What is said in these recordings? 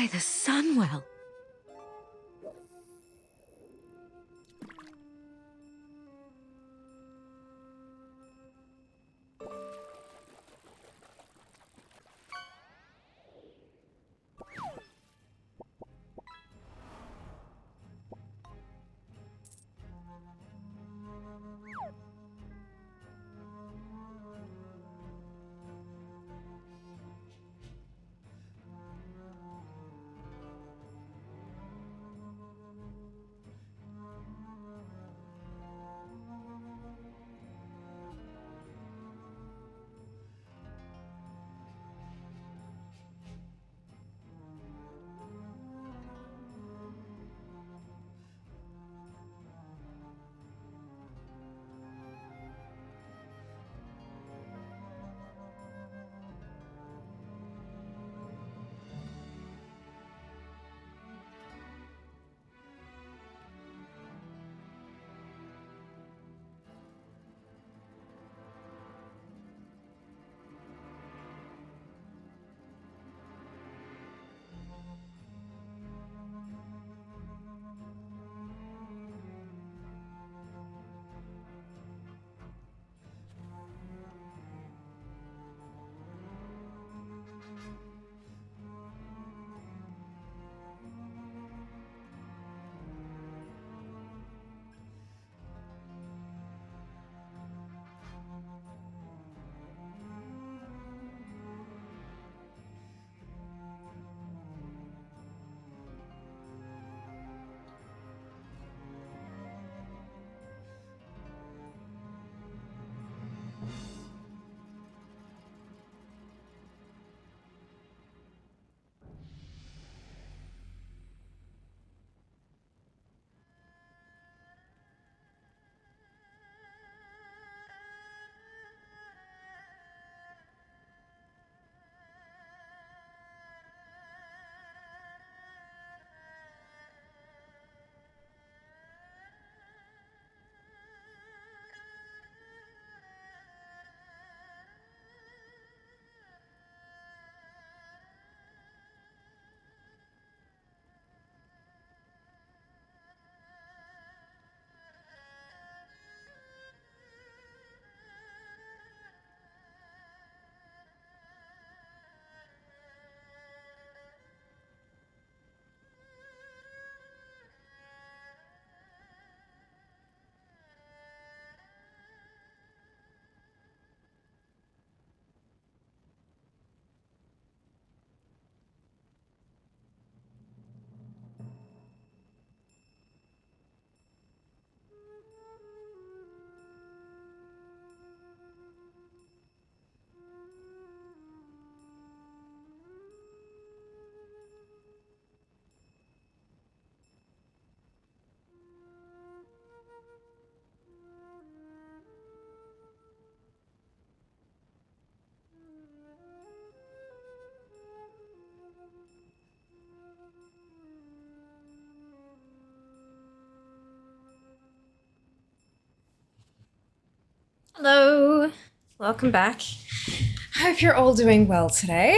By the Sunwell. Hello, welcome back. Hope you're all doing well today.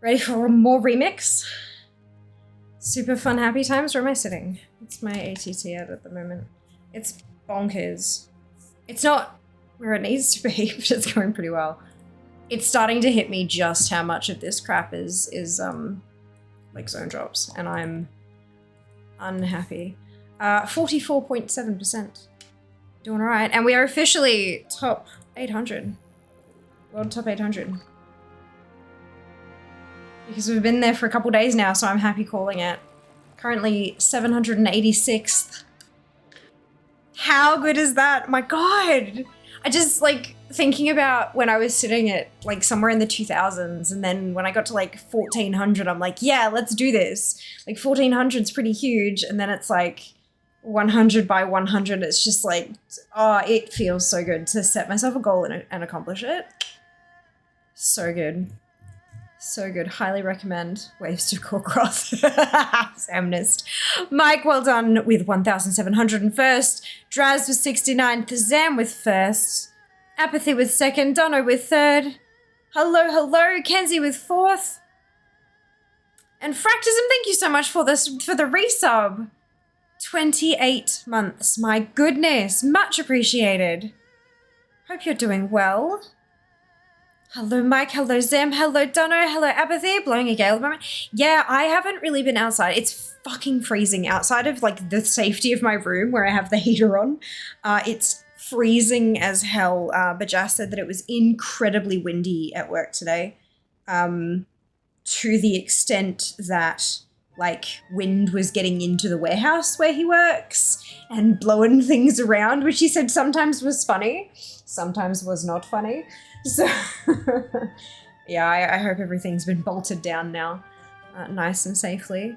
Ready for more remix? Super fun happy times. Where am I sitting? It's my ATT at the moment. It's bonkers. It's not where it needs to be, but it's going pretty well. It's starting to hit me just how much of this crap is like zone drops, and I'm unhappy. 44.7%. Doing all right. And we are officially top 800. World top 800. Because we've been there for a couple days now, so I'm happy calling it. Currently 786th. How good is that? My God. I just like thinking about when I was sitting at like somewhere in the 2000s, and then when I got to like 1400, I'm like, yeah, let's do this. Like 1400 is pretty huge. And then it's like 100 by 100, it's just like, oh, it feels so good to set myself a goal and accomplish it. So good. So good. Highly recommend Waves to Corcross. Samnist. Mike, well done with 1,701st. Draz was 69th. Zam with 1st. Apathy with 2nd. Dono with 3rd. Hello, hello. Kenzie with 4th. And Fractism, thank you so much for this, for the resub. 28 months, my goodness, much appreciated. Hope you're doing well. Hello, Mike. Hello, Zem. Hello, Dono. Hello, Apathy. Blowing a gale at the moment. Yeah, I haven't really been outside. It's fucking freezing outside of like the safety of my room where I have the heater on. It's freezing as hell. But Jess said that it was incredibly windy at work today. To the extent that like wind was getting into the warehouse where he works and blowing things around, which he said sometimes was funny, sometimes was not funny. So, yeah, I hope everything's been bolted down now, nice and safely.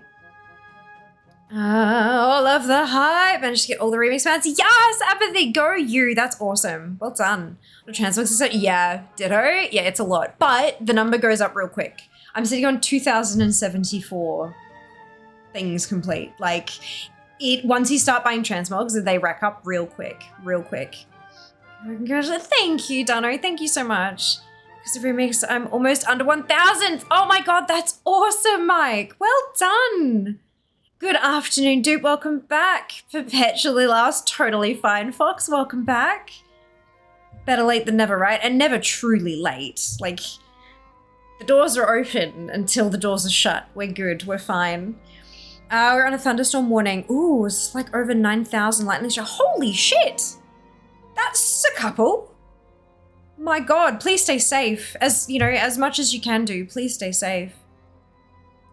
All of the hype, managed to get all the remix fans. Yes, Apathy, go you, that's awesome. Well done. The transbox is yeah, ditto, yeah, it's a lot, but the number goes up real quick. I'm sitting on 2,074 things complete. Like, once you start buying transmogs, they rack up real quick, real quick. Thank you, Dano. Thank you so much. Because the remix, I'm almost under 1,000. Oh my god, that's awesome, Mike. Well done. Good afternoon, Dupe. Welcome back. Perpetually lost. Totally fine, Fox. Welcome back. Better late than never, right? And never truly late. Like, the doors are open until the doors are shut. We're good. We're fine. We're on a thunderstorm warning. Ooh, it's like over 9,000 lightning strikes. Holy shit. That's a couple. My god, please stay safe. As, you know, as much as you can do, please stay safe.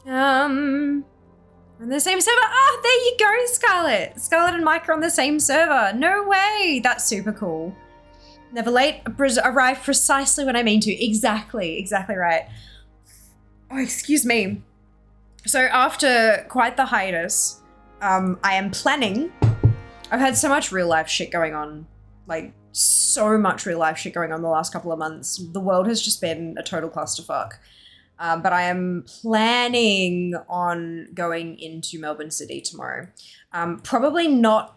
On the same server. Ah, there you go, Scarlett. Scarlett and Mike are on the same server. No way. That's super cool. Never late, arrive precisely when I mean to. Exactly right. Oh, excuse me. So after quite the hiatus, I am planning. I've had so much real life shit going on. Like, so much real life shit going on the last couple of months. The world has just been a total clusterfuck. But I am planning on going into Melbourne City tomorrow. Probably not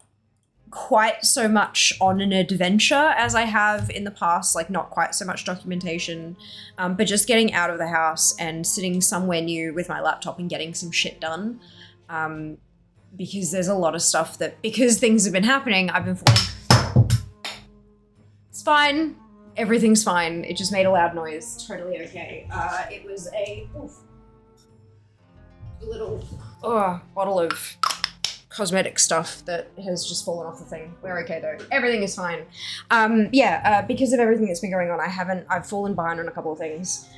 quite so much on an adventure as I have in the past, like not quite so much documentation, but just getting out of the house and sitting somewhere new with my laptop and getting some shit done. Because there's a lot of stuff that, because things have been happening, I've been falling. It's fine. Everything's fine. It just made a loud noise. Totally okay. It was a little bottle of cosmetic stuff that has just fallen off the thing. We're okay though. Everything is fine. Because of everything that's been going on, I've fallen behind on a couple of things.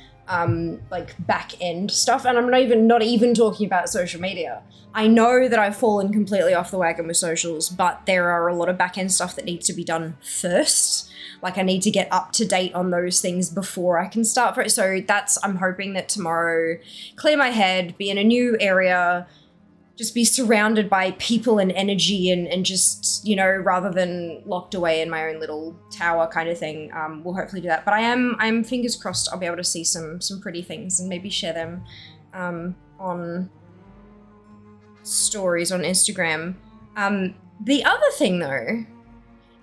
Like back end stuff, and I'm not even talking about social media. I know that I've fallen completely off the wagon with socials, but there are a lot of back end stuff that needs to be done first. Like I need to get up to date on those things before I can start for it. So I'm hoping that tomorrow, clear my head, be in a new area, just be surrounded by people and energy and just, you know, rather than locked away in my own little tower kind of thing. We'll hopefully do that. But I'm fingers crossed I'll be able to see some pretty things and maybe share them on stories on Instagram. The other thing though,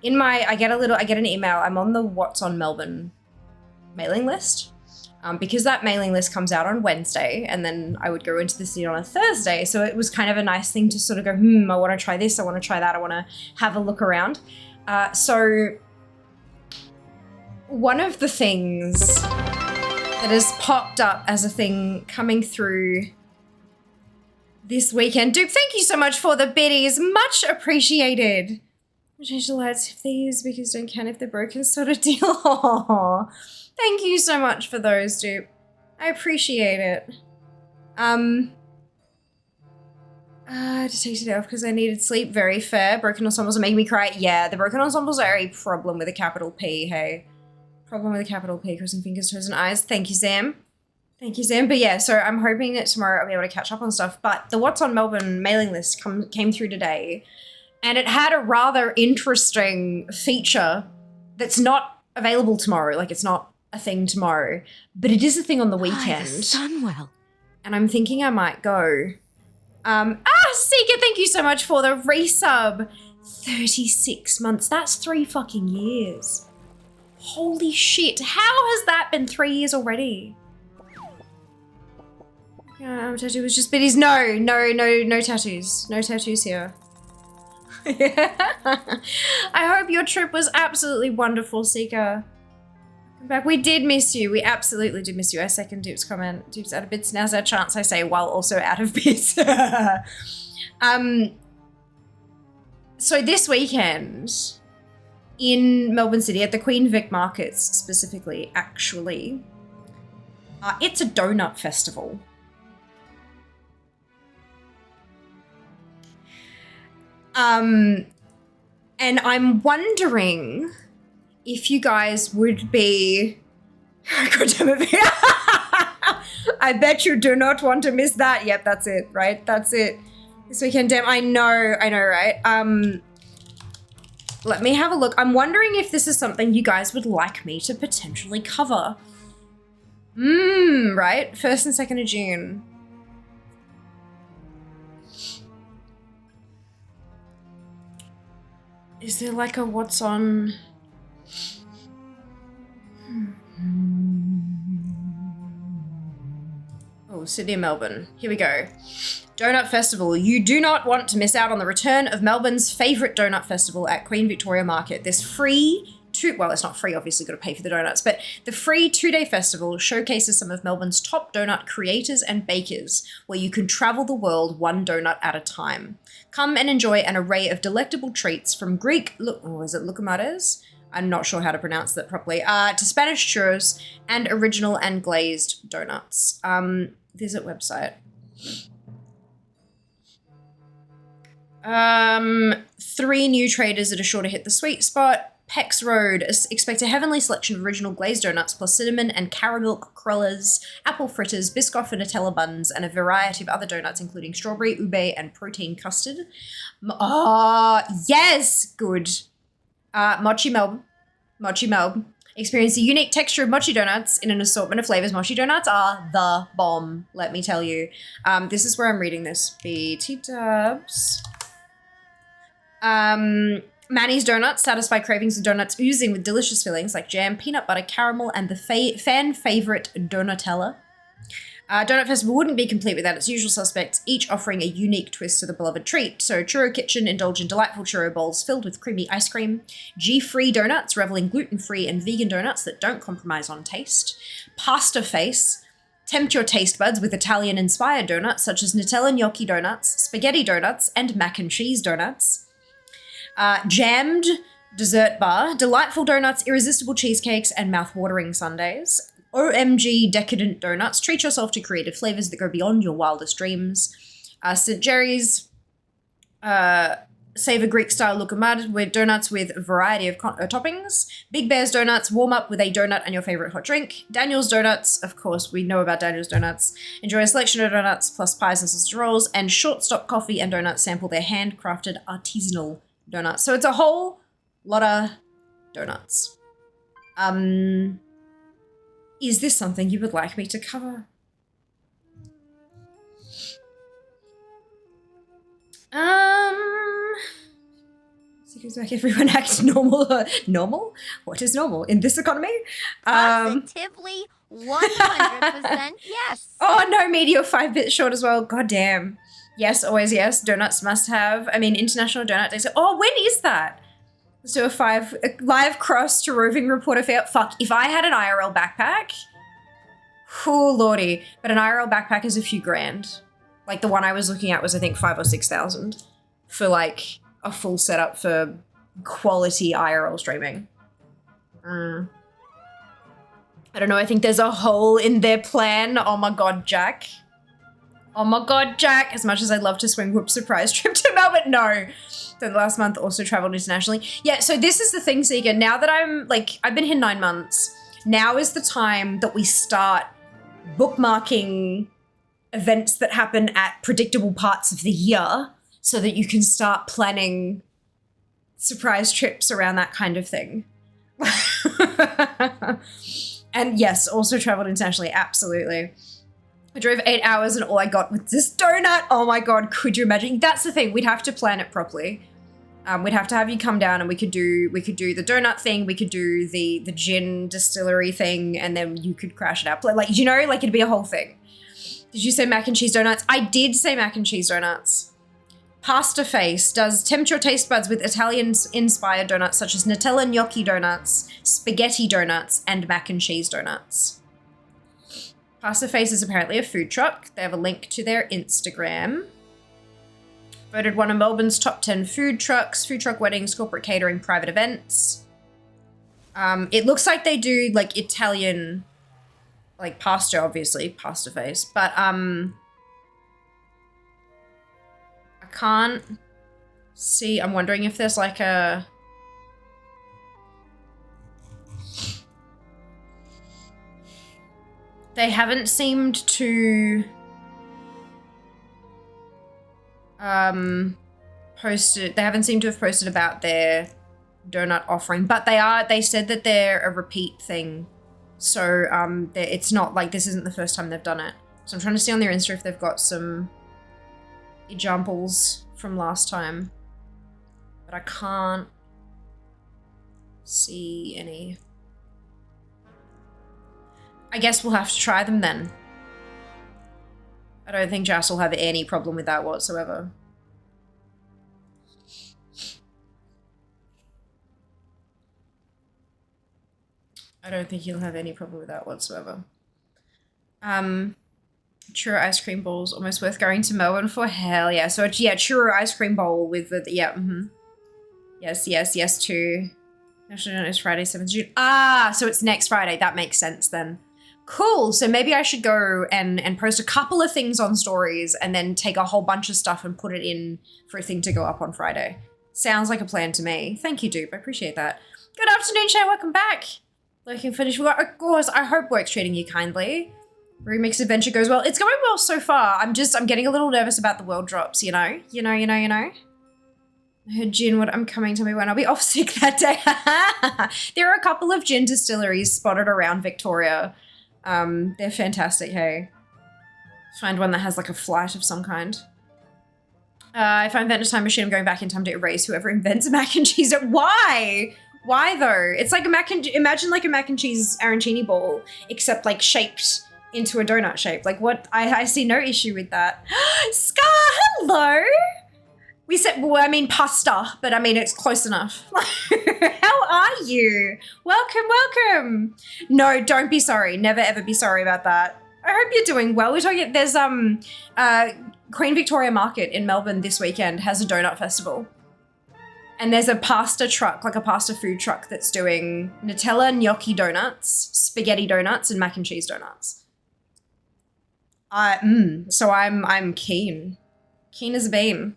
I get an email. I'm on the What's on Melbourne mailing list. Because that mailing list comes out on Wednesday and then I would go into the city on a Thursday. So it was kind of a nice thing to sort of go, I want to try this, I want to try that, I want to have a look around. So one of the things that has popped up as a thing coming through this weekend. Dupe, thank you so much for the biddies. Much appreciated. Change the lights if they use because don't count if they're broken sort of deal. Aww. Thank you so much for those, Dupe. I appreciate it. I just take it off because I needed sleep. Very fair. Broken ensembles are making me cry. Yeah, the broken ensembles are a problem with a capital P, hey. Problem with a capital P, crossing fingers, toes, and eyes. Thank you, Sam. Thank you, Sam. But yeah, so I'm hoping that tomorrow I'll be able to catch up on stuff. But the What's on Melbourne mailing list came through today, and it had a rather interesting feature that's not available tomorrow. Like, it's not a thing tomorrow, but it is a thing on the weekend. Sunwell. And I'm thinking I might go. Seeker, thank you so much for the resub. 36 months. That's 3 fucking years. Holy shit. How has that been 3 years already? Tattoo was just biddies. No tattoos. No tattoos here. I hope your trip was absolutely wonderful, Seeker. Come back. We did miss you. We absolutely did miss you. I second Dupe's comment. Dupe's out of bits. Now's our chance, I say, while also out of bits. So this weekend in Melbourne City at the Queen Vic Markets specifically, actually, it's a donut festival. And I'm wondering if you guys would be, God damn it. I bet you do not want to miss that. Yep, that's it, right? That's it. This weekend, damn, I know, right? Let me have a look. I'm wondering if this is something you guys would like me to potentially cover. Right? 1st and 2nd of June. Is there like a what's on? Oh, Sydney and Melbourne. Here we go. Donut Festival. You do not want to miss out on the return of Melbourne's favourite donut festival at Queen Victoria Market. This free well, it's not free, obviously, got to pay for the donuts, but the free 2-day festival showcases some of Melbourne's top donut creators and bakers, where you can travel the world one donut at a time. Come and enjoy an array of delectable treats from Greek, is it lucamares? I'm not sure how to pronounce that properly, to Spanish churros and original and glazed donuts. Visit website. 3 new traders that are sure to hit the sweet spot. Pex Road. Expect a heavenly selection of original glazed donuts plus cinnamon and caramel crullers, apple fritters, Biscoff and Nutella buns, and a variety of other donuts including strawberry, ube, and protein custard. Yes! Good. Mochi Melbourne. Experience the unique texture of mochi donuts in an assortment of flavors. Mochi donuts are the bomb, let me tell you. This is where I'm reading this. BT dubs. Manny's Donuts satisfy cravings of donuts oozing with delicious fillings like jam, peanut butter, caramel, and the fan favorite Donatella. Donut Festival wouldn't be complete without its usual suspects, each offering a unique twist to the beloved treat. So Churro Kitchen, indulge in delightful churro bowls filled with creamy ice cream. G-Free Donuts, revel in gluten-free and vegan donuts that don't compromise on taste. Pasta Face, tempt your taste buds with Italian-inspired donuts such as Nutella gnocchi donuts, spaghetti donuts, and mac and cheese donuts. Jammed Dessert Bar, delightful donuts, irresistible cheesecakes, and mouth-watering sundaes. OMG Decadent Donuts, treat yourself to creative flavors that go beyond your wildest dreams. St. Jerry's, savor Greek-style lucamad with donuts with a variety of toppings. Big Bear's Donuts, warm up with a donut and your favorite hot drink. Daniel's Donuts, of course, we know about Daniel's Donuts. Enjoy a selection of donuts plus pies and sausage rolls. And Shortstop Coffee and Donuts sample their handcrafted artisanal donuts. So it's a whole lot of donuts. Is this something you would like me to cover? Seems like everyone acts normal. Normal? What is normal in this economy? Positively 100% yes. Oh no, media 5 bits short as well. God damn. Yes, always yes. Donuts must have. I mean, International Donut Day. So, when is that? Let's do a live cross to roving reporter fair. Fuck, if I had an IRL backpack, oh lordy. But an IRL backpack is a few grand. Like the one I was looking at was I think 5,000 or 6,000 for like a full setup for quality IRL streaming. I don't know. I think there's a hole in their plan. Oh my God, Jack. Oh my God, Jack. As much as I'd love to swing whoop surprise trip to Melbourne, no. Then last month also traveled internationally. Yeah, so this is the thing, Seeker. Now that I've been here 9 months. Now is the time that we start bookmarking events that happen at predictable parts of the year so that you can start planning surprise trips around that kind of thing. And yes, also traveled internationally, absolutely. I drove 8 hours and all I got was this donut. Oh my God, could you imagine? That's the thing, we'd have to plan it properly. We'd have to have you come down and we could do the donut thing, we could do the gin distillery thing, and then you could crash it out. Like, you know, like it'd be a whole thing. Did you say mac and cheese donuts? I did say mac and cheese donuts. Pasta Face does tempt your taste buds with Italian-inspired donuts such as Nutella gnocchi donuts, spaghetti donuts, and mac and cheese donuts. Pasta Face is apparently a food truck. They have a link to their Instagram. Voted one of Melbourne's top 10 food trucks, food truck weddings, corporate catering, private events. It looks like they do like Italian, like pasta, obviously, Pasta Face, but I can't see. I'm wondering if there's like a... They haven't seemed to posted. They haven't seemed to have posted about their donut offering, but they said that they're a repeat thing. So it's not like this isn't the first time they've done it. So I'm trying to see on their Insta if they've got some examples from last time, but I can't see any. I guess we'll have to try them then. I don't think Jas will have any problem with that whatsoever. I don't think he'll have any problem with that whatsoever. Churro ice cream bowls, almost worth going to Melbourne for. Hell yeah. So it's, yeah, churro ice cream bowl with the, yeah, Yes, too. National Donut is Friday, 7th June. Ah, so it's next Friday. That makes sense then. Cool. So maybe I should go and post a couple of things on stories and then take a whole bunch of stuff and put it in for a thing to go up on Friday. Sounds like a plan to me. Thank you, Dupe. I appreciate that. Good afternoon, Shay. Welcome back. Looking finished. Of course, I hope work's treating you kindly. Remix adventure goes well. It's going well so far. I'm getting a little nervous about the world drops, you know? You know. I heard gin, I'm coming, tell me when I'll be off sick that day. There are a couple of gin distilleries spotted around Victoria. They're fantastic, hey. Find one that has like a flight of some kind. If I invent a time machine, I'm going back in time to erase whoever invents a mac and cheese. Why? Why though? It's like imagine like a mac and cheese arancini ball, except like shaped into a donut shape. Like what? I see no issue with that. Scar, hello. We said, well, I mean pasta, but I mean, it's close enough. How are you? Welcome. No, don't be sorry. Never ever be sorry about that. I hope you're doing well. We're talking, there's Queen Victoria Market in Melbourne this weekend has a donut festival. And there's a pasta truck, like a pasta food truck that's doing Nutella gnocchi donuts, spaghetti donuts, and mac and cheese donuts. So I'm keen. Keen as a bean.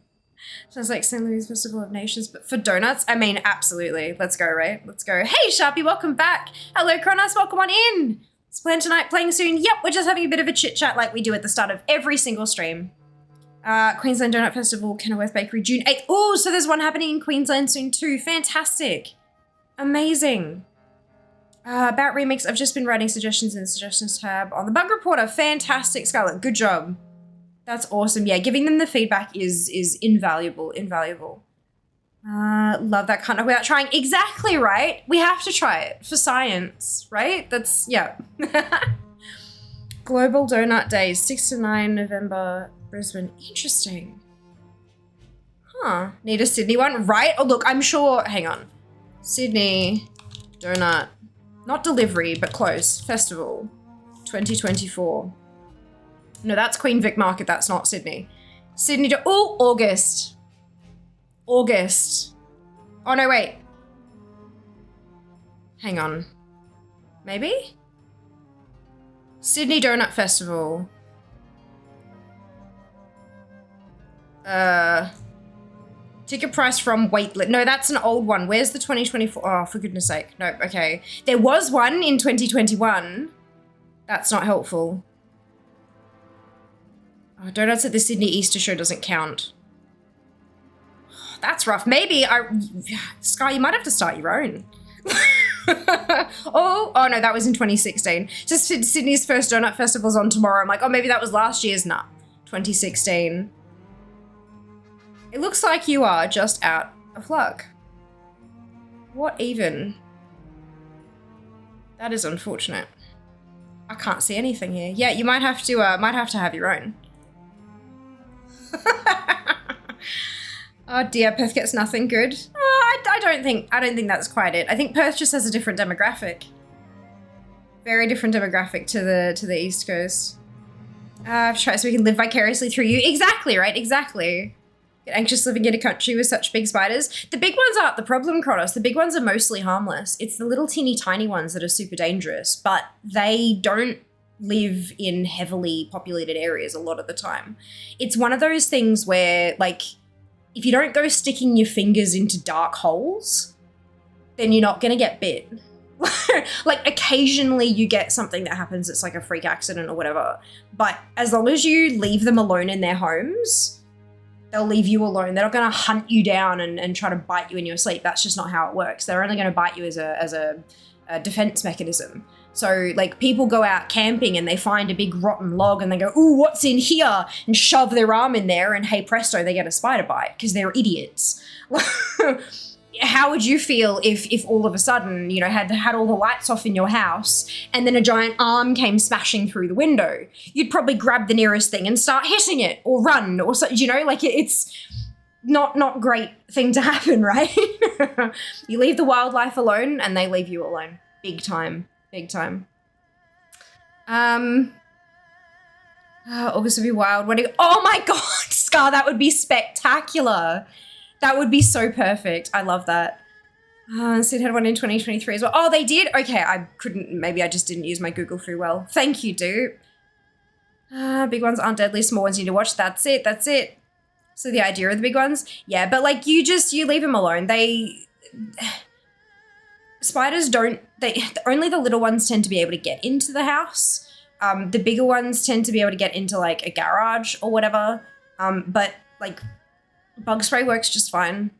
Sounds like St. Louis Festival of Nations, but for donuts, I mean, absolutely. Let's go, right? Let's go. Hey, Sharpie, welcome back. Hello, Kronos, welcome on in. It's playing tonight, playing soon. Yep, we're just having a bit of a chit-chat like we do at the start of every single stream. Queensland Donut Festival, Kenilworth Bakery, June 8th. Oh, so there's one happening in Queensland soon too. Fantastic. Amazing. About remix, I've just been writing suggestions in the suggestions tab on the Bug Reporter. Fantastic, Scarlett. Good job. That's awesome. Yeah, giving them the feedback is invaluable. Love that kind of without trying. Exactly, right? We have to try it for science, right? That's, yeah. Global Donut Days, 6 to 9 November, Brisbane. Interesting. Huh. Need a Sydney one, right? Oh, look, I'm sure, hang on. Sydney Donut, not delivery, but close. Festival, 2024. No, that's Queen Vic Market. That's not Sydney. Sydney. Oh, August. Oh, no, wait. Hang on. Maybe? Sydney Donut Festival. Ticket price from waitlist. No, that's an old one. Where's the 2024? Oh, for goodness sake. No, okay. There was one in 2021. That's not helpful. Oh, donuts at the Sydney Easter show doesn't count. That's rough. Maybe Sky, you might have to start your own. oh no, that was in 2016. Just Sydney's first donut festival's on tomorrow. I'm like, oh, maybe that was last year's. Nah, 2016. It looks like you are just out of luck. What even? That is unfortunate. I can't see anything here. Yeah, you might have to have your own. Oh dear, Perth gets nothing good. Oh, I don't think that's quite it. I think Perth just has a different demographic. Very different demographic to the East Coast. Try so we can live vicariously through you. Exactly, right? Exactly. Get anxious living in a country with such big spiders. The big ones aren't the problem, Kronos. The big ones are mostly harmless. It's the little teeny tiny ones that are super dangerous, but they don't live in heavily populated areas a lot of the time. It's one of those things where, like, if you don't go sticking your fingers into dark holes, then you're not going to get bit. Like, occasionally you get something that happens that's like a freak accident or whatever. But as long as you leave them alone in their homes, they'll leave you alone. They're not going to hunt you down and try to bite you in your sleep. That's just not how it works. They're only going to bite you as a defense mechanism. So, like, people go out camping and they find a big rotten log and they go, ooh, what's in here? And shove their arm in there and hey presto, they get a spider bite because they're idiots. How would you feel if all of a sudden, you know, had all the lights off in your house and then a giant arm came smashing through the window? You'd probably grab the nearest thing and start hitting it or run or so, you know, like it's not great thing to happen, right? You leave the wildlife alone and they leave you alone. Big time. Big time. August would be wild. Oh my God, Scar, that would be spectacular. That would be so perfect. I love that. Sid had one in 2023 as well. Oh, they did? Okay, maybe I just didn't use my Google through well. Thank you, dude. Big ones aren't deadly, small ones you need to watch. That's it. So the idea of the big ones? Yeah, but like you leave them alone. Spiders only the little ones tend to be able to get into the house. The bigger ones tend to be able to get into like a garage or whatever. But like bug spray works just fine.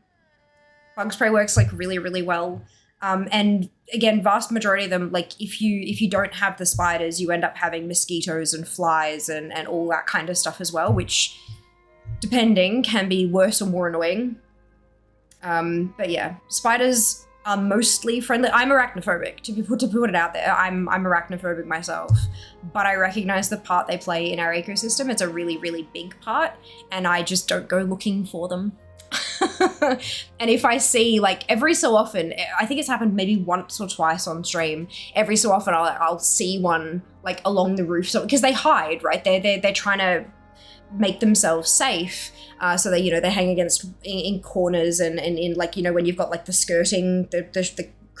Bug spray works like really, really well. And again, vast majority of them, like if you don't have the spiders, you end up having mosquitoes and flies and all that kind of stuff as well, which depending can be worse or more annoying. But yeah, spiders are mostly friendly. I'm arachnophobic, to put it out there. I'm arachnophobic myself, but I recognize the part they play in our ecosystem. It's a really, really big part, and I just don't go looking for them. And if I see, like, every so often, I think it's happened maybe once or twice on stream, every so often I'll see one like along the roof, so because they hide, right? They're trying to make themselves safe. So they, you know, they hang against in corners and in like, you know, when you've got like the skirting, the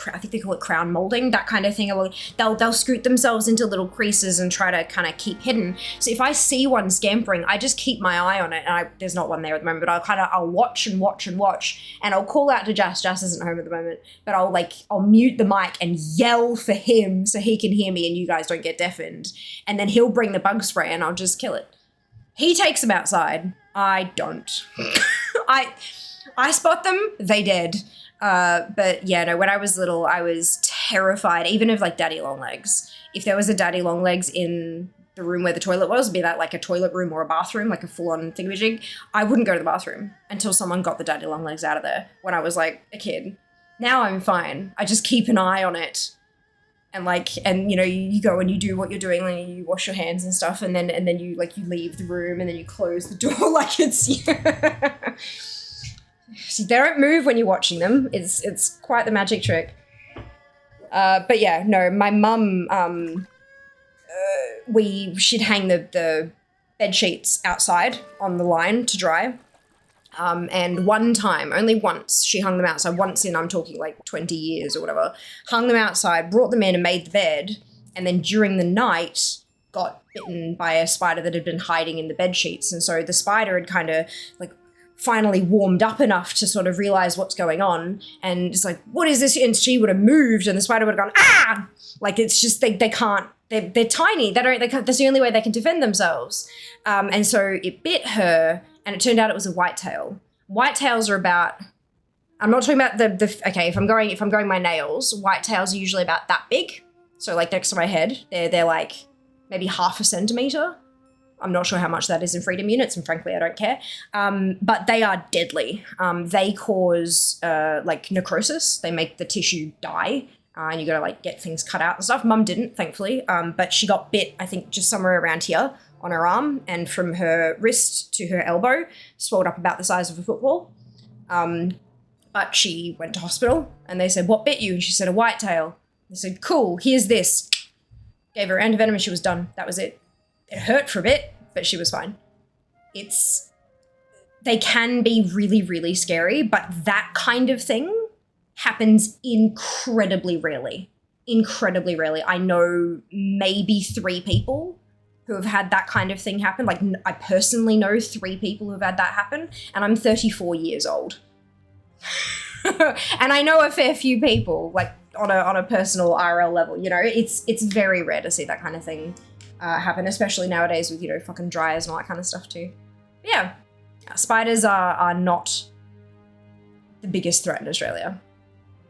I think they call it crown molding, that kind of thing. They'll scoot themselves into little creases and try to kind of keep hidden. So if I see one scampering, I just keep my eye on it. And there's not one there at the moment, but I'll watch and watch and watch. And I'll call out to Jas. Jas isn't home at the moment, but I'll mute the mic and yell for him so he can hear me and you guys don't get deafened. And then he'll bring the bug spray and I'll just kill it. He takes them outside. I don't. I spot them, they dead. But yeah, no, when I was little, I was terrified, even of like daddy long legs. If there was a daddy long legs in the room where the toilet was, be that like a toilet room or a bathroom, like a full-on thingamajig, I wouldn't go to the bathroom until someone got the daddy long legs out of there when I was like a kid. Now I'm fine. I just keep an eye on it. And you know, you go and you do what you're doing, like you wash your hands and stuff, and then you leave the room and then you close the door like it's See, they don't move when you're watching them. It's quite the magic trick. But yeah, no, my mum, she'd hang the bed sheets outside on the line to dry. And one time, only once, she hung them outside. Once in, I'm talking like 20 years or whatever. Hung them outside, brought them in and made the bed. And then during the night, got bitten by a spider that had been hiding in the bed sheets. And so the spider had kind of like finally warmed up enough to sort of realize what's going on. And it's like, what is this? And she would have moved and the spider would have gone, ah! Like, it's just, they can't, they're tiny. That's the only way they can defend themselves. And so it bit her. And it turned out it was a whitetail. Whitetails are about, I'm not talking about okay, if I'm going my nails, whitetails are usually about that big. So like next to my head, they're like maybe 0.5 centimeter. I'm not sure how much that is in freedom units, and frankly, I don't care. But they are deadly. They cause like necrosis. They make the tissue die. and you gotta like get things cut out and stuff. Mum didn't, thankfully, but she got bit, I think, just somewhere around here on her arm, and from her wrist to her elbow, swelled up about the size of a football. But she went to hospital, and they said, "What bit you?" And she said, "A whitetail." They said, "Cool, here's this." Gave her antivenom and she was done. That was it. It hurt for a bit, but she was fine. They can be really, really scary, but that kind of thing happens incredibly rarely. Incredibly rarely. I know maybe 3 people who have had that kind of thing happen. Like, I personally know 3 people who've had that happen, and I'm 34 years old. And I know a fair few people, like, on a personal IRL level, you know? It's very rare to see that kind of thing happen, especially nowadays with, you know, fucking dryers and all that kind of stuff too. But yeah, spiders are not the biggest threat in Australia.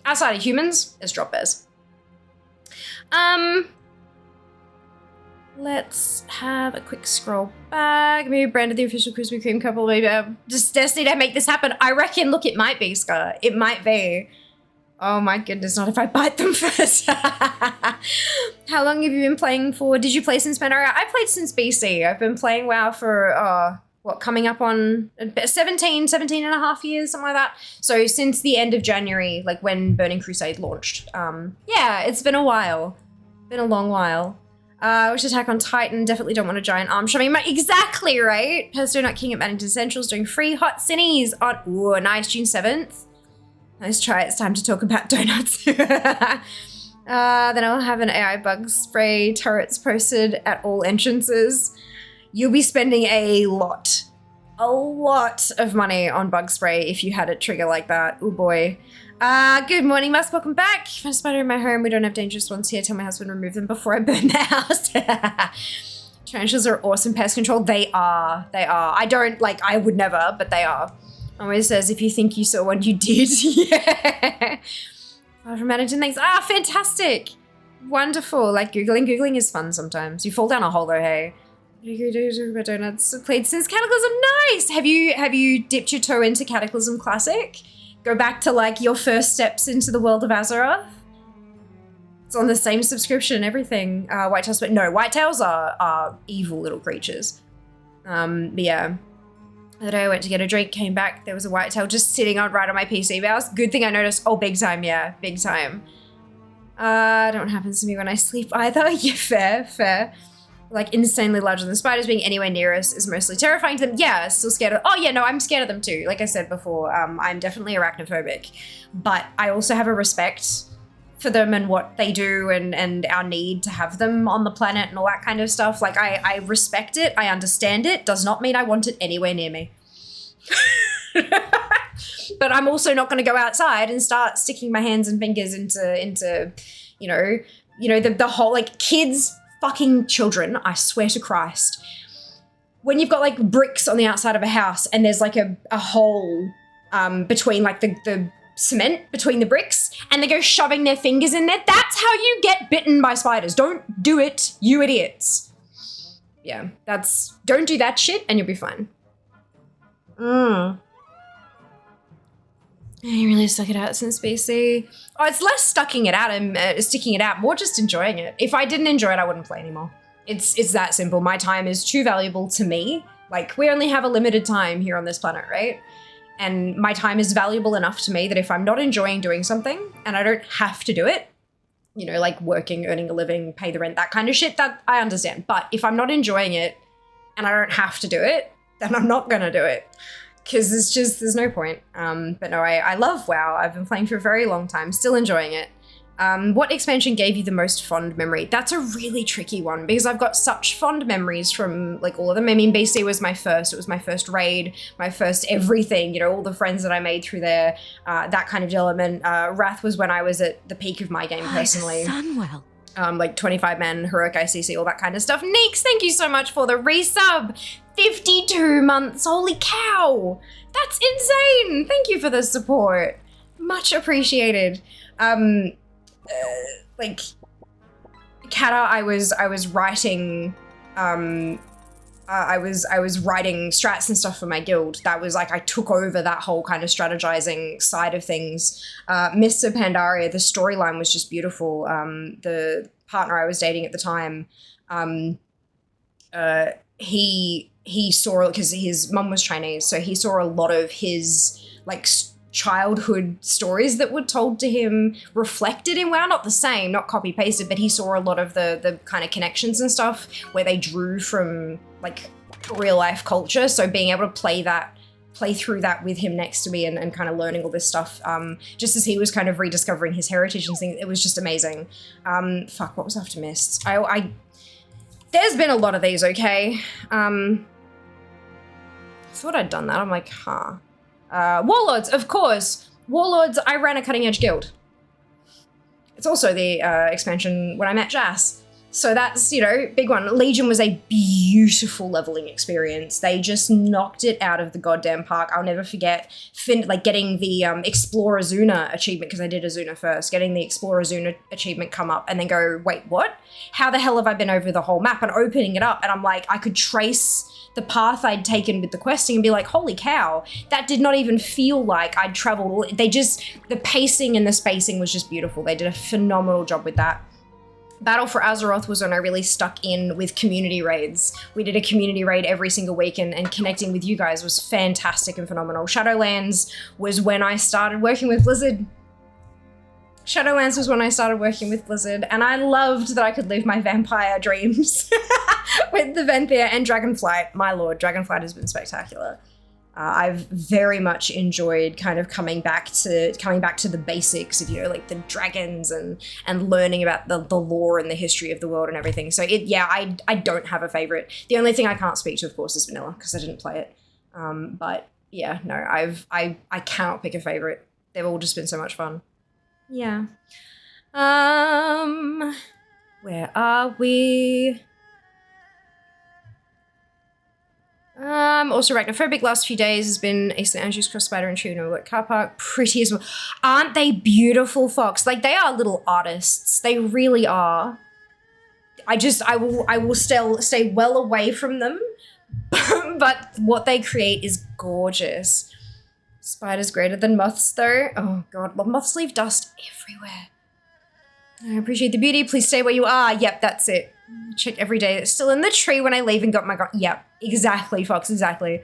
Outside of humans, there's drop bears. Let's have a quick scroll back. Maybe Brandon, the official Krispy Kreme couple, maybe just Destiny to make this happen. I reckon, look, it might be, Scar. It might be. Oh my goodness, not if I bite them first. How long have you been playing for? Did you play since Pandaria? I played since BC. I've been playing WoW for, coming up on 17 and a half years, something like that. So since the end of January, like when Burning Crusade launched. Yeah, it's been a while. Been a long while. Wish Attack on Titan, definitely don't want a giant arm shoving. Exactly, right? Persona King at Maddington Central's doing free hot cinnies on, ooh, nice, June 7th. Nice try, it's time to talk about donuts. Then I'll have an AI bug spray turrets posted at all entrances. You'll be spending a lot of money on bug spray if you had a trigger like that. Oh boy. Good morning, Musk. Welcome back. Found a spider in my home. We don't have dangerous ones here. Tell my husband to remove them before I burn the house. Tarantulas are awesome pest control. They are. I don't, like, I would never, but they are. Always says, if you think you saw one, you did. Yeah. From Managing thanks. Fantastic. Wonderful. Like, Googling is fun sometimes. You fall down a hole though, hey. About donuts. Played since Cataclysm. Nice. Have you dipped your toe into Cataclysm Classic? Go back to like your first steps into the world of Azeroth. It's on the same subscription and everything. Whitetails, but no, whitetails are evil little creatures. But yeah. The other day I went to get a drink, came back, there was a whitetail just sitting right on my PC mouse. Good thing I noticed. Oh, big time, yeah, big time. Don't happen to me when I sleep either. Yeah, fair. Like insanely larger than spiders, being anywhere near us is mostly terrifying to them. Yeah, still scared of, oh yeah, no, I'm scared of them too. Like I said before, I'm definitely arachnophobic, but I also have a respect for them and what they do and our need to have them on the planet and all that kind of stuff. Like I respect it, I understand it, does not mean I want it anywhere near me. But I'm also not gonna go outside and start sticking my hands and fingers into you know, the whole, like, kids, fucking children, I swear to Christ. When you've got like bricks on the outside of a house and there's like a hole between like the cement between the bricks and they go shoving their fingers in there, that's how you get bitten by spiders. Don't do it, you idiots. Yeah, don't do that shit and you'll be fine. I really stuck it out since BC. Oh, it's less sticking it out, more just enjoying it. If I didn't enjoy it, I wouldn't play anymore. It's that simple. My time is too valuable to me. Like, we only have a limited time here on this planet, right? And my time is valuable enough to me that if I'm not enjoying doing something and I don't have to do it, you know, like working, earning a living, pay the rent, that kind of shit, that I understand. But if I'm not enjoying it and I don't have to do it, then I'm not gonna do it. Because there's no point. But no, I love WoW. I've been playing for a very long time, still enjoying it. What expansion gave you the most fond memory? That's a really tricky one because I've got such fond memories from like all of them. I mean, BC was my first. It was my first raid, my first everything, you know, all the friends that I made through there, that kind of development. Wrath was when I was at the peak of my game personally. Sunwell. Like 25-man, heroic ICC, all that kind of stuff. Neeks, thank you so much for the resub. 52 months, holy cow. That's insane. Thank you for the support. Much appreciated. Like, Kata, I was writing I was writing strats and stuff for my guild. That was like, I took over that whole kind of strategizing side of things. Mr. Pandaria, the storyline was just beautiful. The partner I was dating at the time, he saw, because his mum was Chinese, so he saw a lot of his like childhood stories that were told to him reflected in WoW, not the same, not copy pasted, but he saw a lot of the kind of connections and stuff where they drew from like real life culture. So being able to play through that with him next to me and kind of learning all this stuff, just as he was kind of rediscovering his heritage and things, it was just amazing. Fuck, what was after Mists? There's been a lot of these, okay? I thought I'd done that. I'm like, huh. Warlords, of course. Warlords, I ran a cutting edge guild. It's also the expansion when I met Jas. So that's, you know, big one. Legion was a beautiful leveling experience. They just knocked it out of the goddamn park. I'll never forget getting the Explorer Zuna achievement, because I did a Zuna first, getting the Explorer Zuna achievement come up and then go, wait, what? How the hell have I been over the whole map? And opening it up and I'm like, I could trace the path I'd taken with the questing and be like, holy cow, that did not even feel like I'd traveled. The pacing and the spacing was just beautiful. They did a phenomenal job with that. Battle for Azeroth was when I really stuck in with community raids. We did a community raid every single week, and connecting with you guys was fantastic and phenomenal. Shadowlands was when I started working with Blizzard. Shadowlands was when I started working with Blizzard, and I loved that I could live my vampire dreams with the Venthyr and Dragonflight. My lord, Dragonflight has been spectacular. I've very much enjoyed kind of coming back to the basics of, you know, like the dragons and learning about the lore and the history of the world and everything. So I don't have a favorite. The only thing I can't speak to, of course, is vanilla, because I didn't play it. But yeah, no, I cannot pick a favorite. They've all just been so much fun. Yeah. Where are we? Also arachnophobic last few days has been Eastern Andrews, Cross Spider and Tuna at car park. Pretty as well. Aren't they beautiful, Fox? Like, they are little artists. They really are. I will still stay well away from them, but what they create is gorgeous. Spiders greater than moths though. Oh god, moths leave dust everywhere. I appreciate the beauty. Please stay where you are. Yep, that's it. Check every day. It's still in the tree when I leave and got my god. Yep, exactly, Fox, exactly.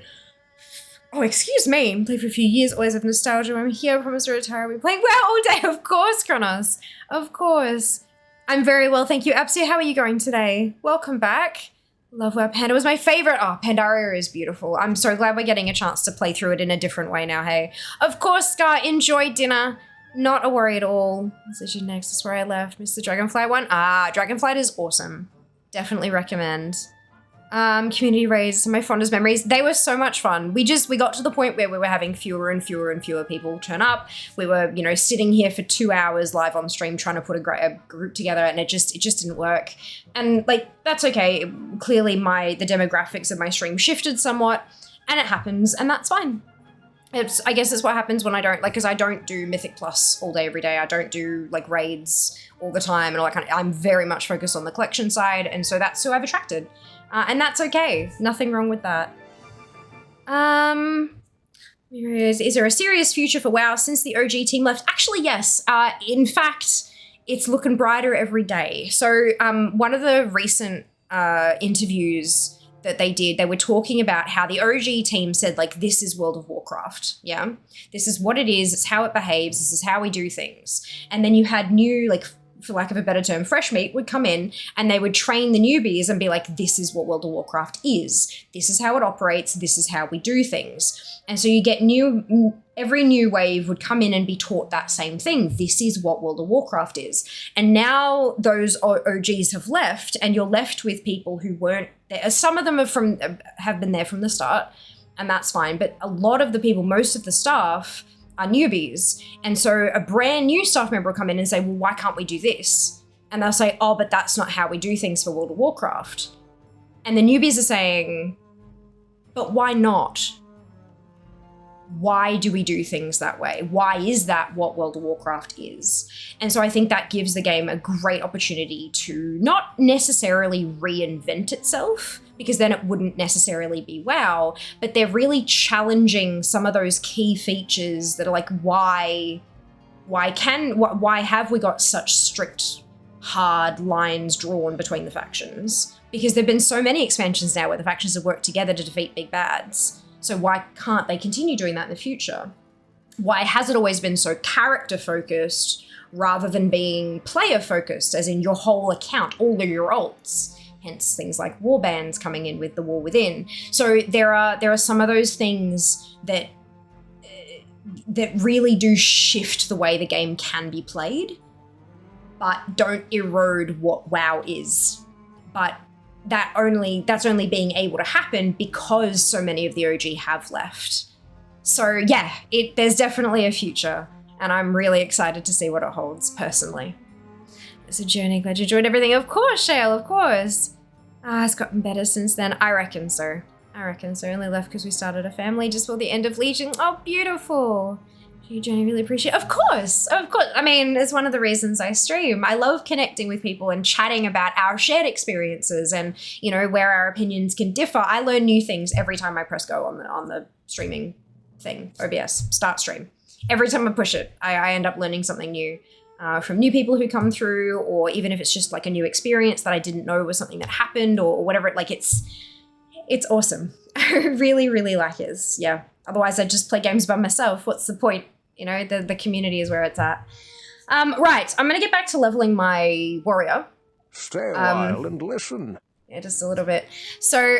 Oh, excuse me. Played for a few years, always have nostalgia. I'm here, promise to retire. We're playing well all day. Of course, Kronos. Of course. I'm very well, thank you. Apsia, how are you going today? Welcome back. Love where Panda was my favorite. Oh, Pandaria is beautiful. I'm so glad we're getting a chance to play through it in a different way now, hey. Of course, Scar, enjoy dinner. Not a worry at all. This is next. That's where I left. Missed the Dragonflight one. Ah, Dragonflight is awesome. Definitely recommend. Community raids, my fondest memories. They were so much fun. We got to the point where we were having fewer and fewer and fewer people turn up. We were, you know, sitting here for 2 hours live on stream trying to put a group together, and it just didn't work. And like, that's okay. Clearly the demographics of my stream shifted somewhat, and it happens, and that's fine. I guess it's what happens when I don't, like, because I don't do Mythic Plus all day, every day. I don't do, like, raids all the time and all that kind of, I'm very much focused on the collection side, and so that's who I've attracted. And that's okay. Nothing wrong with that. Is there a serious future for WoW since the OG team left? Actually, yes. In fact, it's looking brighter every day. So one of the recent interviews that they did, they were talking about how the OG team said, like, this is World of Warcraft, yeah? This is what it is, it's how it behaves, this is how we do things. And then you had new, like, for lack of a better term, fresh meat would come in and they would train the newbies and be like, this is what World of Warcraft is. This is how it operates, this is how we do things. And so you get every new wave would come in and be taught that same thing. This is what World of Warcraft is. And now those OGs have left, and you're left with people who weren't there. Some of them have been there from the start, and that's fine. But a lot of the people, most of the staff, are newbies. And so a brand new staff member will come in and say, well, why can't we do this? And they'll say, oh, but that's not how we do things for World of Warcraft. And the newbies are saying, but why not? why do we do things that way? Why is that what World of Warcraft is? And so I think that gives the game a great opportunity to not necessarily reinvent itself, because then it wouldn't necessarily be WoW, but they're really challenging some of those key features that are like, why have we got such strict, hard lines drawn between the factions? Because there've been so many expansions now where the factions have worked together to defeat big bads. So why can't they continue doing that in the future? Why has it always been so character focused rather than being player focused, as in your whole account, all of your alts? Hence things like warbands coming in with the War Within. So there are some of those things that really do shift the way the game can be played, but don't erode what WoW is. But that's only being able to happen because so many of the OG have left. So yeah, there's definitely a future, and I'm really excited to see what it holds personally. It's a journey. Glad you enjoyed everything. Of course, Shale, of course. It's gotten better since then. I reckon so. Only left because we started a family just for the end of Legion. Oh, beautiful. You, Jenny, really appreciate it. Of course. I mean, it's one of the reasons I stream. I love connecting with people and chatting about our shared experiences and, you know, where our opinions can differ. I learn new things every time I press go on the streaming thing, OBS, start stream. Every time I push it, I end up learning something new from new people who come through, or even if it's just like a new experience that I didn't know was something that happened or whatever. It's awesome. I really, really like it. Yeah. Otherwise, I'd just play games by myself. What's the point? You know, the community is where it's at. Right, I'm going to get back to leveling my warrior. Stay a while and listen. Yeah, just a little bit. So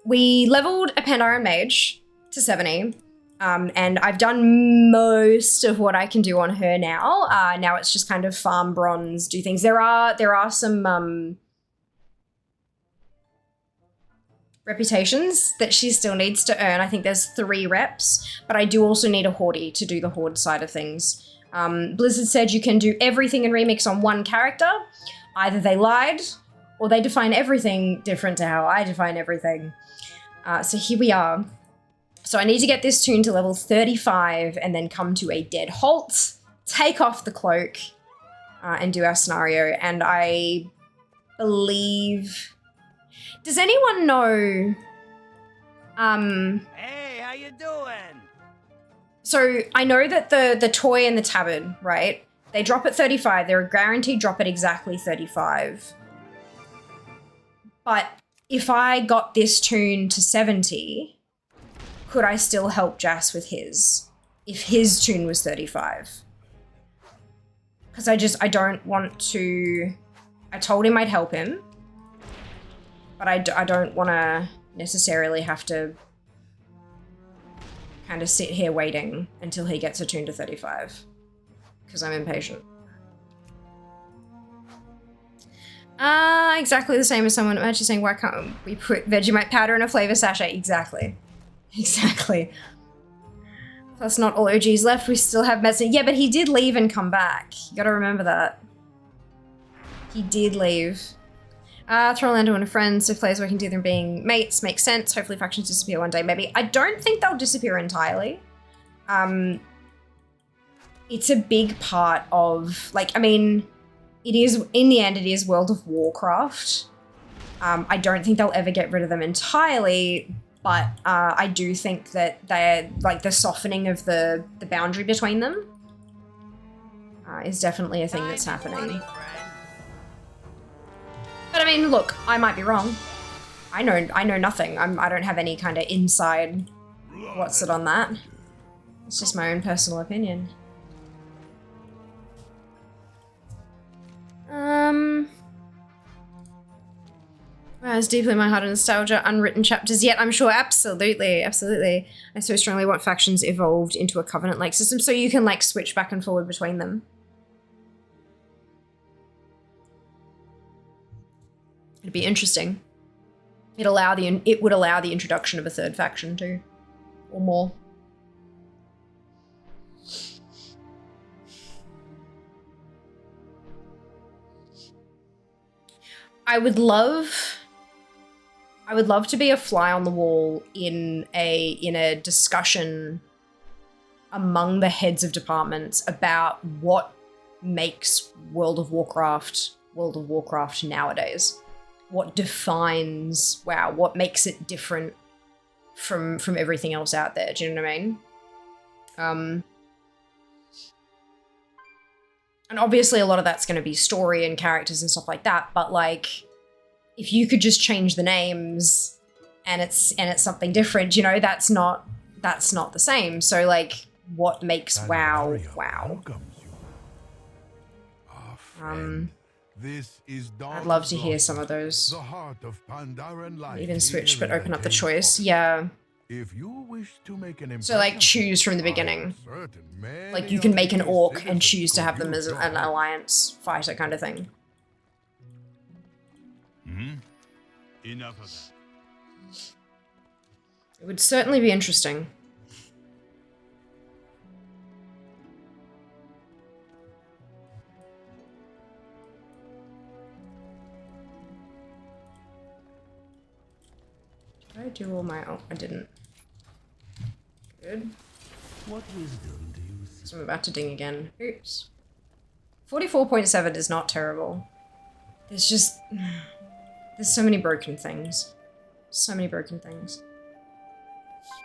we leveled a Pandaran Mage to 70. And I've done most of what I can do on her now. Now it's just kind of farm bronze, do things. There are some reputations that she still needs to earn. I think there's 3 reps, but I do also need a Horde to do the Horde side of things. Blizzard said you can do everything in Remix on one character. Either they lied or they define everything different to how I define everything. So here we are. So I need to get this tune to level 35 and then come to a dead halt, take off the cloak, and do our scenario. And I believe... Does anyone know... Hey, how you doing? So I know that the toy and the tabard, right? They drop at 35. They're a guaranteed drop at exactly 35. But if I got this tune to 70... could I still help Jas with his, if his tune was 35? Because I don't want to, I told him I'd help him, but I don't want to necessarily have to kind of sit here waiting until he gets a tune to 35, because I'm impatient. Exactly the same as someone actually saying, why can't we put Vegemite powder in a flavor sachet? Exactly. Exactly. Plus, not all OGs left. We still have Medicine. Yeah, but he did leave and come back. You gotta remember that. He did leave. Throw Orlando and a friend, so players working together and being mates makes sense. Hopefully factions disappear one day, maybe. I don't think they'll disappear entirely. It's a big part of, like, I mean, it is, in the end, it is World of Warcraft. I don't think they'll ever get rid of them entirely, but I do think that they're, like, the softening of the boundary between them is definitely a thing that's happening. But I mean, look, I might be wrong. I know nothing. I don't have any kind of inside what's it on that. It's just my own personal opinion. As deeply in my heart of nostalgia, unwritten chapters yet, I'm sure, absolutely, absolutely. I so strongly want factions evolved into a covenant-like system so you can, like, switch back and forward between them. It'd be interesting. It would allow the introduction of a third faction too, or more. I would love to be a fly on the wall in a discussion among the heads of departments about what makes World of Warcraft nowadays. What defines WoW? What makes it different from everything else out there? Do you know what I mean? And obviously a lot of that's going to be story and characters and stuff like that, but like, if you could just change the names and it's something different, you know, that's not the same. So like, what makes WoW WoW? This is I'd love to hear some of those. Even switch, but open up the choice. Yeah. If you wish to make an So like, choose from the beginning. Like, you can make an orc and choose to have them as an alliance fighter kind of thing. Enough of that. It would certainly be interesting. Did I do all my... Oh, I didn't. Good. What wisdom do you see? So I'm about to ding again. Oops. 44.7 is not terrible. There's just... There's so many broken things. So many broken things.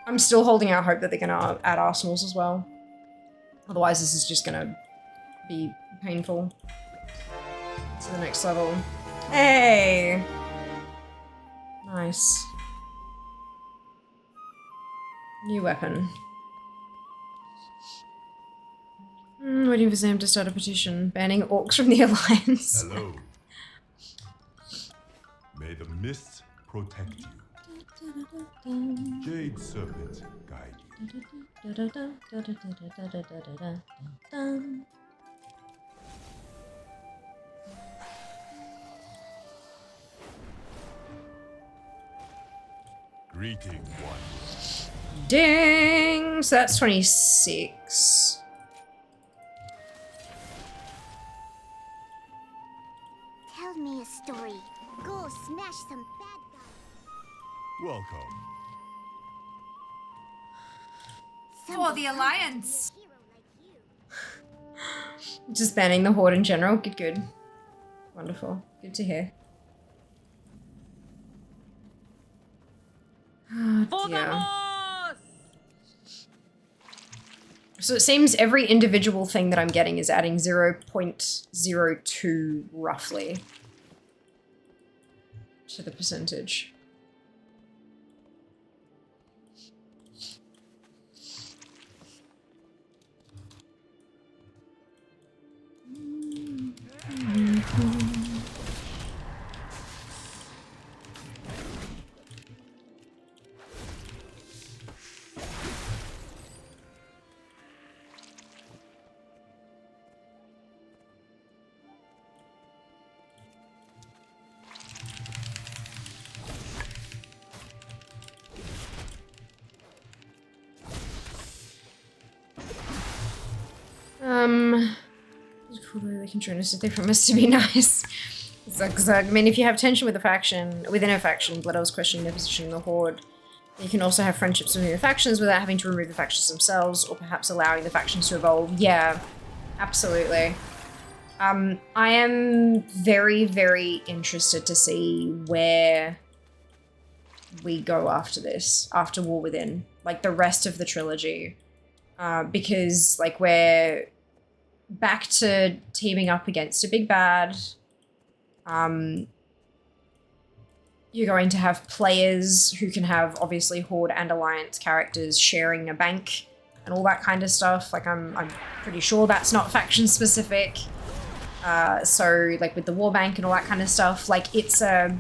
I'm still holding out hope that they're gonna add arsenals as well. Otherwise this is just gonna be painful. To the next level. Hey! Nice. New weapon. Waiting for Sam to start a petition banning orcs from the Alliance. Hello. May the mists protect you. Jade Serpent guide you. Greeting one. Ding! So that's 26. Tell me a story. Go smash some bad guys. Welcome. For the Alliance. Just banning the Horde in general. Good, good. Wonderful. Good to hear. Oh, dear. So it seems every individual thing that I'm getting is adding 0.02 roughly to the percentage. They can join us if they promise to be nice. Zug. I mean, if you have tension with a faction, within a faction, Blood Elves questioning their position in the Horde, you can also have friendships within the factions without having to remove the factions themselves, or perhaps allowing the factions to evolve. Yeah, absolutely. I am very, very interested to see where we go after this, after War Within, like the rest of the trilogy, because like we're back to teaming up against a big bad. You're going to have players who can have obviously Horde and Alliance characters sharing a bank and all that kind of stuff. Like I'm pretty sure that's not faction specific. So like with the war bank and all that kind of stuff, like it's over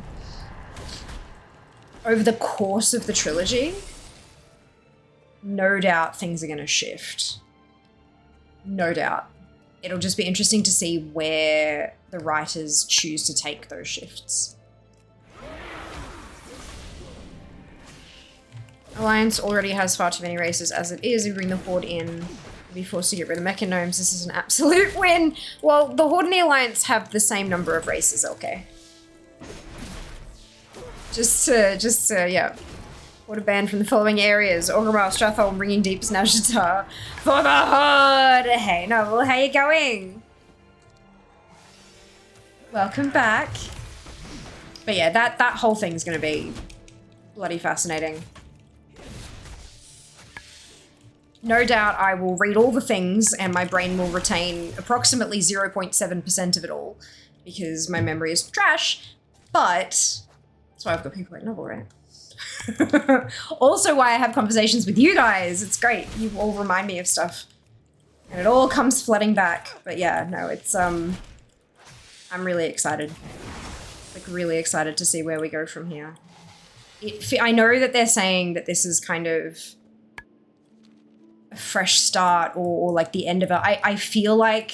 the course of the trilogy, no doubt things are going to shift. No doubt. It'll just be interesting to see where the writers choose to take those shifts. Alliance already has far too many races as it is. If we bring the Horde in, we'll be forced to get rid of Mecha Gnomes. This is an absolute win. Well, the Horde and the Alliance have the same number of races, okay. Just to, yeah. Order banned from the following areas. Orgrimmar, Stratholme, Ringing Deep, Snazhatar. For the Hood! Hey, Novel, how you going? Welcome back. But yeah, that whole thing's gonna be bloody fascinating. No doubt I will read all the things and my brain will retain approximately 0.7% of it all because my memory is trash, but that's why I've got people like Novel, right? Also why I have conversations with you guys. It's great. You all remind me of stuff. And it all comes flooding back. But yeah, no, it's, I'm really excited. Like, really excited to see where we go from here. I know that they're saying that this is kind of a fresh start or like the end of it. I feel like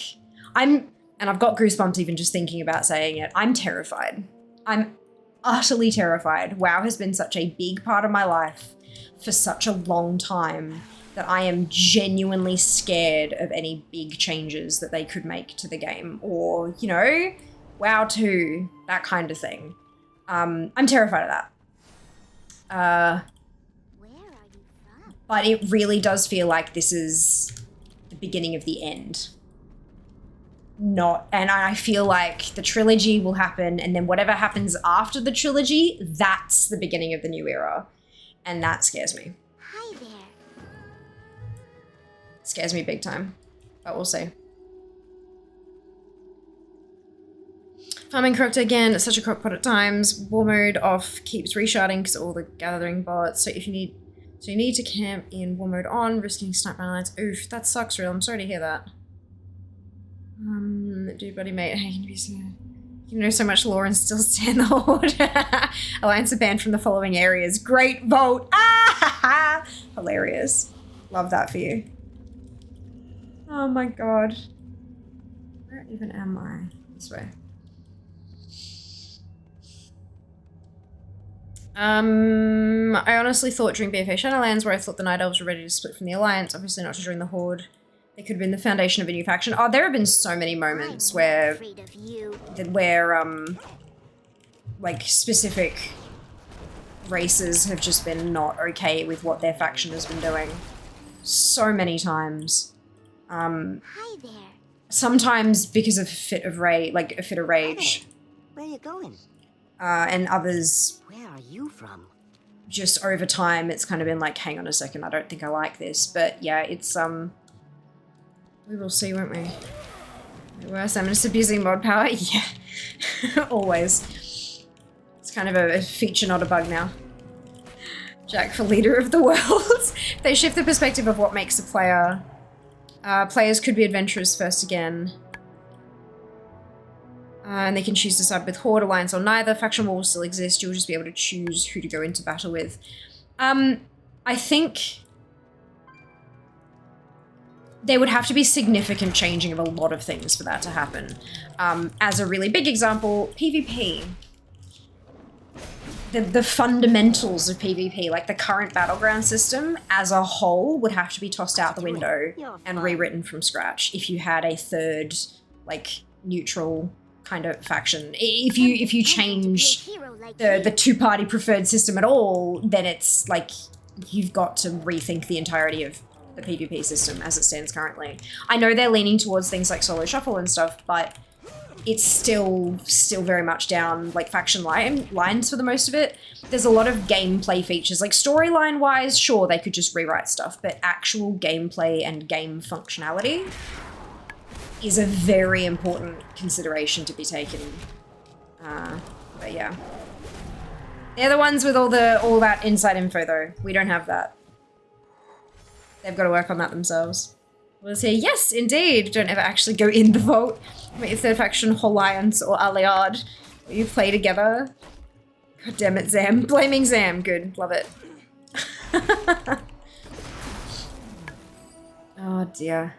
and I've got goosebumps even just thinking about saying it. I'm terrified. I'm utterly terrified. WoW has been such a big part of my life for such a long time that I am genuinely scared of any big changes that they could make to the game or, you know, WoW 2, that kind of thing. I'm terrified of that. Where are you from? But it really does feel like this is the beginning of the end. And I feel like the trilogy will happen and then whatever happens after the trilogy, that's the beginning of the new era. And that scares me. Hi there. It scares me big time, but we'll see. Farming corrupted again, it's such a crockpot at times. War mode off keeps resharding because all the gathering bots. So you need to camp in war mode on, risking snipe lines. Oof, that sucks real. I'm sorry to hear that. Dude, buddy, mate, hey, you know so much lore and still stand the Horde. Alliance are banned from the following areas. Great vote. Ah, hilarious. Love that for you. Oh my god. Where even am I? This way. I honestly thought during BFA Shadowlands, where I thought the Night Elves were ready to split from the Alliance, obviously not to join the Horde. They could have been the foundation of a new faction. Oh, there have been so many moments where, like, specific races have just been not okay with what their faction has been doing. So many times. Hi there. Sometimes because of a fit of rage. Where are you going? And others, Where are you from? just over time, it's kind of been like, hang on a second, I don't think I like this. But yeah, it's, we will see, won't we? Worse, I'm just abusing mod power. Yeah, always. It's kind of a feature, not a bug now. Jack for leader of the world. They shift the perspective of what makes a player. Players could be adventurers first again. And they can choose to side with Horde, Alliance, or neither. Faction war will still exist. You'll just be able to choose who to go into battle with. I think there would have to be significant changing of a lot of things for that to happen. As a really big example, PvP. The fundamentals of PvP, like the current battleground system as a whole, would have to be tossed out the window and rewritten from scratch if you had a third, like, neutral kind of faction. If you change the two-party preferred system at all, then it's like you've got to rethink the entirety of the PvP system as it stands currently. I know they're leaning towards things like solo shuffle and stuff, but it's still very much down like faction lines for the most of it. There's a lot of gameplay features, like storyline wise, sure, they could just rewrite stuff, but actual gameplay and game functionality is a very important consideration to be taken. But yeah. They're the ones with all that inside info though. We don't have that. They've got to work on that themselves. We'll say, yes, indeed. Don't ever actually go in the vault. Wait, if third faction, Alliance, or Alliard, you play together. God damn it, Zam. Blaming Zam. Good. Love it. Oh, dear.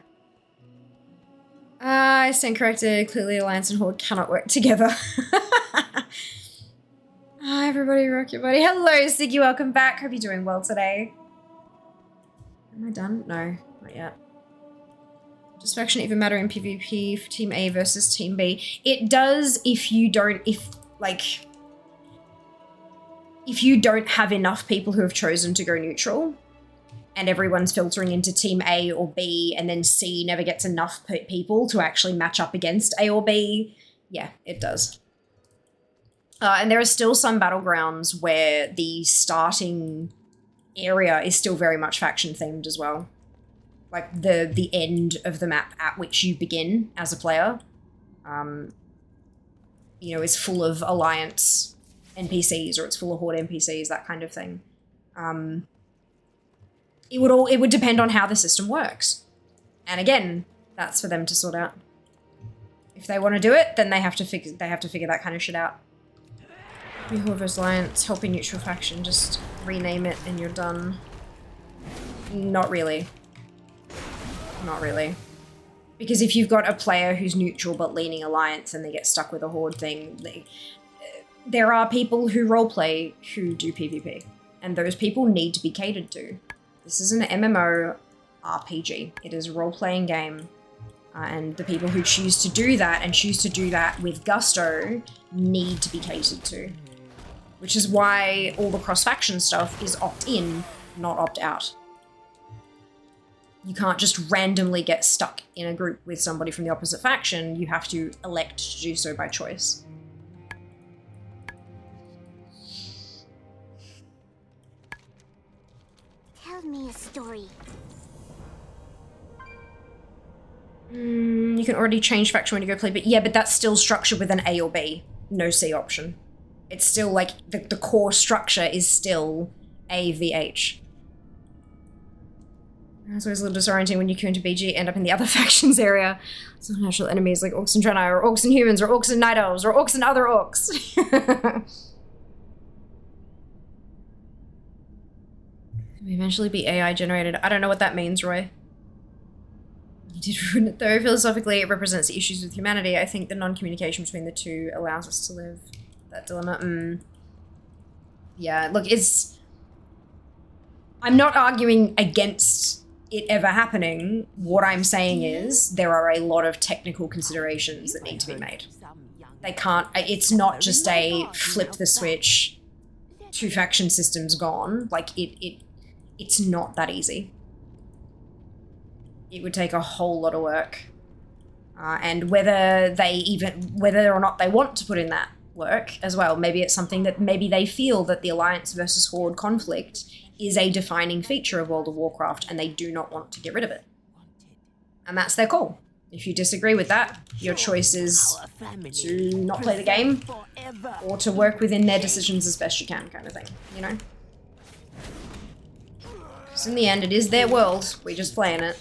I stand corrected. Clearly, Alliance and Horde cannot work together. Hi, everybody. Rock your body. Hello, Siggy. Welcome back. Hope you're doing well today. Am I done? No, not yet. Does faction even matter in PvP for Team A versus Team B? It does if you don't, like, if you don't have enough people who have chosen to go neutral, and everyone's filtering into team A or B, and then C never gets enough people to actually match up against A or B, yeah, it does. And there are still some battlegrounds where the starting area is still very much faction themed as well. Like the end of the map at which you begin as a player, you know, is full of Alliance NPCs, or it's full of Horde NPCs, that kind of thing. It would depend on how the system works. And again, that's for them to sort out. If they want to do it, then they have to figure that kind of shit out. Whoever's Alliance, helping neutral faction, just rename it and you're done. Not really. Not really. Because if you've got a player who's neutral but leaning Alliance and they get stuck with a Horde thing, there are people who roleplay who do PvP. And those people need to be catered to. This is an MMO RPG. It is a role-playing game. And the people who choose to do that, and choose to do that with gusto, need to be catered to. Which is why all the cross-faction stuff is opt-in, not opt-out. You can't just randomly get stuck in a group with somebody from the opposite faction. You have to elect to do so by choice. Tell me a story. You can already change faction when you go play, but yeah, but that's still structured with an A or B, no C option. It's still like, the core structure is still A, V, H. It's always a little disorienting when you queue into BG, end up in the other factions area. Some natural enemies like orcs and Draenei, or orcs and humans, or orcs and night elves, or orcs and other orcs. Can we eventually be AI generated? I don't know what that means, Roy. You did ruin it though. Philosophically, it represents the issues with humanity. I think the non-communication between the two allows us to live that dilemma. Yeah, look, I'm not arguing against it ever happening. What I'm saying is there are a lot of technical considerations that need to be made. They can't, it's not just a flip the switch, two faction systems gone. Like, it's not that easy. It would take a whole lot of work. And whether or not they want to put in that work as well, maybe it's something that maybe they feel that the Alliance versus Horde conflict is a defining feature of World of Warcraft and they do not want to get rid of it. And that's their call. If you disagree with that, your choice is to not play the game or to work within their decisions as best you can, kind of thing, you know? Because in the end, it is their world. We just play in it.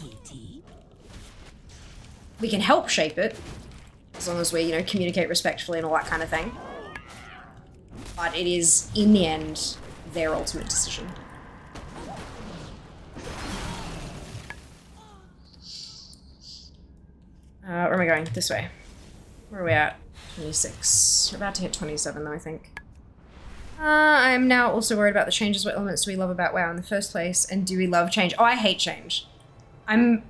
We can help shape it, as long as we, you know, communicate respectfully and all that kind of thing. But it is, in the end, their ultimate decision. Where am I going? This way. Where are we at? 26. We're about to hit 27 though, I think. I'm now also worried about the changes. What elements do we love about WoW in the first place? And do we love change? Oh, I hate change. I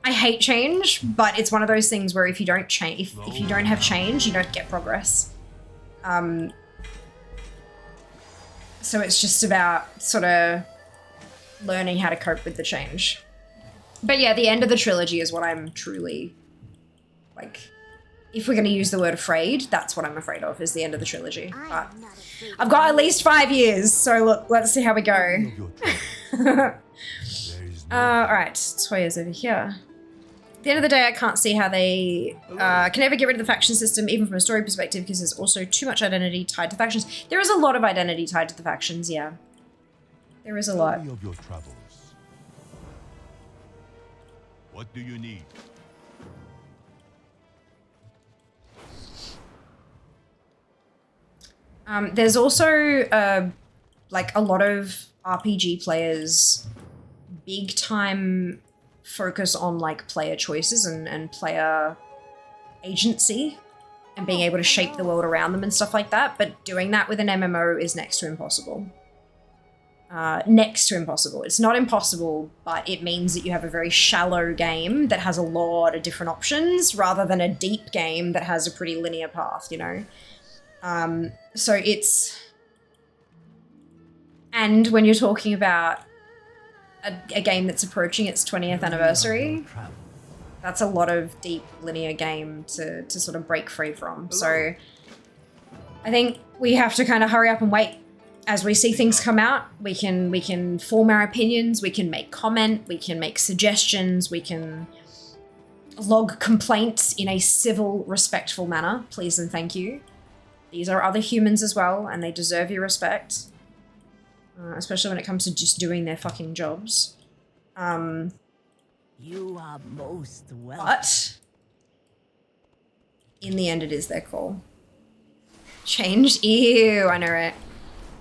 hate change, but it's one of those things where if you don't change, if you don't have change, you don't get progress. So it's just about sort of learning how to cope with the change. But yeah, the end of the trilogy is what I'm truly, like, if we're going to use the word afraid, that's what I'm afraid of, is the end of the trilogy. But I've got at least 5 years, so look, let's see how we go. Alright, Toya's over here. At the end of the day, I can't see how they can ever get rid of the faction system, even from a story perspective, because there's also too much identity tied to factions. There is a lot of identity tied to the factions, yeah. There is a lot. Of your travels. What do you need? There's also, like, a lot of RPG players big time focus on, like, player choices and player agency and being able to shape the world around them and stuff like that, but doing that with an MMO is next to impossible. Next to impossible. It's not impossible, but it means that you have a very shallow game that has a lot of different options rather than a deep game that has a pretty linear path, you know? So it's... And when you're talking about a game that's approaching its 20th anniversary, that's a lot of deep linear game to sort of break free from. So I think we have to kind of hurry up and wait. As we see things come out, we can form our opinions, we can make comment, we can make suggestions, we can log complaints in a civil, respectful manner, please and thank you. These are other humans as well, and they deserve your respect. Especially when it comes to just doing their fucking jobs. You are most welcome. But in the end, it is their call. Change? Ew, I know, right?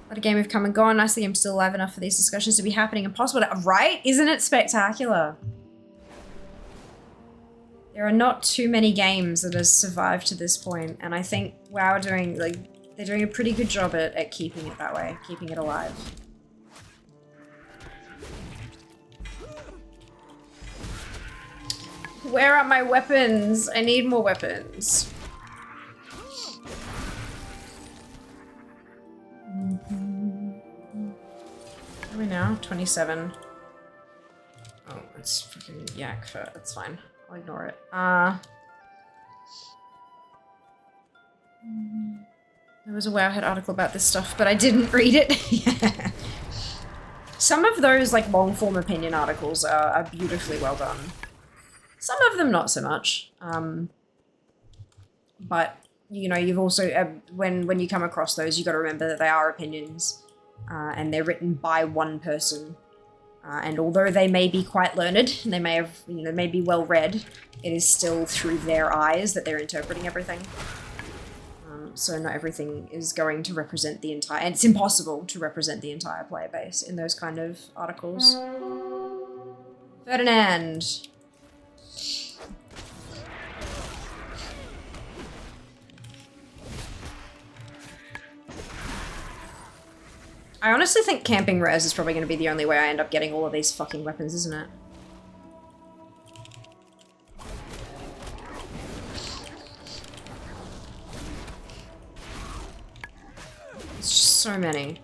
What a game we've come and gone. Nicely, I'm still alive enough for these discussions to be happening and possible. Right? Isn't it spectacular? There are not too many games that have survived to this point, and I think WoW are doing, like, they're doing a pretty good job at keeping it that way, keeping it alive. Where are my weapons? I need more weapons. Where are we now? 27. Oh, it's freaking yak fur. That's fine. I'll ignore it. There was a Wowhead article about this stuff, but I didn't read it. Yeah. Some of those, like, long-form opinion articles are beautifully well done. Some of them not so much. But, you know, you've also, when you come across those, you got to remember that they are opinions, and they're written by one person. And although they may be quite learned, they may have, you know, may be well read, it is still through their eyes that they're interpreting everything. So not everything is going to represent the entire, and it's impossible to represent the entire player base in those kind of articles. Ferdinand. I honestly think camping res is probably going to be the only way I end up getting all of these fucking weapons, isn't it? It's just so many.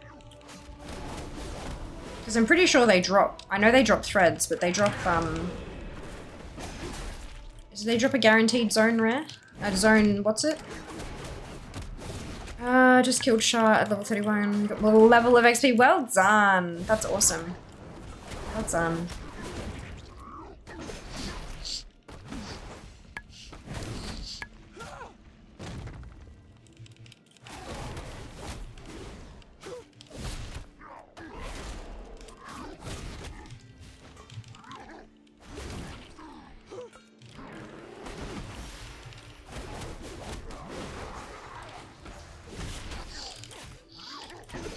Because I'm pretty sure they drop... I know they drop threads, but they drop, do they drop a guaranteed zone rare? A zone... what's it? Just killed Shah at level 31. Got a little level of XP. Well done. That's awesome. Well done.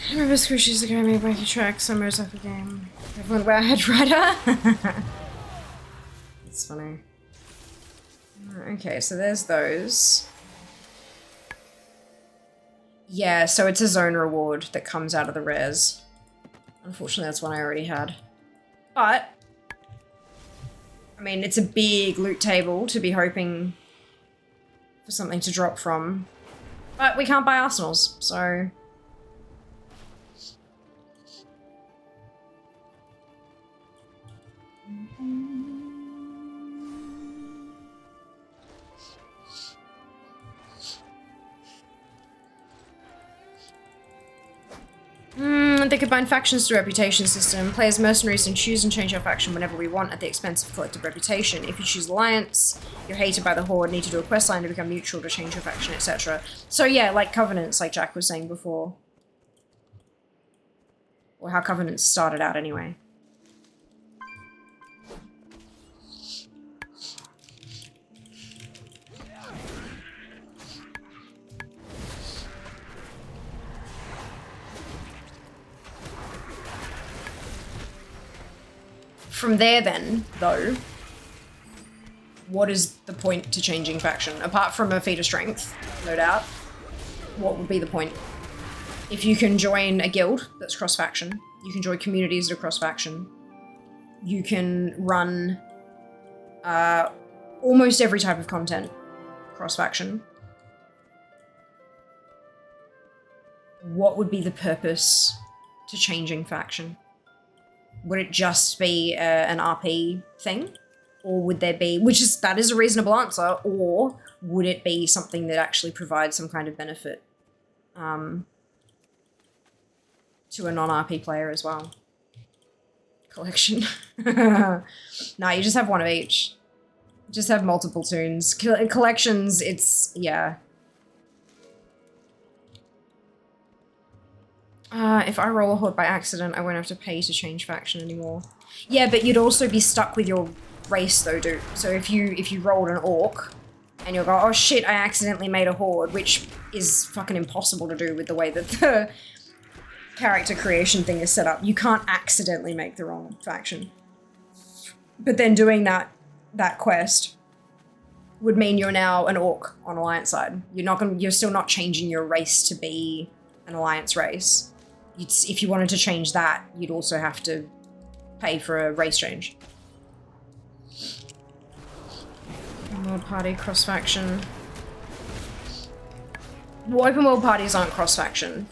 I remember Squishy's the guy made by the track summers of the game. Everyone Wowhead Rider. That's funny. Okay, so there's those. Yeah, so it's a zone reward that comes out of the rares. Unfortunately, that's one I already had. But, I mean, it's a big loot table to be hoping for something to drop from. But we can't buy arsenals, so... They combine factions through reputation system. Players mercenaries can choose and change our faction whenever we want at the expense of collective reputation. If you choose alliance, you're hated by the horde, need to do a quest line to become neutral to change your faction, etc. So yeah, like covenants, like Jack was saying before. Or how covenants started out anyway. From there then, though, what is the point to changing faction? Apart from a feat of strength, no doubt, what would be the point? If you can join a guild that's cross-faction, you can join communities that are cross-faction, you can run almost every type of content cross-faction. what would be the purpose to changing faction? Would it just be an RP thing? Or would there be, that is a reasonable answer, or would it be something that actually provides some kind of benefit to a non-RP player as well? Collection. No, you just have one of each. Just have multiple tunes. Collections, it's, yeah. If I roll a horde by accident, I won't have to pay to change faction anymore. Yeah, but you'd also be stuck with your race though, dude. So if you rolled an orc, and you'll go, oh shit, I accidentally made a horde, which is fucking impossible to do with the way that the character creation thing is set up. You can't accidentally make the wrong faction. But then doing that quest would mean you're now an orc on Alliance side. You're still not changing your race to be an Alliance race. If you wanted to change that, you'd also have to pay for a race change. World party, cross-faction. Well, open world parties aren't cross-faction.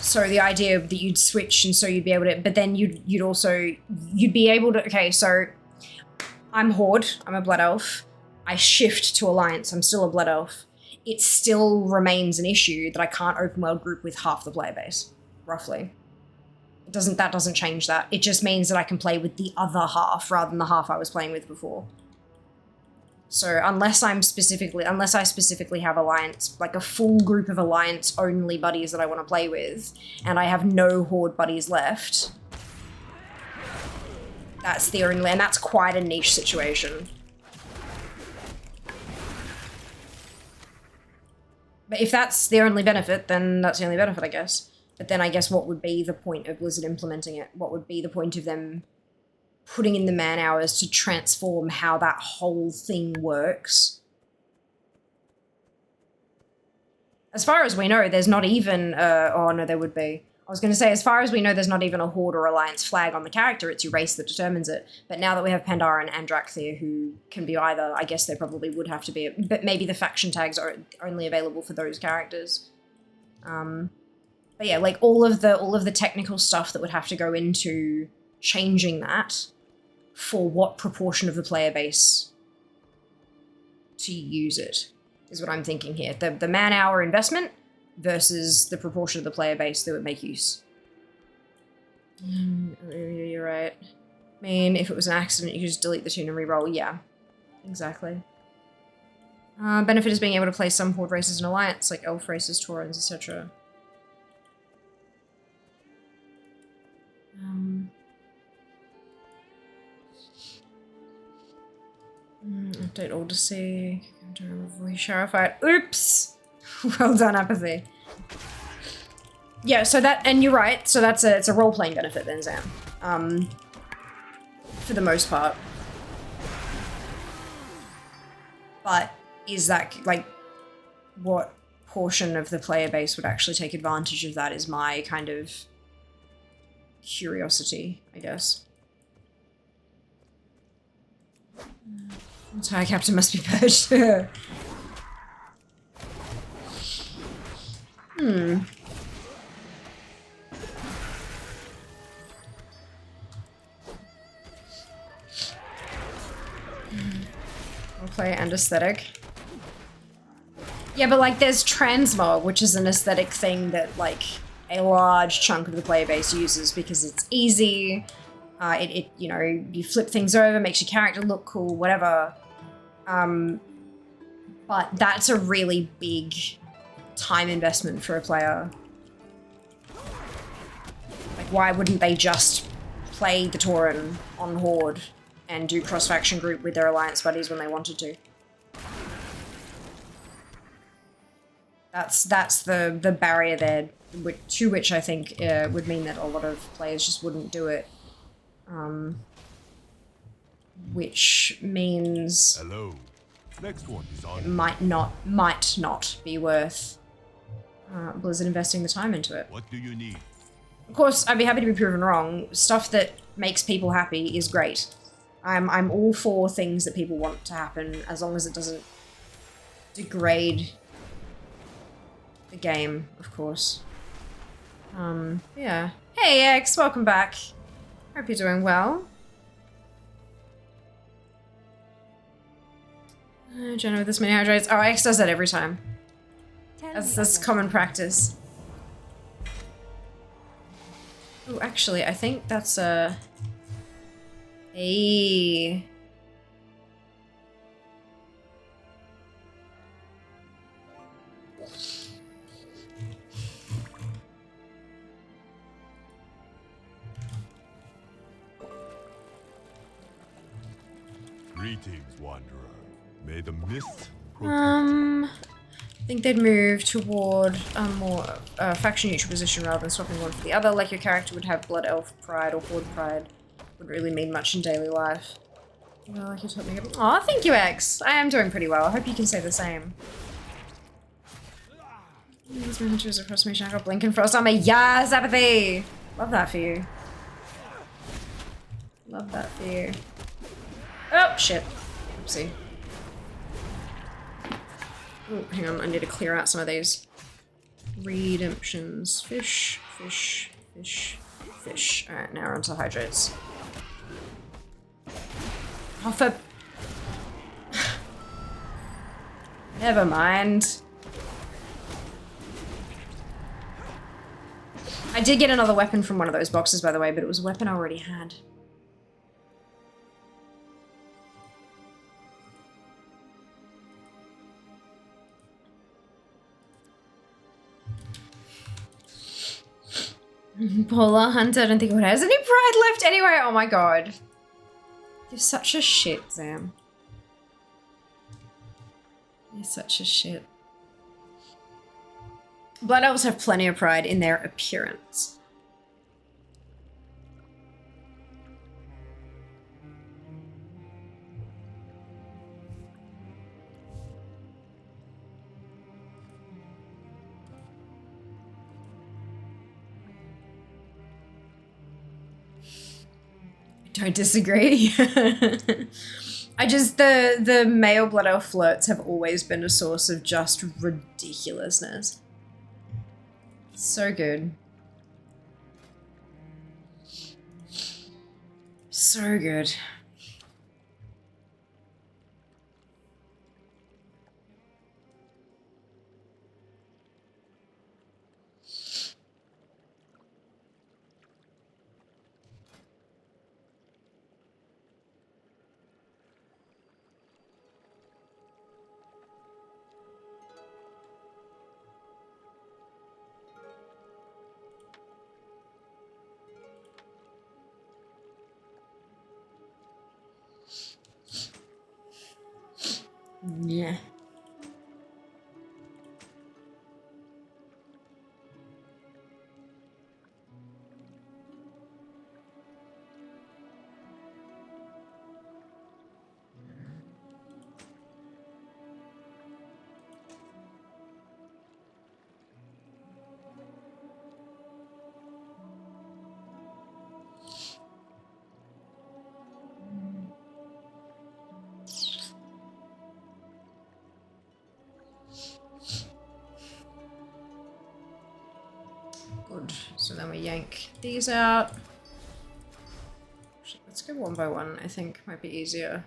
So the idea that you'd switch and so you'd be able to, but then you'd be able to, okay, so I'm Horde, I'm a Blood Elf. I shift to Alliance, I'm still a Blood Elf. It still remains an issue that I can't open world group with half the player base, roughly. That doesn't change that. It just means that I can play with the other half rather than the half I was playing with before. So unless I specifically have Alliance, like a full group of Alliance only buddies that I want to play with, and I have no Horde buddies left, that's the only, and that's quite a niche situation. But if that's the only benefit, then that's the only benefit, I guess. But then I guess what would be the point of Blizzard implementing it? What would be the point of them putting in the man hours to transform how that whole thing works? As far as we know, there's not even, oh no, there would be. I was going to say, as far as we know, there's not even a Horde or Alliance flag on the character. It's your race that determines it. But now that we have Pandaren and Drakthir, who can be either, I guess they probably would have to be, but maybe the faction tags are only available for those characters. But yeah, like all of the technical stuff that would have to go into changing that for what proportion of the player base to use it is what I'm thinking here. The man-hour investment versus the proportion of the player base that would make use. You're right. I mean, if it was an accident, you could just delete the tune and re-roll. Yeah, exactly. Benefit is being able to play some Horde races in Alliance, like Elf races, Taurens, etc. Update all to see. Sherified. Oops! Well done, Apathy. Yeah, so that, and you're right, so it's a role-playing benefit then, Zam. For the most part. But is that, like, what portion of the player base would actually take advantage of that is my kind of curiosity, I guess. Entire captain must be purged. Roleplay and aesthetic. Yeah, but like there's transmog, which is an aesthetic thing that like a large chunk of the player base uses because it's easy. You know, you flip things over, makes your character look cool, whatever. But that's a really big time investment for a player. Like, why wouldn't they just play the Tauren on Horde and do cross-faction group with their Alliance buddies when they wanted to? That's the barrier there, to which I think would mean that a lot of players just wouldn't do it. Which means Hello. Next one is on. it might not be worth Blizzard investing the time into it. What do you need? Of course, I'd be happy to be proven wrong. Stuff that makes people happy is great. I'm all for things that people want to happen, as long as it doesn't degrade the game, of course. Yeah. Hey X, welcome back. Hope you're doing well. Jenna with this many hydrates. Oh, X does that every time. That's common practice. Oh, actually, I think that's a... Greetings, Wanderer. May the mist I think they'd move toward a more faction neutral position rather than swapping one for the other, like your character would have Blood Elf Pride or Horde Pride. Wouldn't really mean much in daily life. Well, like you taught me. Aw, thank you, X. I am doing pretty well. I hope you can say the same. These miniatures across me, I got Blink and Frost armor. Yes, apathy! Love that for you. Love that for you. Oh, shit. Oopsie. Oh, hang on, I need to clear out some of these. Redemptions. Fish, fish, fish, fish. Alright, now we're onto hydrates. Oh, for... Never mind. I did get another weapon from one of those boxes, by the way, but it was a weapon I already had. Paula Hunter, I don't think it has any pride left anyway. Oh my god. You're such a shit, Sam. You're such a shit. Blood Elves have plenty of pride in their appearance. Don't disagree. I just, the male Blood Elf flirts have always been a source of just ridiculousness. So good. So good. Yeah. Good. So then we yank these out. Let's go one by one, I think might be easier.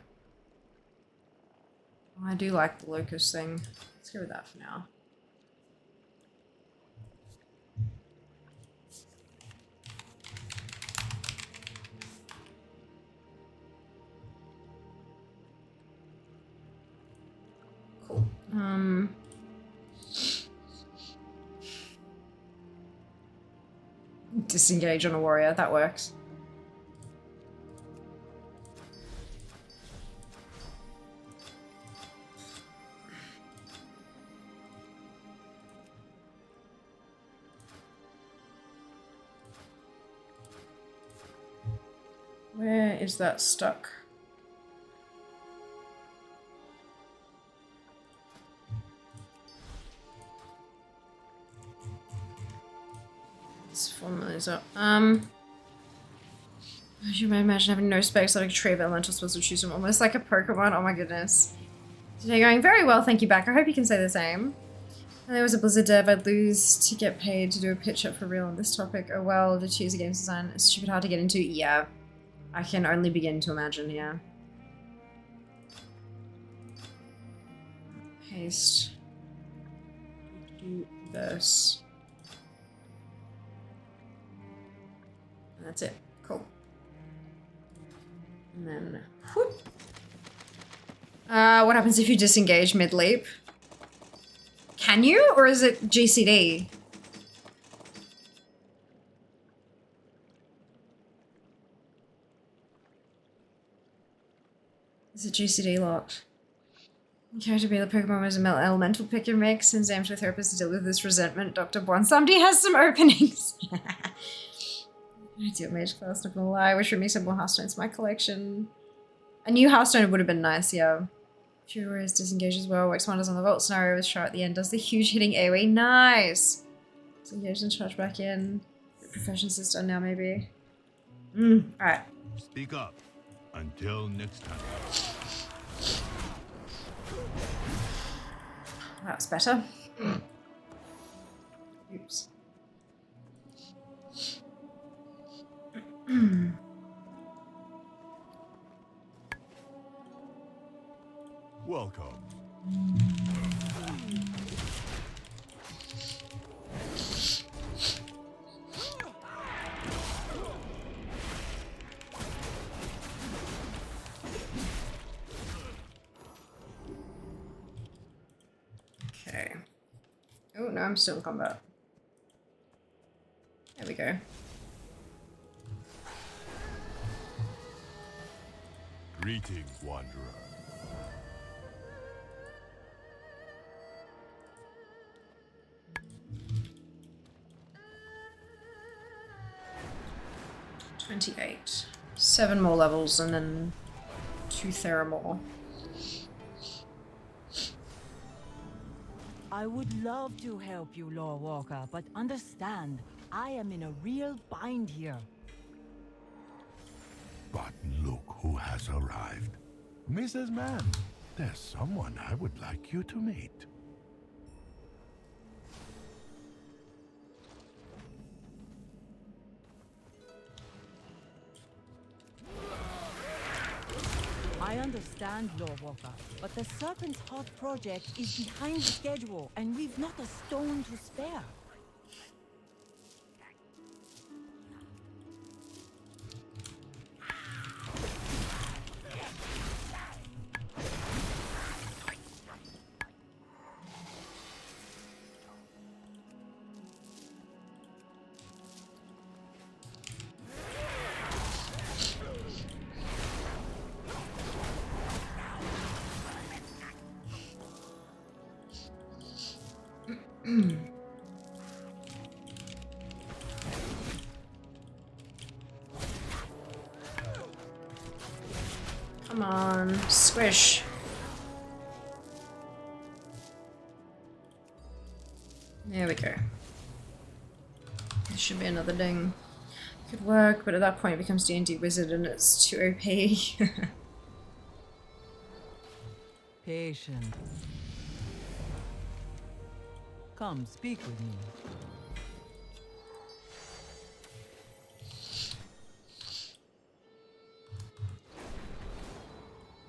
Oh, I do like the locust thing. Let's go with that for now. Cool. Disengage on a warrior, that works. Where is that stuck? Let's form those up. As you may imagine, having no specs like a tree of elemental spells would choose them almost like a Pokemon. Oh my goodness. Today going very well, thank you back. I hope you can say the same. there was a Blizzard dev, I'd lose to get paid to do a pitch up for real on this topic. Oh well, to choose a game's design. It's stupid hard to get into. Yeah. I can only begin to imagine, yeah. Paste. Do this. And that's it. Cool. And then, whoop. What happens if you disengage mid-leap? Can you? Or is it GCD? Is it GCD locked? Character be the Pokemon was an elemental pick and mix and aims with therapist to deal with this resentment. Dr. Bond. Somebody has some openings. Ideal mage class, not gonna lie. Wish we mix up more Hearthstones in my collection. A new Hearthstone would have been nice, yeah. Fury is disengaged as well. Works wonders on the Vault scenario with Char at the end. Does the huge hitting AoE. Nice! Disengage and charge back in. Professions is done now, maybe. Alright. Speak up. Until next time. That's better. Oops. Welcome. Okay. Oh, no, I'm still in combat. There we go. Greetings, Wanderer. $28. 7 more levels and then 2 Thera more. I would love to help you, Lore Walker, but understand, I am in a real bind here. But look who has arrived. Mrs. Mann, there's someone I would like you to meet. I understand, Lore Walker, but the Serpent's Heart project is behind schedule, and we've not a stone to spare. Come on, squish. There we go. There should be another ding. Could work, but at that point it becomes D&D Wizard and it's too OP. Patient. Come, speak with me.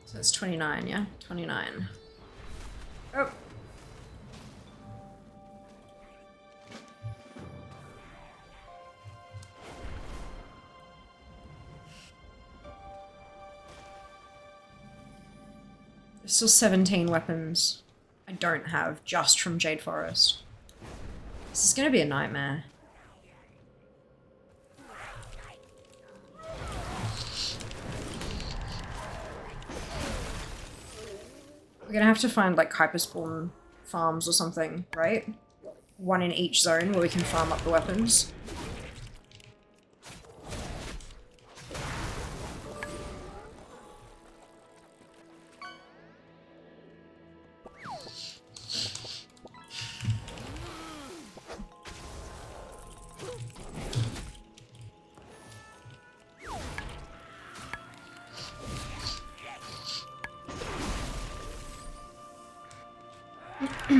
So it's 29, yeah? 29. Oh! There's still 17 weapons I don't have just from Jade Forest. This is gonna be a nightmare. We're gonna have to find like hyperspawn farms or something, right? One in each zone where we can farm up the weapons.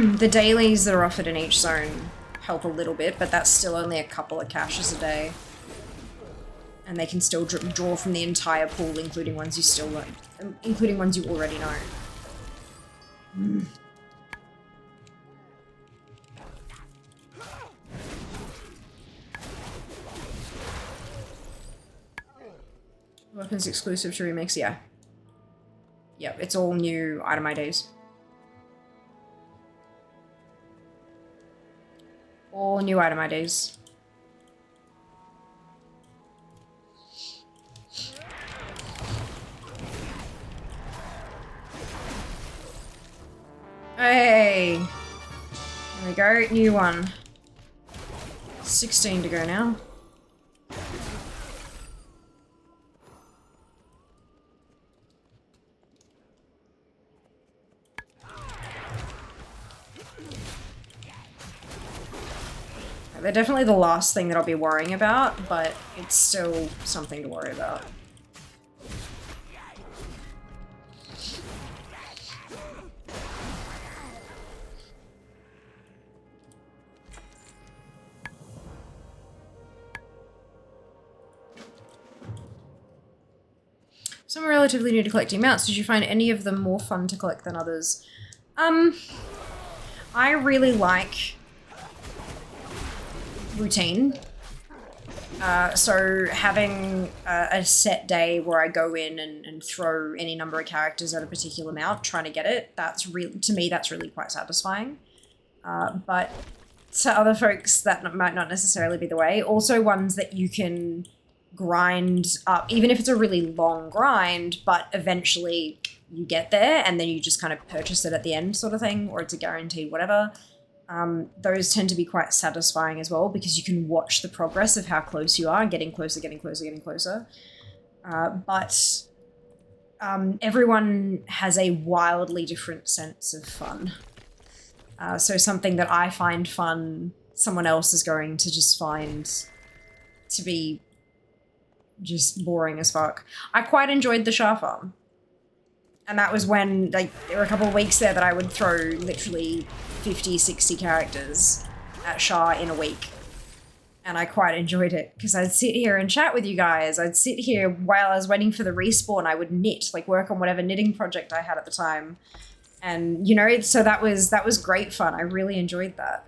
The dailies that are offered in each zone help a little bit, but that's still only a couple of caches a day. And they can still draw from the entire pool, including ones you still learn, including ones you already know. Weapons exclusive to remix, yeah. Yep, it's all new item IDs. All new item IDs. Hey! There we go, new one. 16 to go now. They're definitely the last thing that I'll be worrying about, but it's still something to worry about. Some are relatively new to collecting mounts. Did you find any of them more fun to collect than others? I really like routine. So having a set day where I go in and throw any number of characters at a particular mount, trying to get it, to me that's really quite satisfying. But to other folks that might not necessarily be the way. Also ones that you can grind up, even if it's a really long grind, but eventually you get there and then you just kind of purchase it at the end sort of thing, or it's a guarantee, whatever. Those tend to be quite satisfying as well because you can watch the progress of how close you are, getting closer, getting closer, getting closer. But everyone has a wildly different sense of fun. So something that I find fun, someone else is going to just find to be just boring as fuck. I quite enjoyed the Shah farm. And that was when, like, there were a couple of weeks there that I would throw literally 50, 60 characters at Shah in a week. And I quite enjoyed it, because I'd sit here and chat with you guys. I'd sit here while I was waiting for the respawn. I would knit, like work on whatever knitting project I had at the time. And, you know, so that was great fun. I really enjoyed that.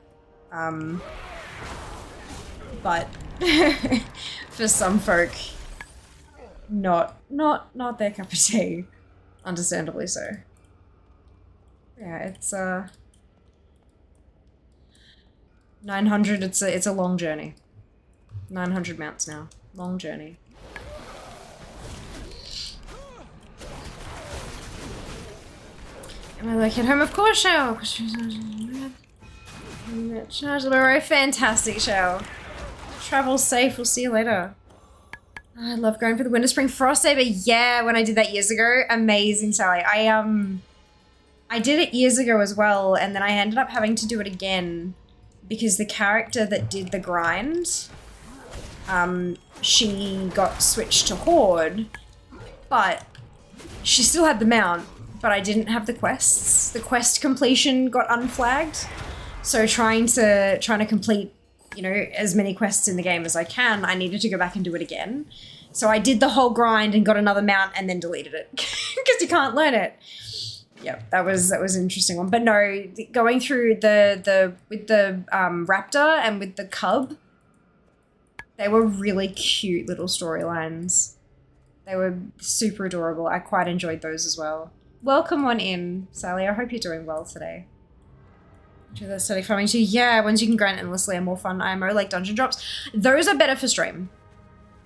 But for some folk, not their cup of tea. Understandably so. Yeah, it's 900, it's a long journey. 900 mounts now. Long journey. Am I like at home? Of course, Shell! Charge fantastic, Shell. Travel safe, we'll see you later. I love going for the Winter Spring Frost Saber. Yeah, when I did that years ago. Amazing, Sally. I did it years ago as well, and then I ended up having to do it again because the character that did the grind, she got switched to Horde, but she still had the mount, but I didn't have the quests. The quest completion got unflagged, so trying to complete, you know, as many quests in the game as I can, I needed to go back and do it again. So I did the whole grind and got another mount and then deleted it because you can't learn it. Yeah, that was an interesting one. But no, going through with the raptor and with the cub, they were really cute little storylines. They were super adorable. I quite enjoyed those as well. Welcome on in, Sally. I hope you're doing well today. That's study farming too. Yeah, ones you can grind endlessly are more fun IMO, like dungeon drops. Those are better for stream.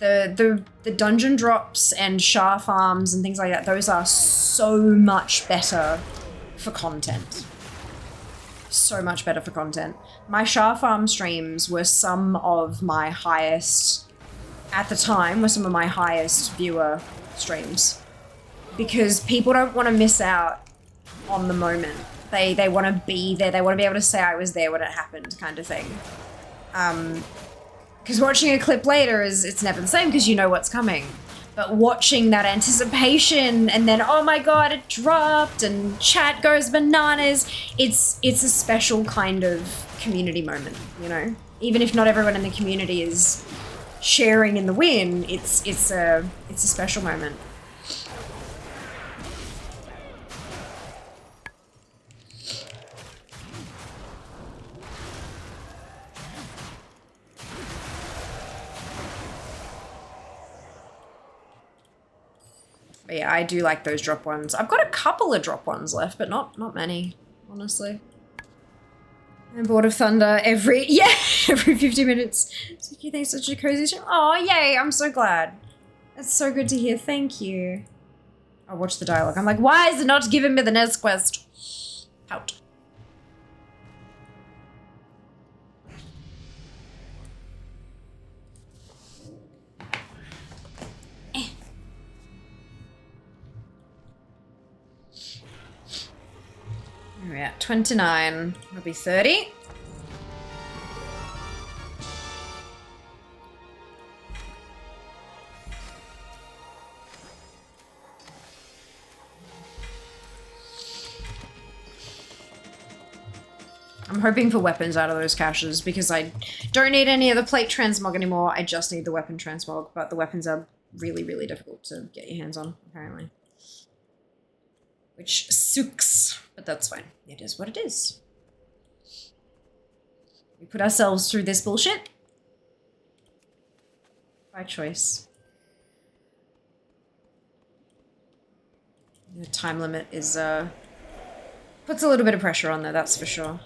The dungeon drops and Shah farms and things like that, those are so much better for content. So much better for content. My Shah farm streams were some of my highest, at the time, were some of my highest viewer streams. Because people don't want to miss out on the moment. They want to be there. They want to be able to say I was there when it happened, kind of thing. Because watching a clip later it's never the same because you know what's coming. But watching that anticipation and then, oh my god, it dropped and chat goes bananas. It's a special kind of community moment, you know? Even if not everyone in the community is sharing in the win, it's a special moment. But yeah, I do like those drop ones. I've got a couple of drop ones left, but not many, honestly. I'm bored of Thunder every 50 minutes. So you think such a cozy stream? Oh, yay, I'm so glad. That's so good to hear, thank you. I watched the dialogue. I'm like, why is it not giving me the next quest? Pout. We're at 29. It'll be 30. I'm hoping for weapons out of those caches because I don't need any of the plate transmog anymore. I just need the weapon transmog, but the weapons are really, really difficult to get your hands on, apparently. Which sucks, but that's fine. It is what it is. We put ourselves through this bullshit by choice. The time limit is, puts a little bit of pressure on there, that's for sure.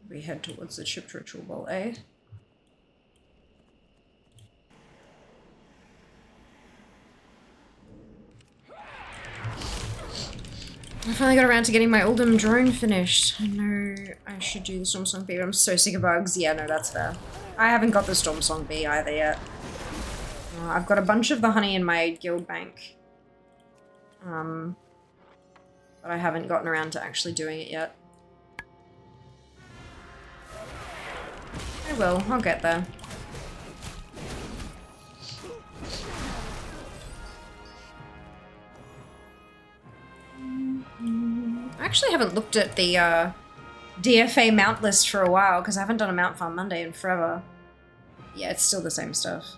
We head towards the chipped ritual ball, eh? I finally got around to getting my Oldham drone finished. I know I should do the Storm Song B, but I'm so sick of bugs. Yeah, no, that's fair. I haven't got the Storm Song B either yet. I've got a bunch of the honey in my guild bank. But I haven't gotten around to actually doing it yet. I will. I'll get there. I actually haven't looked at the DFA mount list for a while because I haven't done a Mount Farm Monday in forever. Yeah, it's still the same stuff.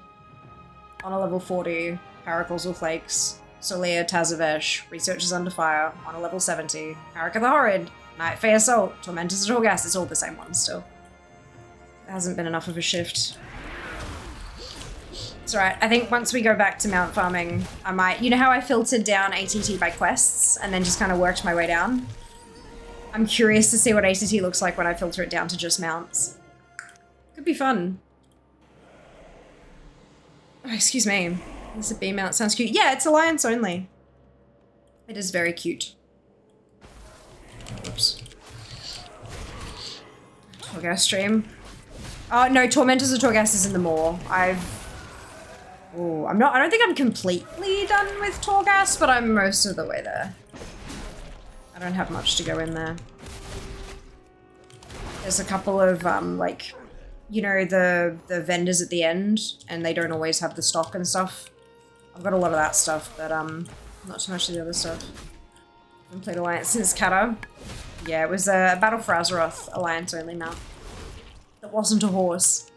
On a level 40, Paracausal Flakes, Solia Tazavesh, Researchers Under Fire. On a level 70, Haraka the Horrid, Night Fae Assault, Tormentors at Gas. It's all the same ones still. There hasn't been enough of a shift. It's alright, I think once we go back to mount farming, I might... You know how I filtered down ATT by quests and then just kind of worked my way down? I'm curious to see what ATT looks like when I filter it down to just mounts. Could be fun. Oh, excuse me. This is a B mount. Sounds cute. Yeah, it's Alliance only. It is very cute. Oops. Torghast stream. Oh, no, Tormentors of Torghast is in the Maw. I don't think I'm completely done with Torghast, but I'm most of the way there. I don't have much to go in there. There's a couple of, like, you know, the vendors at the end, and they don't always have the stock and stuff. I've got a lot of that stuff, but, not too much of the other stuff. I haven't played Alliance since Kata. Yeah, it was a Battle for Azeroth Alliance only mount. That wasn't a horse.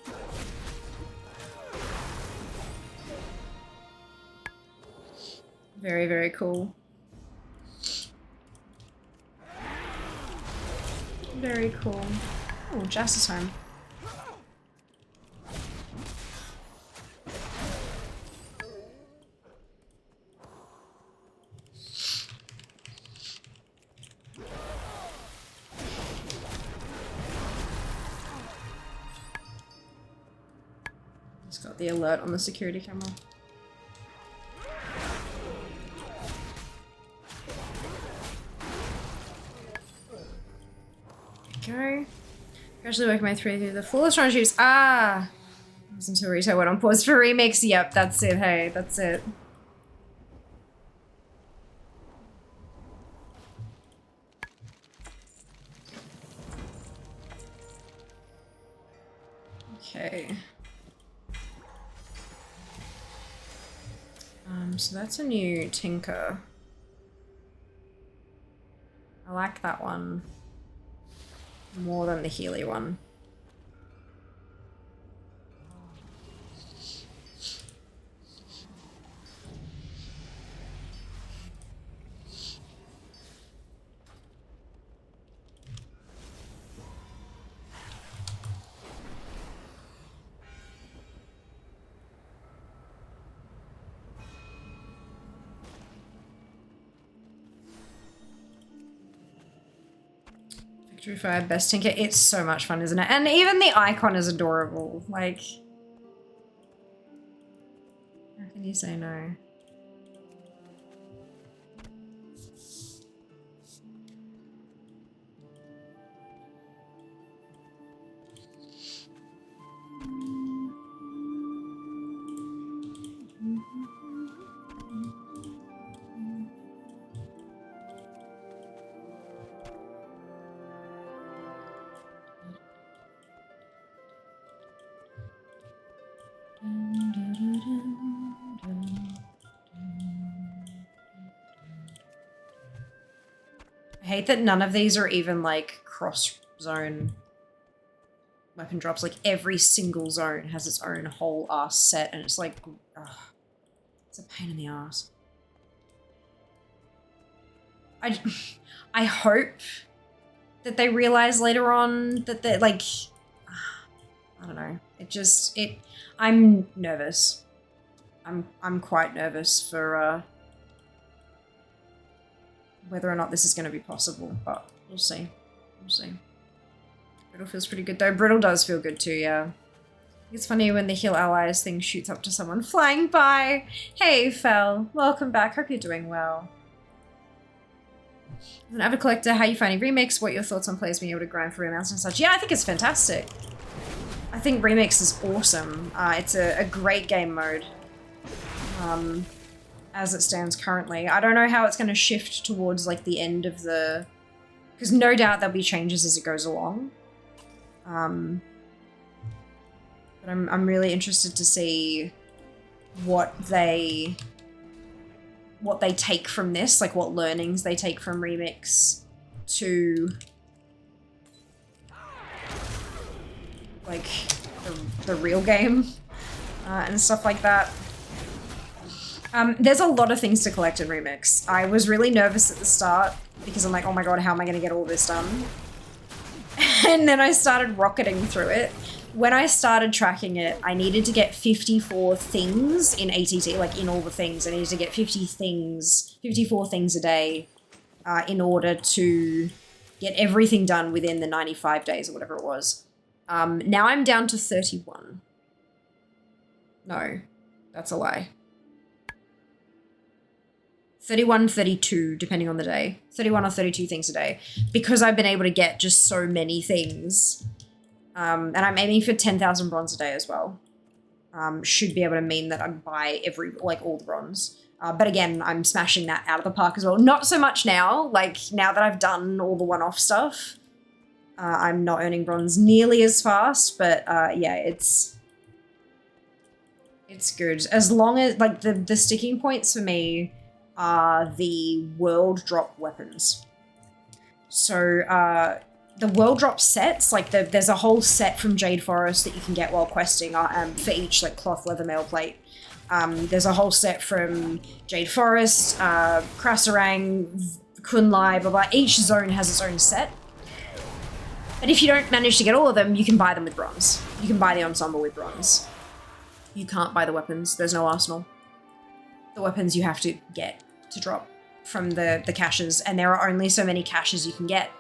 Very, very cool. Very cool. Oh, Jess is home. Just got the alert on the security camera. Go. Gradually working my way through the full astronomy shoots. Ah! Listen to retail went on pause for remix. Yep, that's it. Hey, that's it. Okay. So that's a new Tinker. I like that one more than the Healy one. Victory Fire, best Tinker. It's so much fun, isn't it? And even the icon is adorable. Like, how can you say no? I hate that none of these are even like cross zone weapon drops. Like every single zone has its own whole ass set, and it's like, ugh, it's a pain in the ass. I hope that they realize later on that they're like, I don't know. I'm nervous. I'm quite nervous for whether or not this is going to be possible, but we'll see. We'll see. Brittle feels pretty good though. Brittle does feel good too, yeah. It's funny when the heal allies thing shoots up to someone flying by. Hey, Fel. Welcome back. Hope you're doing well. As an avid collector, how are you finding Remix? What are your thoughts on players being able to grind for remounts and such? Yeah, I think it's fantastic. I think Remix is awesome. It's a great game mode. As it stands currently. I don't know how it's going to shift towards like the end of the... Because no doubt there'll be changes as it goes along. But I'm really interested to see what they take from this, like what learnings they take from Remix to like the real game and stuff like that. There's a lot of things to collect in Remix. I was really nervous at the start because I'm like, oh my god, how am I going to get all this done? And then I started rocketing through it. When I started tracking it, I needed to get 54 things in ATT, like in all the things. I needed to get 54 things a day in order to get everything done within the 95 days or whatever it was. Now I'm down to 31. No, that's a lie. 31, 32, depending on the day. 31 or 32 things a day. Because I've been able to get just so many things. And I'm aiming for 10,000 bronze a day as well. Should be able to mean that I buy all the bronze. But again, I'm smashing that out of the park as well. Not so much now. Like, now that I've done all the one-off stuff, I'm not earning bronze nearly as fast. But yeah, it's good. As long as, like, the sticking points for me are the world drop weapons. So, the world drop sets, like there's a whole set from Jade Forest that you can get while questing for each like cloth leather mail plate. There's a whole set from Jade Forest, Krasarang, Kunlai, blah blah. Each zone has its own set. But if you don't manage to get all of them, you can buy them with bronze. You can buy the ensemble with bronze. You can't buy the weapons. There's no arsenal. The weapons you have to get to drop from the caches, and there are only so many caches you can get.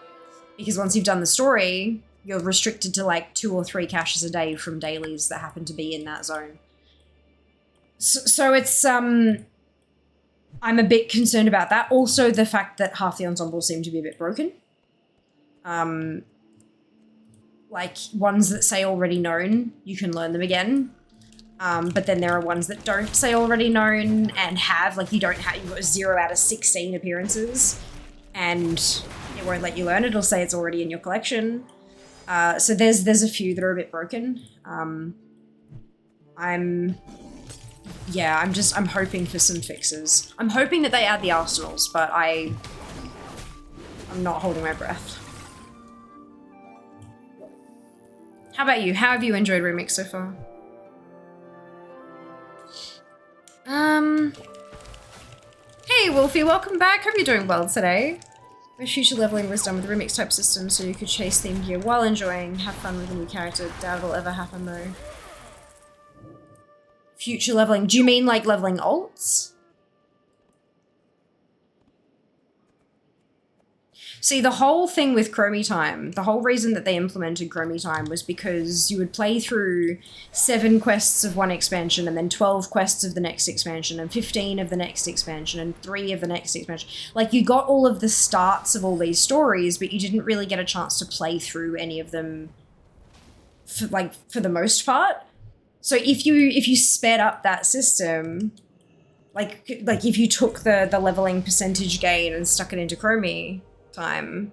Because once you've done the story, you're restricted to like 2 or 3 caches a day from dailies that happen to be in that zone. So it's, I'm a bit concerned about that. Also the fact that half the ensembles seem to be a bit broken. Like, ones that say already known, you can learn them again. But then there are ones that don't say already known and have, like, you've got 0 out of 16 appearances. And it won't let you learn it, it'll say it's already in your collection. So there's a few that are a bit broken. I'm hoping for some fixes. I'm hoping that they add the arsenals, but I'm not holding my breath. How about you? How have you enjoyed Remix so far? Hey Wolfie, welcome back. Hope you're doing well today. Wish future leveling was done with the Remix type system so you could chase theme gear while enjoying, have fun with a new character. Doubt it'll ever happen though. Future leveling. Do you mean like leveling alts? See, the whole thing with Chromie Time, the whole reason that they implemented Chromie Time was because you would play through 7 quests of one expansion and then 12 quests of the next expansion and 15 of the next expansion and 3 of the next expansion. Like, you got all of the starts of all these stories, but you didn't really get a chance to play through any of them for the most part. So if you sped up that system, like if you took the leveling percentage gain and stuck it into Chromie Time,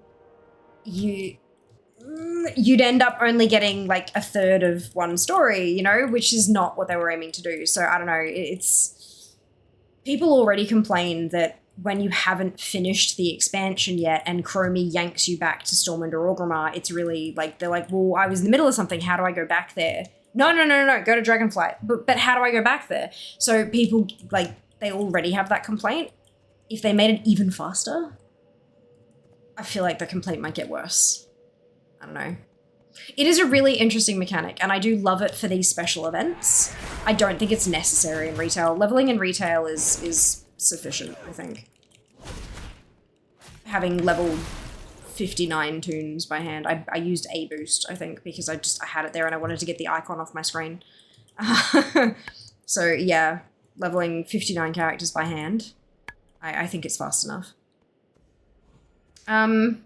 you'd end up only getting like a third of one story, you know, which is not what they were aiming to do. So I don't know, it's people already complain that when you haven't finished the expansion yet and Chromie yanks you back to Stormwind or Orgrimmar, it's really like, they're like, well, I was in the middle of something, how do I go back there? No, go to Dragonflight. But how do I go back there? So people, like, they already have that complaint. If they made it even faster, I feel like the complaint might get worse. I don't know. It is a really interesting mechanic, and I do love it for these special events. I don't think it's necessary in retail. Leveling in retail is sufficient, I think. Having leveled 59 tunes by hand. I used A boost, I think, because I had it there and I wanted to get the icon off my screen. So yeah, leveling 59 characters by hand. I think it's fast enough. I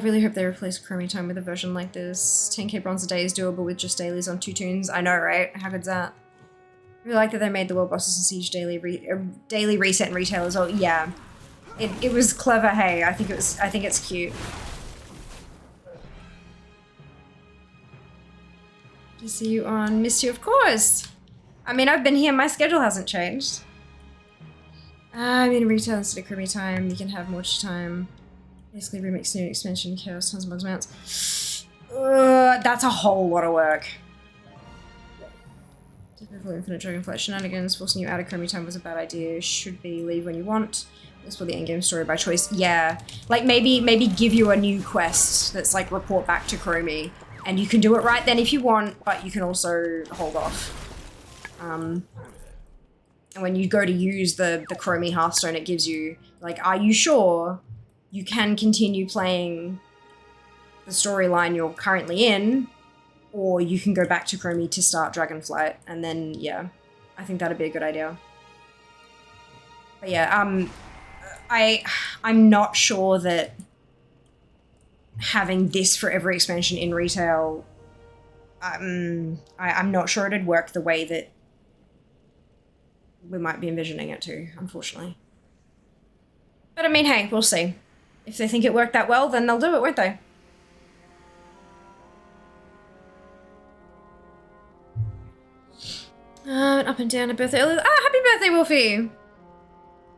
really hope they replace Chromie Time with a version like this. 10k bronze a day is doable with just dailies on 2 tunes. I know, right? How good's that? I really like that they made the world bosses and siege daily reset in retail as well. Yeah, it was clever. Hey, I think it's cute. To see you on Miss You, of course. I mean, I've been here. My schedule hasn't changed. I'm in retail instead of Chromie Time. You can have more time. Basically, remix new expansion, chaos, tons of bugs, mounts. That's a whole lot of work. Typical infinite Dragonflight shenanigans. Forcing you out of Chromie Time was a bad idea. Should be leave when you want. Explore the endgame story by choice. Yeah, like maybe give you a new quest that's like report back to Chromie, and you can do it right then if you want, but you can also hold off. And when you go to use the Chromie Hearthstone, it gives you, like, are you sure you can continue playing the storyline you're currently in, or you can go back to Chromie to start Dragonflight, and then, yeah, I think that'd be a good idea. But yeah, I'm not sure that having this for every expansion in retail, I'm not sure it'd work the way that we might be envisioning it to, unfortunately. But I mean, hey, we'll see. If they think it worked that well, then they'll do it, won't they? Up and down a birthday. Ah, happy birthday, Wolfie!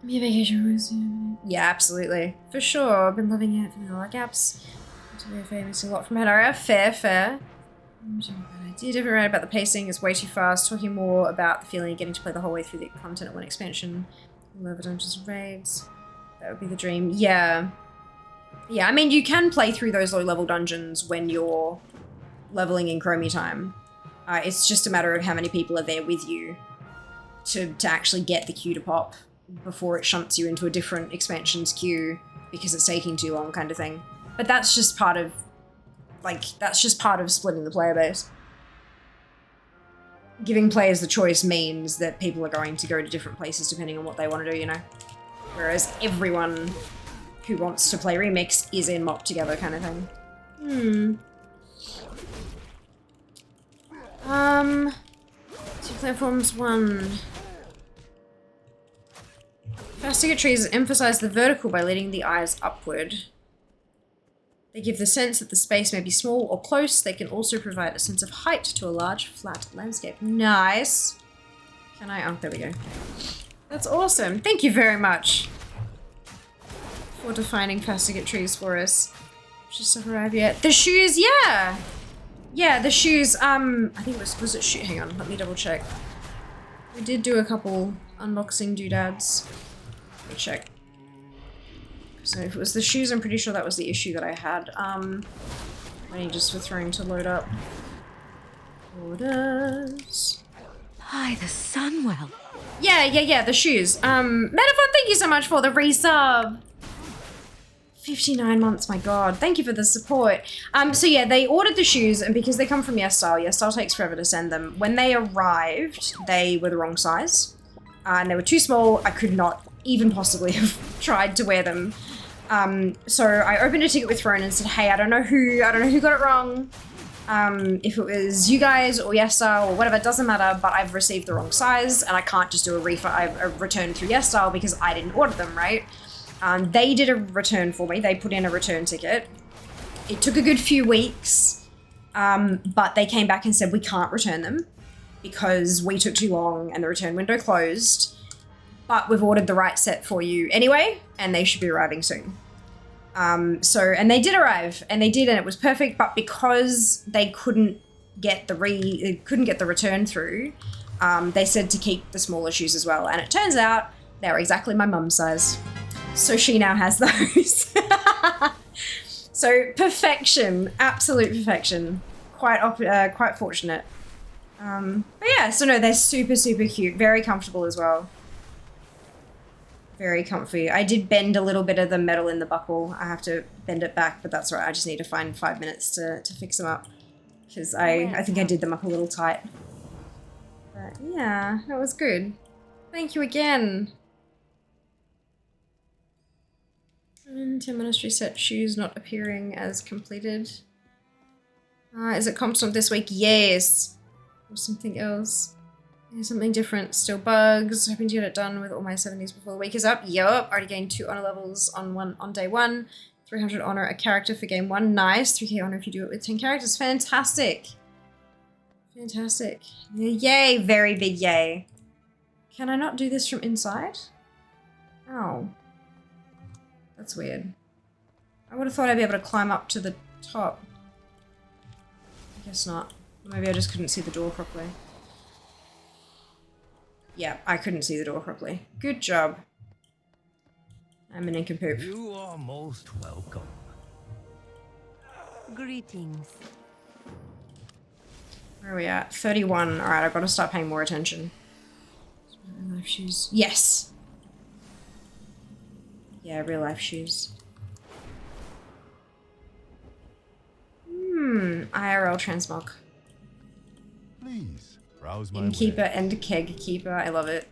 Your vacation was... Yeah, absolutely. For sure. Been loving it for the lot gaps. Very famous a lot from Hanara. Fair. Idea different right about the pacing. It's way too fast. Talking more about the feeling of getting to play the whole way through the content at one expansion. Lower dungeons and raids. That would be the dream. Yeah. Yeah, I mean, you can play through those low-level dungeons when you're leveling in Chromie Time. It's just a matter of how many people are there with you to actually get the queue to pop before it shunts you into a different expansion's queue because it's taking too long, kind of thing. But that's just part of, like, splitting the player base. giving players the choice means that people are going to go to different places depending on what they want to do, you know? Whereas everyone who wants to play Remix is in MOP together kind of thing. Two platforms, one. Fastigate trees emphasize the vertical by leading the eyes upward. They give the sense that the space may be small or close. They can also provide a sense of height to a large, flat landscape. Nice. Can I? Oh, there we go. That's awesome. Thank you very much for defining fastigate trees for us. Just not arrived yet. The shoes, yeah! Yeah, the shoes, I think it was it shoe? Hang on, let me double check. We did do a couple unboxing doodads. Let me check. So if it was the shoes, I'm pretty sure that was the issue that I had. Waiting just for throwing to load up. Orders. By the Sunwell. Yeah, the shoes. Metaphon, thank you so much for the resub. 59 months, my god. Thank you for the support. So yeah, they ordered the shoes, and because they come from YesStyle takes forever to send them. When they arrived, they were the wrong size. And they were too small. I could not even possibly have tried to wear them. So I opened a ticket with Throne and said, hey, I don't know who got it wrong. If it was you guys or YesStyle or whatever, it doesn't matter, but I've received the wrong size and I can't just do a refund, a return through YesStyle because I didn't order them, right? They did a return for me. They put in a return ticket. It took a good few weeks, but they came back and said, we can't return them because we took too long and the return window closed, but we've ordered the right set for you anyway, and they should be arriving soon. And they did arrive, and it was perfect, but because they couldn't get the return through, they said to keep the smaller shoes as well, and it turns out they were exactly my mum's size. So she now has those. So perfection, absolute perfection. Quite fortunate. But yeah, so no, they're super, super cute. Very comfortable as well. Very comfy. I did bend a little bit of the metal in the buckle. I have to bend it back, but that's all right. I just need to find 5 minutes to fix them up. Because I think I did them up a little tight. But yeah, that was good. Thank you again. 10 ministry set shoes not appearing as completed. Is it Completionist this week? Yes. Or something else. Something different. Still bugs. Hoping to get it done with all my 70s before the week is up. Yup. Already gained 2 honor levels on day 1. 300 honor a character for game 1. Nice. 3k honor if you do it with 10 characters. Fantastic. Fantastic. Yay. Very big yay. Can I not do this from inside? Oh. That's weird. I would have thought I'd be able to climb up to the top. I guess not. Maybe I just couldn't see the door properly. Yeah, I couldn't see the door properly. Good job. I'm an nincompoop. You are most welcome. Greetings. Where are we at? 31. Alright, I've got to start paying more attention. Real life shoes. Yes! Yeah, real life shoes. IRL transmog. Please browse my Innkeeper wares. and keg keeper. I love it.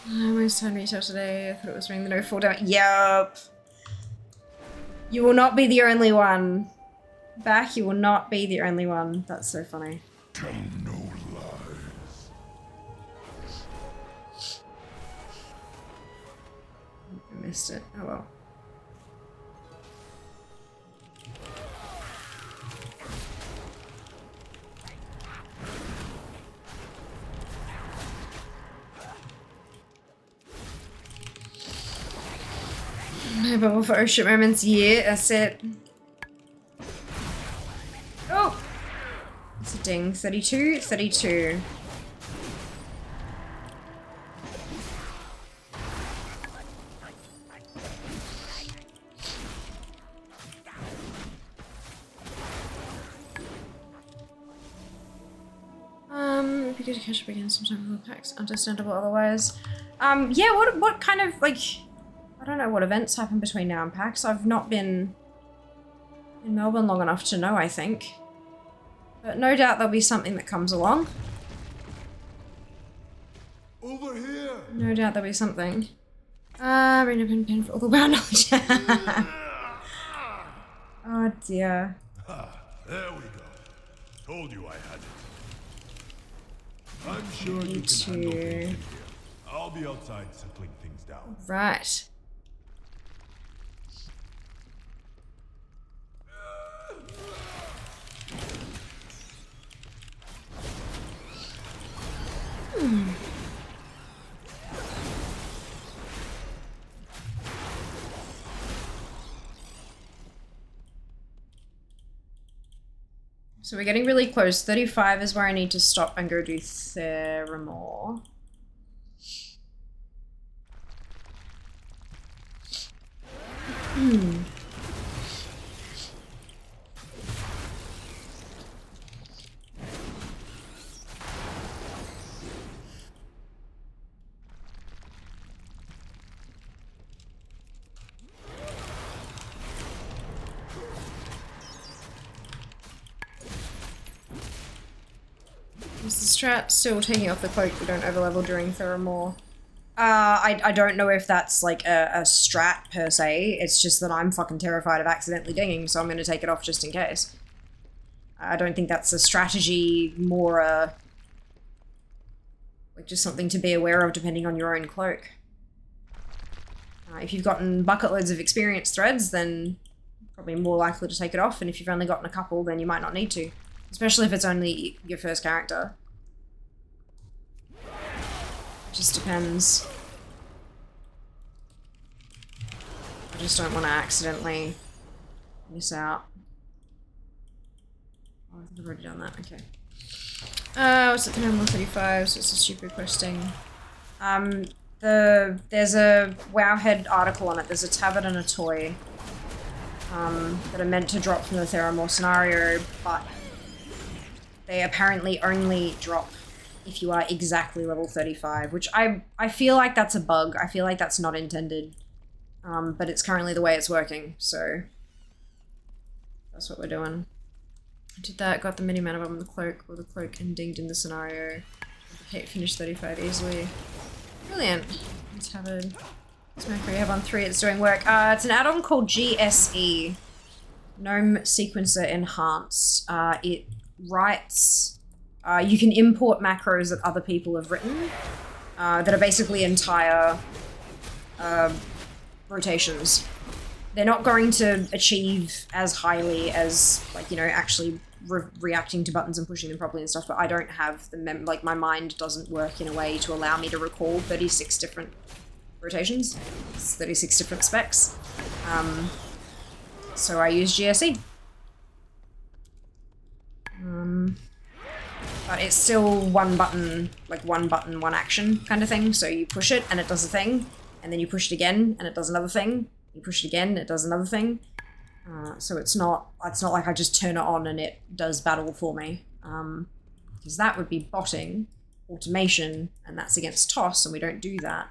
I almost turned retail today. I thought it was ring the no fall down. Yup. You will not be the only one. Back, you will not be the only one. That's so funny. Tell no lies. I missed it. Oh well. No bubble for oh shit moments. Yeah, that's it. Oh! It's a ding. 32? 32. It'd be good to catch up again sometime with the packs. Understandable otherwise. Yeah, what kind of, like, I don't know what events happen between now and PAX. I've not been in Melbourne long enough to know, I think. But no doubt there'll be something that comes along. Over here! No doubt there'll be something. Bring up pen for all the wow knowledge. Oh dear. There we go. Told you I had it. I'm sure you can handle things in here. I'll be outside settling things down. Right. So we're getting really close. 35 is where I need to stop and go do Theramore. Is the strat still taking off the cloak? We don't overlevel during Theramore. I don't know if that's like a strat per se. It's just that I'm fucking terrified of accidentally dinging, so I'm going to take it off just in case. I don't think that's a strategy, more like just something to be aware of depending on your own cloak. If you've gotten bucket loads of experience threads, then probably more likely to take it off, and if you've only gotten a couple, then you might not need to. Especially if it's only your first character. Just depends. I just don't want to accidentally miss out. Oh, I think I've already done that, okay. What's it, level 35, so it's a stupid questing. There's a Wowhead article on it, there's a tablet and a toy. That are meant to drop from the Theramore scenario, but they apparently only drop if you are exactly level 35, which I feel like that's a bug. I feel like that's not intended. But it's currently the way it's working, so that's what we're doing. I did that, got the mini mana bomb, the cloak, or the cloak, and dinged in the scenario. Finished 35 easily. Brilliant. Let's have a smoke we have on 3, it's doing work. It's an add-on called GSE. Gnome Sequencer Enhanced. It writes, you can import macros that other people have written that are basically entire rotations. They're not going to achieve as highly as, like, you know, actually reacting to buttons and pushing them properly and stuff, but I don't have the like, my mind doesn't work in a way to allow me to recall 36 different rotations. It's 36 different specs. So I use GSE. But it's still one button, one action kind of thing. So you push it and it does a thing, and then you push it again and it does another thing. You push it again, it does another thing. So it's not like I just turn it on and it does battle for me. Because that would be botting, automation, and that's against toss, and we don't do that.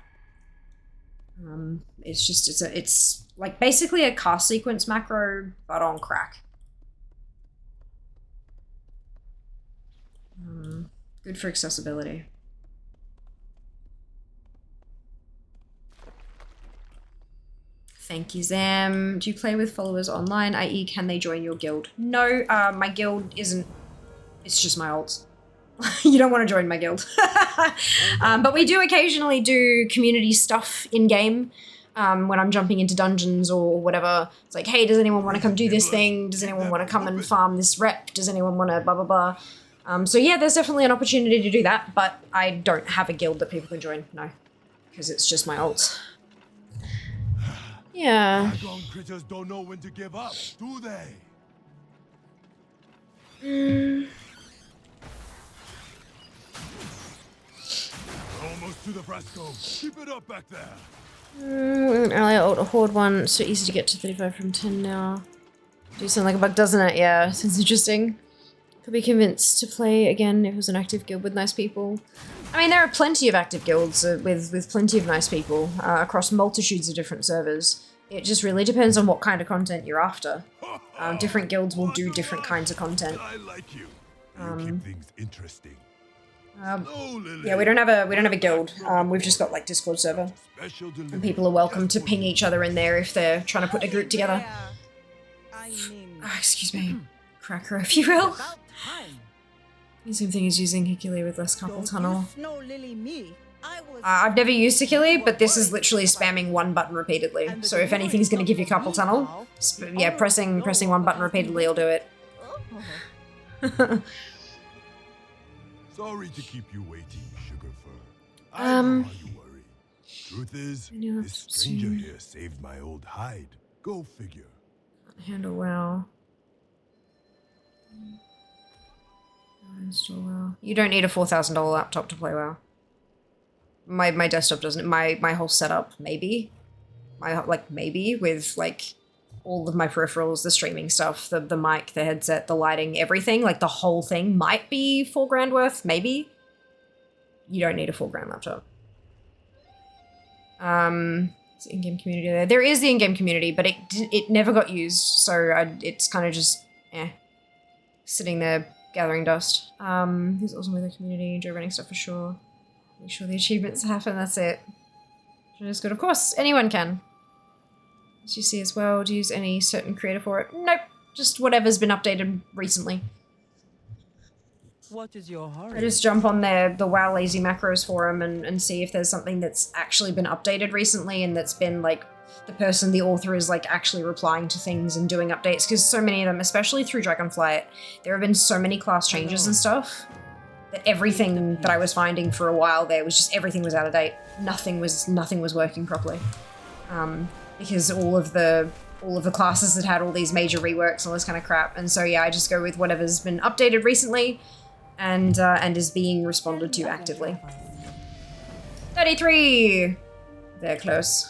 It's like basically a cast sequence macro, but on crack. Good for accessibility. Thank you, Zam. Do you play with followers online, i.e. can they join your guild? No, my guild isn't, it's just my alts. You don't want to join my guild. But we do occasionally do community stuff in-game when I'm jumping into dungeons or whatever. It's like, hey, does anyone want to come do this thing? Does anyone want to come and farm this rep? Does anyone want to blah, blah, blah? So yeah, there's definitely an opportunity to do that, but I don't have a guild that people can join, no. Because it's just my alts. Yeah. Background critters don't know when to give up, do they? Almost to the fresco. Keep it up back there. Earlier ult a horde one, so easy to get to 35 from 10 now. Do sound like a bug, doesn't it? Yeah, sounds interesting. Could be convinced to play again if it was an active guild with nice people. I mean, there are plenty of active guilds with plenty of nice people across multitudes of different servers. It just really depends on what kind of content you're after. Different guilds will do different kinds of content. I like you. You keep things interesting. Yeah, we don't have a guild. We've just got like Discord server, Special and delivery people are welcome just to for ping you. each other in there if they're trying to put a group together. I mean, Oh, excuse me, cracker, if you will. about time. The same thing as using Hikili with less couple Don't tunnel. you snow lily me. I was I've never used Hikili, but this is literally spamming one button repeatedly. So if anything's going to give you couple tunnel, yeah, pressing one button repeatedly will do it. Sorry to keep you waiting, Sugarfur. I know how you worry. Truth is, this stranger here saved my old hide. Go figure. Handle WoW. Install WoW. You don't need a $4,000 laptop to play WoW. My desktop doesn't. My whole setup, maybe. Maybe with like all of my peripherals, the streaming stuff, the mic, the headset, the lighting, everything, like the whole thing might be $4,000 worth, maybe. You don't need a $4,000 laptop. It's the in-game community there. There is the in-game community, but it never got used, so it's kind of just sitting there gathering dust. There's also with the community, enjoy running stuff for sure. Make sure the achievements happen, that's it. Which is good. Of course, anyone can. As you see as well, do you use any certain creator for it? Nope. Just whatever's been updated recently. What is your hurry? I just jump on the WoW Lazy Macros forum and see if there's something that's actually been updated recently and that's been like the author is like actually replying to things and doing updates, because so many of them, especially through Dragonflight, there have been so many class changes and stuff that everything that I was finding for a while there was just everything was out of date. Nothing was working properly. Because all of the classes had all these major reworks and all this kind of crap. And so yeah, I just go with whatever's been updated recently and is being responded to actively. 33! They're close.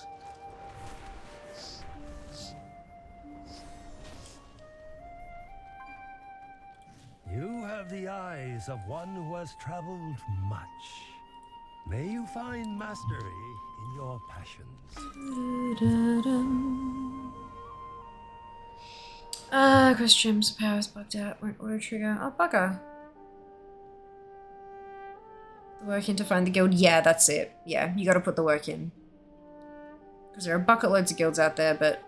You have the eyes of one who has traveled much. May you find mastery in your passions. Quest gems, powers bugged out, won't auto trigger. Oh, bugger. The work in to find the guild. Yeah, that's it. Yeah, you gotta put the work in. Because there are bucket loads of guilds out there, but,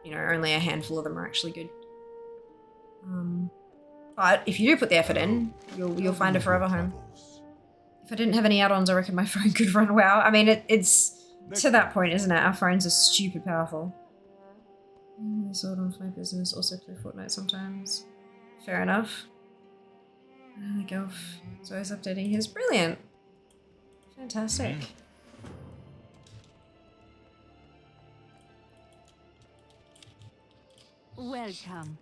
you know, only a handful of them are actually good. But if you do put the effort in, you'll find a forever home. If I didn't have any add-ons, I reckon my phone could run WoW. I mean, it's to that point, isn't it? Our phones are stupid powerful. I sold on my business, also play Fortnite sometimes. Fair enough. The Golf is always updating his. Brilliant. Fantastic. Welcome.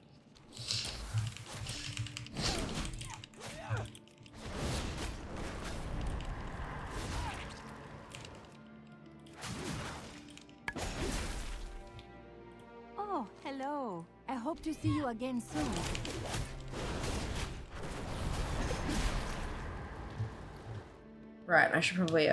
Oh, hello. I hope to see you again soon. Right, I should probably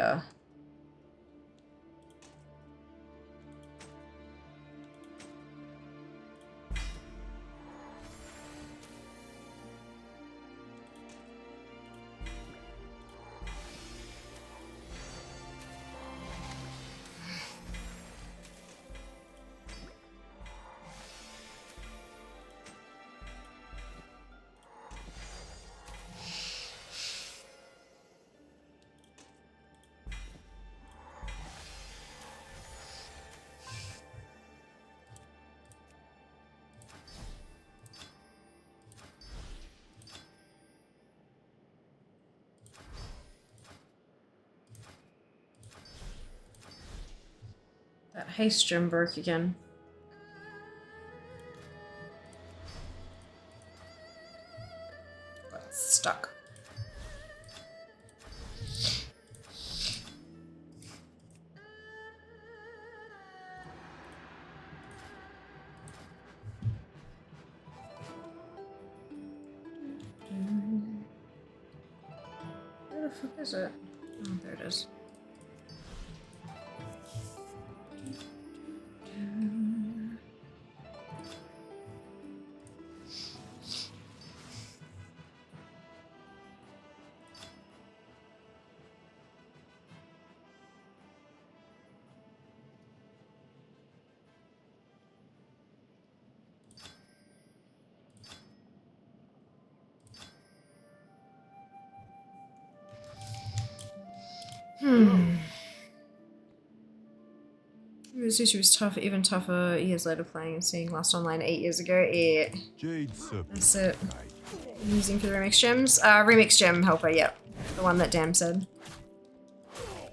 that haste gem broke again. Got stuck. Where the fuck is it? Oh, there it is. Sushi was tough, even tougher years later playing and seeing last online 8 years ago. Yeah, Jade Serpent. that's it. Right. I'm using for the remix gems. Remix gem helper, yep. The one that Dam said.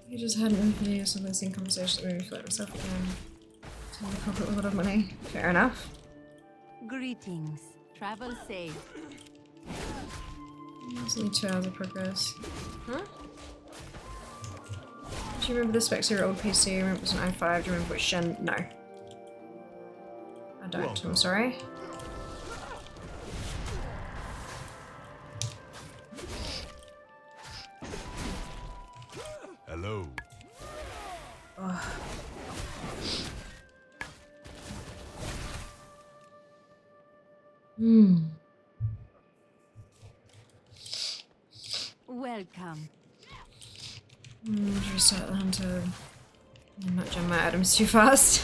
You just hadn't been video, so listening conversations made me feel like myself again. Tell the pocket with a lot of money. Fair enough. Greetings. Travel safe. It's only 2 hours of progress. Huh? Do you remember the specs of your old PC? I remember it was an i5. Do you remember which gen? No. I don't, I'm sorry. Hello. Welcome. Just start the hunter. I'm not jam my items too fast.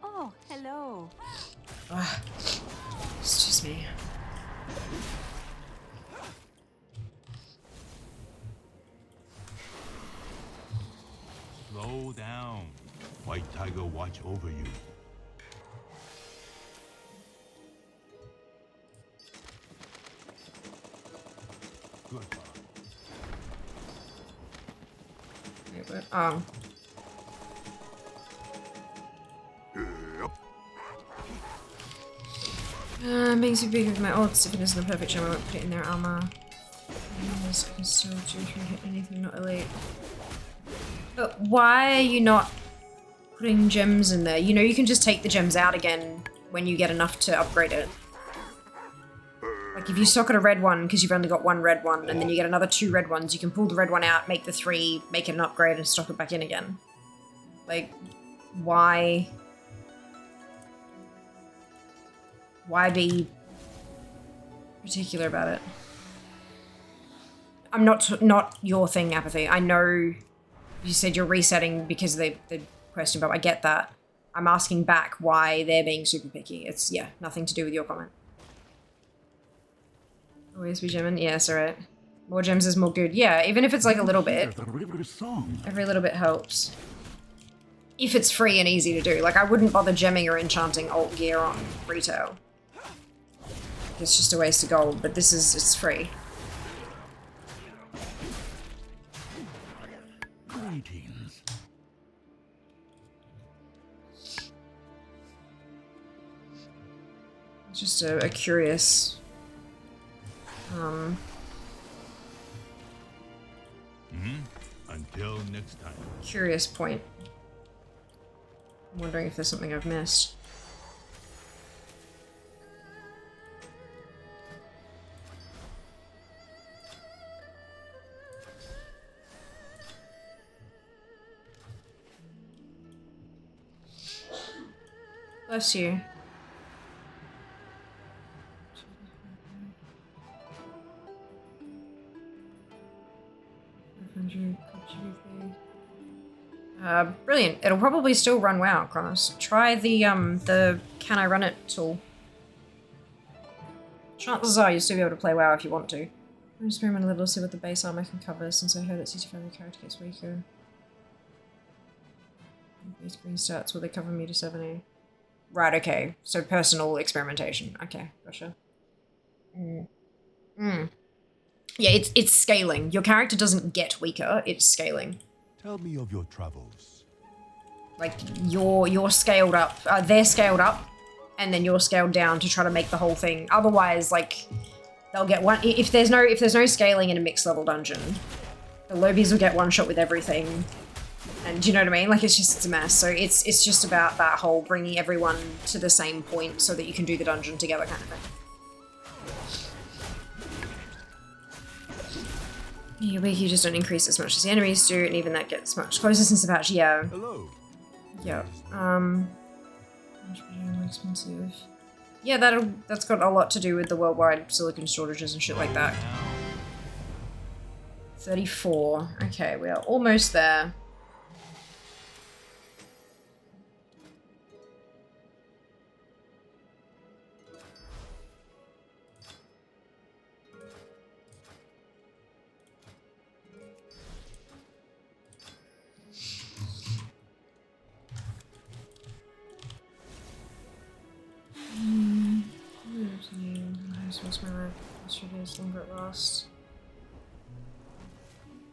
Oh, hello. It's just me. Slow down. White Tiger watch over you. Good. Wait, what? Oh. Makes you big with my odds. If it isn't a perfect gem, I won't put it in their armor. I can still do if you hit anything not elite. But why are you not putting gems in there? You know, you can just take the gems out again when you get enough to upgrade it. Like if you socket a red one because you've only got 1 red one, and then you get another 2 red ones, you can pull the red one out, make the 3, make it an upgrade, and stock it back in again. Like, why? Why be particular about it? I'm not your thing, Apathy. I know you said you're resetting because of the question, but I get that. I'm asking back why they're being super picky. It's, yeah, nothing to do with your comment. Always be gemming? Yes, alright. More gems is more good. Yeah, even if it's like a little bit. Every little bit helps. If it's free and easy to do. Like, I wouldn't bother gemming or enchanting alt gear on retail. It's just a waste of gold, but this is, it's free. Greetings. It's just a curious... Until next time. curious point. I'm wondering if there's something I've missed. Bless you. Brilliant. It'll probably still run WoW, Kronos. Try the can I run it tool. Chances are you'll still be able to play WoW if you want to. I'm just experimenting a little to see what the base armor can cover, since I heard that 65 the character gets weaker. Base green stats, will they cover me to 70? Right, okay. So personal experimentation. Okay, gotcha. Yeah, it's scaling. Your character doesn't get weaker, it's scaling. Tell me of your travels. Like, you're scaled up, they're scaled up, and then you're scaled down to try to make the whole thing. Otherwise, like, they'll get one, if there's no scaling in a mixed level dungeon, the lobies will get one shot with everything. And do you know what I mean? Like, it's a mess. So it's just about that whole bringing everyone to the same point so that you can do the dungeon together kind of thing. Your weak, you just don't increase as much as the enemies do, and even that gets much closer since the patch. Yeah. Hello. Yeah. More expensive. Yeah, that's got a lot to do with the worldwide silicon shortages and shit like that. 34. Okay, we are almost there.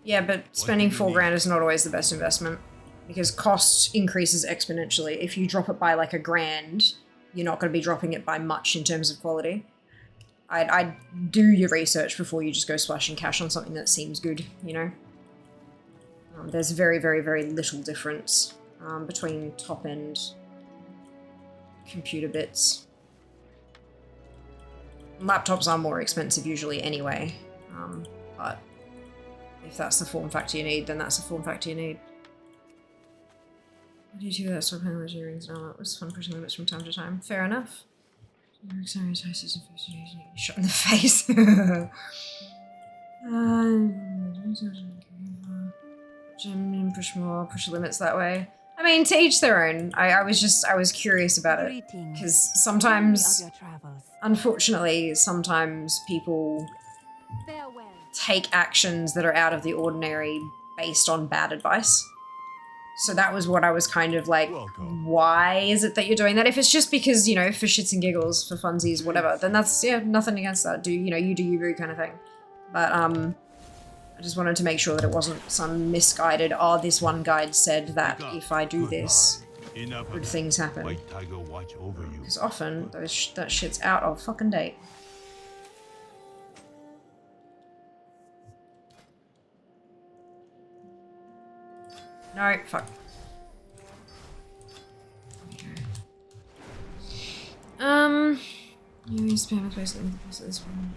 Yeah, but spending $4,000 is not always the best investment because cost increases exponentially. If you drop it by like $1,000, you're not going to be dropping it by much in terms of quality. I'd do your research before you just go splashing cash on something that seems good, you know? There's very, very, very little difference between top-end computer bits. Laptops are more expensive usually anyway, but if that's the form factor you need, then that's the form factor you need. What do you do that? Stop playing with your rings and all that. It was fun pushing limits from time to time. Fair enough. Shot in the face. Push more, push limits that way. I mean, to each their own. I was curious about it. Because sometimes, unfortunately, sometimes people take actions that are out of the ordinary based on bad advice. So that was what I was kind of like, why is it that you're doing that? If it's just because, you know, for shits and giggles, for funsies, whatever, then that's, yeah, nothing against that. You do you kind of thing. But, I just wanted to make sure that it wasn't some misguided, oh, this one guide said that if I do this, good things happen. Because often, that shit's out of fucking date. No, fuck. Okay. You spam a place that this one.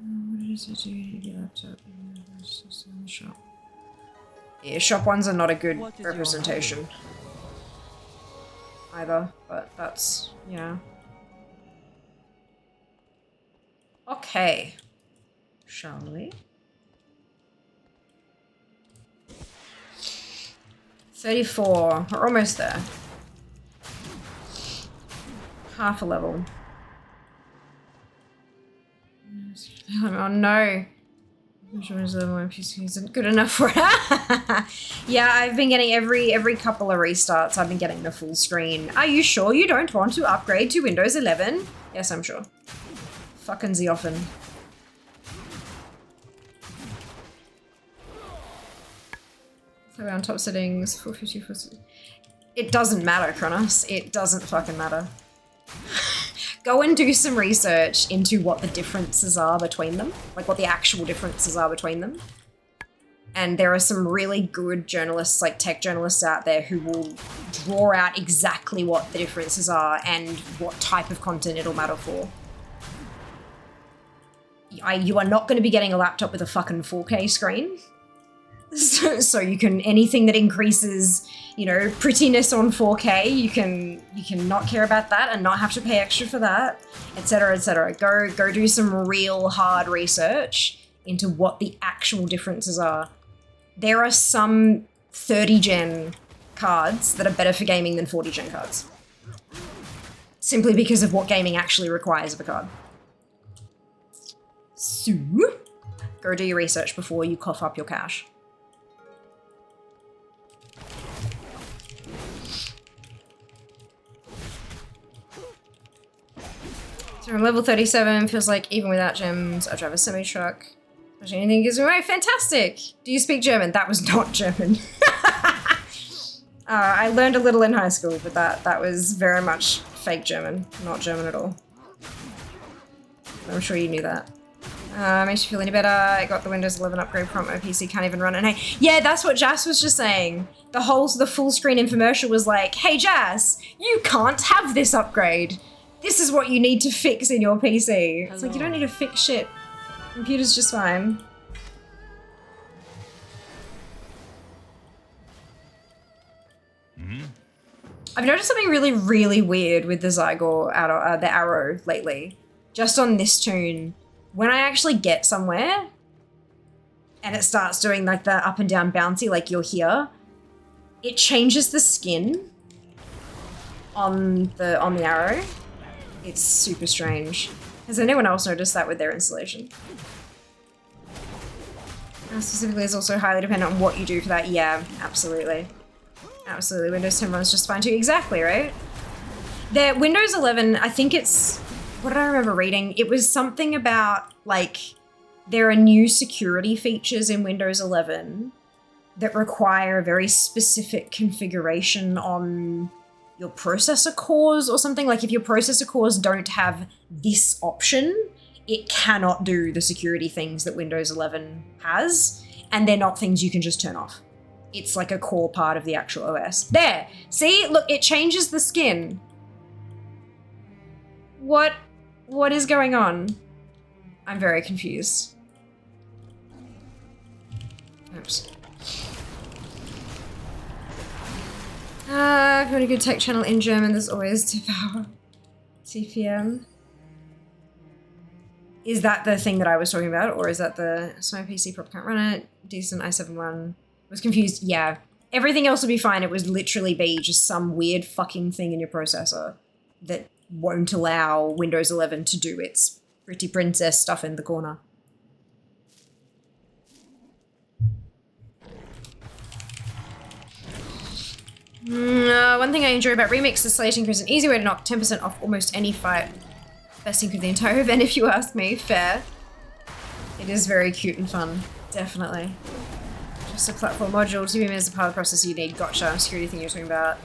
What did it do to get laptop? In the shop. Yeah, shop ones are not a good representation either, but that's, you know. Okay. Shall we? 34. We're almost there. Half a level. Oh no. I'm sure his level one PC isn't good enough for it. Yeah, I've been getting every couple of restarts, I've been getting the full screen. Are you sure you don't want to upgrade to Windows 11? Yes, I'm sure. Fucking Zeoffen. So we're on top settings, 450. It doesn't matter, Kronos. It doesn't fucking matter. Go and do some research into what the differences are between them. Like what the actual differences are between them. And there are some really good journalists, like tech journalists out there who will draw out exactly what the differences are and what type of content it'll matter for. You are not going to be getting a laptop with a fucking 4K screen. So you can, anything that increases, you know, prettiness on 4K, you can not care about that and not have to pay extra for that, etc, etc. Go do some real hard research into what the actual differences are. There are some 30 gen cards that are better for gaming than 40 gen cards. Simply because of what gaming actually requires of a card. So, go do your research before you cough up your cash. So I'm level 37, feels like even without gems, I drive a semi-truck. Anything gives me away, fantastic! Do you speak German? That was not German. I learned a little in high school, but that was very much fake German, not German at all. I'm sure you knew that. Makes you feel any better. I got the Windows 11 upgrade prompt, my PC can't even run it. Hey, yeah, that's what Jas was just saying. The full screen infomercial was like, hey Jas, you can't have this upgrade. This is what you need to fix in your PC. It's like, you don't need to fix shit. Computer's just fine. I've noticed something really, really weird with the Zygor, the arrow lately. Just on this tune. When I actually get somewhere and it starts doing like the up and down bouncy like you're here, it changes the skin on the arrow. It's super strange. Has anyone else noticed that with their installation? Specifically, it's also highly dependent on what you do for that. Yeah, absolutely. Absolutely. Windows 10 runs just fine too. Exactly, right? The Windows 11, I think it's what did I remember reading? It was something about, like, there are new security features in Windows 11 that require a very specific configuration on your processor cores or something. Like, if your processor cores don't have this option, it cannot do the security things that Windows 11 has, and they're not things you can just turn off. It's like a core part of the actual OS. There! See? Look, it changes the skin. What is going on? I'm very confused. Oops. If you want a good tech channel in German, there's always Devour TPM. Is that the thing that I was talking about, or is that the... So my PC probably can't run it. Decent i7 one. Was confused. Yeah. Everything else would be fine. It would literally be just some weird fucking thing in your processor that won't allow Windows 11 to do its pretty princess stuff in the corner. One thing I enjoy about Remix is slating is an easy way to knock 10% off almost any fight. Best thing of the entire event, if you ask me. Fair. It is very cute and fun. Definitely. Just a platform module. TPM is the part of the process you need. Gotcha. Security thing you're talking about.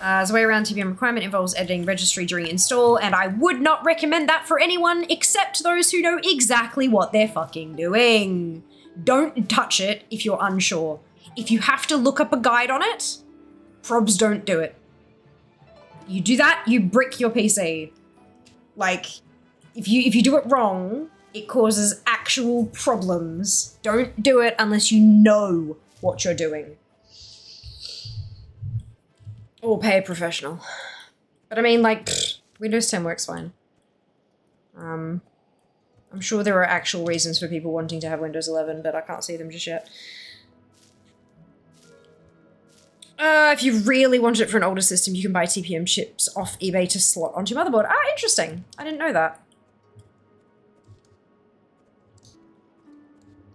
There's a way around TPM requirement involves editing registry during install, and I would not recommend that for anyone except those who know exactly what they're fucking doing. Don't touch it if you're unsure. If you have to look up a guide on it, probs don't do it. You do that, you brick your PC. Like, if you do it wrong, it causes actual problems. Don't do it unless you know what you're doing. Or pay a professional. But I mean, like, Windows 10 works fine. I'm sure there are actual reasons for people wanting to have Windows 11, but I can't see them just yet. If you really wanted it for an older system, you can buy TPM chips off eBay to slot onto your motherboard. Ah, interesting. I didn't know that.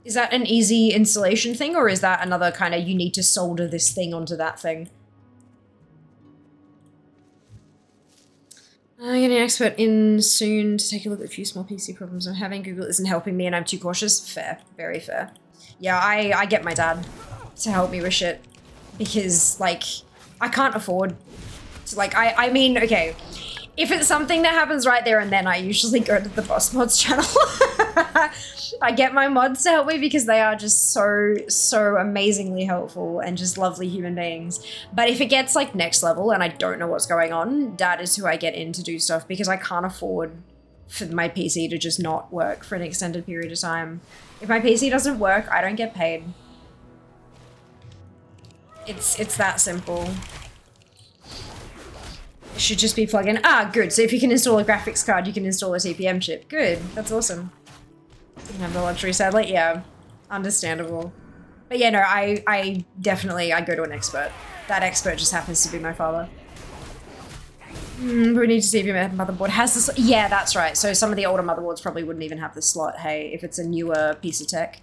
Is that an easy installation thing, or is that another kind of you need to solder this thing onto that thing? I'm getting an expert in soon to take a look at a few small PC problems I'm having. Google isn't helping me and I'm too cautious. Fair. Very fair. Yeah, I get my dad to help me with shit. Because, like, I can't afford to, like, I mean, okay. If it's something that happens right there and then, I usually go to the Boss Mods channel. I get my mods to help me because they are just so amazingly helpful and just lovely human beings. But if it gets, like, next level and I don't know what's going on, Dad is who I get in to do stuff because I can't afford for my PC to just not work for an extended period of time. If my PC doesn't work, I don't get paid. It's that simple. It should just be plug-in. Ah, good. So if you can install a graphics card, you can install a TPM chip. Good. That's awesome. Didn't have the luxury, sadly. Yeah. Understandable. But yeah, no, I definitely, I go to an expert. That expert just happens to be my father. But we need to see if your motherboard has this. Yeah, that's right. So some of the older motherboards probably wouldn't even have the slot, hey, if it's a newer piece of tech.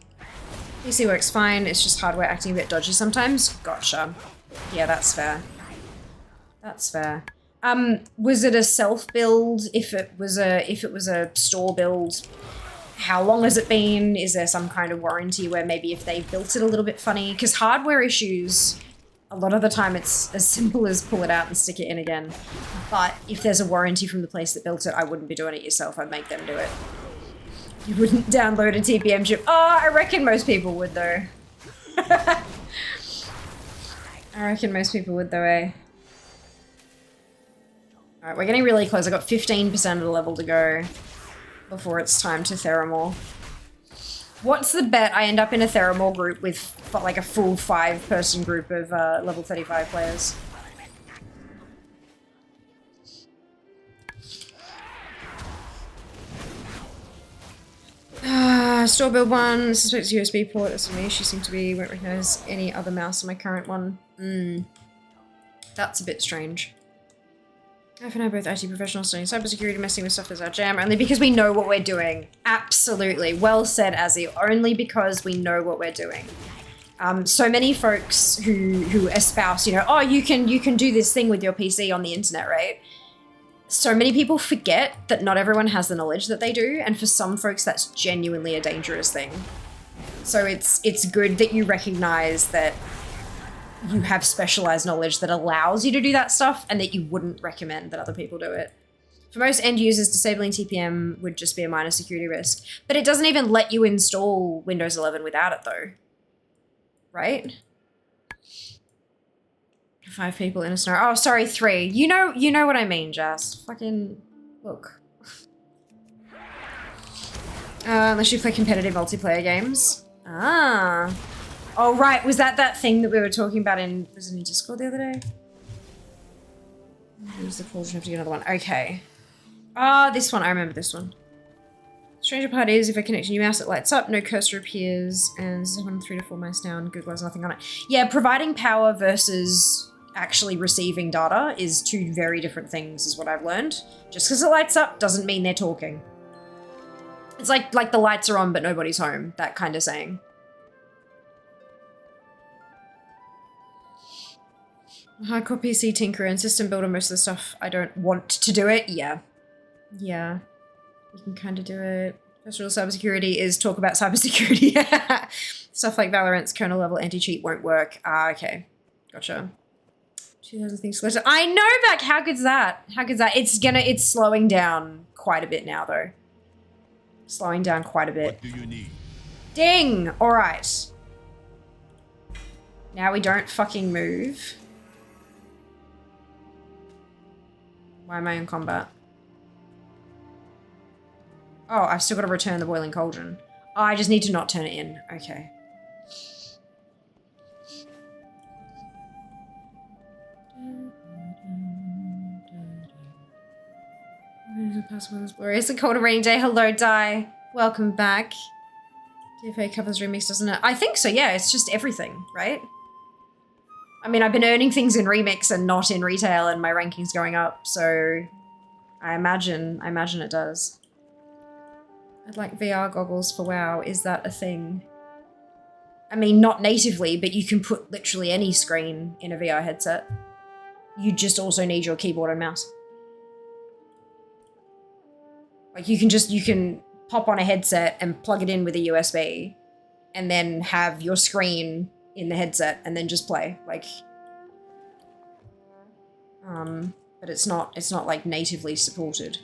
PC works fine, it's just hardware acting a bit dodgy sometimes. Gotcha. Yeah, that's fair. That's fair. Was it a self-build? If it was a store build, how long has it been? Is there some kind of warranty where maybe if they built it a little bit funny? Because hardware issues, a lot of the time it's as simple as pull it out and stick it in again. But if there's a warranty from the place that built it, I wouldn't be doing it yourself, I'd make them do it. You wouldn't download a TPM chip. Oh, I reckon most people would, though. I reckon most people would, though, eh? Alright, we're getting really close. I've got 15% of the level to go before it's time to Theramore. What's the bet I end up in a Theramore group with, like, a full 5-person group of level 35 players? Store build one, suspects USB port, that's me. She seemed to be, won't recognize any other mouse on my current one. That's a bit strange. I've and I both IT professionals studying cybersecurity, messing with stuff that's our jam, only because we know what we're doing. Absolutely. Well said, Azzy. Only because we know what we're doing. So many folks who espouse, you know, oh, you can do this thing with your PC on the internet, right? so many people forget that not everyone has the knowledge that they do, and for some folks that's genuinely a dangerous thing. So it's good that you recognize that you have specialized knowledge that allows you to do that stuff and that you wouldn't recommend that other people do it. For most end users, disabling TPM would just be a minor security risk, but it doesn't even let you install Windows 11 without it though, right? 5 people in a snow. Oh, sorry, 3. You know what I mean, Jazz. Fucking look. Unless you play competitive multiplayer games. Ah. Oh, right. Was that thing that we were talking about was it in Discord the other day? Use the call, you have to get another one. Okay. Ah, this one. I remember this one. Stranger part is if I connect a new mouse, it lights up, no cursor appears, and 3 to 4 mice down, Google has nothing on it. Yeah, providing power versus actually receiving data is 2 very different things, is what I've learned. Just because it lights up doesn't mean they're talking. It's like the lights are on but nobody's home, that kind of saying. Hardcore PC tinkerer and system builder, most of the stuff I don't want to do it. Yeah. Yeah. You can kind of do it. First rule of cybersecurity is talk about cybersecurity. Stuff like Valorant's kernel level anti-cheat won't work. Ah, okay. Gotcha. 2000 things. I know, Beck. How good's that? How good's that? It's slowing down quite a bit now, though. Slowing down quite a bit. What do you need? Ding! All right. Now we don't fucking move. Why am I in combat? Oh, I've still got to return the boiling cauldron. Oh, I just need to not turn it in. Okay. It's a cold and rainy day. Hello, Di. Welcome back. DFA covers remix, doesn't it? I think so, yeah. It's just everything, right? I mean, I've been earning things in remix and not in retail, and my ranking's going up, so I imagine it does. I'd like VR goggles for WoW. Is that a thing? I mean, not natively, but you can put literally any screen in a VR headset. You just also need your keyboard and mouse. Like you can pop on a headset and plug it in with a USB and then have your screen in the headset and then just play. Like, but it's not like natively supported.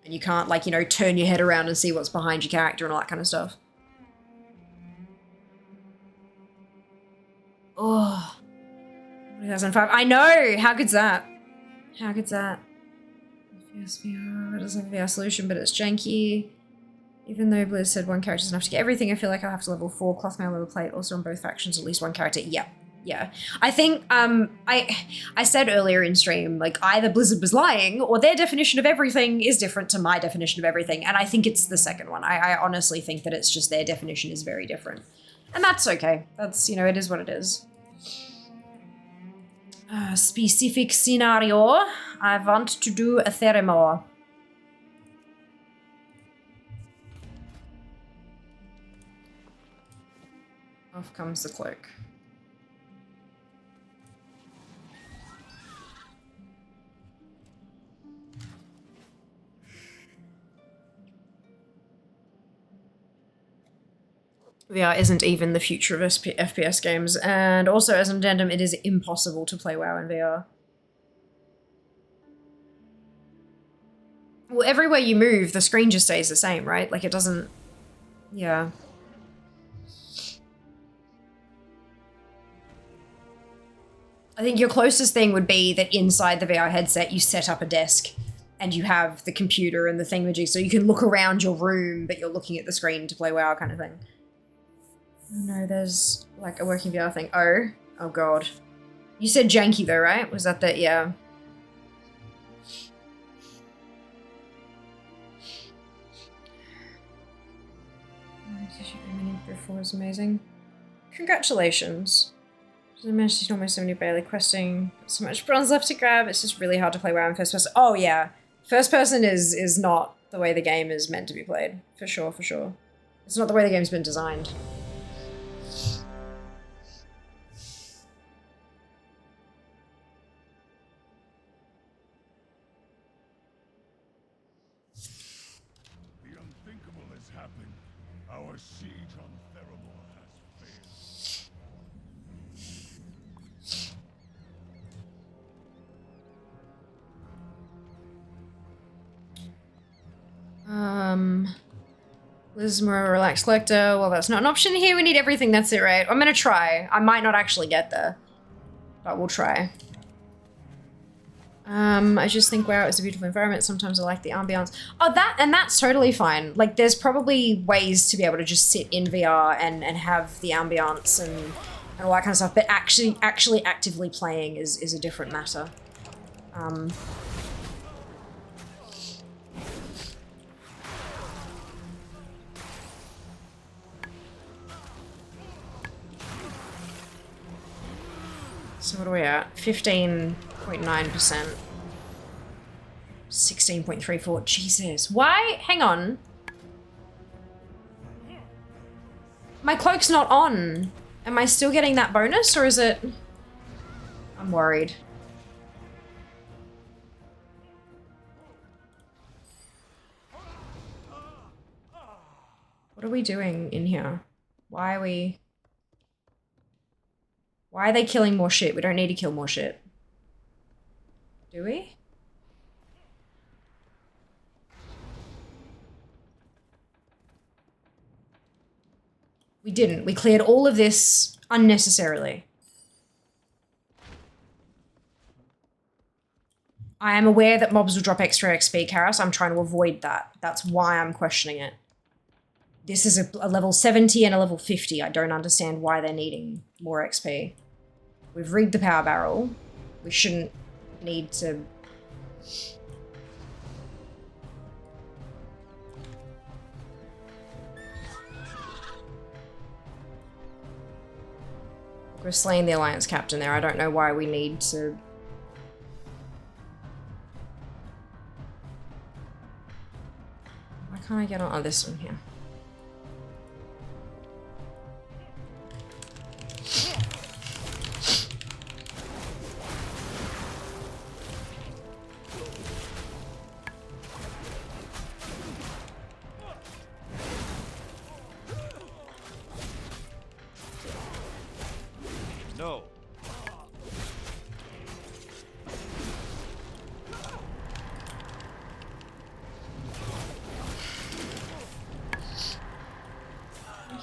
And you can't, like, you know, turn your head around and see what's behind your character and all that kind of stuff. Oh. 2005. I know! How good's that? How good's that? VR, it doesn't have a VR solution, but it's janky. Even though Blizz said 1 character is enough to get everything, I feel like I'll have to level 4 cloth mail level plate, also on both factions, at least 1 character. Yeah. Yeah. I think, I said earlier in stream, like, either Blizzard was lying or their definition of everything is different to my definition of everything, and I think it's the second one. I honestly think that it's just their definition is very different. And that's okay. That's, you know, it is what it is. Specific scenario. I want to do a Theramore. Off comes the cloak. VR isn't even the future of FPS games, and also as an addendum, it is impossible to play WoW in VR. Well, everywhere you move, the screen just stays the same, right? Like, it doesn't... Yeah. I think your closest thing would be that inside the VR headset, you set up a desk and you have the computer and the thingamajig, so you can look around your room, but you're looking at the screen to play WoW kind of thing. No, there's like a working VR thing. Oh god. You said janky though, right? Was that the, yeah. Before was amazing. Congratulations. I managed to almost 70 barely questing. So much bronze left to grab. It's just really hard to play WoW in first person. Oh yeah. First person is not the way the game is meant to be played. For sure, for sure. It's not the way the game's been designed. The siege on Theramore has failed. Lismore, relaxed collector. Well, that's not an option here. We need everything. That's it, right? I'm gonna try. I might not actually get there, but we'll try. I just think, wow, it's a beautiful environment. Sometimes I like the ambiance. Oh, that's totally fine. Like, there's probably ways to be able to just sit in VR and have the ambiance and all that kind of stuff. But actually actively playing is a different matter. So what are we at? 15.9%. 16.34. Jesus. Why? Hang on. My cloak's not on. Am I still getting that bonus, or is it... I'm worried. What are we doing in here? Why are we... Why are they killing more shit? We don't need to kill more shit. Do we? We didn't. We cleared all of this unnecessarily. I am aware that mobs will drop extra XP, Karas. I'm trying to avoid that. That's why I'm questioning it. This is a level 70 and a level 50. I don't understand why they're needing more XP. We've rigged the power barrel. We shouldn't need to... We're slaying the Alliance captain there. I don't know why we need to... Why can't I get on this one here? No.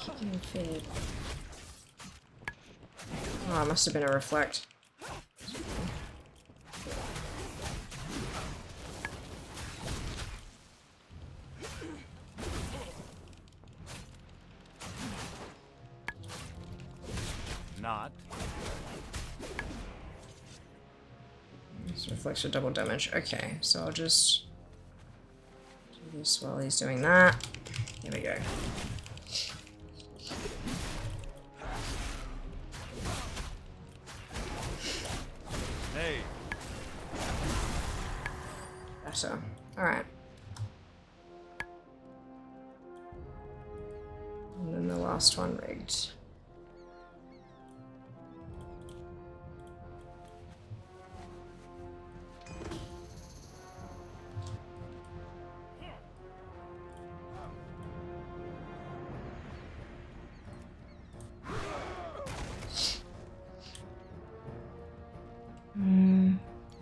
Getting fed. Oh, it must have been a reflect. Not. This reflects your double damage. Okay, so I'll just do this while he's doing that. There we go. Hey. Better. Alright. And then the last one rigged.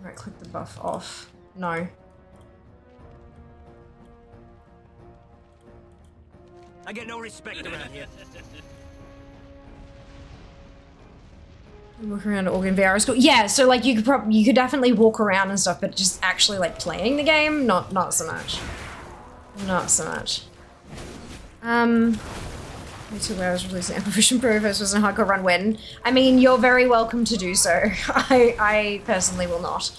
Right, click the buff off. No. I get no respect around here. Walk around Organ VR is cool. Yeah, so like you could definitely walk around and stuff, but just actually like playing the game, not so much. Not so much. Me too, where I was releasing Acquisition Pro if this was a hardcore run when. I mean, you're very welcome to do so. I personally will not.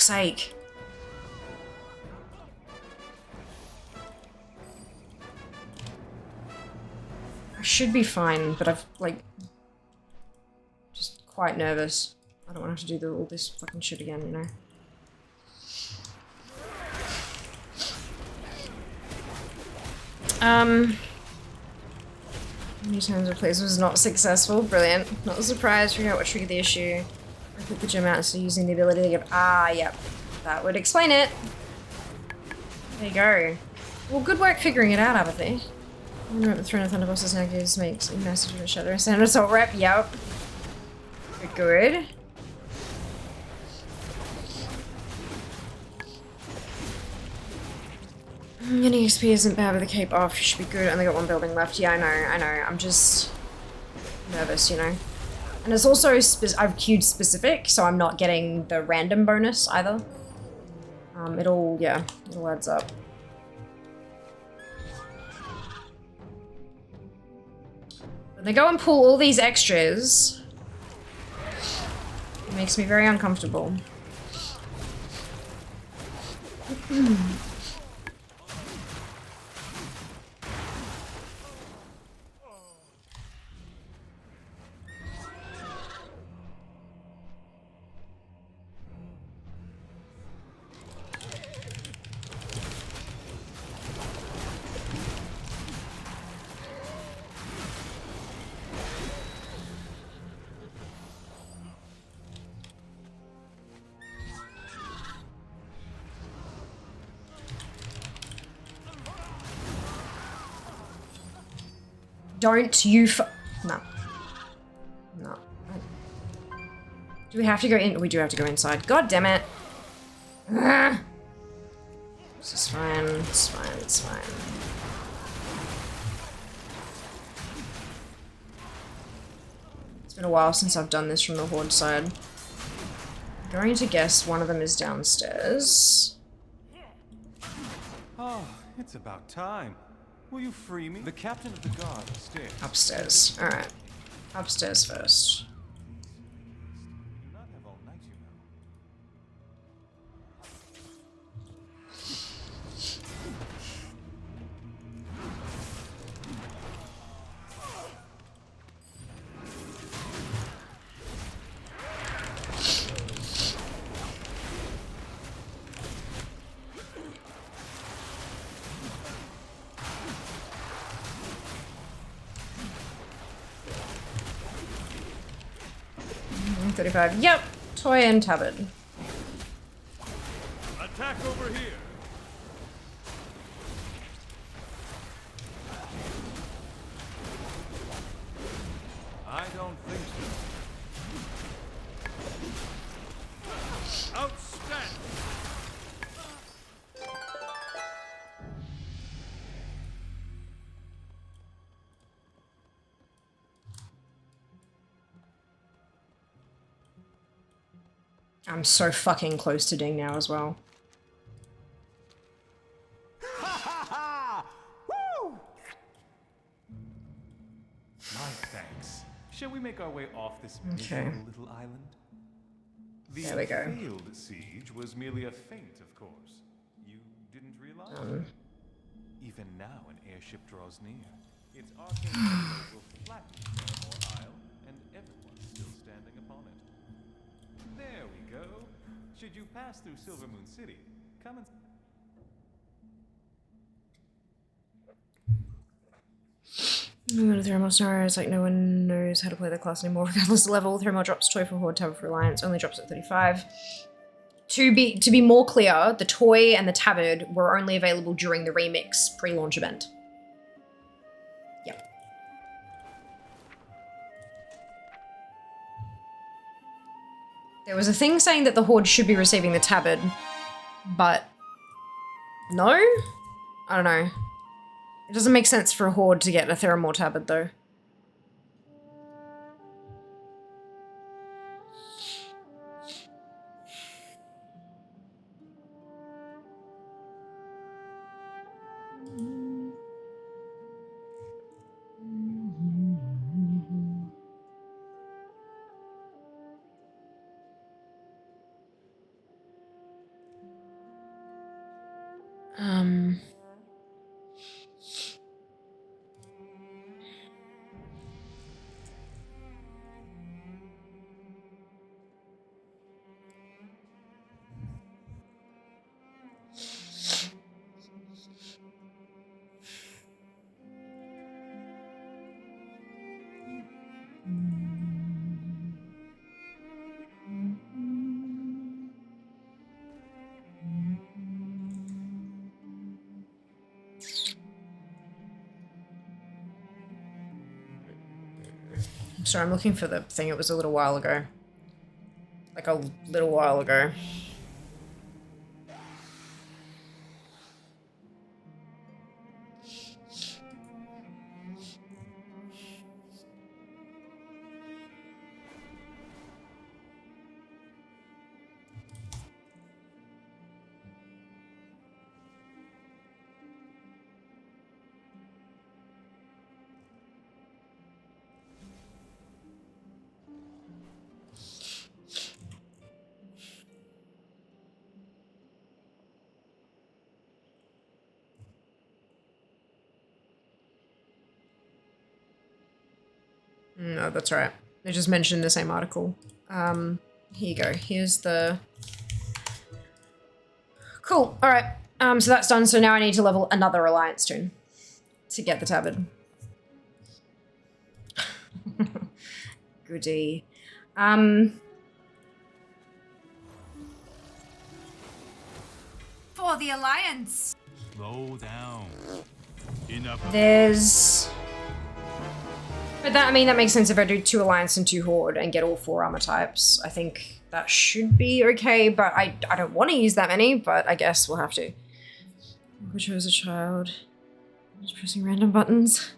sake. I should be fine, but I've, like, just quite nervous. I don't want to have to do all this fucking shit again, you know? Many times replace was not successful. Brilliant. Not a surprise. Figure out what triggered the issue. I put the gem out instead of using the ability to give. Ah, yep. That would explain it. There you go. Well, good work figuring it out, Apathy. I wonder what the Throne of Thunderbosses now gives makes a massive difference. Shadow Sound Assault Rep. Yep. Good. Getting XP isn't bad with the cape off. You should be good. Only got one building left. Yeah, I know. I'm just nervous, you know. And it's also I've queued specific, so I'm not getting the random bonus either. It all adds up. When they go and pull all these extras, it makes me very uncomfortable. Don't you No. No. Do we have to go in? We do have to go inside. God damn it. Ugh. This is fine. It's fine. It's fine. It's been a while since I've done this from the Horde side. I'm going to guess one of them is downstairs. Oh, it's about time. Will you free me? The captain of the guard upstairs. Upstairs. Alright. Upstairs first. You not have all night, you know. $35. Yep. Toy and tabard. Attack over here. I don't think so. Outstanding. I'm so fucking close to Ding now as well. Woo! My thanks. Shall we make our way off this miserable little island? The There we go. failed siege was merely a feint, of course. You didn't realize? Even now, an airship draws near. Its arcane windows will flatten Fairmore Isle, and everyone's still standing upon it. There we go. Should you pass through Silvermoon City, come and... Thermal scenarios, like no one knows how to play the class anymore regardless of level. Thermal drops toy for Horde, tabard for Alliance, only drops at 35. To be more clear, the toy and the tabard were only available during the remix pre-launch event. Yep. There was a thing saying that the Horde should be receiving the tabard, but no? I don't know. It doesn't make sense for a Horde to get a Theramore tabard though. Sorry, I'm looking for the thing. It was a little while ago. Like a little while ago. No, that's right. They just mentioned the same article. Here you go. Here's the... Cool. All right. So that's done. So now I need to level another alliance toon to get the tabard. Goody. For the alliance. Slow down. Enough. There's... But that, I mean, that makes sense if I do 2 alliance and 2 horde and get all 4 armor types. I think that should be okay, but I don't want to use that many, but I guess we'll have to. Which was a child. Just pressing random buttons.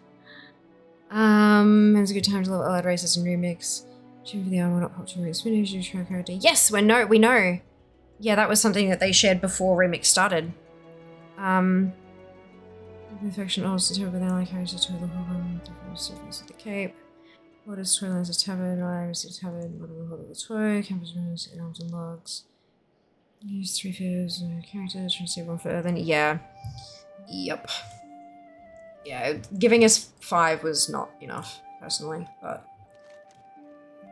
It's a good time to level allied races and remix. Tune for the armor, not pop to remix finish, use try character. Yes, we know. Yeah, that was something that they shared before remix started. Infection also to with ally characters to the whole different surface of the cape. What is toy lens of tavern, items of tavern, what do we hold of the toy, campus rooms, arms and logs. Use 3 fears, characters, try to save 1 for then yeah. Yep. Yeah, giving us 5 was not enough, personally, but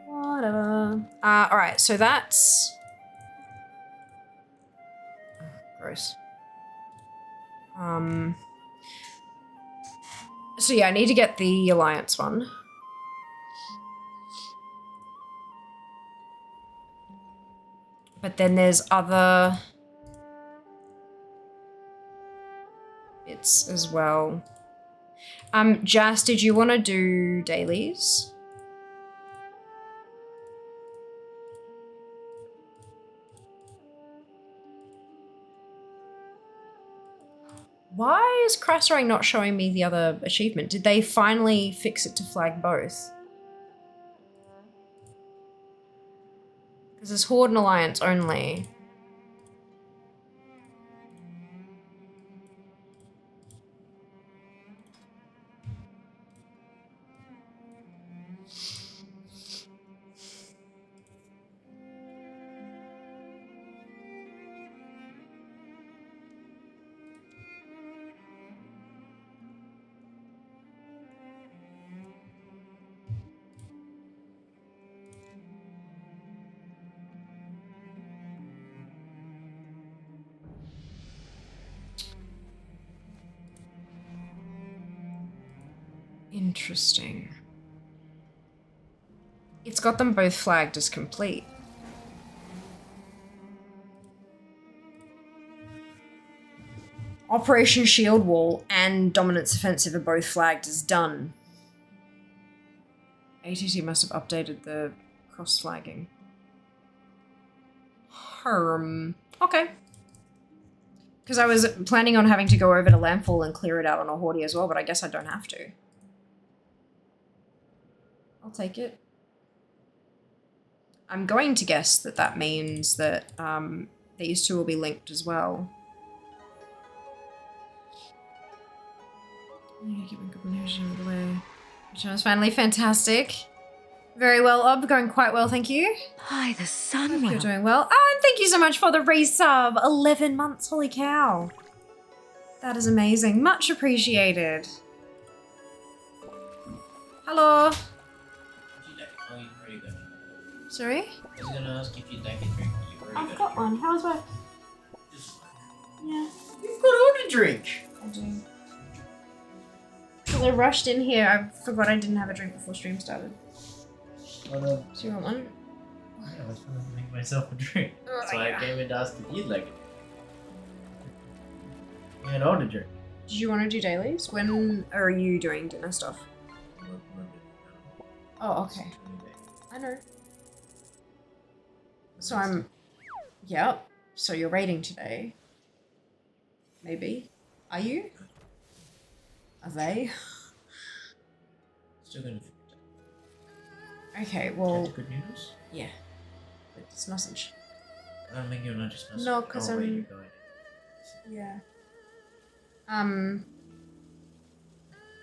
whatever. Alright, so that's gross. So yeah, I need to get the alliance one. But then there's other bits as well. Jas, did you want to do dailies? Why is Crasserang not showing me the other achievement? Did they finally fix it to flag both? Because it's Horde and Alliance only. Interesting. It's got them both flagged as complete. Operation Shield Wall and Dominance Offensive are both flagged as done. ATT must have updated the cross-flagging. Okay. Because I was planning on having to go over to Landfall and clear it out on a Horde as well, but I guess I don't have to. I'll take it. I'm going to guess that that means that these two will be linked as well. Keep my combination out of the way. Which was finally fantastic. Very well, Ob. Going quite well, thank you. Hi, the sun. Hope you're doing well. And thank you so much for the resub. 11 months, holy cow. That is amazing. Much appreciated. Hello. Sorry? I was gonna ask if you'd like a drink. I've got one. How's my... Yeah. You've got all the drink. I do. Well, I rushed in here. I forgot I didn't have a drink before stream started. Well, Do you want one? I was trying to make myself a drink. So I came in to ask if you'd like it. You had all the drink. Did you want to do dailies? When are you doing dinner stuff? Oh, okay. I know. So I'm... Yep. So you're raiding today. Maybe. Are you? Are they? Still gonna. Okay, well... Chatty good noodles? Yeah. But it's sausage. I mean, you're not just No, 'cause where I'm- you're going. Yeah.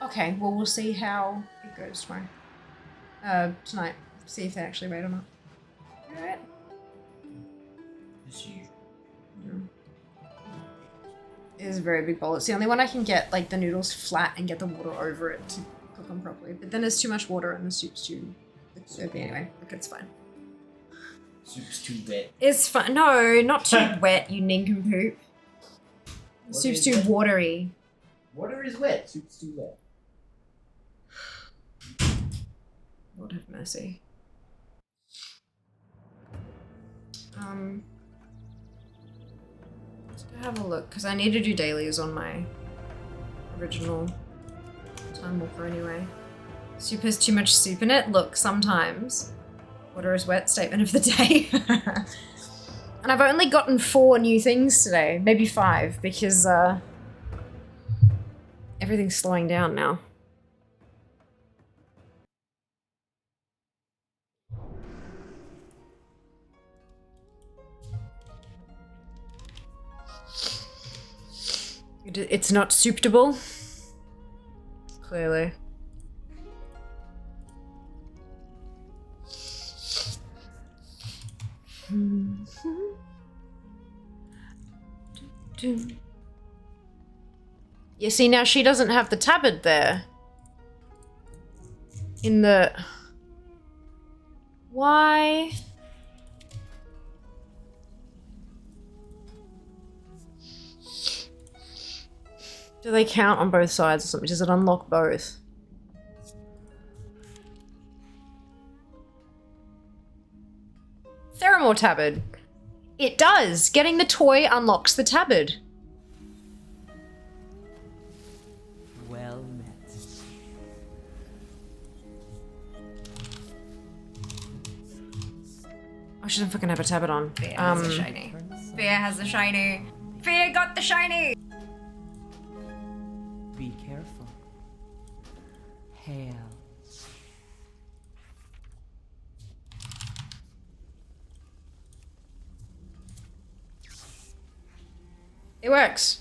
Okay, well, we'll see how it goes tomorrow. Tonight. See if they actually raid or not. Alright. As usual. It is a very big bowl. It's the only one I can get, like, the noodles flat and get the water over it to cook them properly. But then there's too much water and the soup's too... Okay, anyway, look, it's fine. Soup's too wet. It's fine. No, not too wet, you nincompoop. The soup's too watery. Water is wet. Soup's too wet. Lord have mercy. Let's go have a look, because I need to do dailies on my original Time Walker anyway. Soup has too much soup in it? Look, sometimes. Water is wet, statement of the day. And I've only gotten 4 new things today, maybe 5, because everything's slowing down now. It's not souptable. Clearly. You see, now she doesn't have the tabard there. In the... Why? Do they count on both sides or something? Does it unlock both? Theramore tabard. It does. Getting the toy unlocks the tabard. Well met. Oh, she doesn't fucking have a tabard on. Fear has the shiny. Fear has the shiny. Fear got the shiny! Be careful. Hail. It works.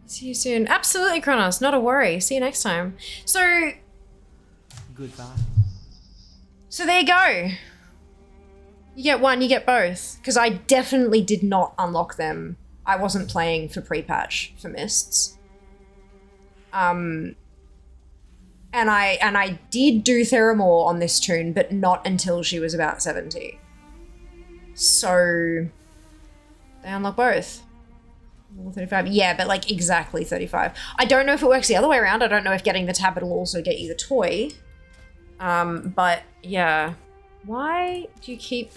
See you soon. Absolutely, Kronos. Not a worry. See you next time. So Goodbye. there you go. You get one, you get both. Because I definitely did not unlock them. I wasn't playing for pre-patch for Mists. And I did do Theramore on this toon, but not until she was about 70. So they unlock both. Level 35. Yeah, but like exactly 35. I don't know if it works the other way around. I don't know if getting the tablet will also get you the toy. But yeah. Why do you keep...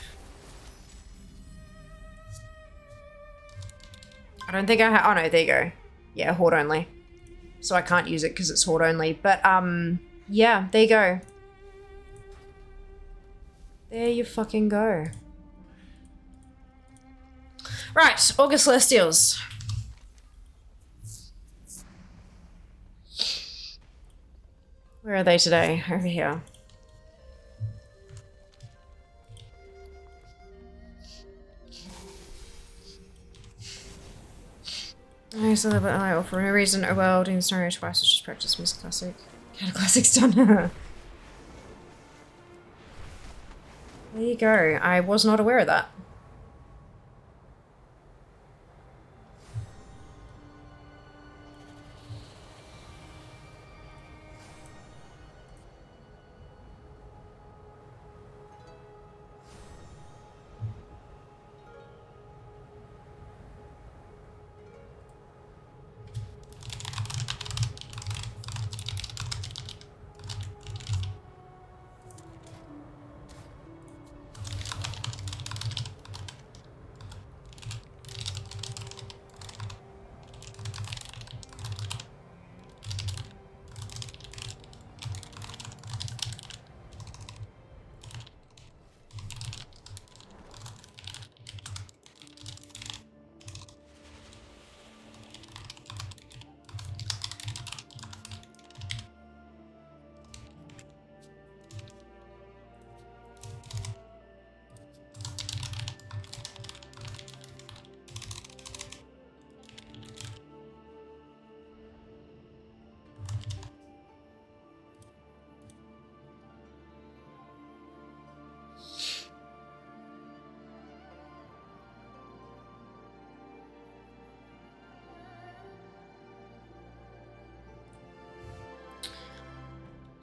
I don't think I have... Oh no, there you go. Yeah, horde only. So I can't use it because it's horde only. But yeah, there you go. There you fucking go. Right, August Celestials. Where are they today? Over here. I still have an eye off for no reason. Oh well, doing the scenario twice, which is practice Miss Classic. Cataclassic's done. There you go. I was not aware of that.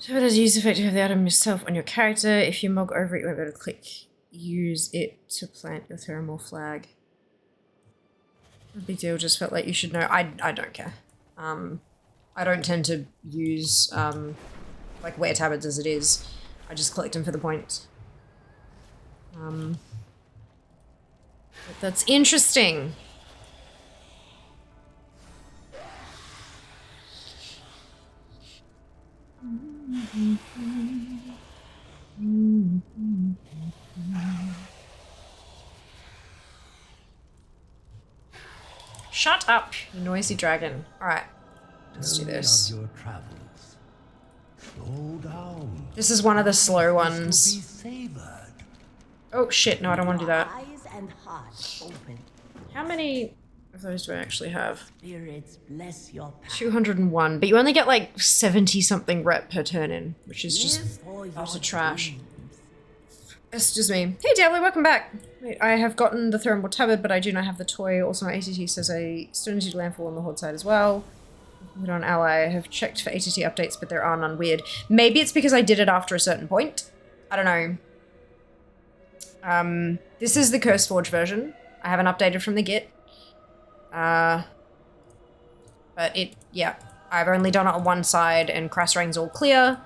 Tablet has used effect to have the item yourself on your character. If you mog over it, you won't be able to click use it to plant your thermal flag. No big deal, just felt like you should know. I don't care. I don't tend to use like wear tablets as it is. I just collect them for the points. But that's interesting. Shut up, you noisy dragon. Alright, let's do this. Your travels. Slow down. This is one of the slow ones. Oh shit, no, I don't want to do that. Eyes and heart open. How many of those do I actually have? Spirits bless your path. 201, but you only get like 70 something rep per turn in, which is just utter trash. It's just me. Hey Diablo, welcome back. Wait, I have gotten the Thermal Tabard, but I do not have the toy. Also, my ATT says a Stone Age Landfall on the Horde side as well. Put on Ally. I have checked for ATT updates, but there are none. Weird. Maybe it's because I did it after a certain point. I don't know. This is the Curseforge version. I haven't updated from the Git. But yeah. I've only done it on one side, and Crasrang's all clear.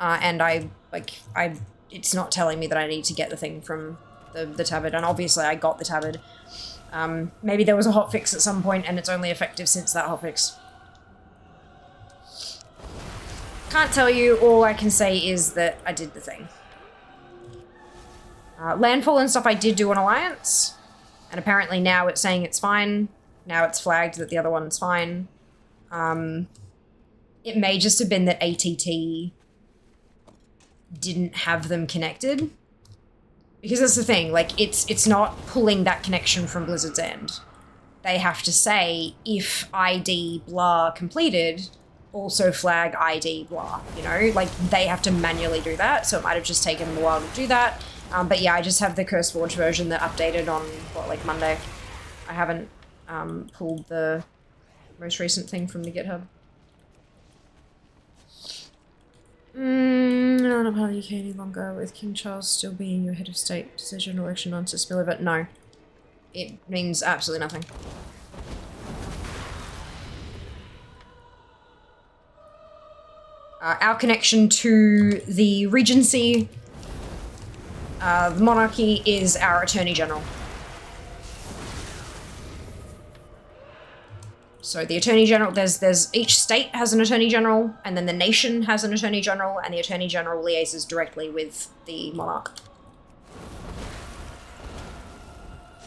And it's not telling me that I need to get the thing from the tabard, and obviously I got the tabard. Maybe there was a hotfix at some point, and it's only effective since that hotfix. Can't tell you. All I can say is that I did the thing. Landfall and stuff I did do on Alliance, and apparently now it's saying it's fine. Now it's flagged that the other one's fine. It may just have been that ATT didn't have them connected. Because that's the thing, like, it's not pulling that connection from Blizzard's end. They have to say, if ID blah completed, also flag ID blah, you know? Like, they have to manually do that, so it might have just taken them a while to do that. But yeah, I just have the Curseforge version that updated on, what, like Monday. I haven't pulled the most recent thing from the GitHub. Not a part of the UK any longer, with King Charles still being your head of state. Decision election on to spill of it. No. It means absolutely nothing. Our connection to the Regency, the monarchy, is our Attorney General. So the Attorney General, there's each state has an Attorney General, and then the nation has an Attorney General, and the Attorney General liaises directly with the monarch.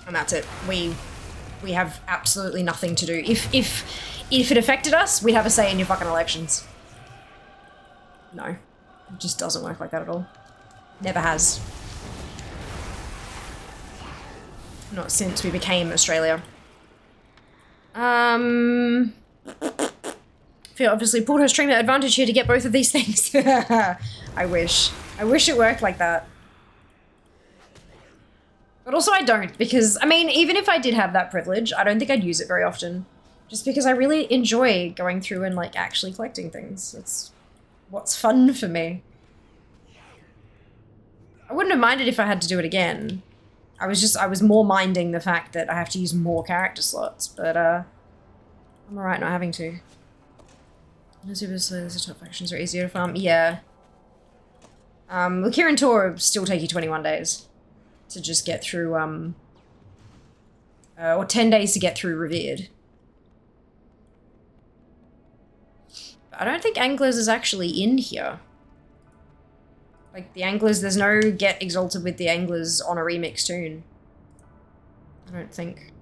And that's it. We have absolutely nothing to do. If it affected us, we'd have a say in your fucking elections. No. It just doesn't work like that at all. Never has. Not since we became Australia. Phil obviously pulled her stream at advantage here to get both of these things. I wish. I wish it worked like that. But also I don't, because, I mean, even if I did have that privilege, I don't think I'd use it very often. Just because I really enjoy going through and, like, actually collecting things. It's what's fun for me. I wouldn't have minded if I had to do it again. I was more minding the fact that I have to use more character slots, but, I'm alright not having to. The top factions are easier to farm. Yeah. Lakir and Tor still take you 21 days to just get through, or 10 days to get through Revered. But I don't think Anglers is actually in here. Like, the Anglers, there's no Get Exalted with the Anglers on a remix tune. I don't think.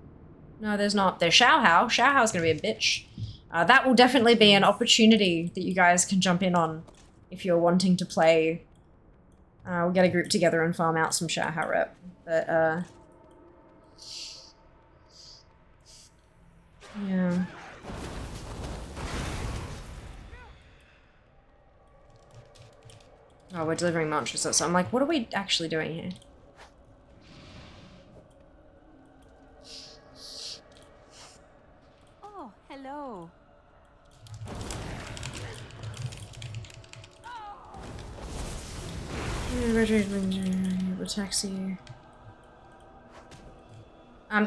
No, there's not. There's Xiaohao. Xiaohao's gonna be a bitch. That will definitely be an opportunity that you guys can jump in on if you're wanting to play. We'll get a group together and farm out some Xiaohao rep. But, yeah. Oh, we're delivering mantras, so I'm like, what are we actually doing here? Oh, hello. Taxi.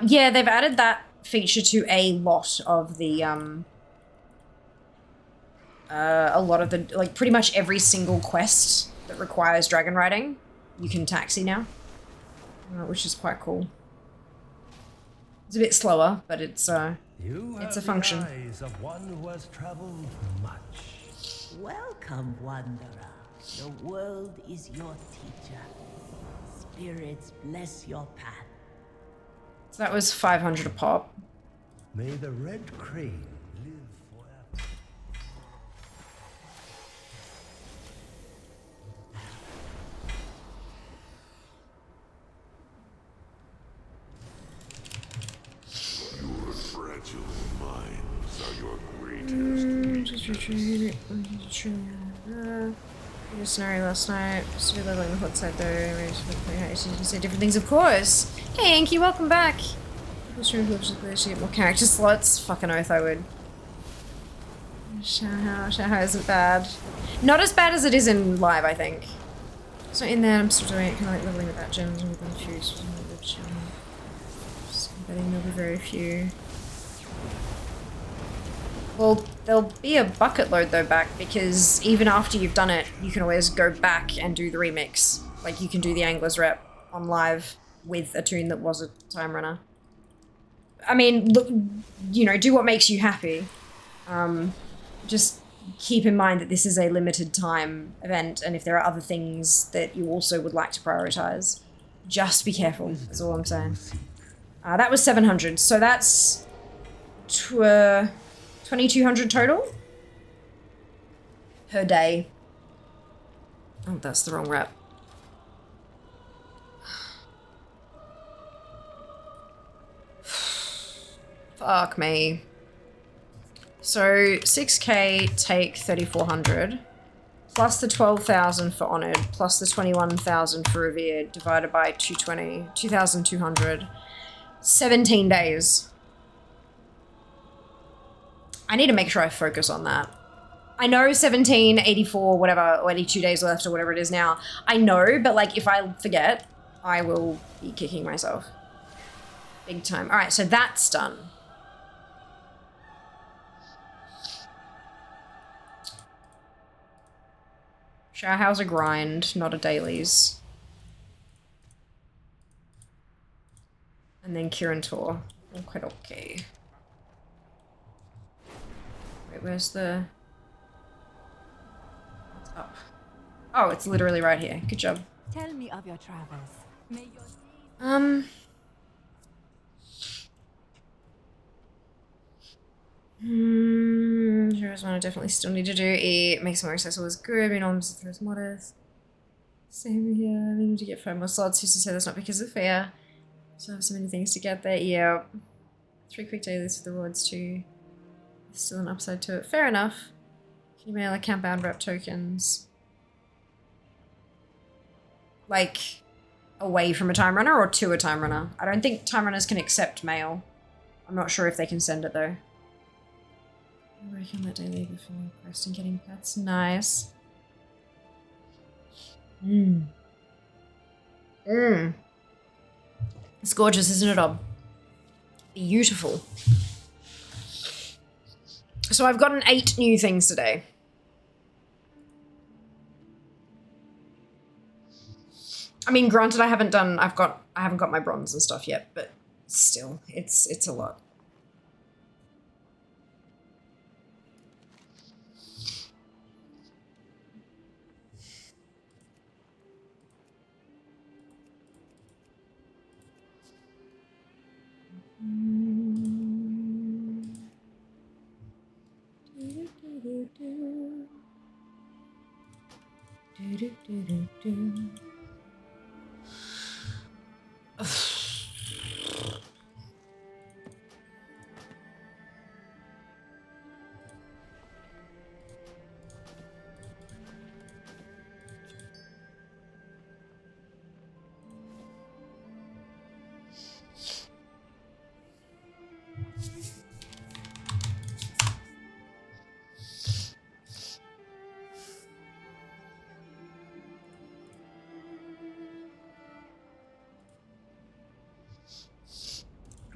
Yeah, they've added that feature to a lot of the like pretty much every single quest that requires dragon riding, you can taxi now, which is quite cool. It's a bit slower, but it's a function. Eyes of one who has traveled much. Welcome, wanderer. The world is your teacher. Spirits bless your path. So that was 500 a pop. May the red crane live forever. Your fragile minds are your greatest. The scenario last night. Still leveling the hot side though. Ready to play how you can say different things, of course. Hey Anki, welcome back. Get more character slots. Fucking oath I would. Shao isn't bad. Not as bad as it is in live, I think. So in there, I'm still doing it, kind of like leveling without gems and within fuse. Just betting there'll be very few. Well, there'll be a bucket load though back, because even after you've done it, you can always go back and do the remix. Like you can do the Angler's rep on live with a tune that was a time runner. I mean, look, you know, do what makes you happy. Just keep in mind that this is a limited time event, and if there are other things that you also would like to prioritize, just be careful, is all I'm saying. That was 700, so that's 2,200 total per day. Oh, that's the wrong rep. Fuck me. So 6k take 3,400 plus the 12,000 for honored plus the 21,000 for revered divided by 220, 2,200. 17 days. I need to make sure I focus on that. I know 17, 84, whatever, or 82 days left or whatever it is now. I know, but like if I forget, I will be kicking myself. Big time. All right, so that's done. Shower house a grind, not a dailies. And then Kirin Tour. Okay. Wait, where's the... What's up? Oh, it's literally right here. Good job. Tell me of your travels. May your Sure is one I definitely still need to do. It makes it more accessible as good. I mean, almost throws modest. Same here. I need to get 5 more slots. Who's to say that's not because of fear? So I have so many things to get there. Yeah. 3 quick dailies for the rewards too. There's still an upside to it. Fair enough. Can you mail account bound rep tokens? Like, away from a time runner or to a time runner? I don't think time runners can accept mail. I'm not sure if they can send it though. I'm working on that daily before quest and getting pets. Nice. It's gorgeous, isn't it, Ob? Beautiful. So I've gotten 8 new things today. I mean, granted, I haven't got my bronze and stuff yet, but still, it's a lot.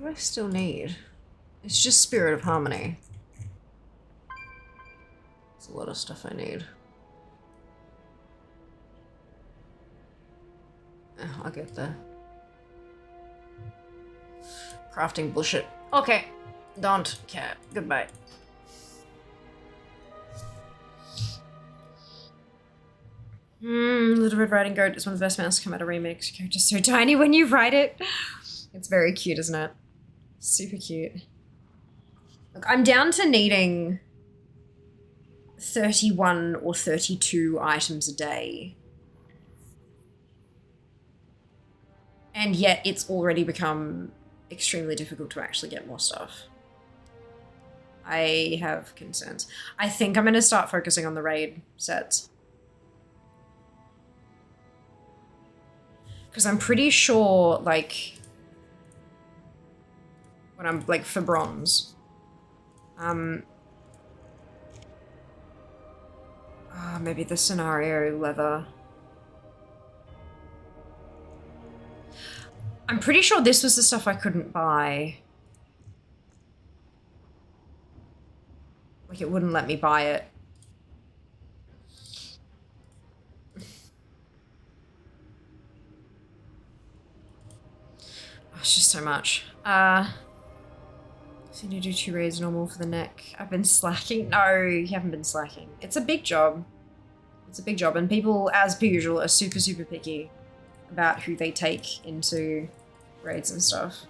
do I still need? It's just Spirit of Harmony. There's a lot of stuff I need. I'll get there. Crafting bullshit. Okay. Don't care. Goodbye. Little Red Riding Goat is one of the best mounts to come out of remix. Your character's so tiny when you ride it. It's very cute, isn't it? Super cute. Look, I'm down to needing 31 or 32 items a day. And yet it's already become extremely difficult to actually get more stuff. I have concerns. I think I'm going to start focusing on the raid sets. Because I'm pretty sure, like, when I'm, like, for bronze, maybe the scenario leather. I'm pretty sure this was the stuff I couldn't buy. Like, it wouldn't let me buy it. Oh, it's just so much. So you need to do 2 raids normal for the neck. I've been slacking. No, you haven't been slacking. It's a big job. It's a big job, and people, as per usual, are super, super picky about who they take into raids and stuff.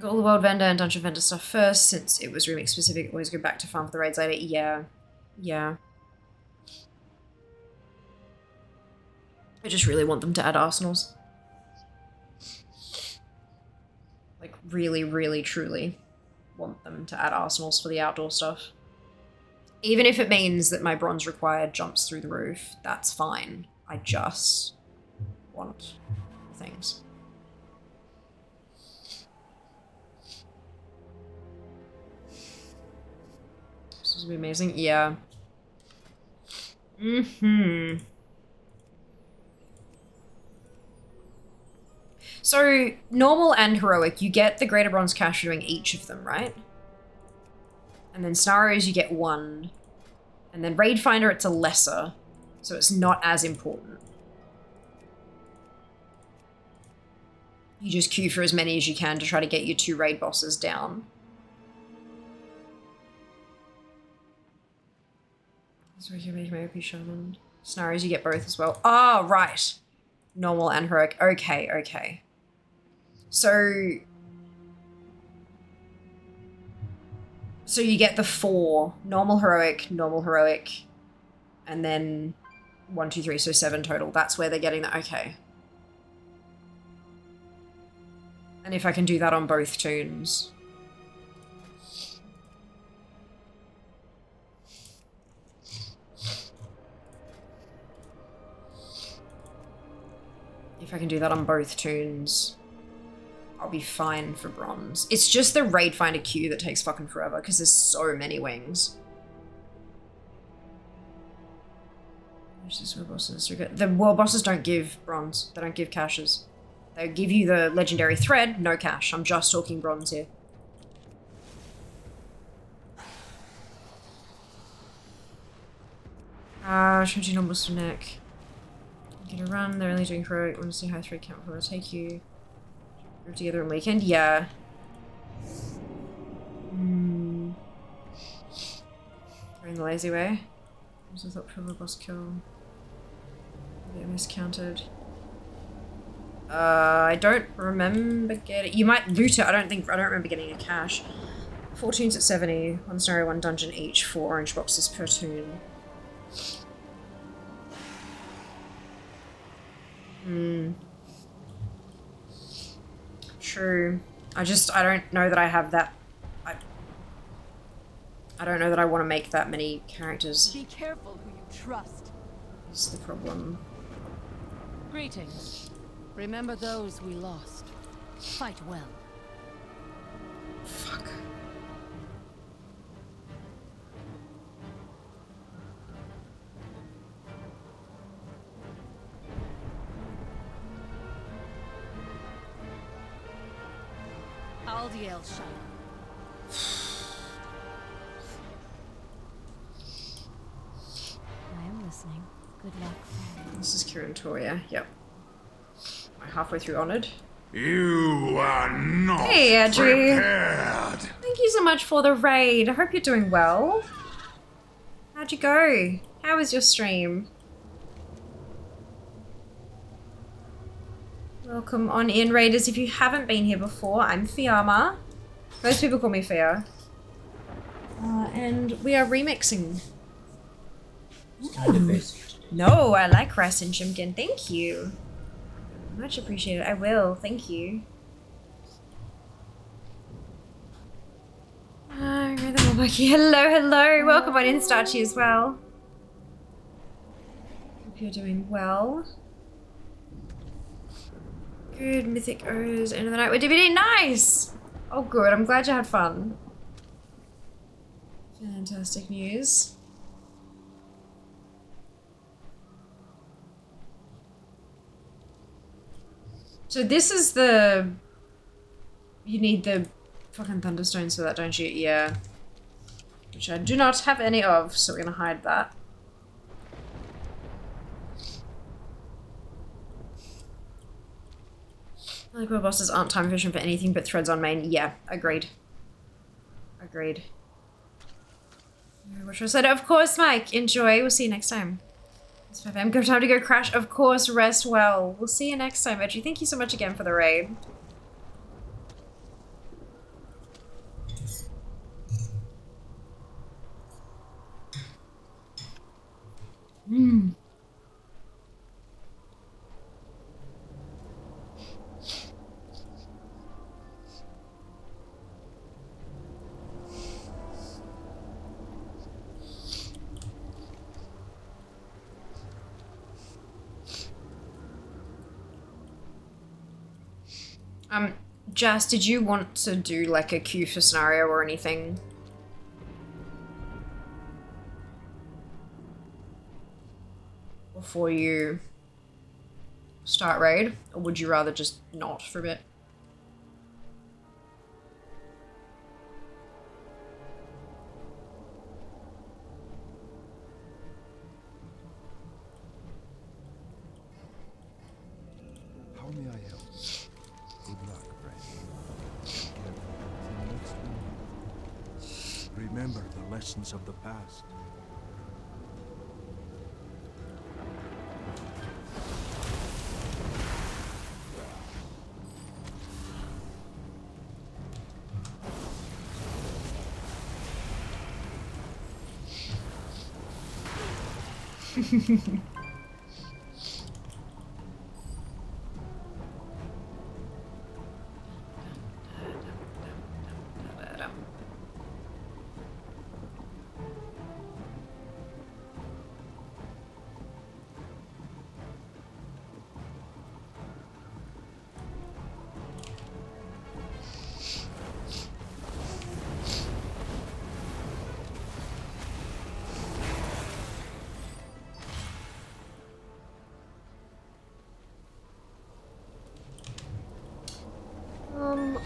Got all the World Vendor and Dungeon Vendor stuff first, since it was remix specific. Always go back to farm for the raids later. Yeah. Yeah. I just really want them to add arsenals. Like, really, really, truly want them to add arsenals for the outdoor stuff. Even if it means that my bronze required jumps through the roof, that's fine. I just want things. This will be amazing. Yeah. So, normal and heroic, you get the greater bronze cash for doing each of them, right? And then scenarios, you get 1. And then Raid Finder, it's a lesser, so it's not as important. You just queue for as many as you can to try to get your 2 raid bosses down. So you make MOP Shaman. Scenarios, you get both as well. Ah, oh, right. Normal and heroic. Okay, okay. So you get the 4. Normal, heroic, and then 1, 2, 3, so 7 total. That's where they're getting that. Okay. And if I can do that on both tunes. If I can do that on both tunes, I'll be fine for bronze. It's just the Raid Finder queue that takes fucking forever because there's so many wings. World bosses. The world bosses don't give bronze. They don't give caches. They give you the legendary thread, no cash. I'm just talking bronze here. Change your numbers for neck. Get a run, they're only doing heroic. Want to see how 3 count will take you. Group together on weekend? Yeah. Going the lazy way. Also thought for a boss kill. Get miscounted. I don't remember getting. You might loot it. I don't remember getting a cache. 4 tunes at 70. 1 scenario, 1 dungeon each. 4 orange boxes per tune. True. I don't know that I have that. I don't know that I want to make that many characters. Be careful who you trust. Is the problem. Greetings. Remember those we lost. Fight well. Fuck. Galdiel shine. I am listening. Good luck. This is Kieran Toria. Yep. I'm halfway through Honored. You are not Hey, Adri. prepared. Thank you so much for the raid. I hope you're doing well. How'd you go? How was your stream? Welcome on in, raiders. If you haven't been here before, I'm Fiamma. Most people call me Fia. And we are remixing. Kind of basic. No, I like rice and chimkin. Thank you. Much appreciated. I will. Thank you. Hello, hello. Welcome on in, Starchy, as well. Hope you're doing well. Good Mythic O's end of the night with DVD. Nice! Oh, good. I'm glad you had fun. Fantastic news. So this is the... You need the fucking Thunderstones for that, don't you? Yeah. Which I do not have any of, so we're gonna hide that. Like my bosses aren't time efficient for anything but threads on main. Yeah, agreed. Agreed. Which I said, of course, Mike. Enjoy. We'll see you next time. It's 5 AM. Go time to go crash. Of course, rest well. We'll see you next time, Edgy. Thank you so much again for the raid. Hmm. Jazz, did you want to do like a queue for scenario or anything? Before you start raid? Or would you rather just not for a bit? How may I help? Good luck, friend. Remember the lessons of the past.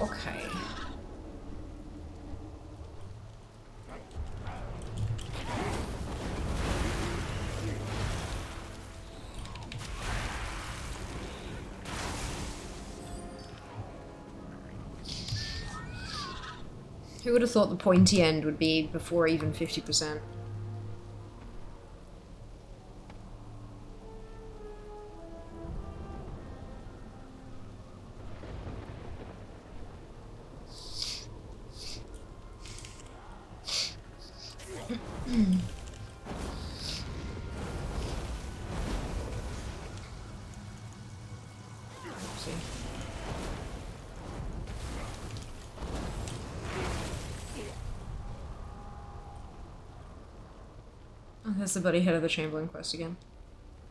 Okay. Who would have thought the pointy end would be before even 50%? Oh, there's the buddy head of the Chamberlain quest again.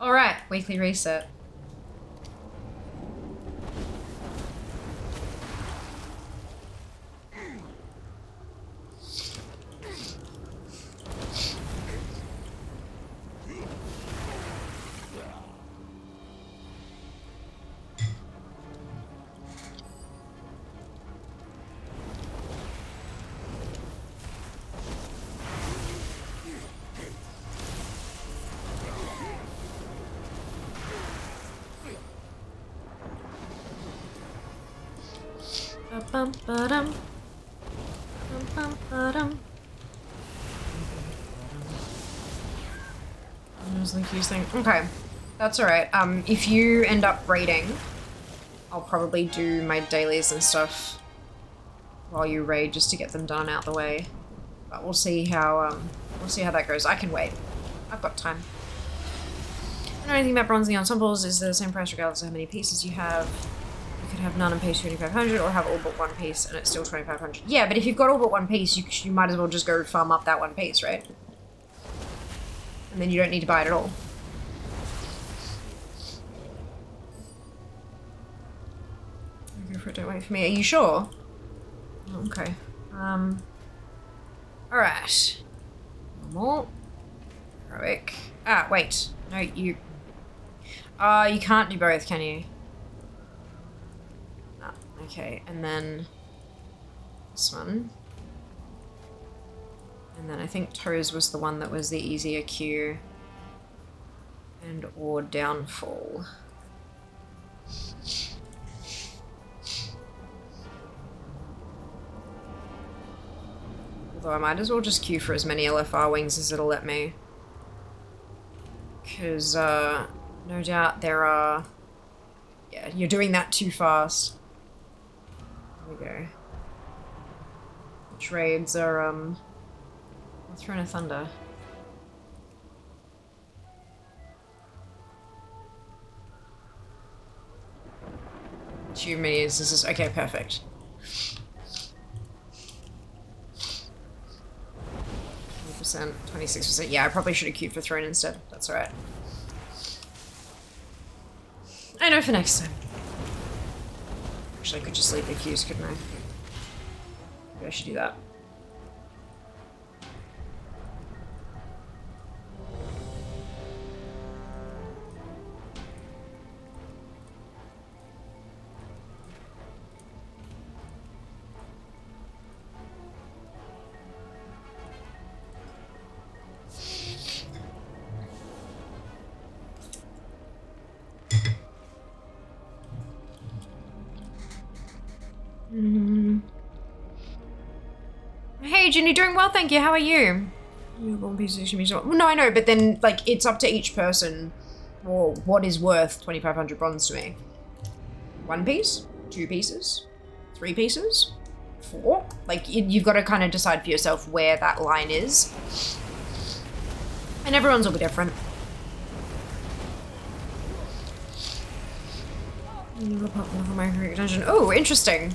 Alright, weekly reset. bum ba-dum. Bum bum ba-dum. There's the Q's thing. Okay. That's alright. If you end up raiding, I'll probably do my dailies and stuff while you raid just to get them done out the way. But we'll see how that goes. I can wait. I've got time. I don't know anything about bronze in the ensembles. Is the same price regardless of how many pieces you have. You could have none and pay 2,500 or have all but one piece and it's still 2,500. Yeah, but if you've got all but one piece, you might as well just go farm up that one piece, right? And then you don't need to buy it at all. Go for it, don't wait for me. Are you sure? Okay. Alright. Normal. Heroic. Ah, wait. No, you... you can't do both, can you? No. Okay, and then... this one. And then I think Toes was the one that was the easier queue. And or Downfall. Although I might as well just queue for as many LFR wings as it'll let me. Because, no doubt there are... yeah, you're doing that too fast. There we go. Which raids are, Throne of Thunder. Too many instances. Okay, perfect. 26%. Yeah, I probably should have queued for Throne instead. That's alright. I know for next time. Actually, I could just leave the queues, couldn't I? Maybe I should do that. Hey, Ginny, doing well, thank you. How are you? Well, no, I know, but then, like, it's up to each person or what is worth 2,500 bronze to me. 1 piece? 2 pieces? 3 pieces? 4? Like, you've got to kind of decide for yourself where that line is. And everyone's will be different. Oh, interesting.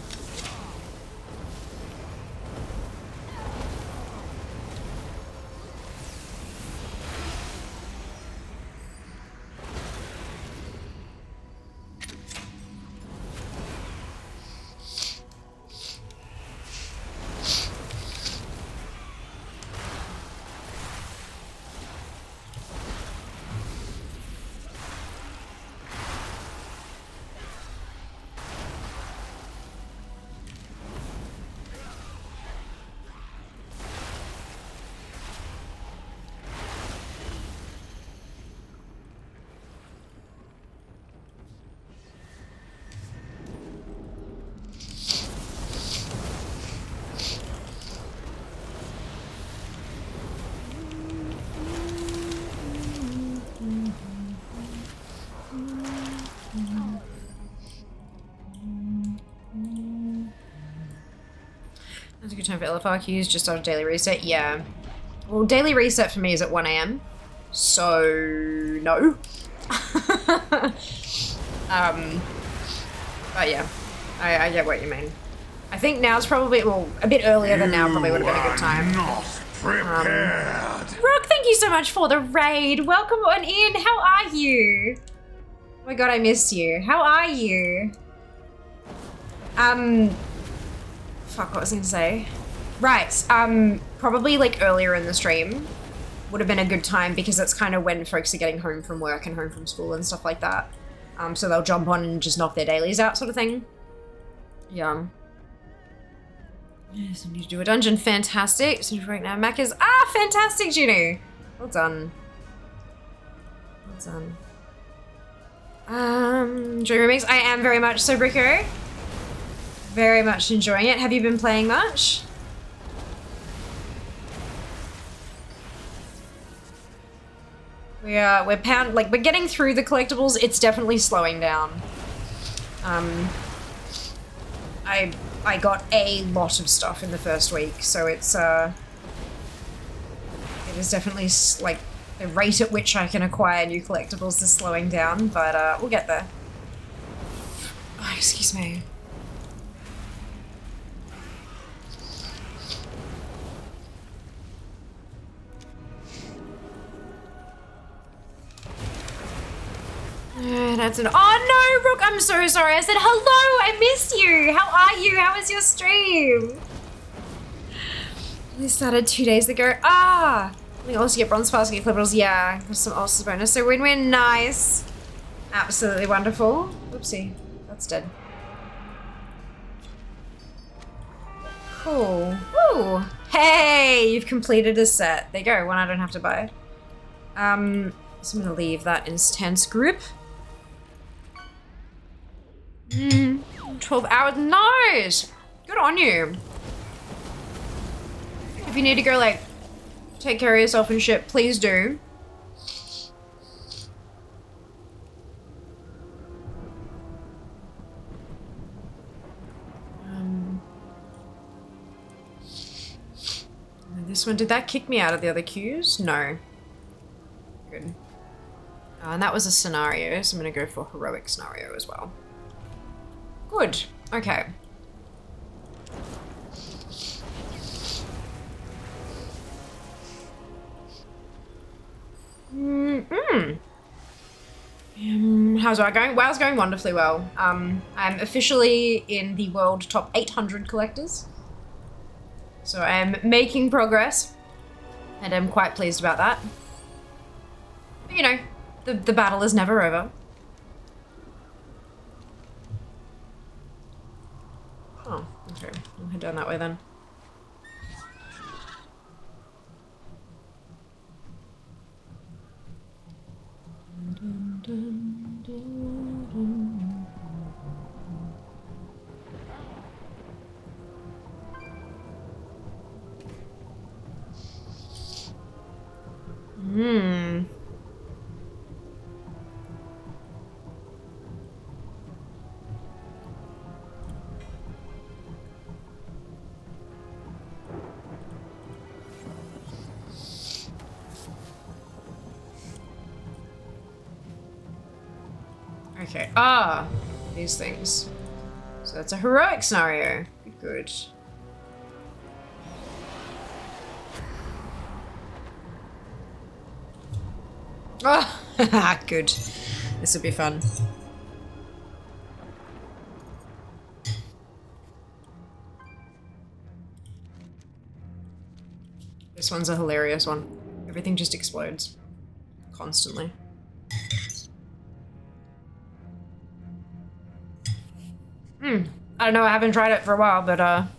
That's a good time for LFR queues, just after daily reset. Yeah. Well, daily reset for me is at 1 AM. So, no. But yeah, I get what you mean. I think now's probably, well, a bit earlier than now probably would have been a good time. Not prepared. Rock, thank you so much for the raid. Welcome on in. How are you? Oh my god, I miss you. How are you? Fuck, what was I gonna say? Right, probably like earlier in the stream would have been a good time because that's kind of when folks are getting home from work and home from school and stuff like that. So they'll jump on and just knock their dailies out sort of thing. Yeah. Yes, I need to do a dungeon. Fantastic. So right now, Mac is, fantastic, Juno. Well done. Well done. Dream Remix, I am very much so, Brico. Very much enjoying it. Have you been playing much? We're getting through the collectibles. It's definitely slowing down. I got a lot of stuff in the first week, so it is definitely like the rate at which I can acquire new collectibles is slowing down, but we'll get there. Oh, excuse me. That's an— oh no, Rook, I'm so sorry. I said hello, I missed you. How are you? How was your stream? We started 2 days ago. Ah, we also get bronze pass, get clippers. Yeah, there's some ulcers bonus. So win-win, nice. Absolutely wonderful. Oopsie, that's dead. Cool. Ooh, hey, you've completed a set. There you go, one I don't have to buy. So I'm gonna leave that intense group. 12 hours, nice! Good on you. If you need to go, like, take care of yourself and shit, please do. This one, did that kick me out of the other queues? No. Good. And that was a scenario, so I'm gonna go for heroic scenario as well. Good. Okay. How's that going? WoW's going wonderfully well. I'm officially in the world top 800 collectors. So I am making progress, and I'm quite pleased about that. But, you know, the battle is never over. Oh, okay. I'll head down that way then. Okay, these things. So that's a heroic scenario. Good. Oh, good. This will be fun. This one's a hilarious one. Everything just explodes. Constantly. I don't know, I haven't tried it for a while, but I'm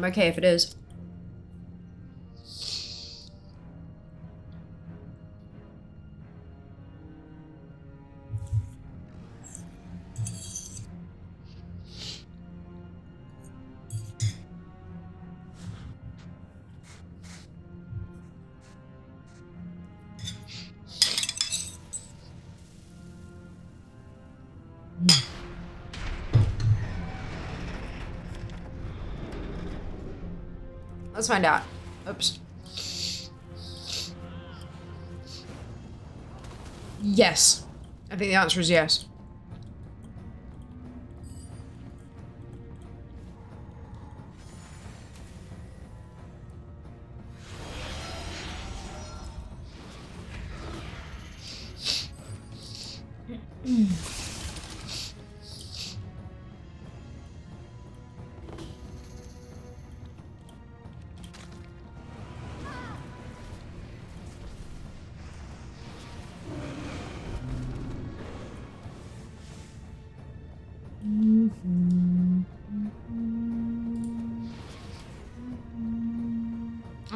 okay if it is. Let's find out. Oops. Yes. I think the answer is yes.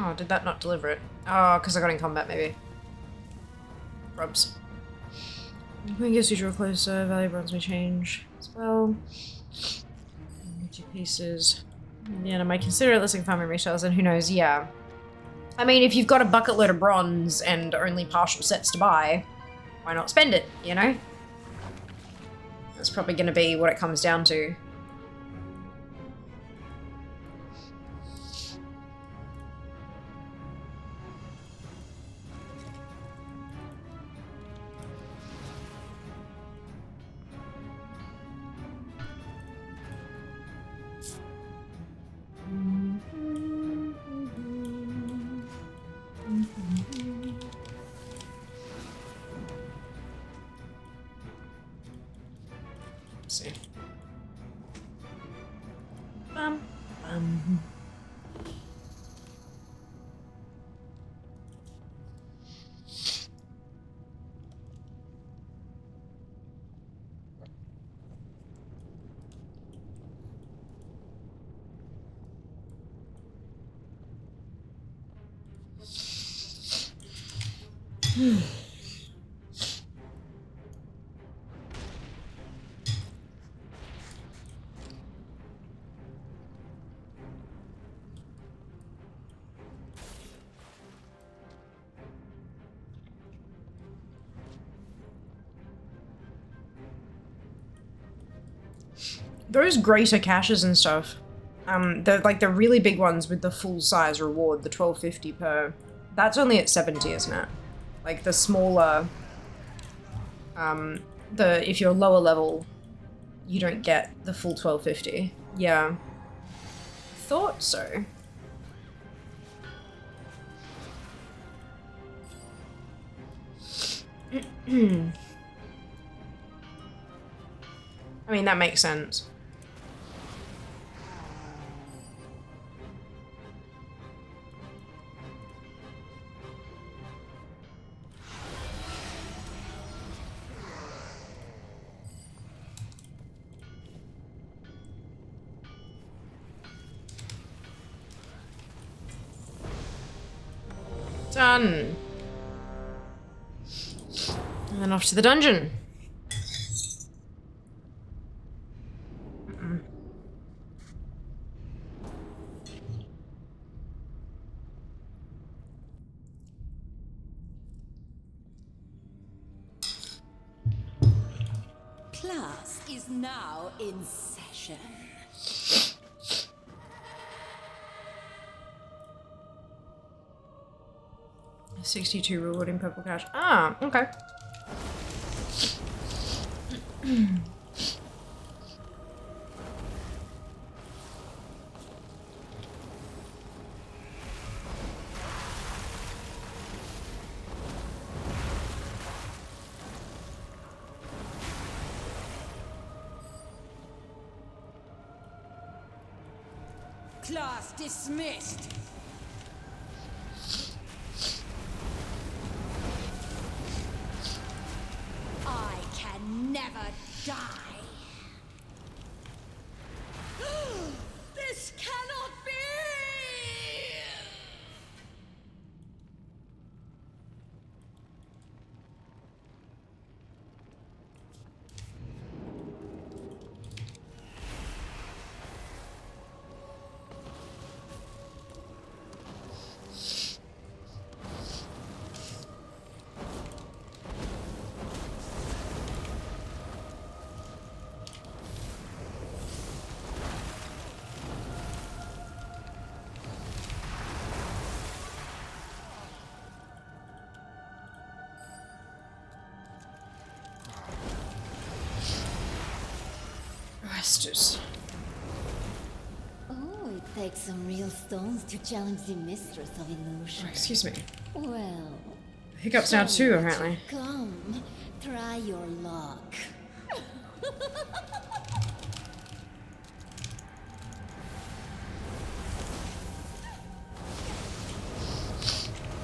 Oh, did that not deliver it? Oh, because I got in combat, maybe. Rubs. I guess you draw closer, value bronze may change as well. 2 pieces. Yeah, I might consider it listing farming resales, and who knows, yeah. I mean, if you've got a bucket load of bronze and only partial sets to buy, why not spend it, you know? That's probably gonna be what it comes down to. See. Bum, bum. Those greater caches and stuff, the really big ones with the full size reward, the 1250 per, that's only at 70, isn't it? Like the smaller, if you're lower level, you don't get the full 1250. Yeah. Thought so. I mean, that makes sense. Done. And then off to the dungeon. Class is now in session. 62 rewarding purple cash. Ah, okay. Class dismissed. I can never die. This cannot be! Bastards. Oh, it takes some real stones to challenge the mistress of illusion. Excuse me. Well, Hiccups now too, apparently. come, try your luck.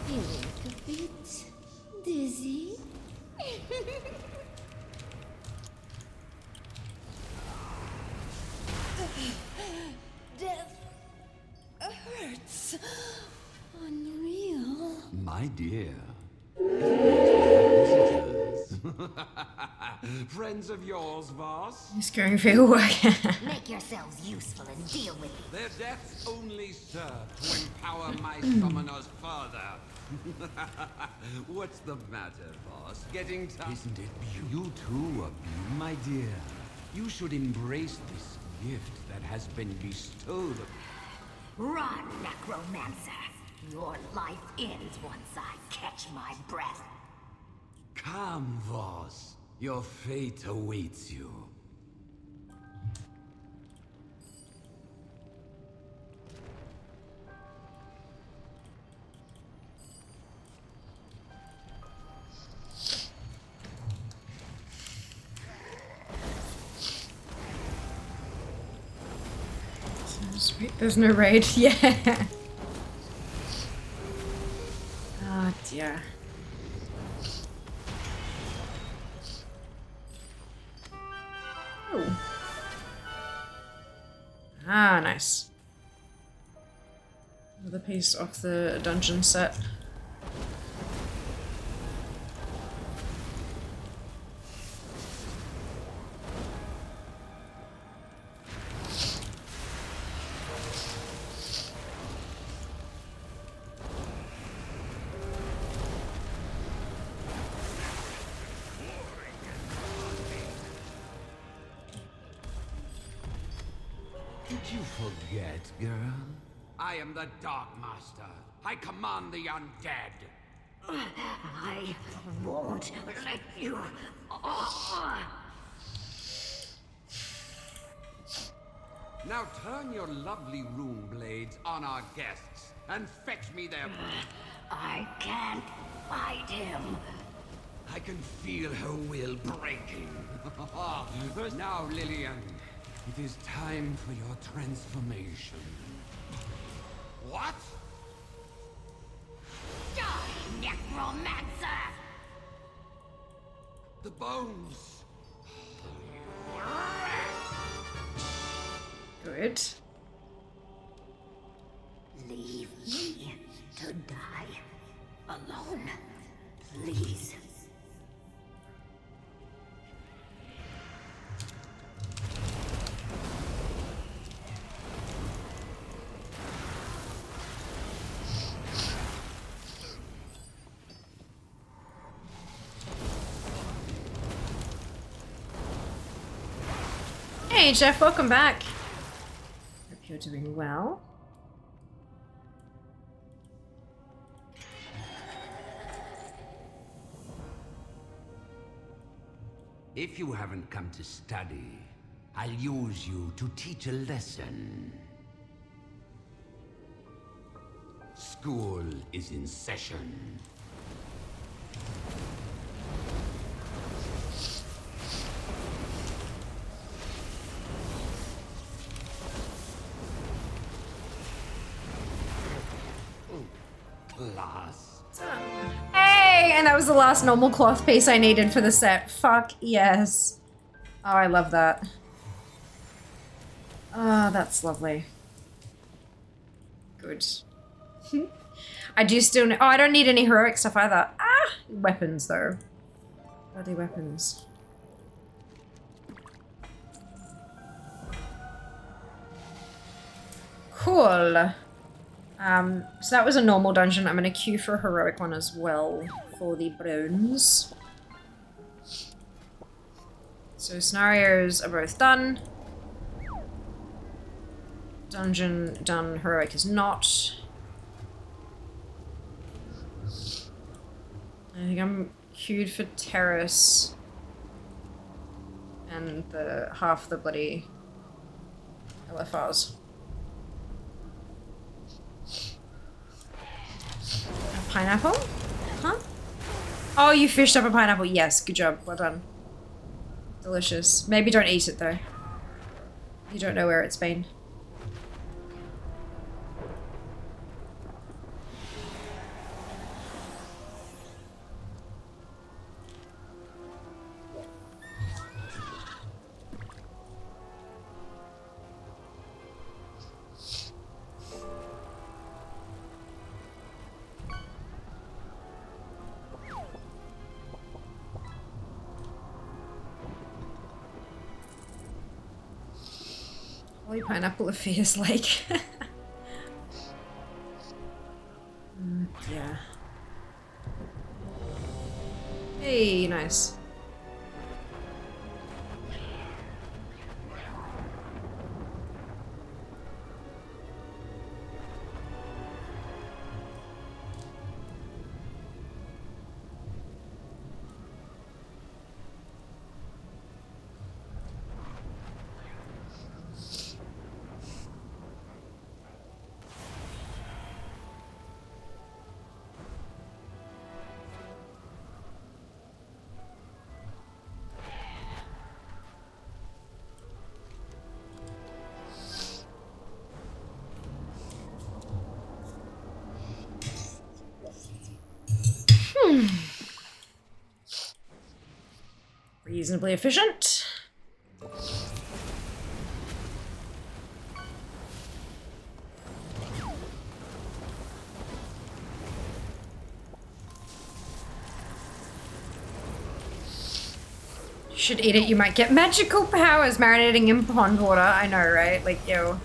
You look a bit dizzy. Death hurts. Unreal. My dear, visitors. Friends of yours, Voss? He's going for your work. Make yourselves useful and deal with it. Their deaths only serve to empower my summoners further. What's the matter, Voss? Getting tired? Isn't it beautiful? You too are beautiful, my dear. You should embrace this gift that has been bestowed upon you. Run, necromancer. Your life ends once I catch my breath. Come, Voss. Your fate awaits you. Sweet, there's no raid. Yeah. Oh dear. Oh. Ah, nice. Another piece off the dungeon set. Did you forget, girl? I am the Dark Master. I command the undead. I won't let you. Now turn your lovely rune blades on our guests and fetch me their... I can't fight him. I can feel her will breaking. Now, Lillian, it is time for your transformation. What? Die, necromancer! The bones. Good. Leave me to die alone, please. Hey Jeff, welcome back. Hope you're doing well. If you haven't come to study, I'll use you to teach a lesson. School is in session. Class. Hey, and that was the last normal cloth piece I needed for the set. Fuck yes. Oh, I love that. Oh, that's lovely. Good. I do still oh, I don't need any heroic stuff either. Ah, weapons though. Bloody weapons. Cool. So that was a normal dungeon. I'm gonna queue for a heroic one as well for the bones. So scenarios are both done. Dungeon done, heroic is not. I think I'm queued for terrace. And the half the bloody LFRs. A pineapple? Huh? Oh, you fished up a pineapple. Yes, good job. Well done. Delicious. Maybe don't eat it though. You don't know where it's been. Jelly pineapple of Fierce Lake. Yeah. Hey, nice. Reasonably efficient. You should eat it, you might get magical powers marinating in pond water. I know, right? Like, yo.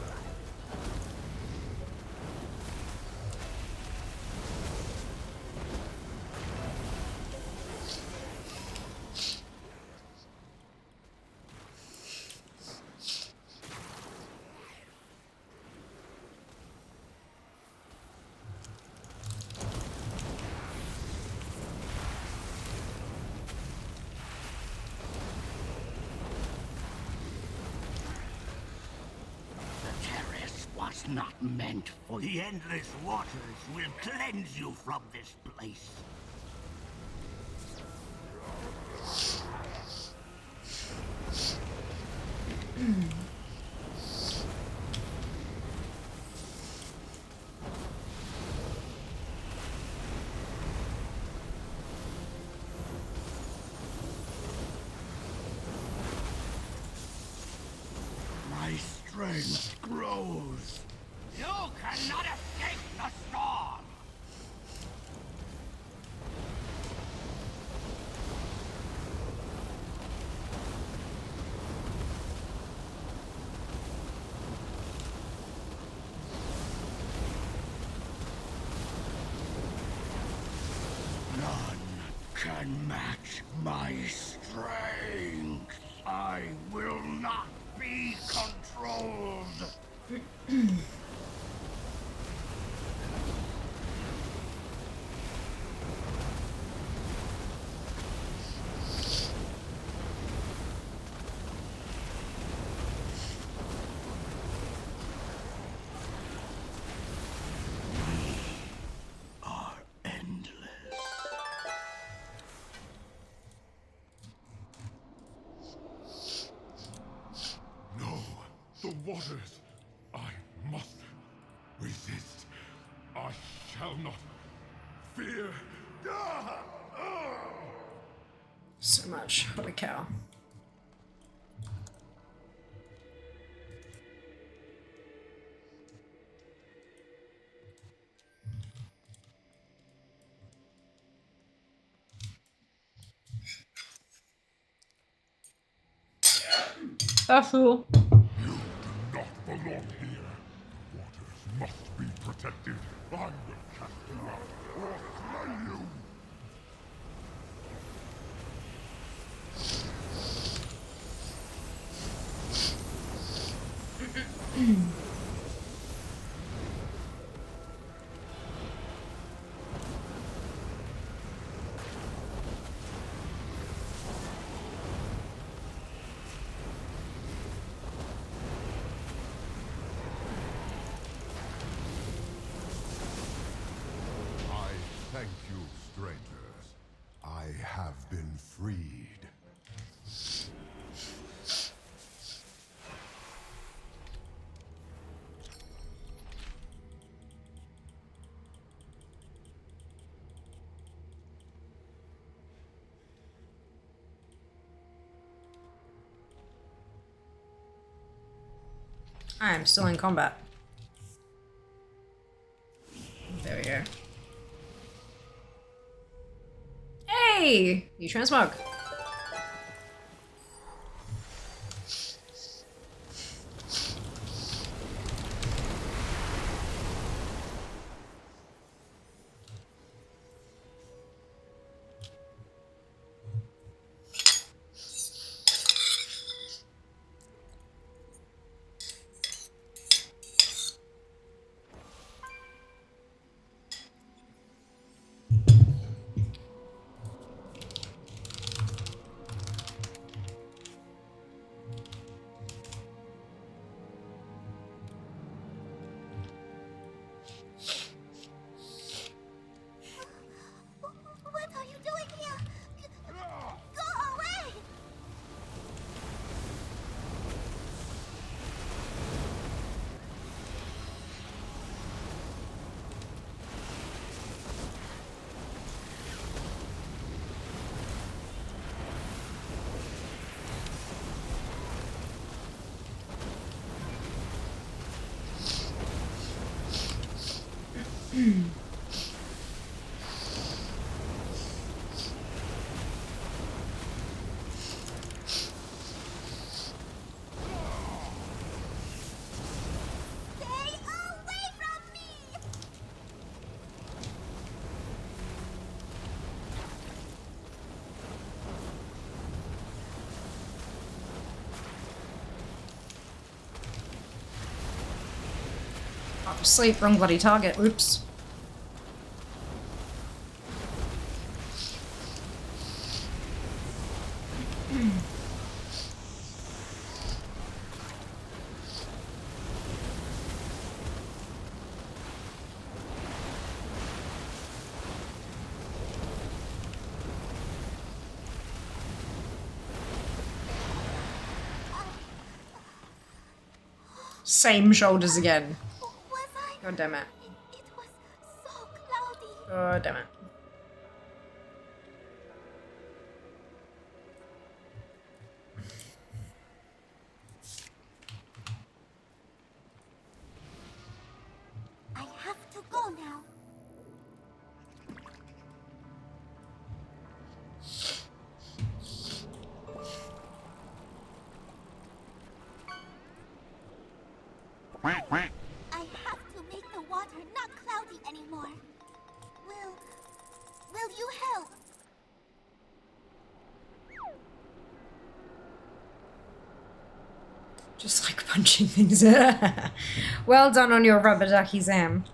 Not meant for the endless waters will cleanse you from this place. My strength grows. You cannot escape the storm! None can match my strength. I will not be controlled. The waters. I must resist. I shall not fear. So much. Holy cow. That's cool. You do not belong here. The waters must be protected. I will cast you out or slay you. Thank you, strangers. I have been freed. I am still in combat. There we go. Hey! You transmog. Half asleep, wrong bloody target. Oops. Same shoulders again. God damn it. It was so cloudy. God damn it. I have to go now. I have to make the water not cloudy anymore. Will you help? Just like punching things. Well done on your rubber ducky, Zam.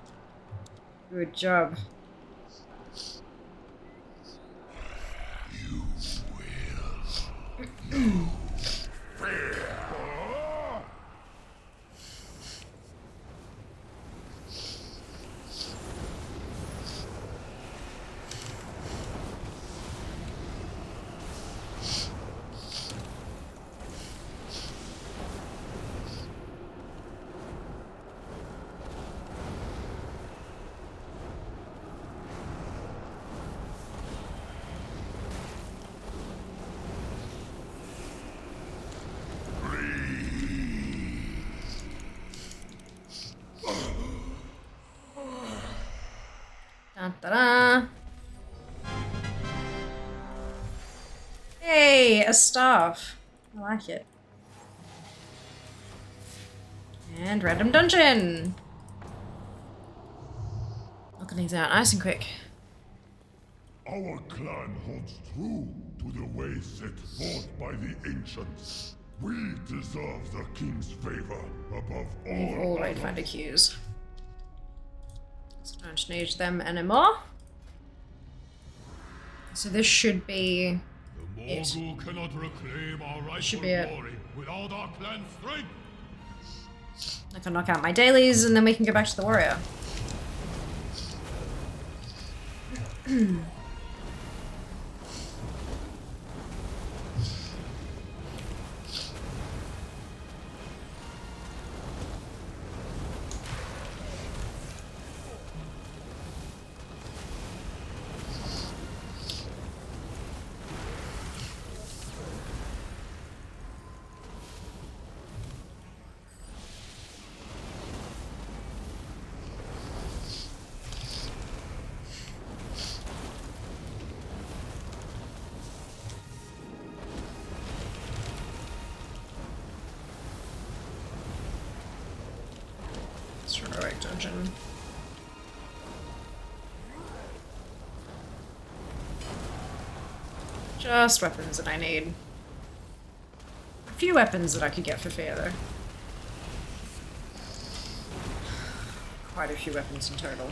Good job. Ta-da! Hey, a staff. I like it. And random dungeon. Knocking these out nice and quick. Our clan holds true to the way set forth by the ancients. We deserve the king's favor above Leave all all Raidfinder queues. So don't need them anymore. So this should be it. Morgul cannot reclaim our rightful Should be it. glory without our clan's strength. I can knock out my dailies and then we can go back to the warrior. Heroic dungeon. Just weapons that I need. A few weapons that I could get for fear, though. Quite a few weapons in total.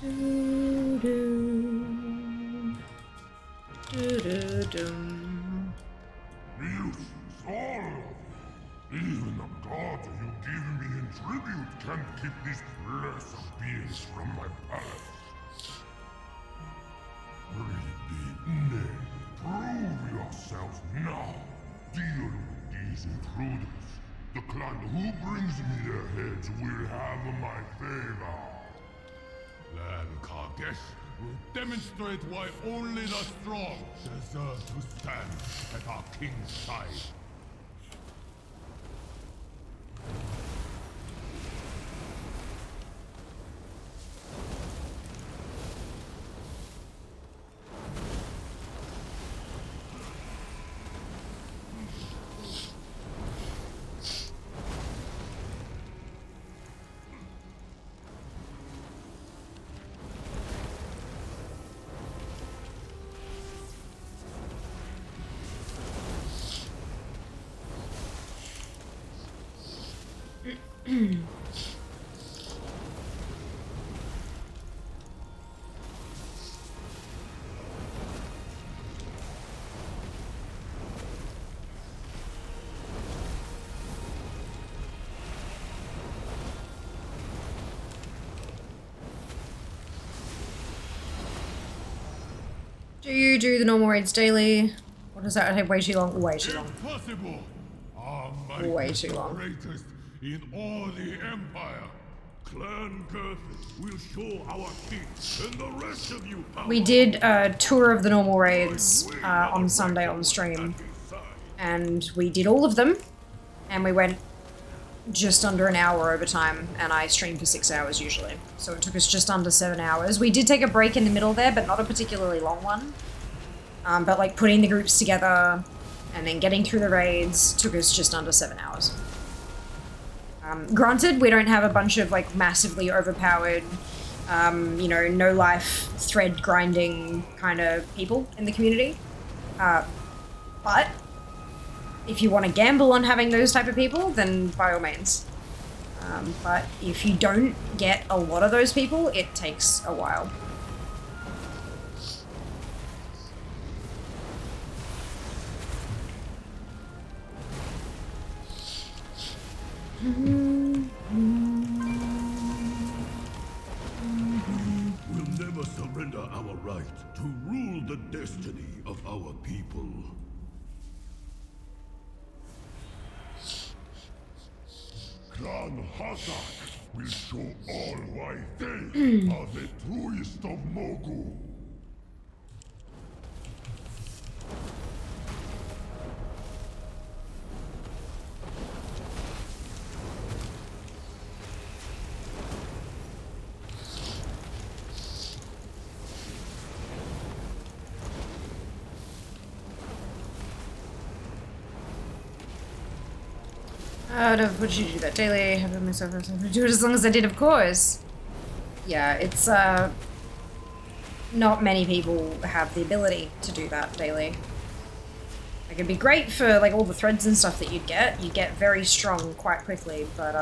Useless, all of you. Even the gods you give me in tribute can't keep these lesser beings from my palace. Nay, prove yourself now. Deal with these intruders. The clan who brings me their heads will have my favor. Clan Kargesh will demonstrate why only the strong deserve to stand at our king's side. Do you do the normal raids daily? What does that take? Way too long. Way too long. Impossible! Our Way too long. greatest in all the Empire. Clan Girth will show our king and the rest of you power. We did a tour of the normal raids on Sunday on stream, and we did all of them, and we went just under an hour over time, and I streamed for 6 hours usually, so it took us just under 7 hours. We did take a break in the middle there, but not a particularly long one. But like putting the groups together and then getting through the raids took us just under 7 hours. Granted, we don't have a bunch of like massively overpowered, you know, no life thread grinding kind of people in the community. But if you want to gamble on having those type of people, then by all means. But if you don't get a lot of those people, it takes a while. We'll never surrender our right to rule the destiny of our people. Clan Hazak will show all why they are the truest of Mogu. Would you do that daily? Have it myself do it as long as I did, of course. Yeah, it's not many people have the ability to do that daily. Like, it'd be great for like all the threads and stuff that you'd get. You'd get very strong quite quickly, but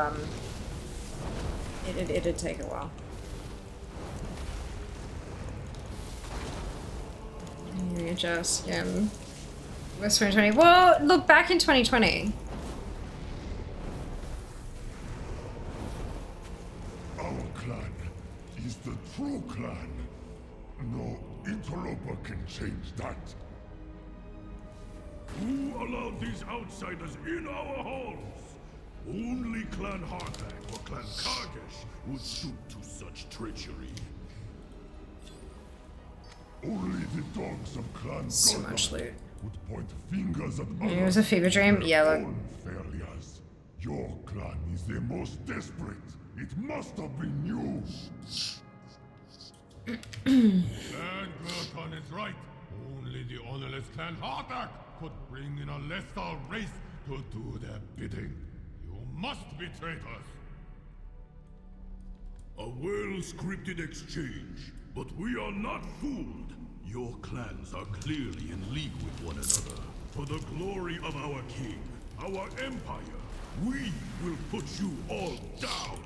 it'd take a while. Yeah, just West 2020. Well, look back in 2020. The true clan. No interloper can change that. Who allowed these outsiders in our halls? Only Clan Harthak or Clan Kargesh would stoop to such treachery. Only the dogs of Clan So much loot. would point fingers at It was a fever dream. Yeah, look. failures. Your clan is the most desperate. It must have been you. Clan Gurkhan is right. Only the honorless Clan Harthak could bring in a lesser race to do their bidding. You must be traitors. A well-scripted exchange, but we are not fooled. Your clans are clearly in league with one another. For the glory of our king, our empire, we will put you all down.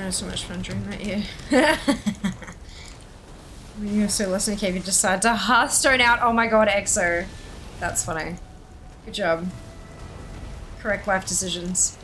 had so much fun during that year. When you were so less in a cave, you decided to Hearthstone out. Oh my god, EXO. That's funny. Good job. Correct life decisions.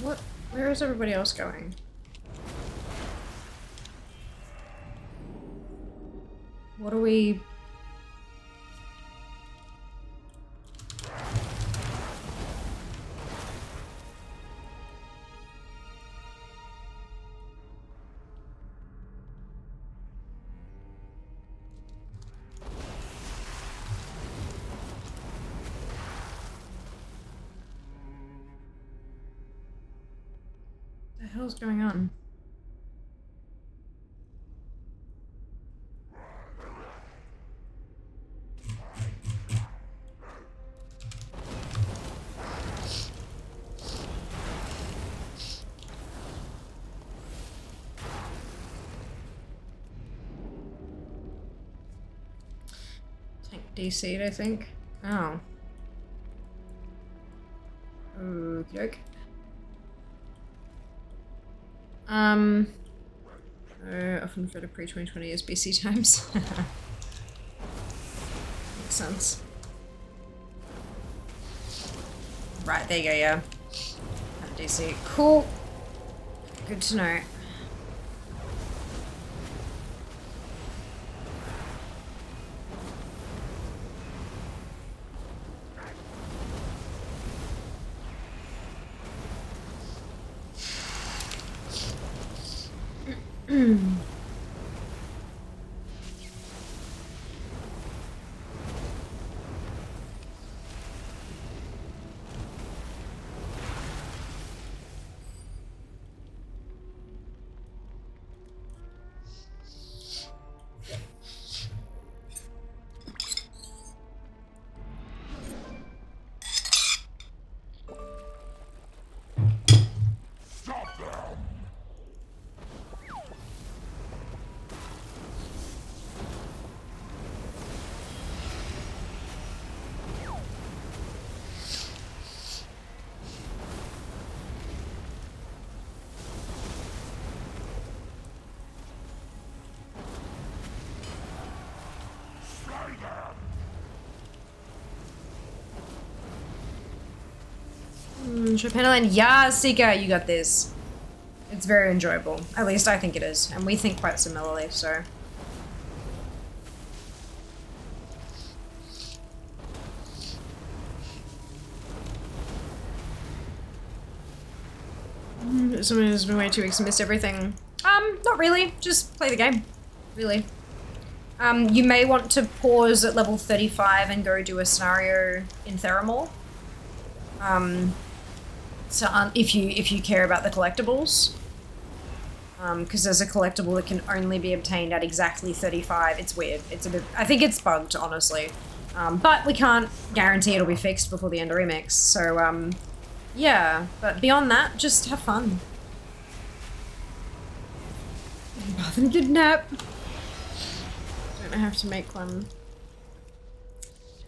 What? Where is everybody else going? What are we... What the hell's going on? Tank DC'd, I think. Oh. Okey-doke. Often refer to pre-2020 as BC times. Makes sense. Right, there you go, yeah. Have DC. Cool. Good to know. Japan, yeah, Seeker, you got this. It's very enjoyable. At least I think it is. And we think quite similarly, so. Someone who's been away 2 weeks and missed everything. Not really. Just play the game. Really. You may want to pause at level 35 and go do a scenario in Theramore. So if you care about the collectibles. because there's a collectible that can only be obtained at exactly 35. It's weird. It's a bit, I think it's bugged, honestly. But we can't guarantee it'll be fixed before the end of Remix. So, yeah. But beyond that, just have fun. Bath and good nap. Don't I have to make one?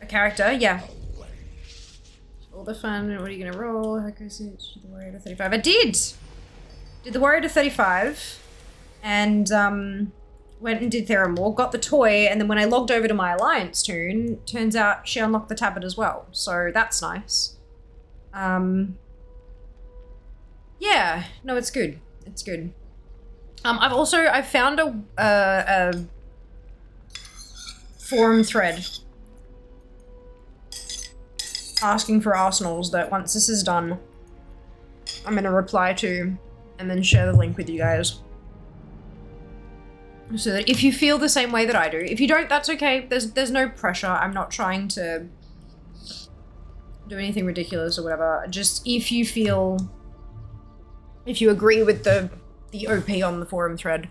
A character? Yeah. All the fun. What are you gonna roll? How goes it? The warrior to 35. I did! Did the warrior to 35. And, went and did Theramore, got the toy, and then when I logged over to my Alliance toon, turns out she unlocked the tablet as well. So that's nice. Yeah, no, it's good. It's good. I've found a forum thread asking for arsenals that once this is done, I'm gonna reply to and then share the link with you guys. So that if you feel the same way that I do, if you don't, that's okay. There's no pressure. I'm not trying to do anything ridiculous or whatever. Just if you feel, if you agree with the OP on the forum thread,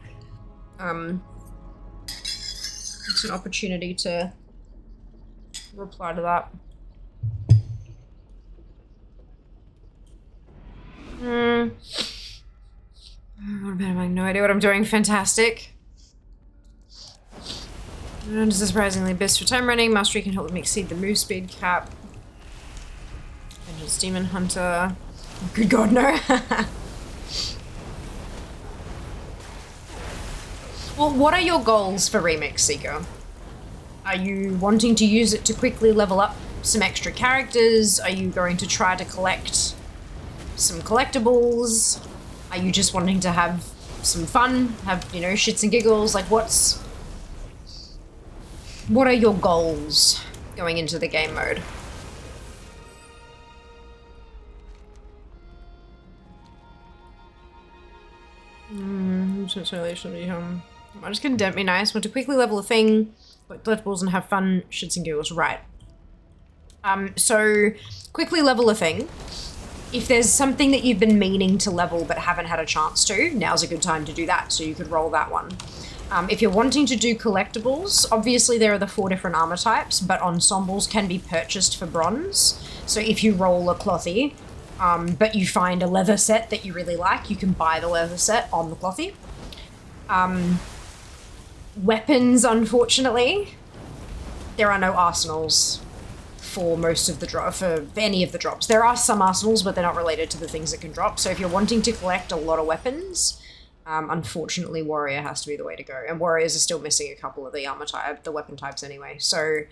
it's an opportunity to reply to that. I have no idea what I'm doing. Fantastic. And is surprisingly best for time running. Mastery can help them exceed the move speed cap. Vengeance Demon Hunter. Good God, no. Well, what are your goals for Remix Seeker? Are you wanting to use it to quickly level up some extra characters? Are you going to try to collect some collectibles? Are you just wanting to have some fun? Have, you know, shits and giggles? Like, what are your goals going into the game mode? I'm just gonna don't be nice. Want to quickly level a thing, collect collectibles and have fun, shits and giggles, right. So quickly level a thing. If there's something that you've been meaning to level but haven't had a chance to, now's a good time to do that, so you could roll that one. If you're wanting to do collectibles, obviously there are the 4 different armor types, but ensembles can be purchased for bronze. So if you roll a clothy, but you find a leather set that you really like, you can buy the leather set on the clothy. Weapons, unfortunately, there are no arsenals for most of the for any of the drops. There are some arsenals, but they're not related to the things that can drop. So if you're wanting to collect a lot of weapons, unfortunately warrior has to be the way to go. And warriors are still missing a couple of the armor type, the weapon types anyway. So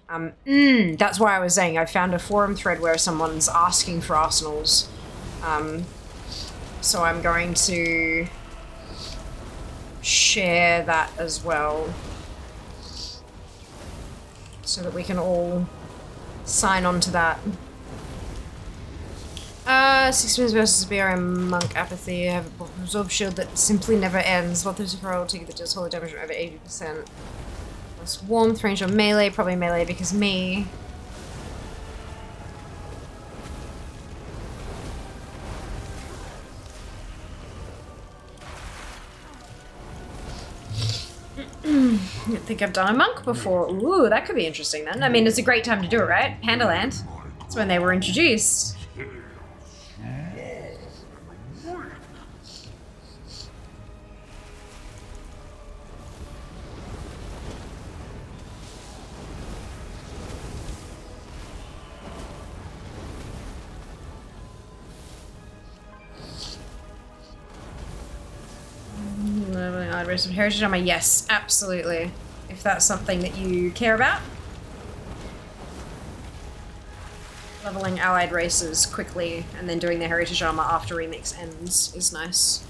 that's why I was saying I found a forum thread where someone's asking for arsenals. So I'm going to share that as well, so that we can all sign on to that. 6 minutes versus BRM Monk Apathy. I have a absorb shield that simply never ends. What there's a roll ticket that does holy damage from over 80%. Plus warmth, range on melee, probably melee because me. I don't think I've done a monk before. Ooh, that could be interesting then. I mean, it's a great time to do it, right? Pandaland. That's when they were introduced. Race of Heritage Armor, yes, absolutely. If that's something that you care about. Leveling allied races quickly and then doing their Heritage Armor after Remix ends is nice.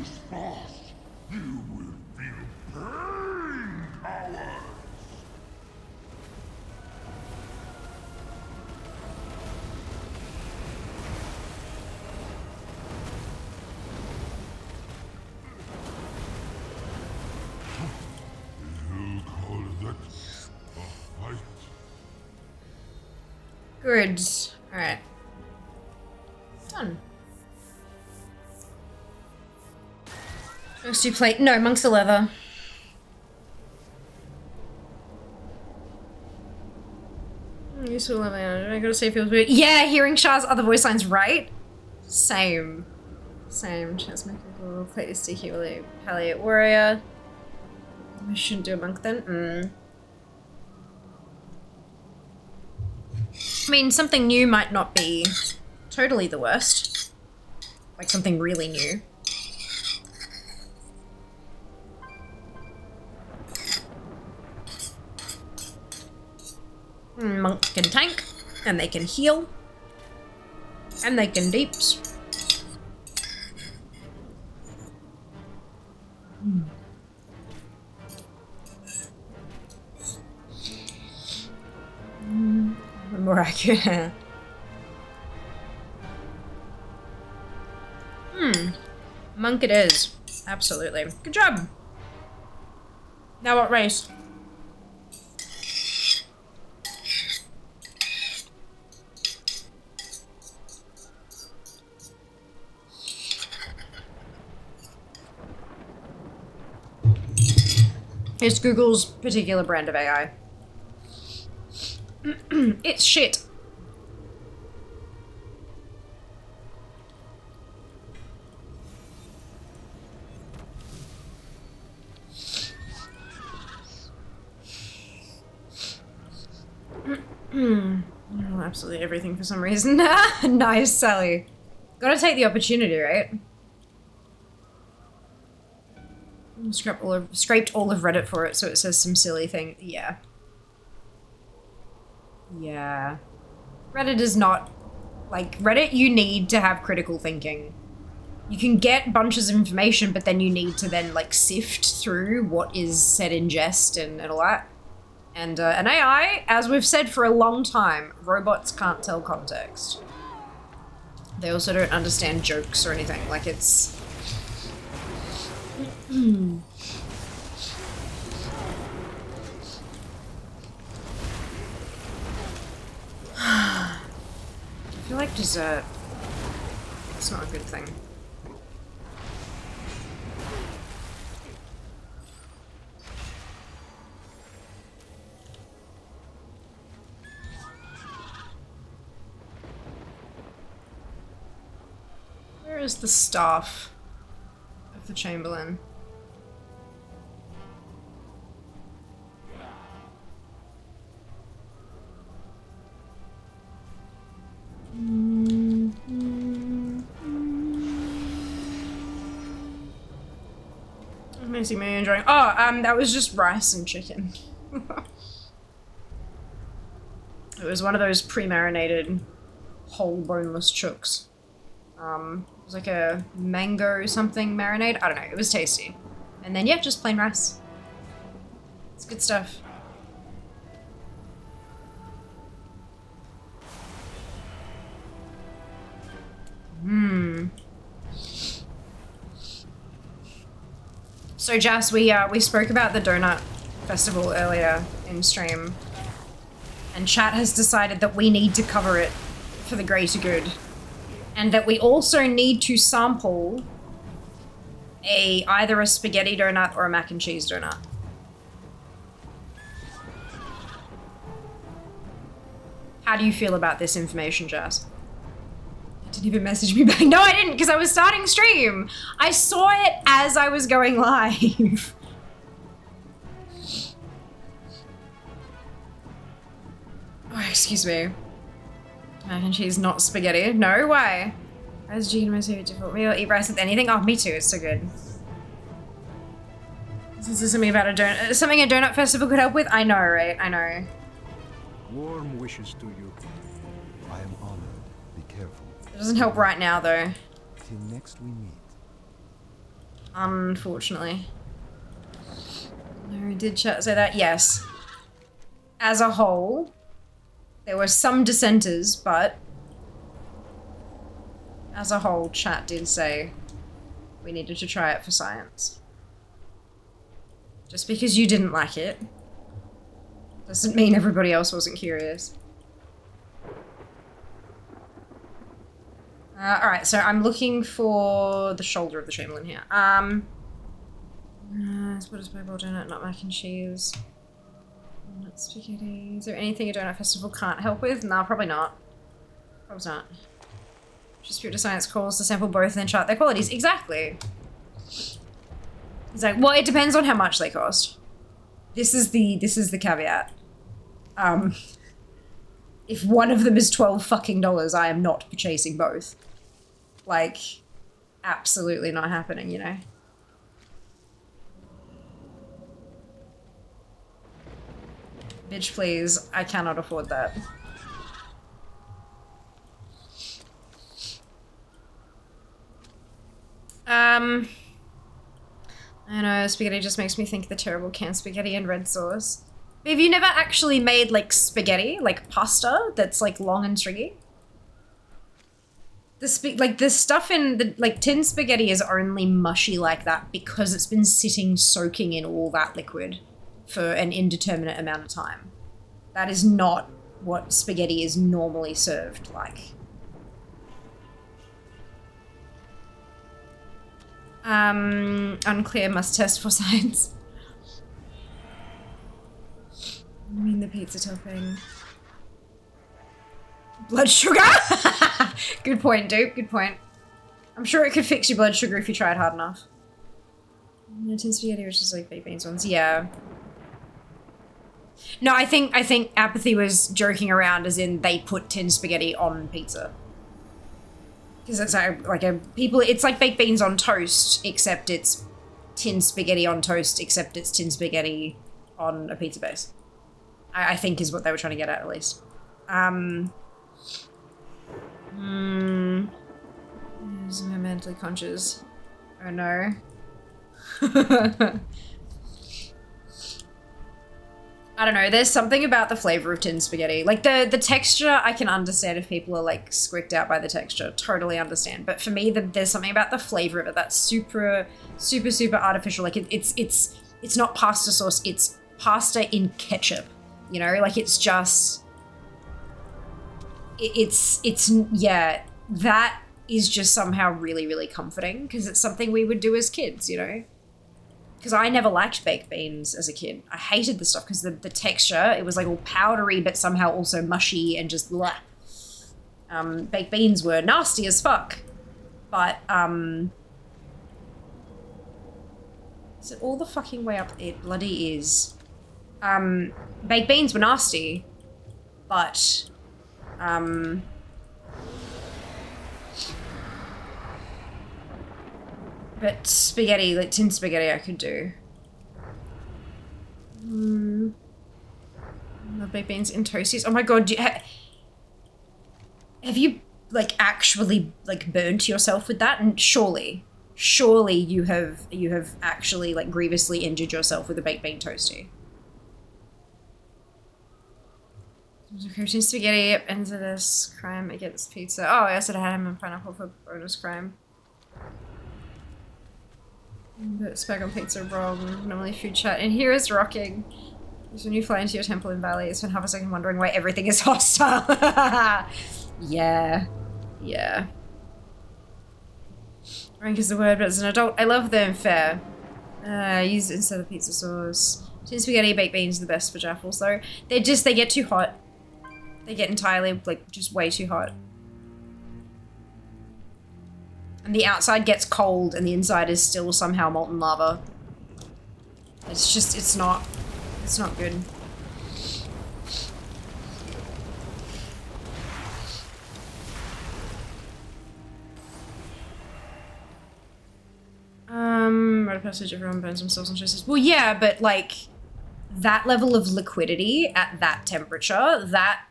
this fast, you will feel pain, cowards! You'll call that a fight? Good. Alright. Done. Monks do play. No, monks are leather. You saw leather. I gotta say, it feels weird. Yeah, hearing Shah's other voice lines, right? Same. Same. Chance maker, play this sticky, palliate warrior. I shouldn't do a monk then. I mean, something new might not be totally the worst. Like something really new. Monk can tank, and they can heal, and they can deeps. More accurate. Monk it is. Absolutely. Good job. Now what race? It's Google's particular brand of AI. It's shit. Oh, absolutely everything for some reason. Nice, Sally. Gotta take the opportunity, right? Scraped all of Reddit for it, so it says some silly thing. Yeah. Yeah. Reddit is not... Like, Reddit, you need to have critical thinking. You can get bunches of information, but then you need to then, like, sift through what is said in jest and all that. And an AI, as we've said for a long time, robots can't tell context. They also don't understand jokes or anything. Like, it's... I feel like dessert. It's not a good thing. Where is the staff of the Chamberlain? Amazing me enjoying. Oh, that was just rice and chicken. It was one of those pre-marinated whole boneless chooks. It was like a mango something marinade. I don't know. It was tasty. And then yeah, just plain rice. It's good stuff. So Jas, we spoke about the donut festival earlier in stream, and chat has decided that we need to cover it for the greater good, and that we also need to sample either a spaghetti donut or a mac and cheese donut. How do you feel about this information, Jas? Didn't even message me back. No, I didn't, because I was starting stream. I saw it as I was going live. Oh, excuse me. Mac and cheese, not spaghetti. No, why? As Gene my favorite difficult meal. Eat rice with anything? Oh, me too. It's so good. This is something about a donut. Something a donut festival could help with? I know, right? I know. Warm wishes to you. I am honored. Be careful. It doesn't help right now, though. Till next we meet. Unfortunately. No, did chat say that? Yes. As a whole, there were some dissenters, but as a whole, chat did say we needed to try it for science. Just because you didn't like it doesn't mean everybody else wasn't curious. Alright, so I'm looking for the shoulder of the Chamberlain here. What is purple donut, not mac and cheese? Not spaghetti. Is there anything a donut festival can't help with? No, probably not. Probably not. Just Spirit of Science calls to sample both and then chart their qualities. Exactly. It's like, well, it depends on how much they cost. This is the caveat. If one of them is $12 fucking, I am not purchasing both. Like, absolutely not happening, you know? Bitch, please. I cannot afford that. I know, spaghetti just makes me think the terrible canned spaghetti and red sauce. But have you never actually made, like, spaghetti? Like, pasta that's, like, long and stringy? The stuff in the, like, tin spaghetti is only mushy like that because it's been sitting soaking in all that liquid for an indeterminate amount of time. That is not what spaghetti is normally served like. Unclear, must test for science. I mean the pizza topping. Blood sugar? Good point, dude. Good point. I'm sure it could fix your blood sugar if you tried hard enough. Tin spaghetti, which is like baked beans ones. Yeah. No, I think Apathy was joking around, as in they put tin spaghetti on pizza. Because it's it's like baked beans on toast, except it's tin spaghetti on toast, except it's tin spaghetti on a pizza base. I think is what they were trying to get at least. I'm mentally conscious. Oh no. I don't know, there's something about the flavor of tin spaghetti. Like, the texture, I can understand if people are, like, squicked out by the texture. Totally understand. But for me, there's something about the flavor of it that's super, super, super artificial. Like, it's not pasta sauce, it's pasta in ketchup. You know? Like, it's just... yeah, that is just somehow really, really comforting. Because it's something we would do as kids, you know? Because I never liked baked beans as a kid. I hated the stuff because the texture, it was like all powdery but somehow also mushy and just blah. Baked beans were nasty as fuck. But, is it all the fucking way up? It bloody is. Baked beans were nasty, but, but spaghetti, like tin spaghetti, I could do. Baked beans in toasties. Oh my god, have you, like, actually, like, burnt yourself with that? And surely you have actually, like, grievously injured yourself with a baked bean toasty. Protein spaghetti, yep, ends of this crime against pizza. Oh, I said I had him in pineapple for bonus crime. But spag on pizza wrong. Normally food chat. And here is rocking. It's when you fly into your temple in Valley, it's when half a second wondering why everything is hostile. Yeah. Yeah. Rank is the word, but as an adult, I love them fair. I use it instead of pizza sauce. Tin spaghetti, baked beans are the best for jaffles though. They get too hot. They get entirely, like, just way too hot. And the outside gets cold and the inside is still somehow molten lava. It's just, it's not good. Right passage, everyone burns themselves on choices. Well, yeah, but, like, that level of liquidity at that temperature, that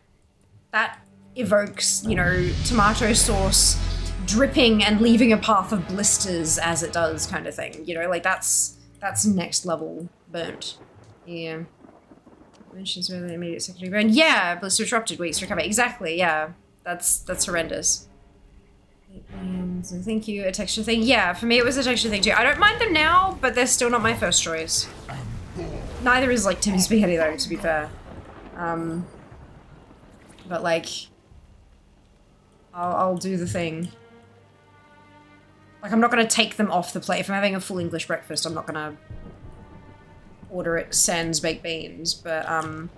evokes, you know, tomato sauce dripping and leaving a path of blisters as it does kind of thing. You know, like that's next level burnt. Yeah. Mentions whether the immediate secondary burn. Yeah, blister interrupted, weeks recover. Exactly, yeah. That's horrendous. So thank you, a texture thing. Yeah, for me it was a texture thing too. I don't mind them now, but they're still not my first choice. Neither is like Timmy Spaghetti though, to be fair. But like, I'll do the thing. Like, I'm not gonna take them off the plate. If I'm having a full English breakfast, I'm not gonna order it sans baked beans, but I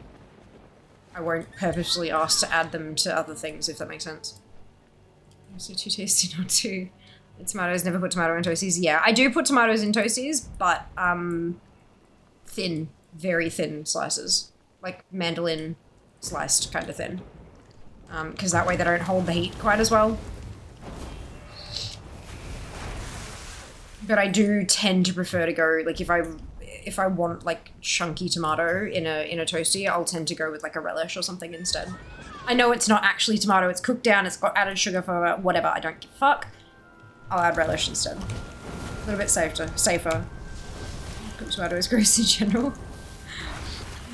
won't purposely ask to add them to other things, if that makes sense. So too tasty not to. Tomatoes, never put tomato in toasties. Yeah, I do put tomatoes in toasties, but thin, very thin slices. Like mandolin sliced kind of thin. Because that way they don't hold the heat quite as well. But I do tend to prefer to go, like, if I want like chunky tomato in a toasty, I'll tend to go with like a relish or something instead. I know it's not actually tomato, it's cooked down, it's got added sugar for whatever, I don't give a fuck. I'll add relish instead. A little bit safer. Cooked tomato is gross in general.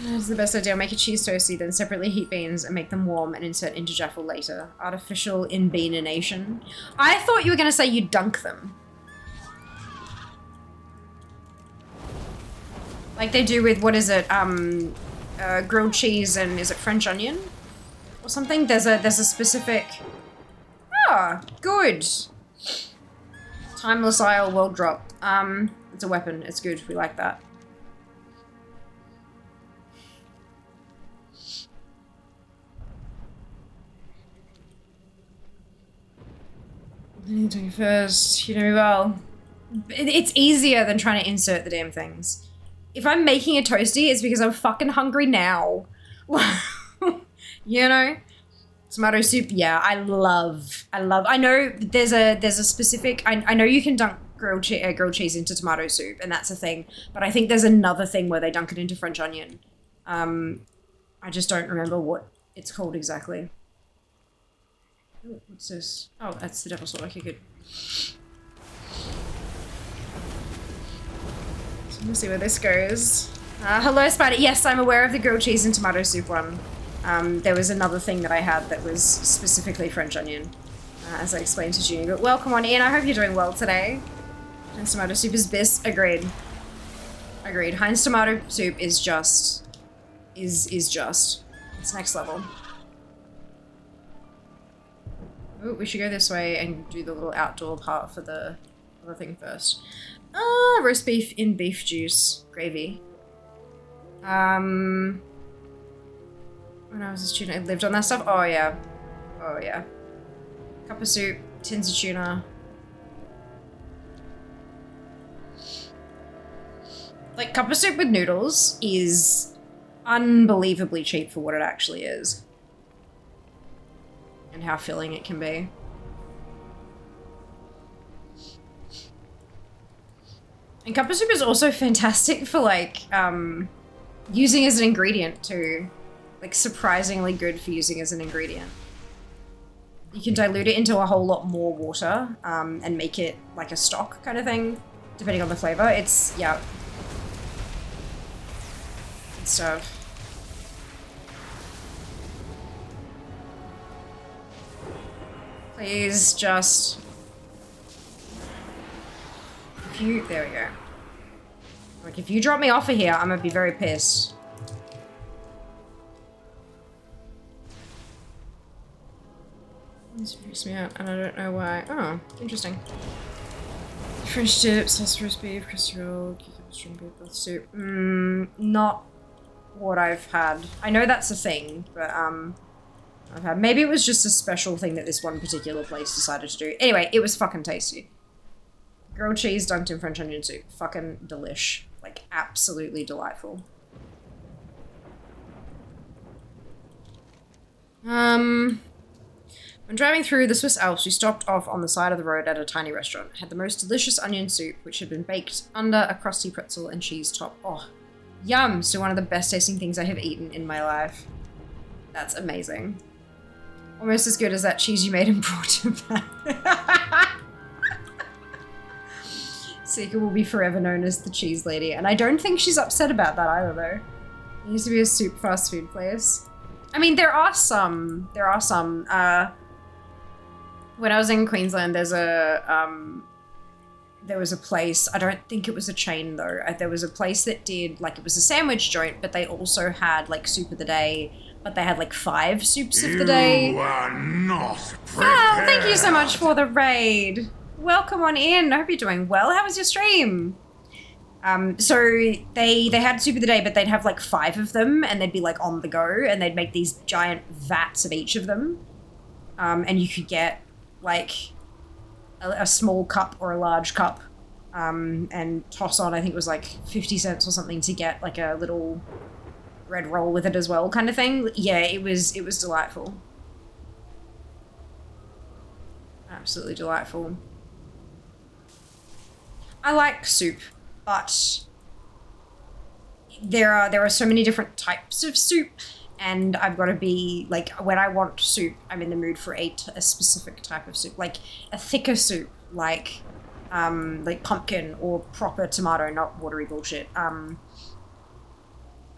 That's the best idea. I'll make a cheese toasty, then separately heat beans and make them warm and insert into jaffle later. Artificial inbeanation. I thought you were gonna say you dunk them. Like they do with, what is it, grilled cheese and, is it French onion? Or something? There's a specific... Ah, good. Timeless Isle world drop. It's a weapon, it's good, we like that. First, you know me well. It's easier than trying to insert the damn things. If I'm making a toasty, it's because I'm fucking hungry now. You know? Tomato soup, yeah, I know there's a specific, I know you can dunk grilled cheese into tomato soup, and that's a thing, but I think there's another thing where they dunk it into French onion. I just don't remember what it's called exactly. Ooh, what's this? Oh, that's the devil's sword, okay, good. Let's see where this goes. Hello, Spider. Yes, I'm aware of the grilled cheese and tomato soup one. There was another thing that I had that was specifically French onion, as I explained to Junie. But welcome on in. I hope you're doing well today. Heinz tomato soup is best. Agreed. Agreed. Heinz tomato soup is just. Is just. It's next level. Oh, we should go this way and do the little outdoor part for the other thing first. Roast beef in beef juice. Gravy. When I was a student, I lived on that stuff. Oh, yeah. Oh, yeah. Cup of soup, tins of tuna. Like, cup of soup with noodles is unbelievably cheap for what it actually is. And how filling it can be. And cup of soup is also fantastic for, like, using as an ingredient too. Like, surprisingly good for using as an ingredient. You can dilute it into a whole lot more water, and make it like a stock kind of thing, depending on the flavor. It's, yeah. Good stuff. Please just... There we go. Like, if you drop me off of here, I'm gonna be very pissed. This freaks me out, and I don't know why. Oh, interesting. French dip, sauce roast beef, casserole, cucumber, string beef, broth soup. Not what I've had. I know that's a thing, but I've had. Maybe it was just a special thing that this one particular place decided to do. Anyway, it was fucking tasty. Grilled cheese dunked in French onion soup. Fucking delish. Like, absolutely delightful. When driving through the Swiss Alps, we stopped off on the side of the road at a tiny restaurant. It had the most delicious onion soup, which had been baked under a crusty pretzel and cheese top. Oh, yum! So one of the best tasting things I have eaten in my life. That's amazing. Almost as good as that cheese you made and brought to back. Sika will be forever known as the cheese lady, and I don't think she's upset about that either, though. It used to be a soup fast food place. I mean, there are some. When I was in Queensland, there was a place, I don't think it was a chain though, there was a place that did, like, it was a sandwich joint, but they also had, like, soup of the day, but they had, like, 5 soups of the day. You are not Val, thank you so much for the raid. Welcome on in. I hope you're doing well. How was your stream? So they had soup of the day, but they'd have, like, 5 of them, and they'd be, like, on the go, and they'd make these giant vats of each of them. And you could get, like, a small cup or a large cup, and toss on, I think it was like 50 cents or something to get like a little bread roll with it as well, kind of thing. Yeah, it was delightful. Absolutely delightful. I like soup, but there are so many different types of soup, and I've got to be, like, when I want soup, I'm in the mood for a specific type of soup. Like, a thicker soup, like pumpkin or proper tomato, not watery bullshit. And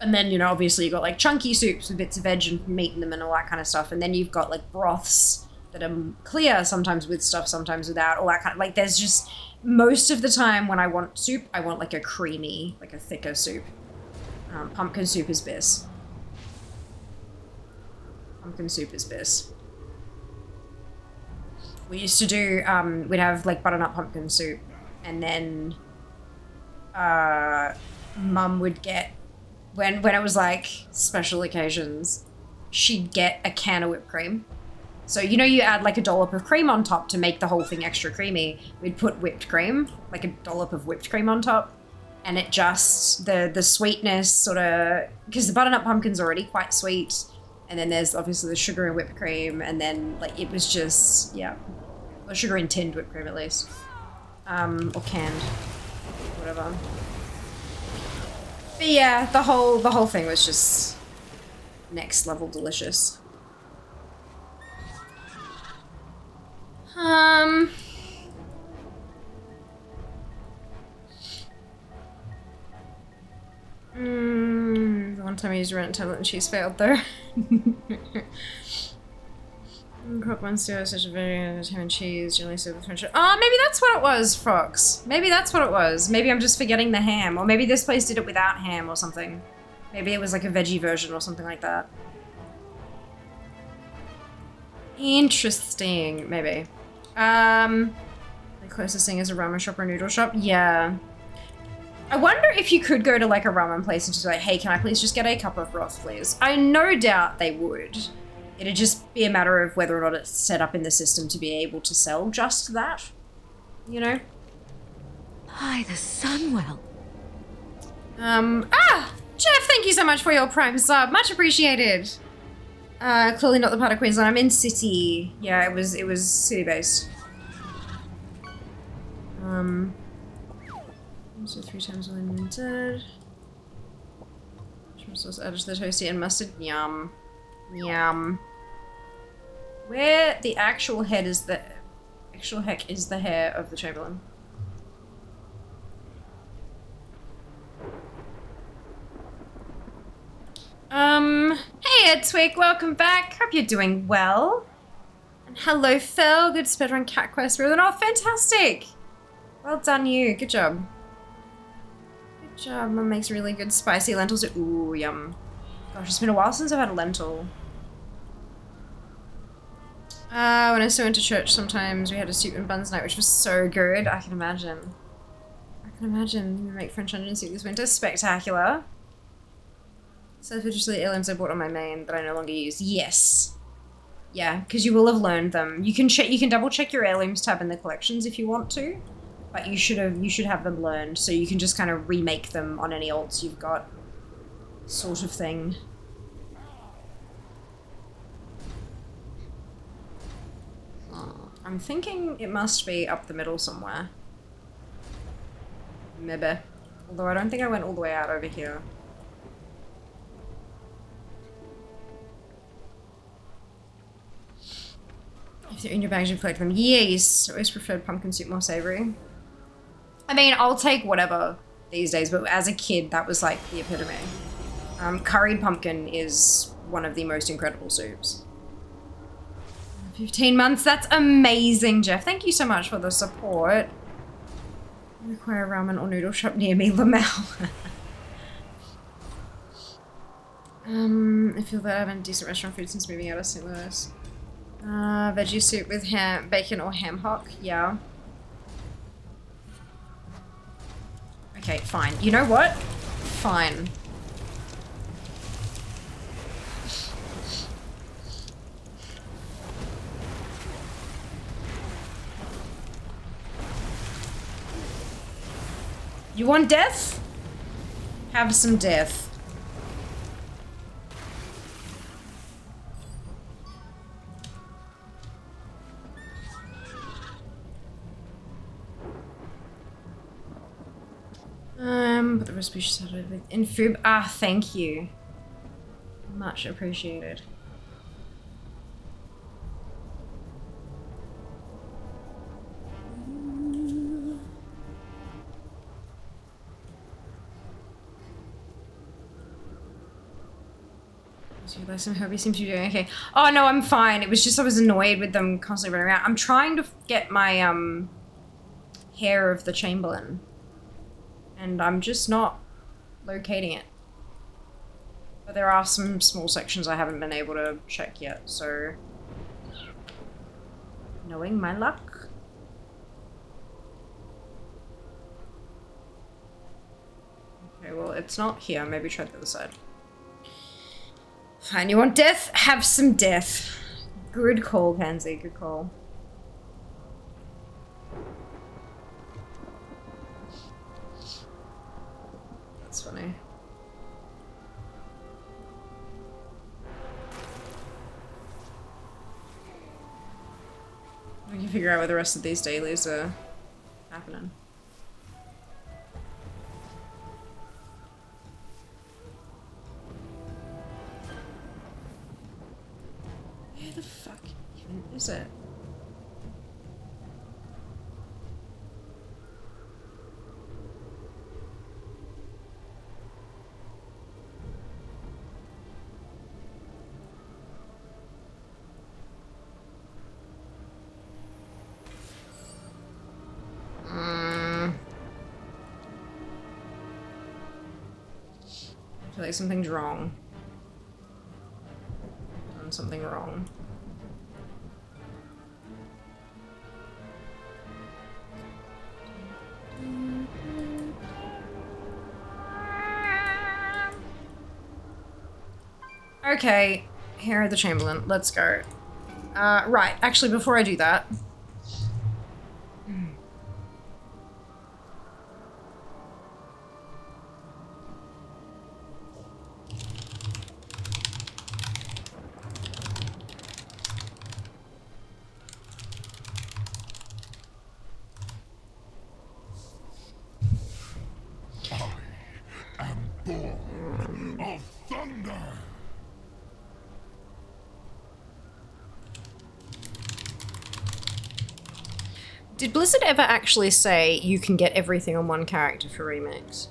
then, you know, obviously you've got, like, chunky soups with bits of veg and meat in them and all that kind of stuff. And then you've got, like, broths that are clear, sometimes with stuff, sometimes without, all that kind of, like, there's just, most of the time when I want soup, I want, like, a creamy, like, a thicker soup. Pumpkin soup is best. Pumpkin soup is best. We used to do, we'd have like butternut pumpkin soup, and then Mum would get, when it was like special occasions, she'd get a can of whipped cream. So, you know, you add like a dollop of cream on top to make the whole thing extra creamy. We'd put whipped cream, like a dollop of whipped cream on top, and it just, the sweetness sort of, because the butternut pumpkin's already quite sweet. And then there's obviously the sugar and whipped cream, and then, like, it was just, yeah. Or sugar and tinned whipped cream, at least. Or canned. Whatever. But yeah, the whole thing was just next level delicious. The one time I used rent tablet and she's failed though. Croque Monster is such a very ham and cheese, generally served with French. Oh, maybe that's what it was, Fox. Maybe that's what it was. Maybe I'm just forgetting the ham, or maybe this place did it without ham or something. Maybe it was like a veggie version or something like that. Interesting, maybe. The closest thing is a ramen shop or a noodle shop. Yeah. I wonder if you could go to like a ramen place and just be like, hey, can I please just get a cup of broth, please? I no doubt they would. It'd just be a matter of whether or not it's set up in the system to be able to sell just that. You know? By the Sunwell. Jeff, thank you so much for your Prime sub. Much appreciated. Clearly not the part of Queensland. I'm in City. Yeah, it was city-based. So 3 times unlimited. Sauce added to the toasty and mustard. Yum. Yum. Where the actual head is the actual heck is the hair of the Chamberlain? Hey Edswick, welcome back. Hope you're doing well. And hello Phil, good speedrun cat quest. Oh, fantastic. Well done you, good job. Good job, Mum makes really good spicy lentils. Ooh, yum. Gosh, it's been a while since I've had a lentil. When I still went to church sometimes, we had a soup and buns night, which was so good. I can imagine. I can imagine. We make French onion soup this winter. Spectacular. Self-registered heirlooms I bought on my main that I no longer use. Yes. Yeah, because you will have learned them. You can check. You can double check your heirlooms tab in the collections if you want to, but you should have them learned, so you can just kind of remake them on any alts you've got, sort of thing. I'm thinking it must be up the middle somewhere. Maybe. Although I don't think I went all the way out over here. If they're in your bags, you collect them. Yes, always preferred pumpkin soup, more savory. I mean, I'll take whatever these days, but as a kid, that was like the epitome. Curried pumpkin is one of the most incredible soups. 15 months, that's amazing, Jeff. Thank you so much for the support. I require a ramen or noodle shop near me, Lamau. I feel that I haven't decent restaurant food since moving out of St. Louis. Veggie soup with ham, bacon or ham hock, yeah. Okay, fine. You know what? Fine. You want death? Have some death. But the recipe should start with infib. Ah, thank you. Much appreciated. Hope he seems to be doing okay. Oh no, I'm fine. It was just I was annoyed with them constantly running around. I'm trying to get my hair of the Chamberlain, and I'm just not locating it. But there are some small sections I haven't been able to check yet. So, knowing my luck. Okay, well it's not here. Maybe try the other side. Fine, you want death? Have some death. Good call, Pansy, good call. That's funny. We can figure out where the rest of these dailies are happening. Where the fuck even is it? I feel like something's wrong. Done something wrong. Okay, here are the Chamberlain. Let's go. Right, actually, before I do that... I am born of thunder. Did Blizzard ever actually say you can get everything on one character for remakes?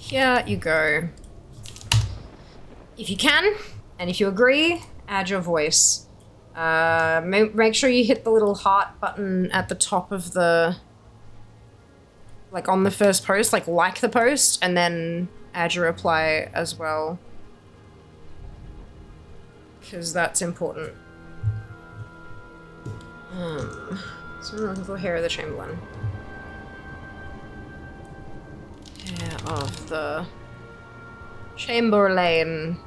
Here you go. If you can, and if you agree, add your voice. Make sure you hit the little heart button at the top of the... like on the first post, like the post, and then add your reply as well. Because that's important. So we're looking for Hair of the Chamberlain. Hair of the Chamberlain.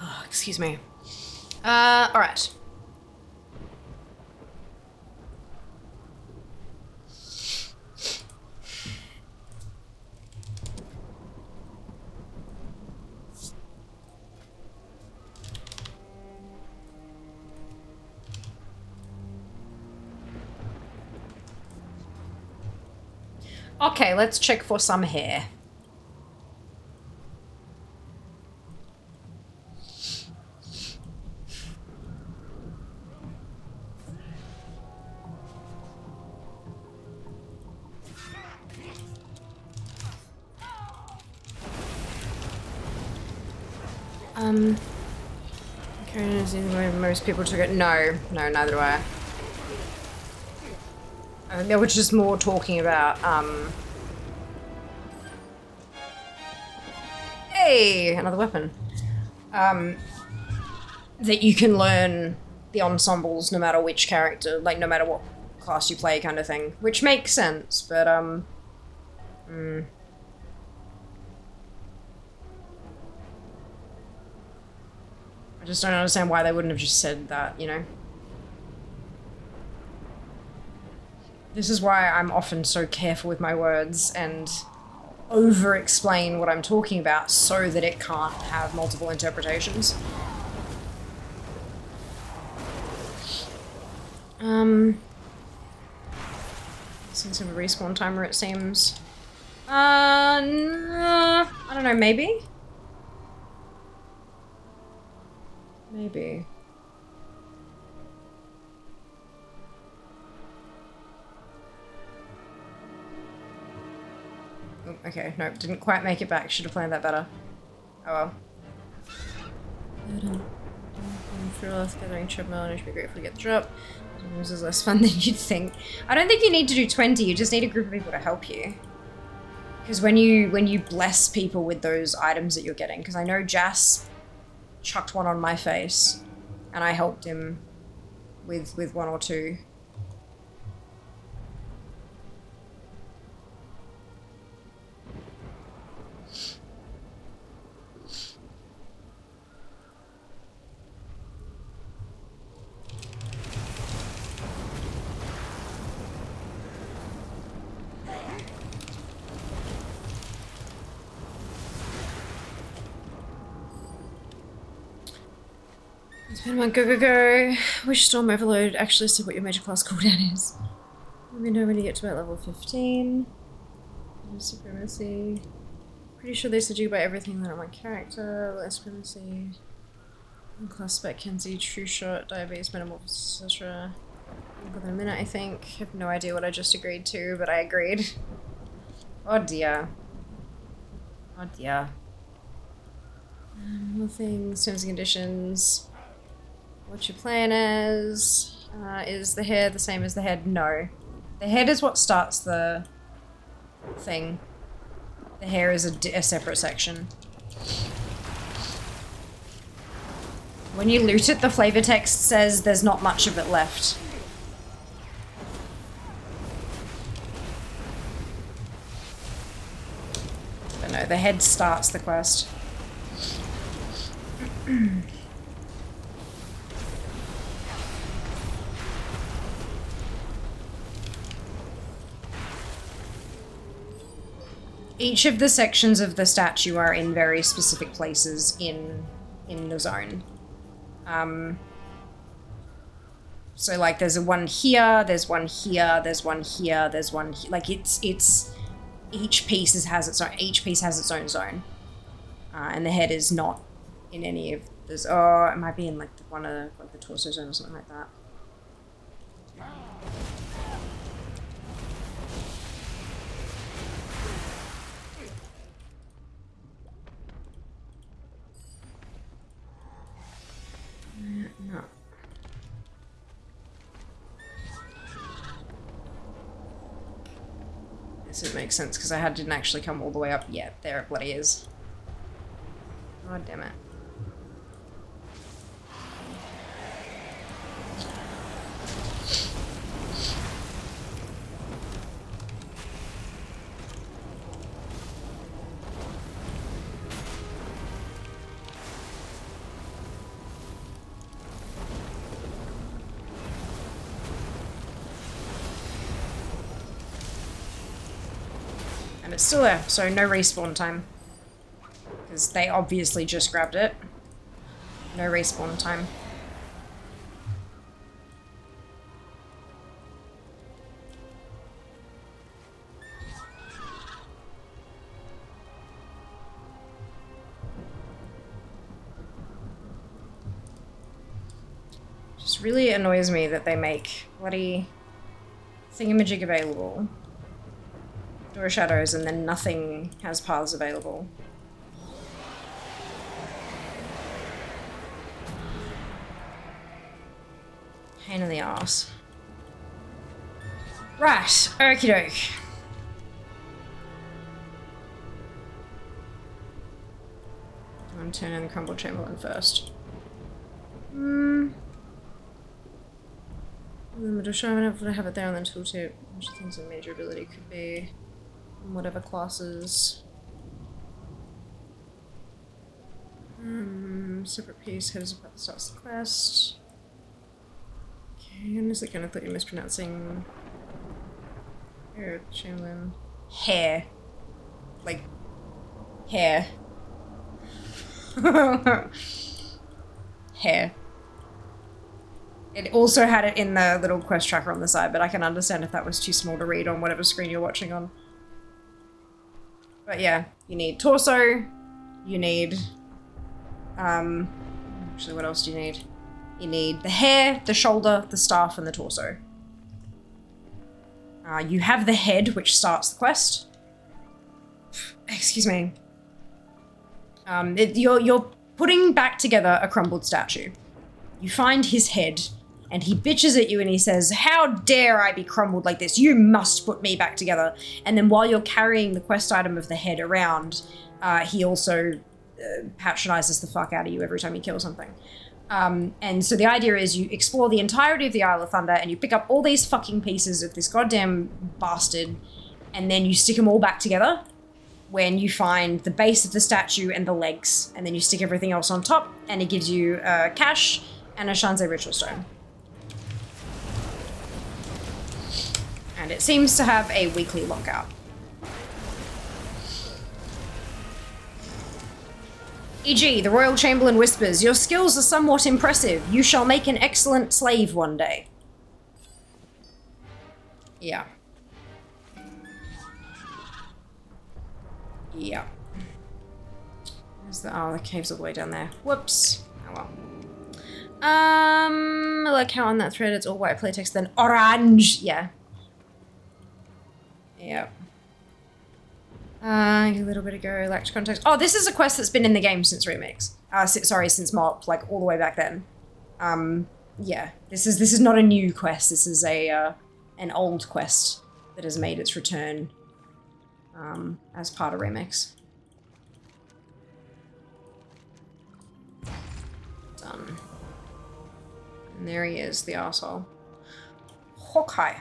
Oh, excuse me. Alright. Okay, let's check for some hair. Okay, is the way most people took it. No, neither do I. I think they were just more talking about, hey, another weapon. That you can learn the ensembles no matter which character, like no matter what class you play kind of thing. Which makes sense, but, I just don't understand why they wouldn't have just said that, you know? This is why I'm often so careful with my words and over-explain what I'm talking about so that it can't have multiple interpretations. Since of a respawn timer, it seems. I don't know, maybe? Maybe. Oh, okay, nope, didn't quite make it back. Should have planned that better. Oh well. Through Earth gathering treadmill, and it should be great if we get the drop. This is less fun than you'd think. I don't think you need to do 20, you just need a group of people to help you. Because when you bless people with those items that you're getting, because I know Jas chucked one on my face, and I helped him with one or two. Go. Wish Storm Overload actually said what your major class cooldown is. Let me know when you get to about level 15. Supremacy. Pretty sure they said you buy everything that on my character. Less supremacy. Class spec Kenzie, True Shot, Diabetes, Metamorphosis, etc. I've got a minute, I think. Have no idea what I just agreed to, but I agreed. Oh dear. Oh dear. More things, terms and conditions. What your plan is the hair the same as the head? No. The head is what starts the thing. The hair is a separate section. When you loot it, the flavor text says there's not much of it left. But no, the head starts the quest. Each of the sections of the statue are in very specific places in the zone. So like there's one here, there's one here, there's one here, there's one here. Like it's each piece has its own zone. And the head is not in any of There's, oh, it might be in like one of like the torso zone or something like that. No. This would make sense because I didn't actually come all the way up yet. There it bloody is. God damn it. And it's still there, so no respawn time. Because they obviously just grabbed it. No respawn time. Just really annoys me that they make bloody thingamajig available. Door shadows and then nothing has paths available. Pain in the ass. Right, okie doke. I'm turning the Crumble Chamberlain first. The Shaman, I have it there on the tooltip. Which things a major ability could be. Whatever classes. Separate piece, headers about the starts the quest. Okay, I'm just gonna thought you're mispronouncing hair, Chamberlain. Hair. Like hair. Hair. It also had it in the little quest tracker on the side, but I can understand if that was too small to read on whatever screen you're watching on. But yeah, you need torso, you need, actually what else do you need? You need the hair, the shoulder, the staff, and the torso. You have the head, which starts the quest. Excuse me. You're putting back together a crumbled statue. You find his head, and he bitches at you and he says, "How dare I be crumbled like this? You must put me back together." And then while you're carrying the quest item of the head around, he also patronizes the fuck out of you every time you kill something. And so the idea is you explore the entirety of the Isle of Thunder and you pick up all these fucking pieces of this goddamn bastard, and then you stick them all back together when you find the base of the statue and the legs, and then you stick everything else on top, and it gives you cash and a Shanzei Ritual Stone. And it seems to have a weekly lockout. E.g., the Royal Chamberlain whispers, "Your skills are somewhat impressive. You shall make an excellent slave one day." Yeah. Yeah. Where's the... oh, the cave's all the way down there. Whoops. Oh well. I like how on that thread it's all white playtext, then orange. Yeah. Yep. A little bit ago, lacked context. Oh, this is a quest that's been in the game since Remix. Sorry, since MOP, like all the way back then. Yeah. This is not a new quest. This is a an old quest that has made its return as part of Remix. Done. And there he is, the arsehole. Hawkeye.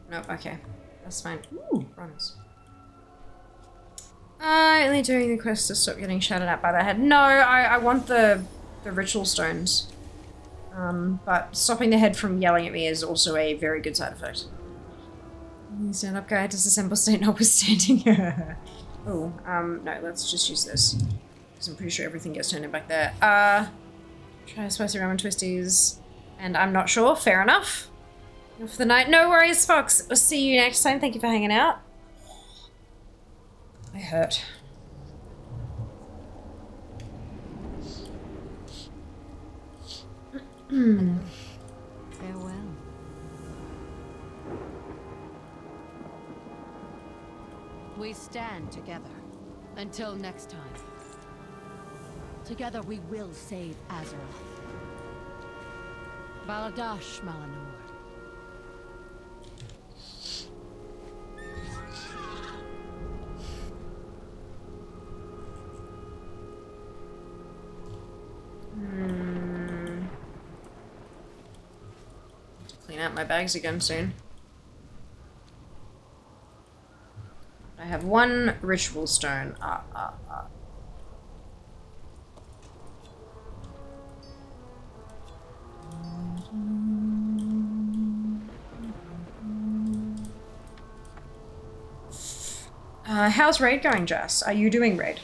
Nope, okay. That's fine. Ooh, runners. Only doing the quest to stop getting shouted at by the head. No, I want the ritual stones. But stopping the head from yelling at me is also a very good side effect. Stand up guy, disassemble state notwithstanding. Oh, no, let's just use this. Because I'm pretty sure everything gets turned in back there. Try spicy ramen twisties. And I'm not sure, fair enough. For the night. No worries, Fox. We'll see you next time. Thank you for hanging out. I hurt. Farewell. We stand together. Until next time. Together we will save Azeroth. Baladash Malanur. Clean out my bags again soon. I have one ritual stone. How's raid going, Jess? Are you doing raid?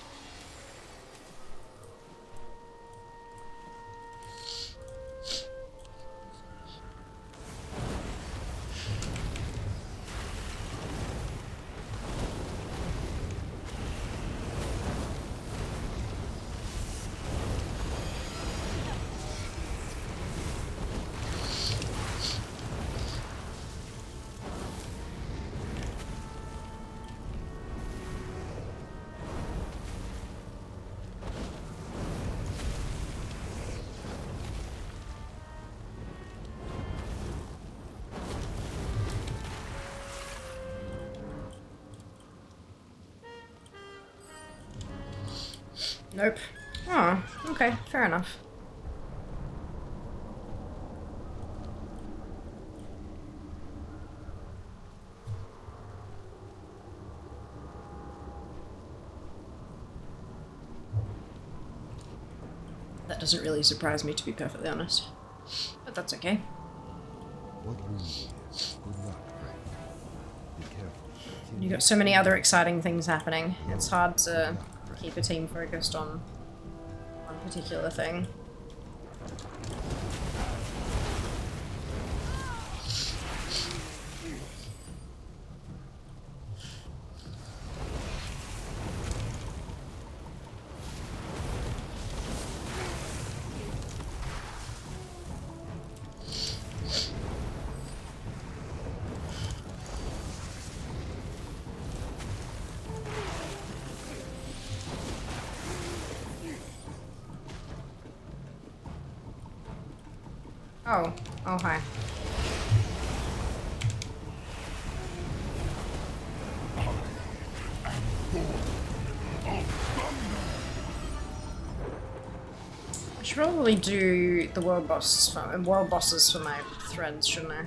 Nope. Oh, okay, fair enough. That doesn't really surprise me, to be perfectly honest. But that's okay. What brings you here? Good luck, friend. Be careful. You've got so many other exciting things happening. It's hard to keep a team focused on one particular thing. Oh. Oh, hi. I should probably do the world bosses for my threads, shouldn't I?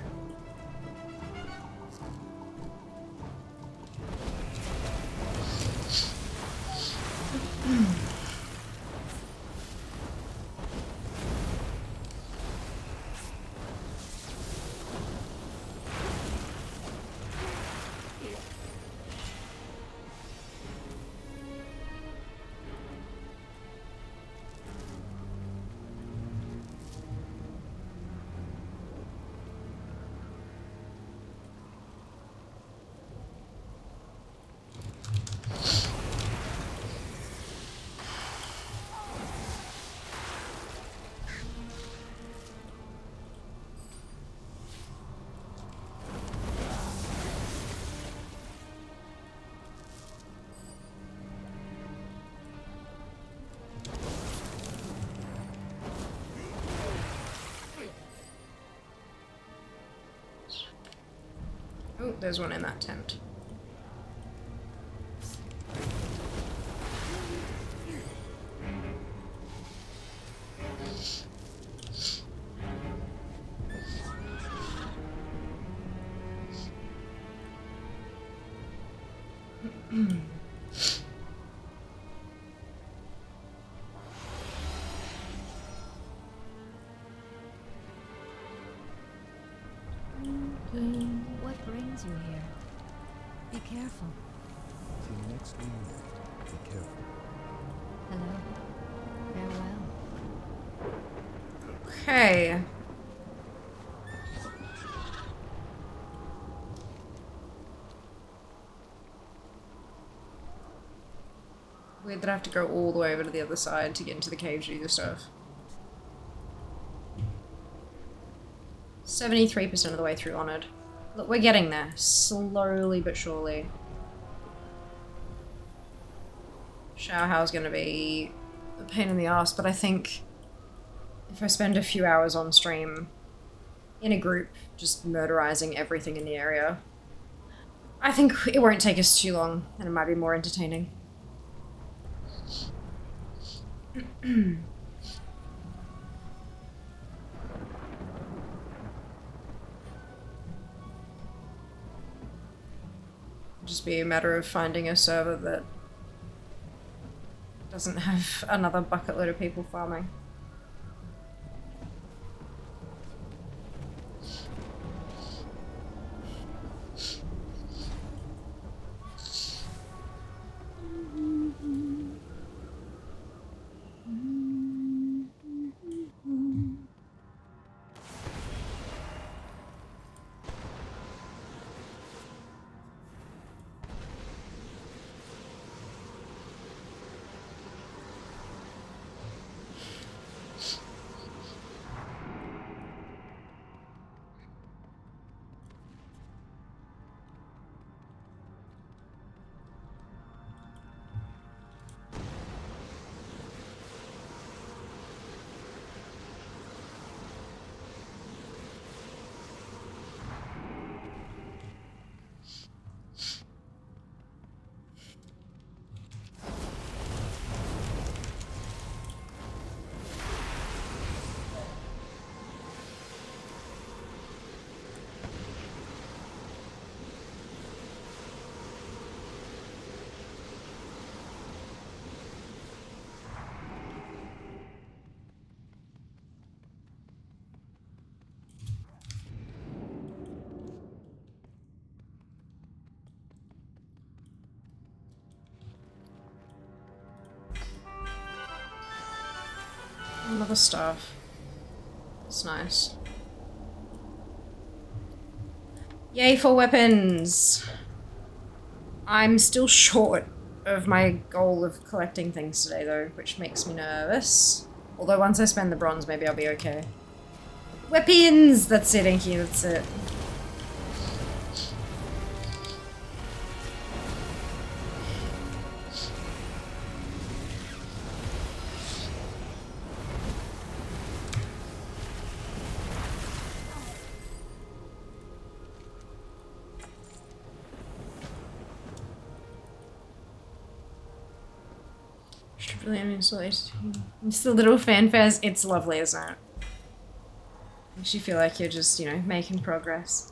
Oh, there's one in that tent. What brings you here? Be careful. Till next we meet, be careful. Hello. Farewell. Okay. Weird that I have to go all the way over to the other side to get into the cave to do this stuff. 73% of the way through Honored. Look, we're getting there. Slowly but surely. Shower How's gonna be a pain in the ass, but I think if I spend a few hours on stream in a group just murderizing everything in the area, I think it won't take us too long and it might be more entertaining. Just be a matter of finding a server that doesn't have another bucket load of people farming. Another staff. That's nice. Yay for weapons! I'm still short of my goal of collecting things today though, which makes me nervous. Although once I spend the bronze, maybe I'll be okay. Weapons! That's it, Inky, that's it. It's the little fanfares. It's lovely, isn't it? Makes you feel like you're just, you know, making progress.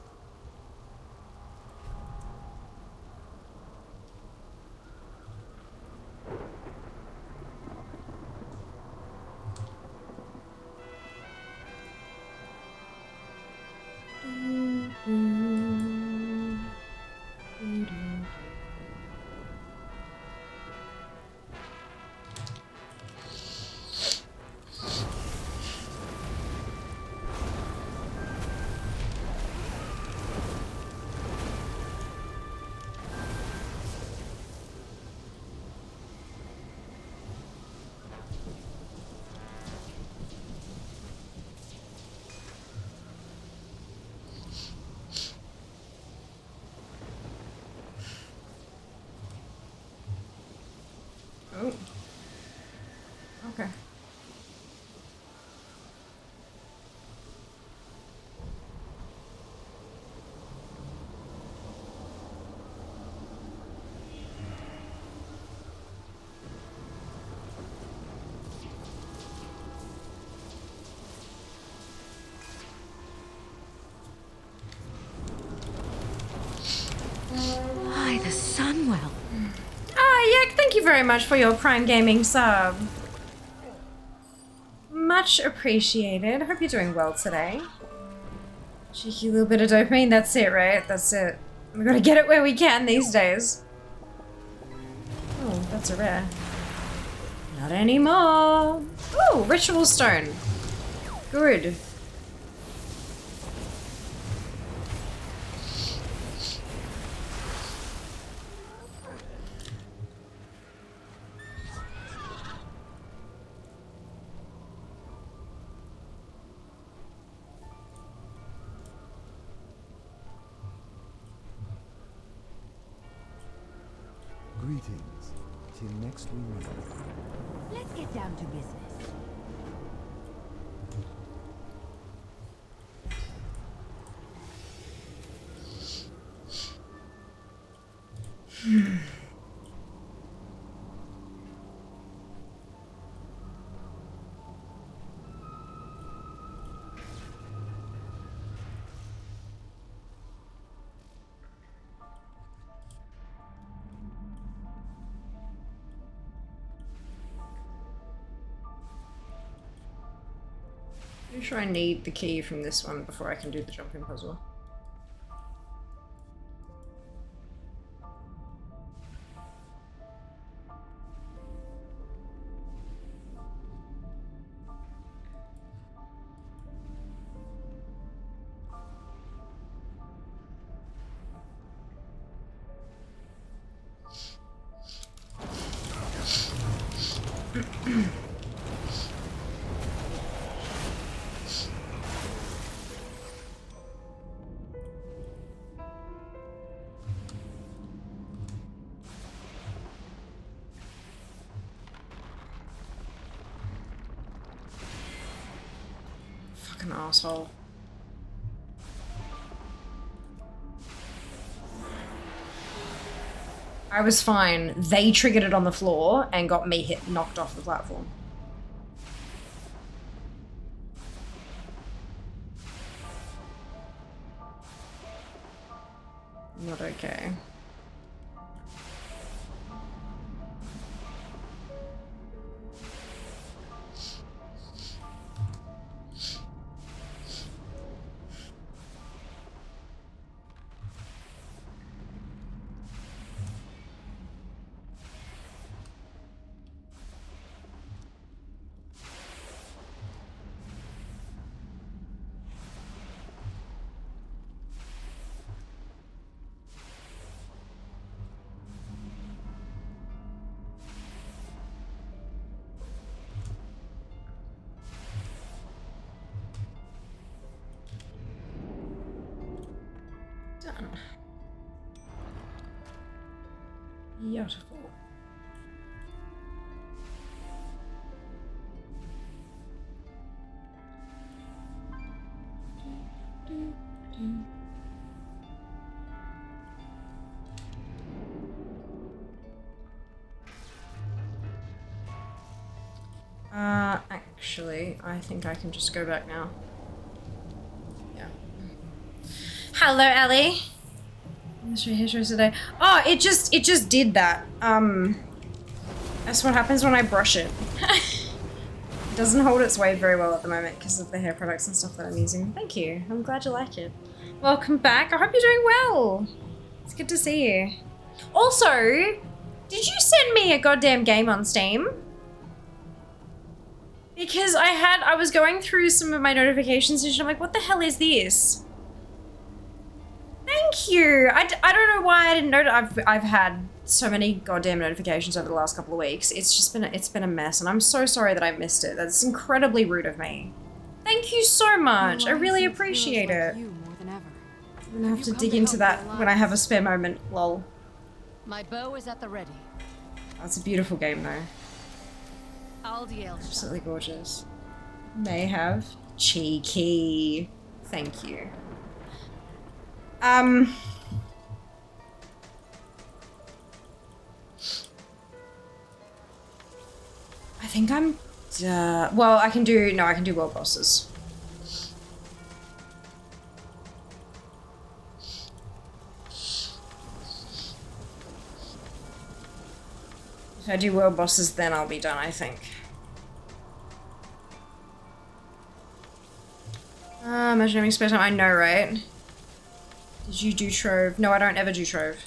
Oh. Okay. Hi, the Sunwell. Yak, thank you very much for your Prime Gaming sub. Much appreciated. Hope you're doing well today. Cheeky little bit of dopamine, that's it, right? That's it. We gotta get it where we can these days. Oh, that's a rare. Not anymore. Oh, Ritual Stone. Good. Greetings. Till next we meet. Let's get down to business. Pretty sure I need the key from this one before I can do the jumping puzzle. Fucking asshole. I was fine. They triggered it on the floor and got me knocked off the platform. Not okay. Done. Beautiful. Actually, I think I can just go back now. Yeah. Hello, Ellie. Today. Oh, it just did that. That's what happens when I brush it. It doesn't hold its weight very well at the moment because of the hair products and stuff that I'm using. Thank you. I'm glad you like it. Welcome back. I hope you're doing well. It's good to see you. Also, did you send me a goddamn game on Steam? Because I was going through some of my notifications and I'm like, what the hell is this? Thank you. I don't know why I didn't know. I've had so many goddamn notifications over the last couple of weeks. It's been a mess, and I'm so sorry that I missed it. That's incredibly rude of me. Thank you so much. I really appreciate it. I'm gonna have to dig into that when I have a spare moment. Lol. My bow is at the ready. That's a beautiful game, though. Aldiel. Absolutely gorgeous. May have. Cheeky. Thank you. I think I'm well, I can do world bosses. If I do world bosses, then I'll be done, I think. Imagining spare time, I know, right? Did you do Trove? No, I don't ever do Trove.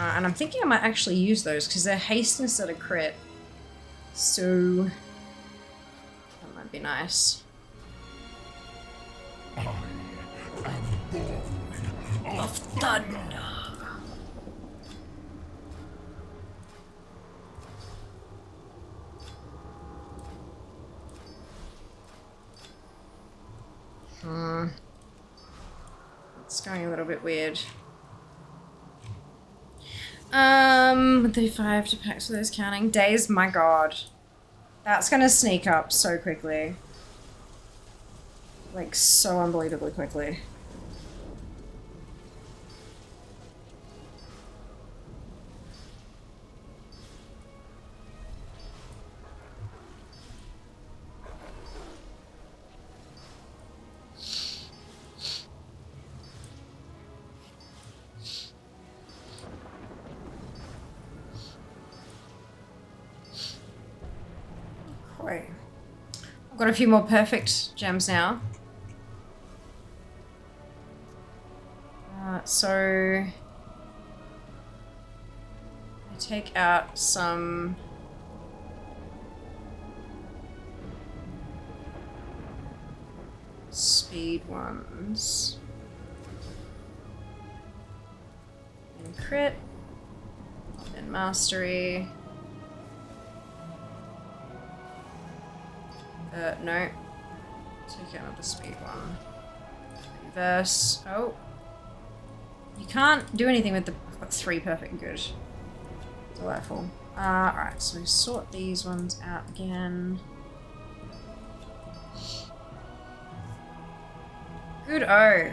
And I'm thinking I might actually use those because they're hasteness at a crit. So that might be nice. I am born of thunder. It's going a little bit weird. 35 to packs for those counting. Days, my god. That's gonna sneak up so quickly. Like, so unbelievably quickly. Wait. I've got a few more perfect gems now. So I take out some speed ones. And crit. And mastery. No. Take out the speed one. Reverse. Oh. You can't do anything with the... I've got 3 perfect good. Delightful. Alright, so we sort these ones out again. Good O.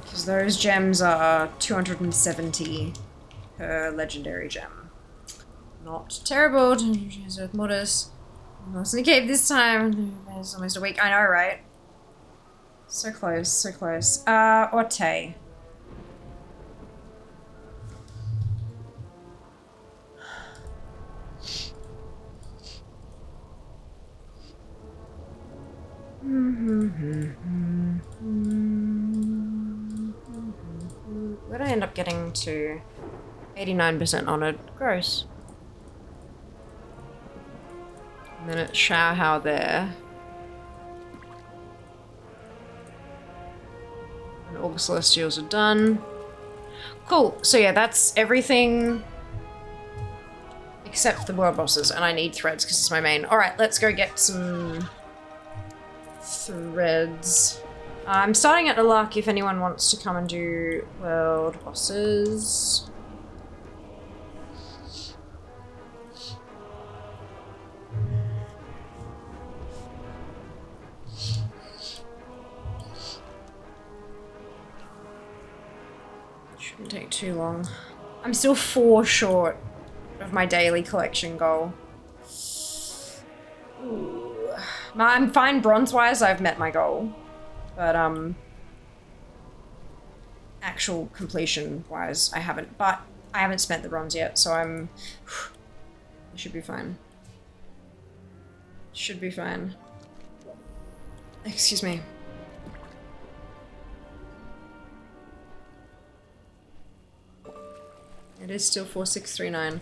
Because those gems are 270 per legendary gem. Not terrible. With Mortis. Lost in the cave this time. It's almost a week. I know, right? So close, so close. Orte. Where'd I end up getting to? 89% honored. Gross. And then it's Shao there. And all the Celestials are done. Cool. So yeah, that's everything except the world bosses. And I need threads because it's my main. Alright, let's go get some threads. I'm starting at the luck if anyone wants to come and do world bosses. Shouldn't take too long. I'm still 4 short of my daily collection goal. Ooh. I'm fine bronze-wise, I've met my goal. But, actual completion-wise, I haven't. But I haven't spent the bronze yet, so I should be fine. Should be fine. Excuse me. It is still 4639.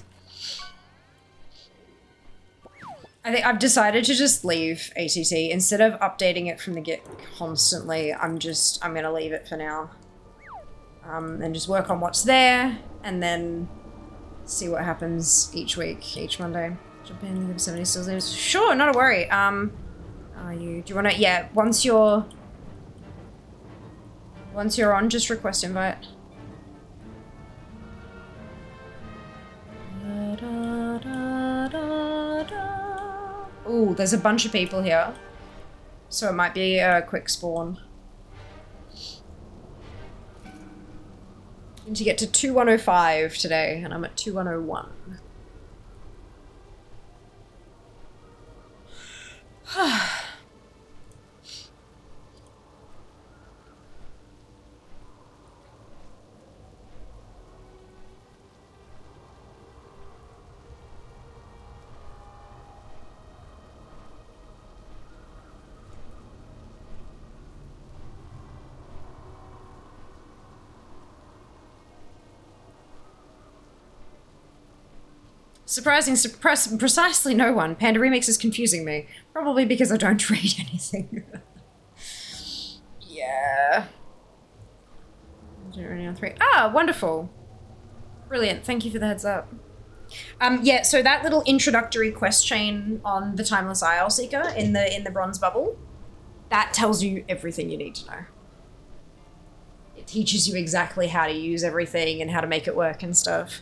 I think I've decided to just leave ATT. Instead of updating it from the get constantly, I'm gonna leave it for now. And just work on what's there, and then see what happens each week, each Monday. Jump in, leave 70 still lives. Sure, not a worry. Do you wanna, yeah, once you're on, just request invite. Ooh, there's a bunch of people here. So it might be a quick spawn. Need to get to 2105 today, and I'm at 2101. Precisely no one. Panda Remix is confusing me. Probably because I don't read anything. Yeah. On 3. Ah, wonderful. Brilliant. Thank you for the heads up. Yeah, so that little introductory quest chain on the Timeless Isle Seeker in the bronze bubble, that tells you everything you need to know. It teaches you exactly how to use everything and how to make it work and stuff.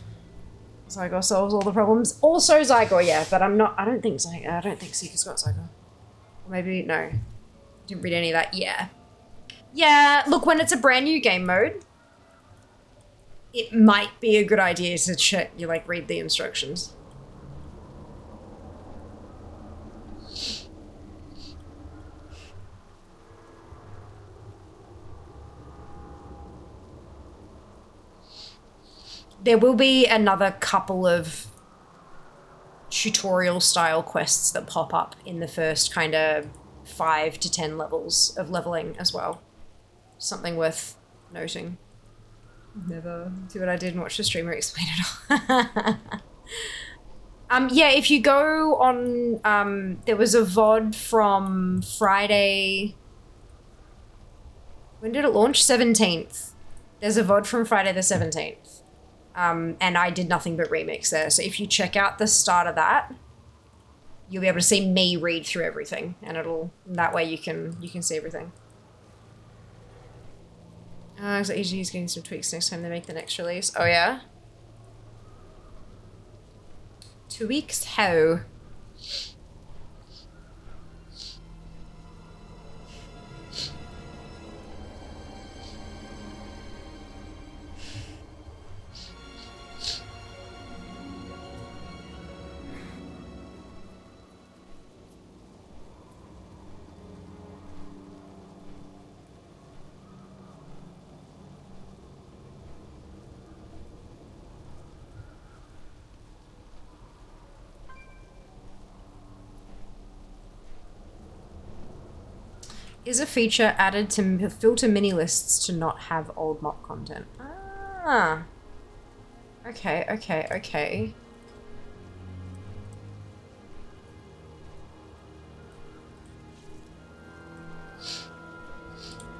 Zygor solves all the problems. Also Zygor, yeah, but I don't think Seeker's got Zygor. Or maybe, no. Didn't read any of that, yeah. Yeah, look, when it's a brand new game mode, it might be a good idea to check, read the instructions. There will be another couple of tutorial style quests that pop up in the first kind of 5 to 10 levels of leveling as well. Something worth noting. Never see what I did and watch the streamer explain it all. Yeah, if you go on, there was a VOD from Friday. When did it launch? 17th. There's a VOD from Friday the 17th. And I did nothing but remix there. So if you check out the start of that, you'll be able to see me read through everything, and that way you can see everything. So EG is getting some tweaks next time they make the next release. Oh yeah? Tweaks how? Is a feature added to filter mini lists to not have old MOP content. Ah. Okay.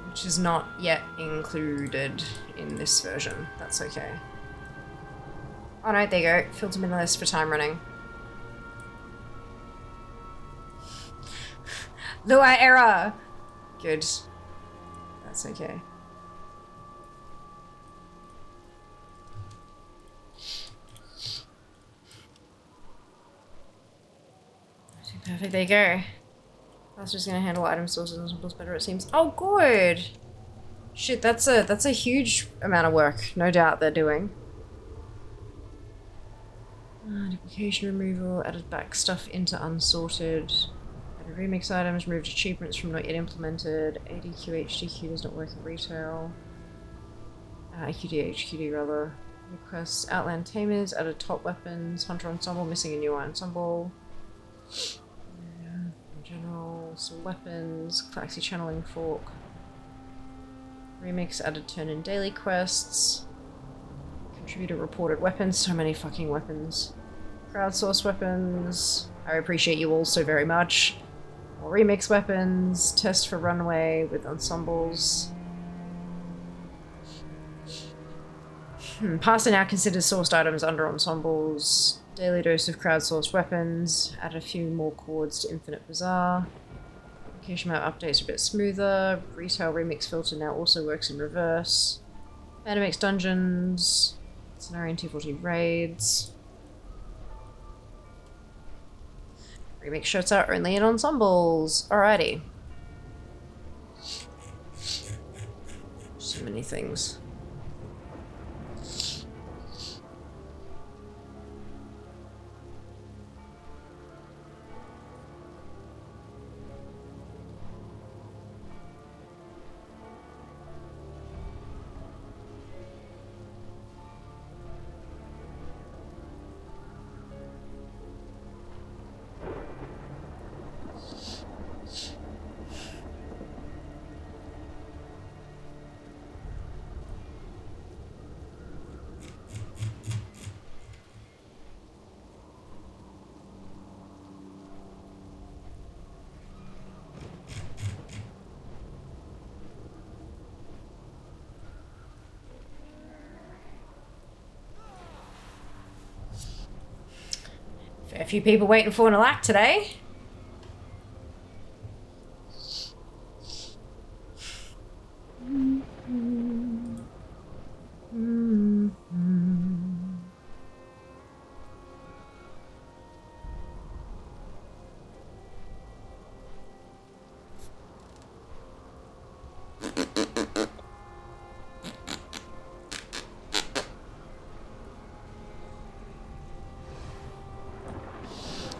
Which is not yet included in this version. That's okay. Oh no, there you go. Filter mini list for time running. Lua error! Good. That's okay. Perfect, there you go. That's just gonna handle item sources and symbols better, it seems. Oh, good! Shit, that's a huge amount of work, no doubt they're doing. Duplication removal, added back stuff into unsorted. Remix items, removed achievements from not yet implemented. ADQ, HDQ does not work in retail. AQD, HQD rather. Requests, Outland Tamers, added top weapons. Hunter Ensemble, missing a new ensemble. In general, some weapons. Galaxy Channeling Fork. Remix, added turn-in daily quests. Contributor reported weapons, so many fucking weapons. Crowdsource weapons. I appreciate you all so very much. More remix weapons, test for runway with ensembles. Passer now considers sourced items under ensembles. Daily dose of crowdsourced weapons. Add a few more chords to Infinite Bazaar. Location map updates are a bit smoother. Retail remix filter now also works in reverse. Animix dungeons. Scenario 240 raids. Remix shirts are only in ensembles. Alrighty. So many things. Fair few people waiting for an alack today.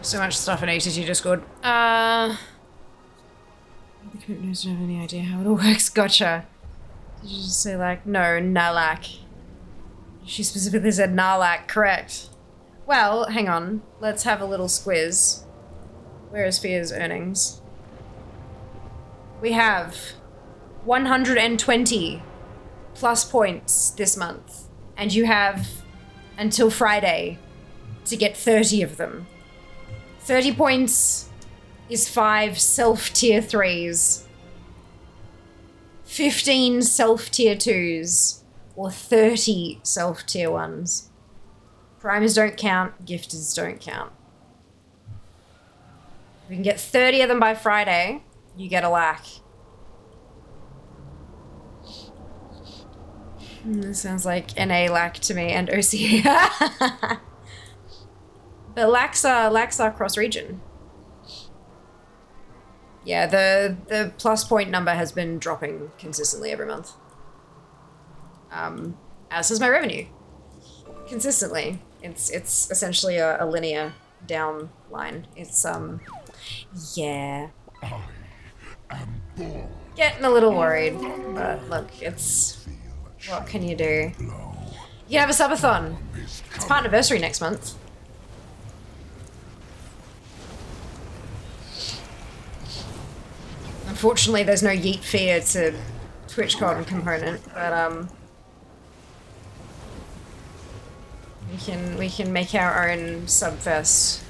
So much stuff in ATT Discord. The coat knows don't have any idea how it all works. Gotcha. Did you just say like, no, Nalak? She specifically said Nalak, correct. Well, hang on. Let's have a little squiz. Where is Fear's earnings? We have 120 plus points this month. And you have until Friday to get 30 of them. 30 points is 5 self-tier 3s. 15 self-tier 2s. Or 30 self-tier 1s. Primers don't count, gifters don't count. If we can get 30 of them by Friday, you get a lack. This sounds like NA lack to me and OC. But lacks are cross-region. Yeah, the plus point number has been dropping consistently every month. As has my revenue. Consistently. It's essentially a linear down line. It's yeah. Getting a little worried, but look, it's what can you do? You can have a subathon. It's partnerversary next month. Unfortunately, there's no Yeet Fear to TwitchCon component, but we can make our own subfest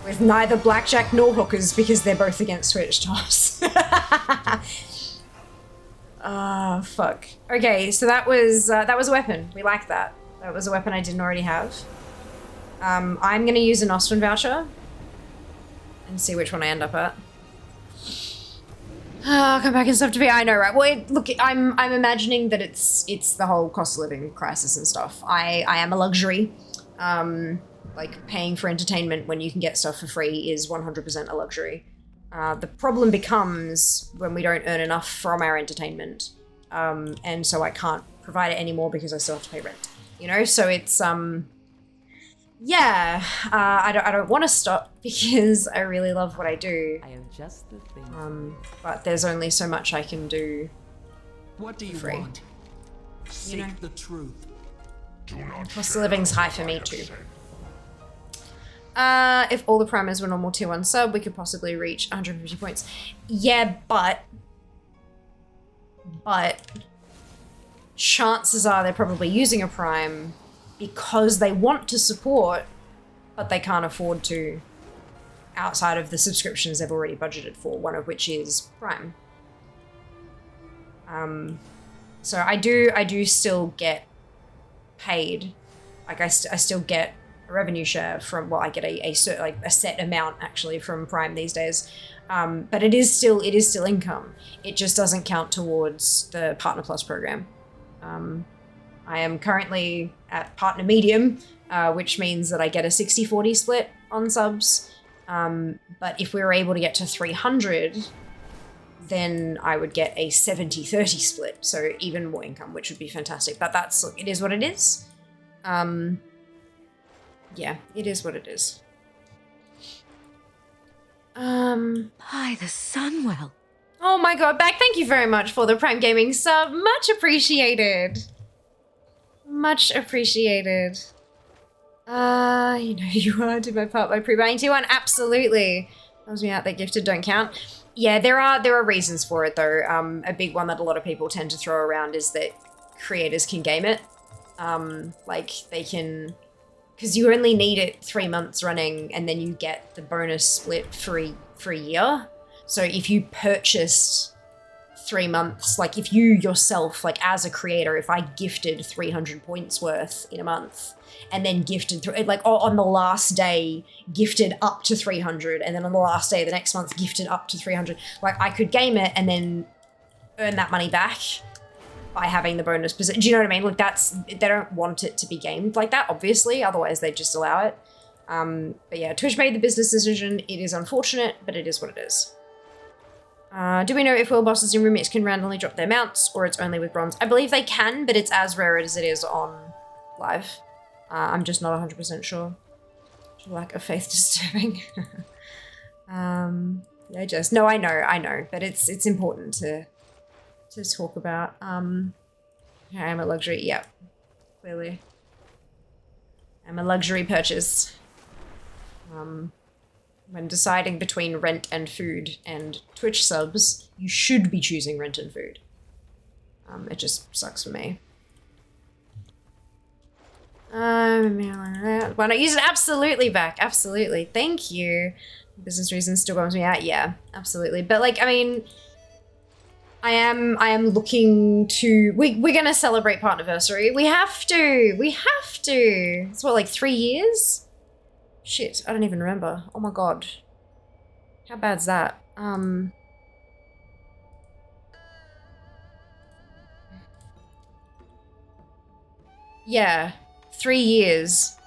with neither blackjack nor hookers because they're both against Twitch toss. Ah, fuck. Okay, so that was a weapon. We like that. That was a weapon I didn't already have. I'm gonna use an Ostwin voucher and see which one I end up at. I'll come back and stuff to be. I know, right? Well, look, I'm imagining that it's the whole cost of living crisis and stuff. I am a luxury. Like paying for entertainment when you can get stuff for free is 100% a luxury. The problem becomes when we don't earn enough from our entertainment, and so I can't provide it anymore because I still have to pay rent. You know, so it's yeah. I don't want to stop because I really love what I do. I am just the thing. But there's only so much I can do. What do you free. want? Seek the truth. Cost of living's high for me too. If all the primers were normal tier 1 sub, we could possibly reach 150 points. Yeah, but chances are they're probably using a prime because they want to support, but they can't afford to outside of the subscriptions they've already budgeted for, one of which is Prime. So I do still get paid. Like I still get a revenue share from, well, I get a set amount actually from Prime these days. But it is still income. It just doesn't count towards the Partner Plus program. I am currently at Partner Medium, which means that I get a 60-40 split on subs. But if we were able to get to 300, then I would get a 70-30 split. So even more income, which would be fantastic. But it is what it is. Yeah, it is what it is. By the Sunwell. Oh my god, Back, thank you very much for the Prime Gaming sub. Much appreciated. Much appreciated. You know you are. Did my part by pre-buying T1? Absolutely. Tells me out that gifted don't count. Yeah, there are reasons for it though. A big one that a lot of people tend to throw around is that creators can game it. Like they can, because you only need it 3 months running and then you get the bonus split for a year. So if you purchased 3 months, like if you yourself, like as a creator, if I gifted 300 points worth in a month and then gifted like on the last day gifted up to 300 and then on the last day of the next month gifted up to 300, like I could game it and then earn that money back by having the bonus percent. Do you know what I mean? Like they don't want it to be gamed like that, obviously, otherwise they just allow it. But yeah, Twitch made the business decision. It is unfortunate, but it is what it is. Do we know if world bosses in remix can randomly drop their mounts or it's only with bronze? I believe they can, but it's as rare as it is on live. I'm just not 100% sure. Lack of faith disturbing. Yeah, just no, I know, but it's important to talk about. Yeah, I'm a luxury. Yep, clearly, I'm a luxury purchase. When deciding between rent and food and Twitch subs, you should be choosing rent and food. It just sucks for me. Why not use it? Absolutely, back. Absolutely. Thank you. Business reasons still bums me out. Yeah, absolutely. But like, I mean, I am looking to, we're gonna celebrate Partnerversary. We have to. It's what, like 3 years? Shit, I don't even remember. Oh my god. How bad's that? Yeah, 3 years.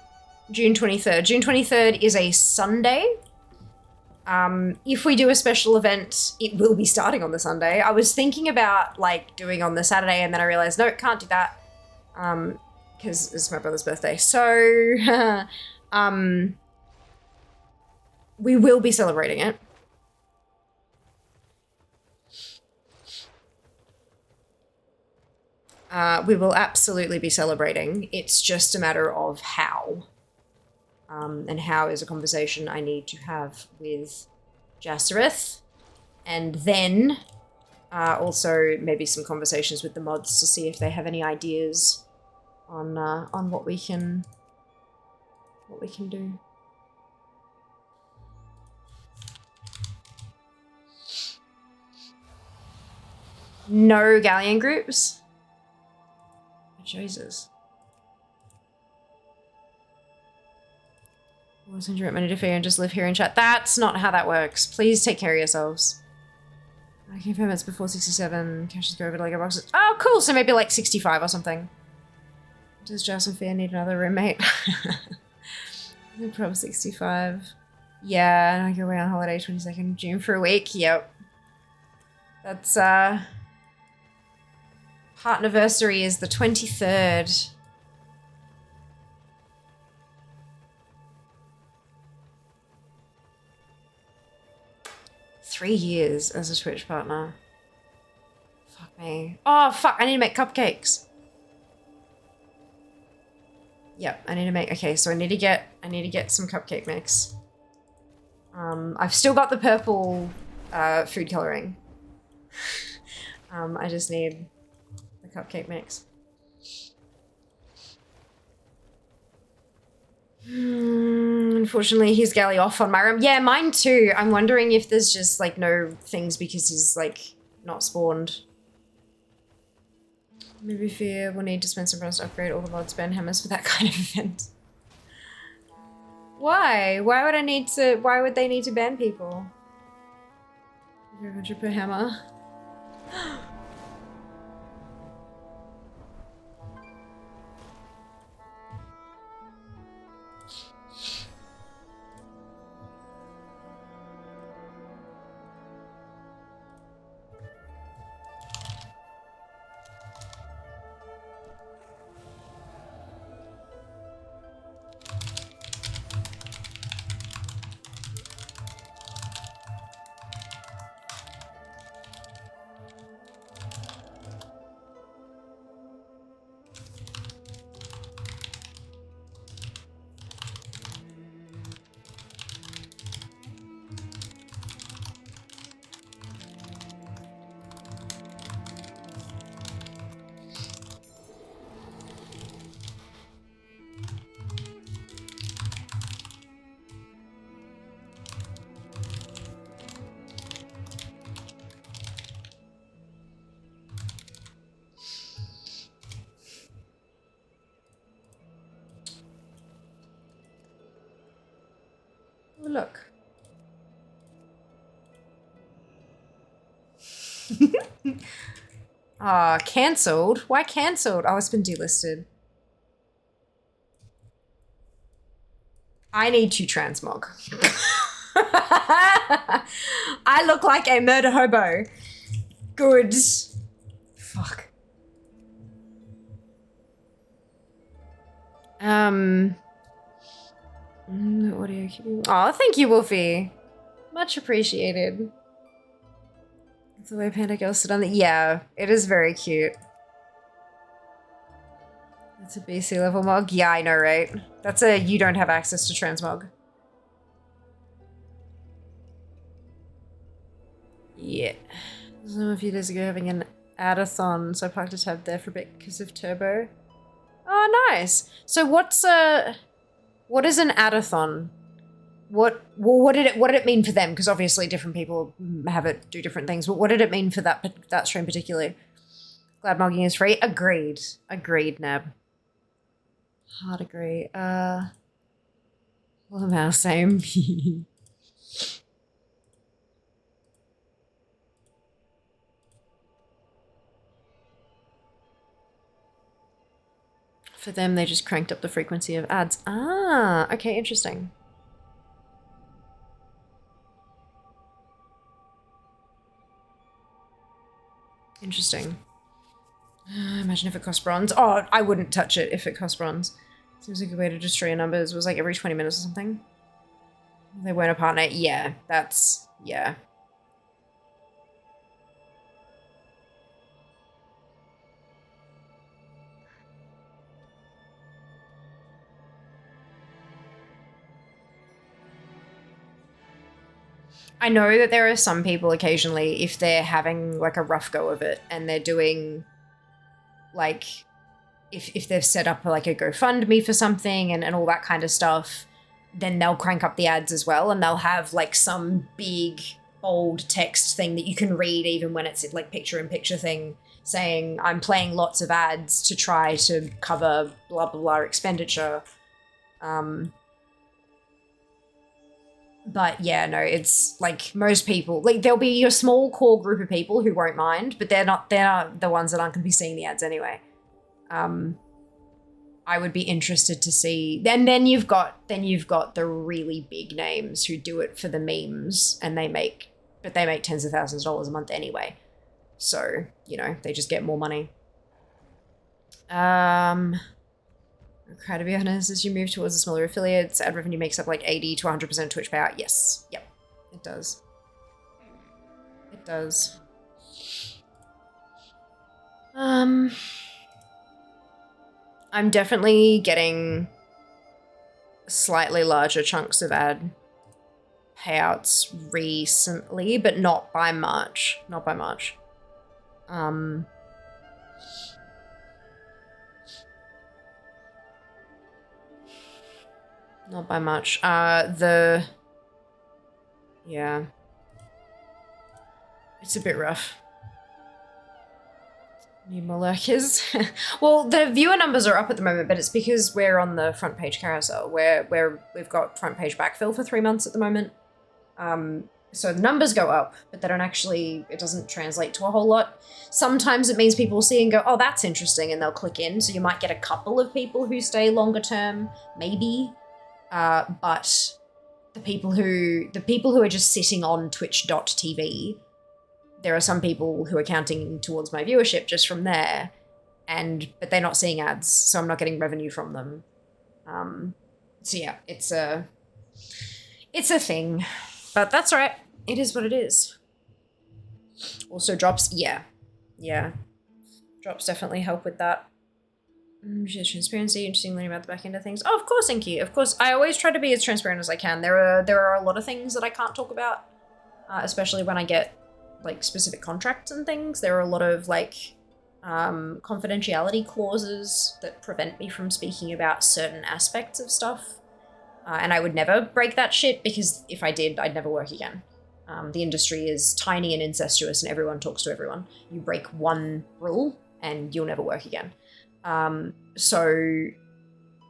June 23rd. June 23rd is a Sunday. If we do a special event, it will be starting on the Sunday. I was thinking about like doing on the Saturday and then I realized, no, can't do that. Because it's my brother's birthday. So, we will be celebrating it. We will absolutely be celebrating. It's just a matter of how. And how is a conversation I need to have with Jassereth. And then also maybe some conversations with the mods to see if they have any ideas on what we can do. No galleon groups? Jesus. I wasn't sure money to fear and just live here and chat. That's not how that works. Please take care of yourselves. I confirm it's before 67. Caches go over to Lego boxes. Oh, cool. So maybe like 65 or something. Does Jas and Fear need another roommate? Probably 65. Yeah, and I go away on holiday 22nd June for a week. Yep. That's, Partnerversary is the 23rd. Three years as a Twitch partner. Fuck me. Oh, fuck. I need to make cupcakes. Yep, I need to make... Okay, so I need to get some cupcake mix. I've still got the purple food coloring. I just need the cupcake mix. Unfortunately, he's galley off on my room. Yeah, mine too. I'm wondering if there's just like no things because he's like not spawned. Maybe Fear will need to spend some runs to upgrade all the mods ban hammers for that kind of event. Why? Why would they need to ban people? 500 per hammer. Oh, look. Ah, cancelled? Why cancelled? Oh, it's been delisted. I need to transmog. I look like a murder hobo. Good. Fuck. Audio cue. Oh, thank you, Wolfie. Much appreciated. That's the way Panda Girls sit on the— yeah, it is very cute. That's a BC level mog? Yeah, I know, right? That's a you don't have access to transmog. Yeah. I was a few days ago having an adathon, so I parked a tab there for a bit because of Turbo. Oh, nice. So what is an adathon? What did it mean for them? Because obviously different people have it do different things. But what did it mean for that stream particularly? Glad mogging is free. Agreed. Agreed, Neb. Hard agree. Well, now same. For them, they just cranked up the frequency of ads. Ah, okay, interesting. Interesting. Imagine if it cost bronze. Oh, I wouldn't touch it if it cost bronze. Seems like a way to destroy your numbers. It was like every 20 minutes or something. They weren't a partner. Yeah, that's... yeah. I know that there are some people occasionally, if they're having like a rough go of it and they're doing like, if they've set up like a GoFundMe for something and all that kind of stuff, then they'll crank up the ads as well, and they'll have like some big bold text thing that you can read even when it's like picture-in-picture thing saying, I'm playing lots of ads to try to cover blah blah blah expenditure. But yeah, no, it's like most people, like there'll be a small core group of people who won't mind, but they're not the ones that aren't going to be seeing the ads anyway. I would be interested to see, and then you've got the really big names who do it for the memes, and they make tens of thousands of dollars a month anyway. So, you know, they just get more money. Okay, to be honest, as you move towards the smaller affiliates, ad revenue makes up like 80 to 100% Twitch payout. Yes. Yep. It does. It does. I'm definitely getting slightly larger chunks of ad payouts recently, but not by much. Not by much. Not by much. Yeah. It's a bit rough. Need more lurkers. Well, the viewer numbers are up at the moment, but it's because we're on the front page carousel, where we've got front page backfill for 3 months at the moment. So the numbers go up, but they don't actually, it doesn't translate to a whole lot. Sometimes it means people see and go, oh, that's interesting, and they'll click in. So you might get a couple of people who stay longer term, maybe. But the people who are just sitting on twitch.tv, there are some people who are counting towards my viewership just from there, but they're not seeing ads, so I'm not getting revenue from them. So yeah, it's a thing, but that's all right. It is what it is. Also drops, yeah. Drops definitely help with that. Transparency, interesting learning about the back end of things. Oh, of course, thank you. Of course, I always try to be as transparent as I can. There are a lot of things that I can't talk about, especially when I get like specific contracts and things. There are a lot of like confidentiality clauses that prevent me from speaking about certain aspects of stuff. And I would never break that shit, because if I did, I'd never work again. The industry is tiny and incestuous and everyone talks to everyone. You break one rule and you'll never work again. So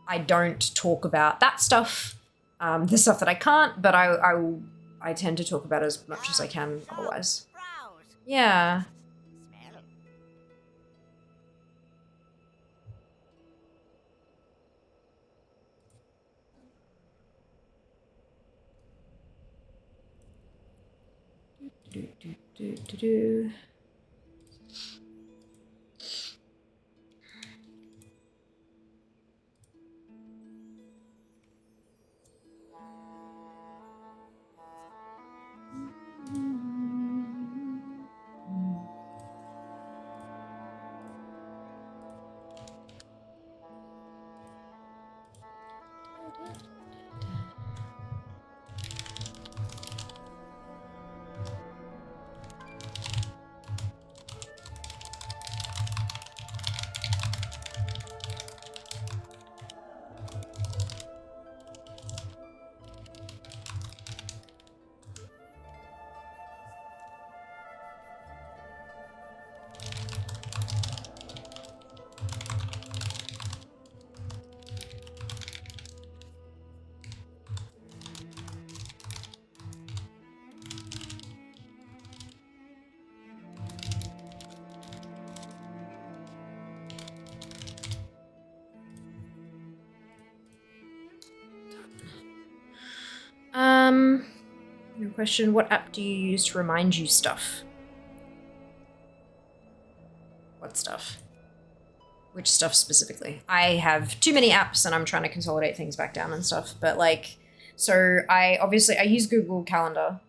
I don't talk about that stuff. The stuff that I can't, but I tend to talk about as much as I can otherwise. Yeah. Do. No question, what app do you use to remind you stuff? What stuff? Which stuff specifically? I have too many apps and I'm trying to consolidate things back down and stuff, but like, so I use Google Calendar,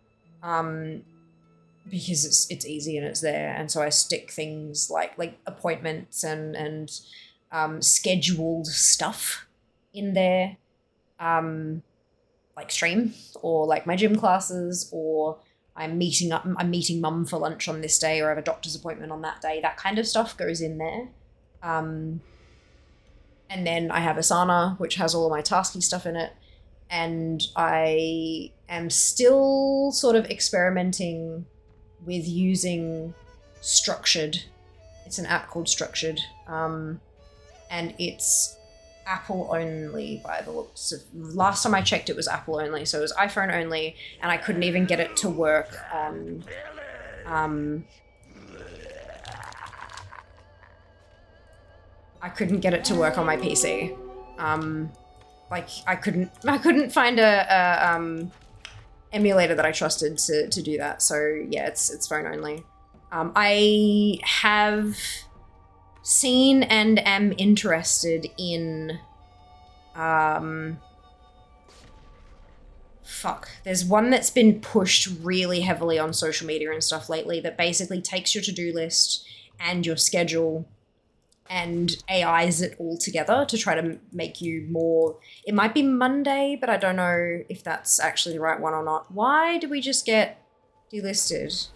because it's easy and it's there, and so I stick things like appointments and scheduled stuff in there, like stream or like my gym classes, or I'm meeting mum for lunch on this day, or I have a doctor's appointment on that day. That kind of stuff goes in there. And then I have Asana, which has all of my tasky stuff in it. And I am still sort of experimenting with using Structured. It's an app called Structured. And it's Apple only by the looks of... Last time I checked, it was Apple only. So it was iPhone only, and I couldn't even get it to work on... I couldn't get it to work on my PC. Like I couldn't find a emulator that I trusted to do that. So yeah, it's phone only. I have seen and am interested in there's one that's been pushed really heavily on social media and stuff lately that basically takes your to-do list and your schedule and AIs it all together to try to make you more... It might be Monday, but I don't know if that's actually the right one or not. Why did we just get delisted?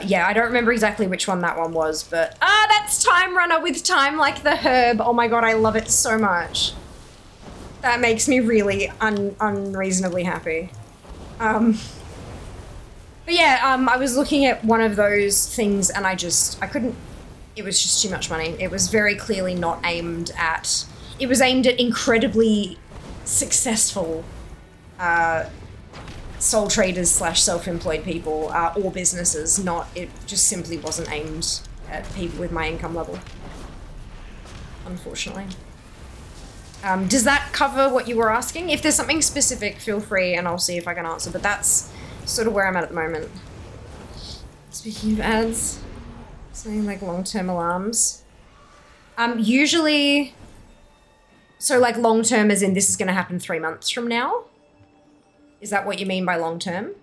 Yeah, I don't remember exactly which one that one was, but... that's Time Runner with Time Like the Herb. Oh my god, I love it so much. That makes me really unreasonably happy. But yeah, I was looking at one of those things and I couldn't... It was just too much money. It was very clearly not aimed at... It was aimed at incredibly successful sole traders / self-employed people or businesses, it just simply wasn't aimed at people with my income level, unfortunately. Does that cover what you were asking? If there's something specific, feel free and I'll see if I can answer, but that's sort of where I'm at the moment. Speaking of ads, something like long-term alarms. Usually, so like long-term as in this is going to happen 3 months from now? Is that what you mean by long-term?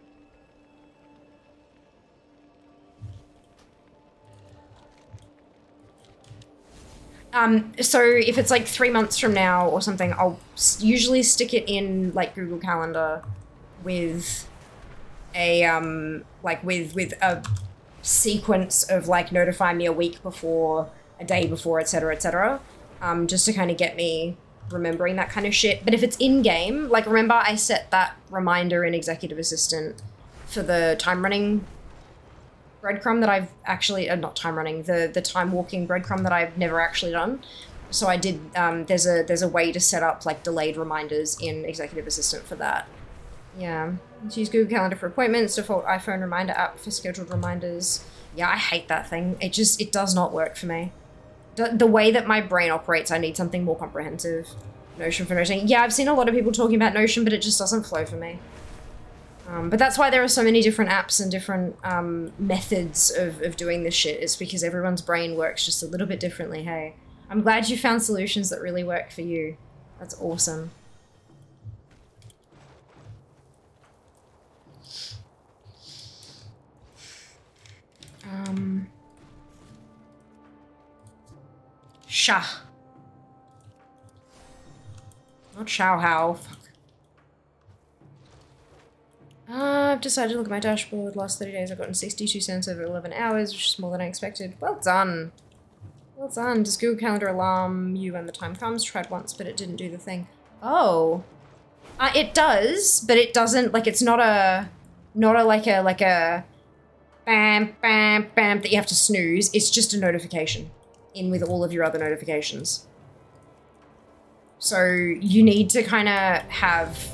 So if it's like 3 months from now or something, I'll usually stick it in like Google Calendar with a, with a sequence of like notify me a week before, a day before, etc., just to kind of get me remembering that kind of shit. But if it's in-game, like remember I set that reminder in Executive Assistant for the time running breadcrumb that I've actually, not time running, the time walking breadcrumb that I've never actually done. So I did, there's a way to set up like delayed reminders in Executive Assistant for that. Yeah. Let's use Google Calendar for appointments, default iPhone reminder app for scheduled reminders. Yeah, I hate that thing. It does not work for me. The way that my brain operates, I need something more comprehensive. Notion for noting. Yeah, I've seen a lot of people talking about Notion, but it just doesn't flow for me. But that's why there are so many different apps and different methods of doing this shit. It's because everyone's brain works just a little bit differently, hey. I'm glad you found solutions that really work for you. That's awesome. Sha. Not Shao Hao. Fuck. I've decided to look at my dashboard. Last 30 days I've gotten 62 cents over 11 hours, which is more than I expected. Well done. Well done. Does Google Calendar alarm you when the time comes? Tried once, but it didn't do the thing. Oh. It does, but it doesn't, like, it's not a like a bam, bam, bam that you have to snooze. It's just a notification in with all of your other notifications. So you need to kind of have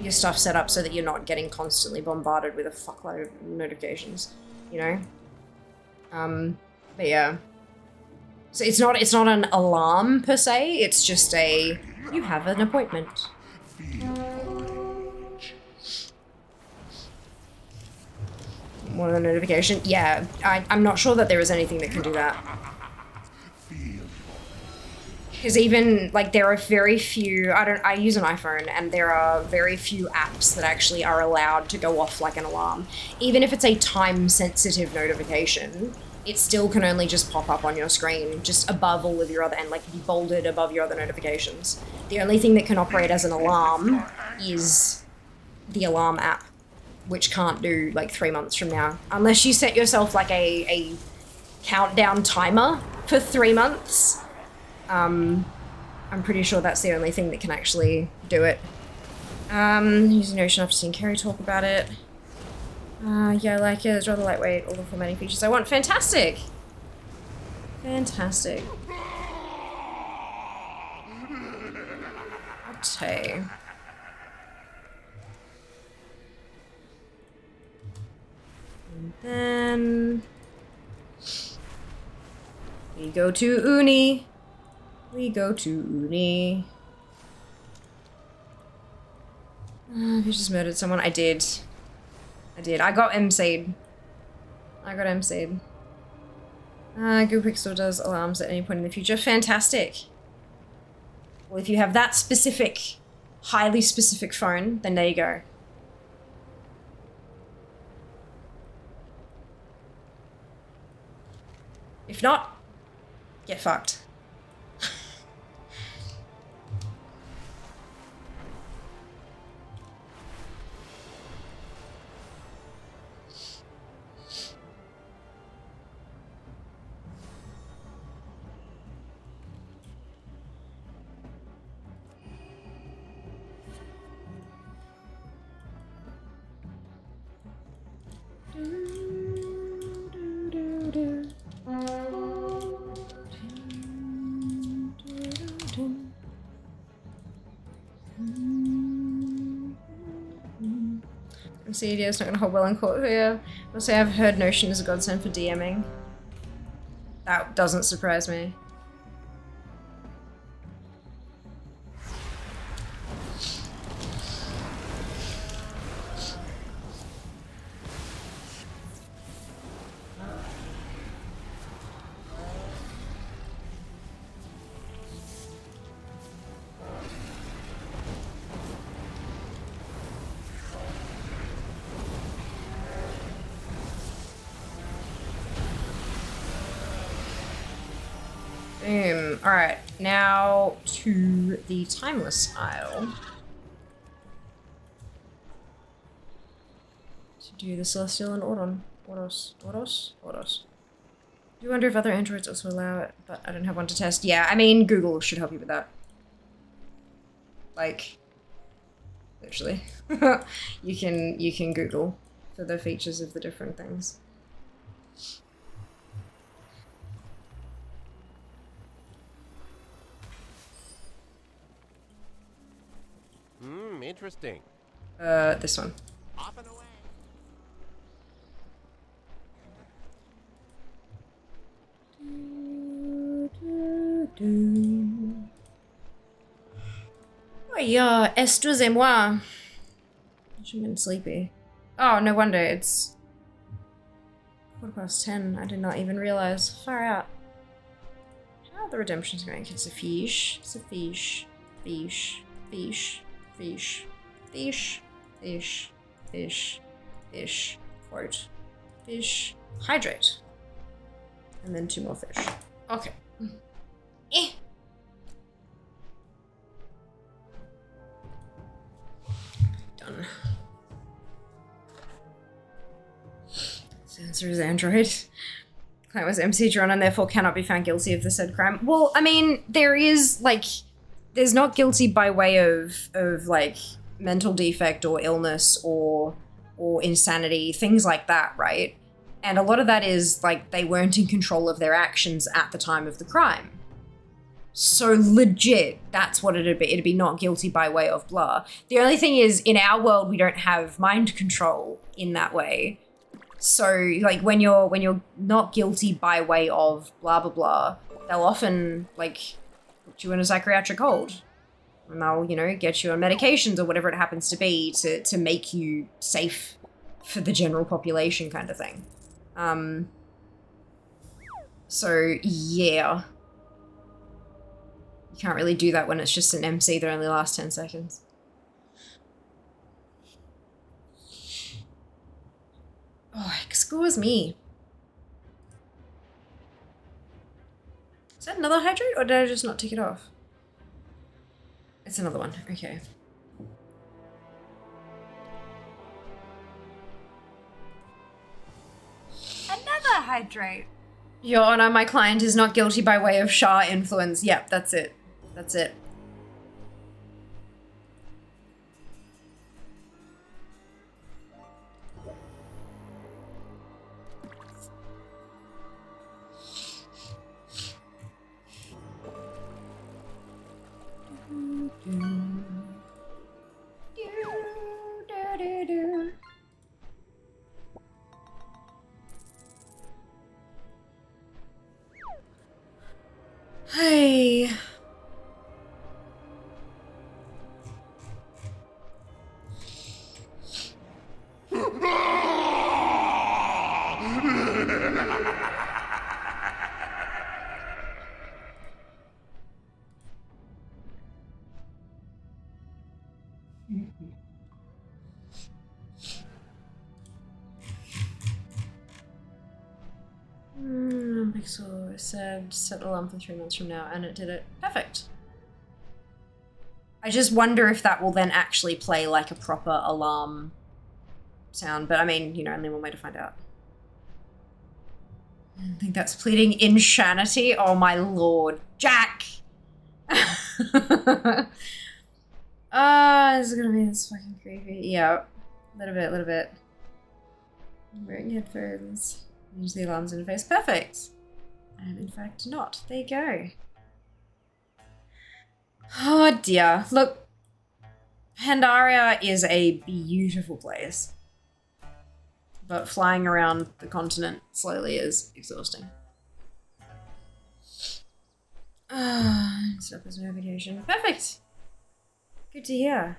your stuff set up so that you're not getting constantly bombarded with a fuckload of notifications, you know? But yeah. So it's not an alarm per se, it's just a, you have an appointment. More than a notification? Yeah, I'm not sure that there is anything that can do that. Because even, like, there are very few, I use an iPhone, and there are very few apps that actually are allowed to go off like an alarm. Even if it's a time-sensitive notification, it still can only just pop up on your screen, just above all of your other, and, like, be bolded above your other notifications. The only thing that can operate as an alarm is the alarm app, which can't do, like, 3 months from now. Unless you set yourself, like, a countdown timer for 3 months. I'm pretty sure that's the only thing that can actually do it. Using Notion after seeing Carrie talk about it. Yeah, I like it. It's rather lightweight. All the formatting features I want. Fantastic! Fantastic. Okay. And then we go to Uni. We go to Uni. Who just murdered someone? I did. I got MC'd. Google Pixel does alarms at any point in the future. Fantastic. Well, if you have that specific, highly specific phone, then there you go. If not, get fucked. CD's not gonna hold well in court here. I'll say I've heard Notion is a godsend for DMing. That doesn't surprise me. Boom. Alright, now to the timeless aisle. To do the Celestial and Auron. Auros. Do you wonder if other androids also allow it? But I don't have one to test. Yeah, I mean, Google should help you with that. Like, literally. you can Google for the features of the different things. Interesting. This one. Off and away. Oh yeah, excusez-moi. I'm getting sleepy. Oh, no wonder, it's 10:15. I did not even realize. Far out. How are the redemptions going? It's a fish. It's a fish. Fish. Fish. Fish. Fish. Fish. Fish. Fish. Quote. Fish. Hydrate. And then 2 more fish. Okay. Eh. Done. Answer is Android. Client was MC drawn and therefore cannot be found guilty of the said crime. Well, I mean, there is, like, there's not guilty by way of like, mental defect or illness or insanity, things like that, right? And a lot of that is, like, they weren't in control of their actions at the time of the crime. So legit, that's what it'd be. It'd be not guilty by way of blah. The only thing is, in our world, we don't have mind control in that way. So, like, when you're not guilty by way of blah, blah, blah, they'll often, like, put you in a psychiatric hold. And they'll, you know, get you on medications or whatever it happens to be to make you safe for the general population kind of thing. So, yeah. You can't really do that when it's just an MC that only lasts 10 seconds. Oh, excuse me. Is that another hydrate, or did I just not tick it off? It's another one, okay. Another hydrate. Your Honor, my client is not guilty by way of Shah influence. Yep, that's it. That's it. Hey. Pixel said set the alarm for 3 months from now, and it did it. Perfect. I just wonder if that will then actually play like a proper alarm sound, but I mean, you know, only one way to find out. I think that's pleading insanity. Oh my lord. Jack! This is gonna be this fucking creepy. Yeah, little bit. I'm wearing headphones. Use the alarms interface. Perfect. I am in fact not. There you go. Oh dear. Look, Pandaria is a beautiful place, but flying around the continent slowly is exhausting. Set up as navigation. Perfect. Good to hear.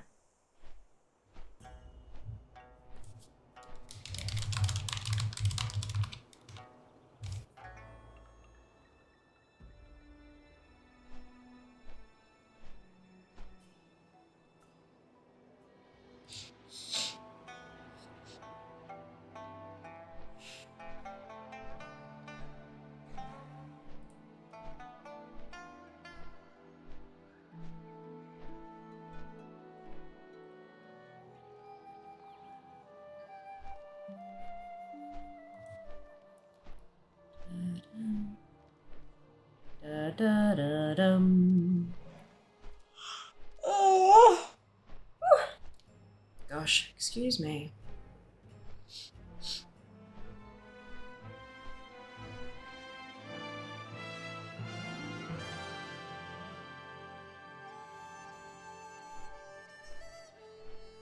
Da-da-da-dum. Oh. Gosh, excuse me.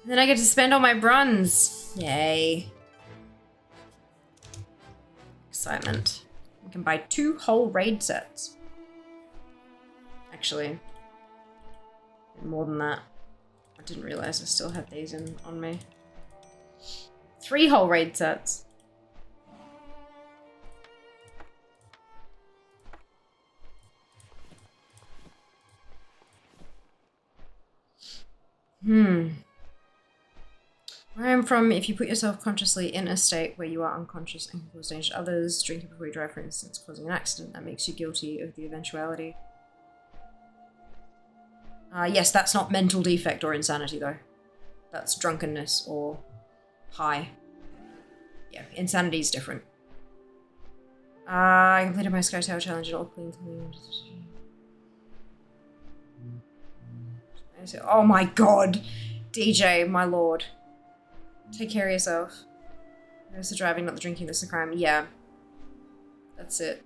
And then I get to spend all my bronze. Yay. Excitement. I can buy 2 whole raid sets. Actually, more than that. I didn't realize I still had these on me. 3 whole raid sets. Where I'm from, if you put yourself consciously in a state where you are unconscious and can cause danger to others, drinking before you drive, for instance, causing an accident, that makes you guilty of the eventuality. Yes, that's not mental defect or insanity, though. That's drunkenness or high. Yeah, insanity is different. I completed my Sky Tower challenge at all clean. Oh my god! DJ, my lord. Take care of yourself. There's the driving, not the drinking, that's the crime. Yeah. That's it.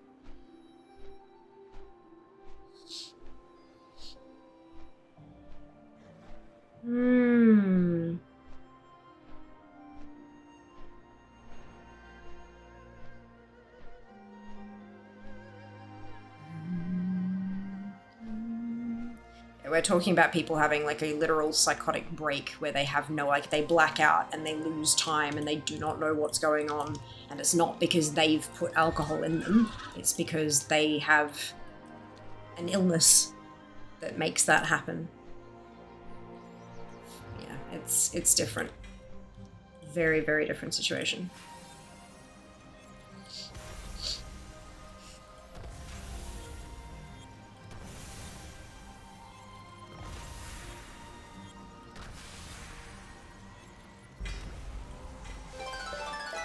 We're talking about people having like a literal psychotic break where they have no, like, they black out and they lose time and they do not know what's going on. And it's not because they've put alcohol in them, it's because they have an illness that makes that happen. Yeah, it's different. Very, very different situation.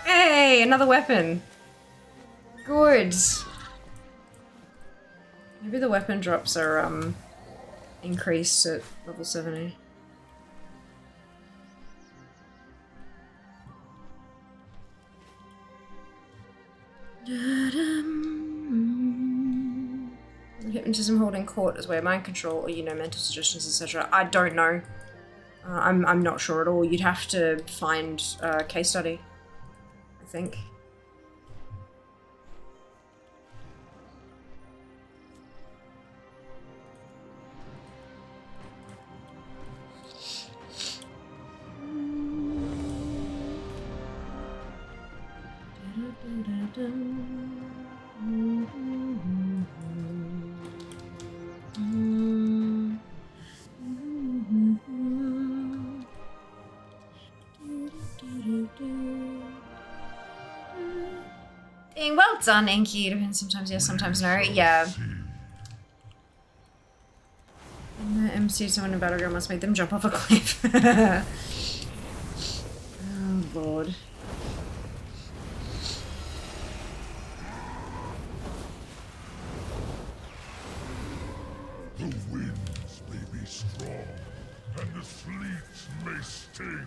Hey, another weapon. Good. Maybe the weapon drops are increased at level 70. Hypnotism holding court is where mind control or, you know, mental suggestions, etc. I don't know. I'm not sure at all. You'd have to find a case study, I think. Dang, well done, Enki. Depends, sometimes yes, sometimes no. Yeah. And the MC someone in Battleground must make them jump off a cliff. Oh, Lord. The winds may be strong, and the sleets may sting.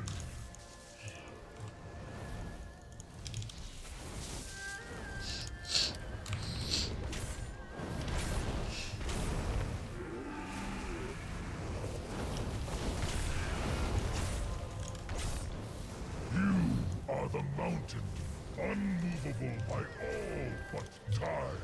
You are the mountain, unmovable by all but time.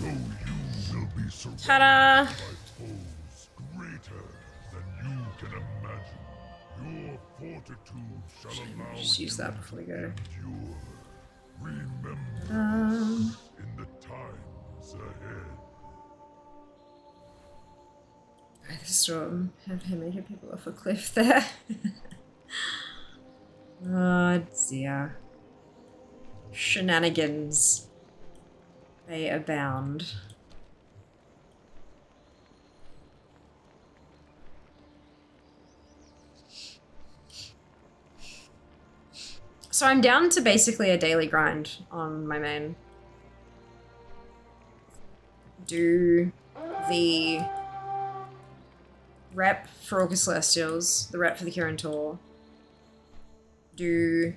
Though you will be surrounded Ta-da! by foes greater than you can imagine, your fortitude shall allow Just use that before we go. endure. Remember in the times ahead. The storm have him hit people off a cliff there. Oh dear. Shenanigans. They abound. So I'm down to basically a daily grind on my main. Do the rep for August Celestials, the rep for the Kirin Tour. Do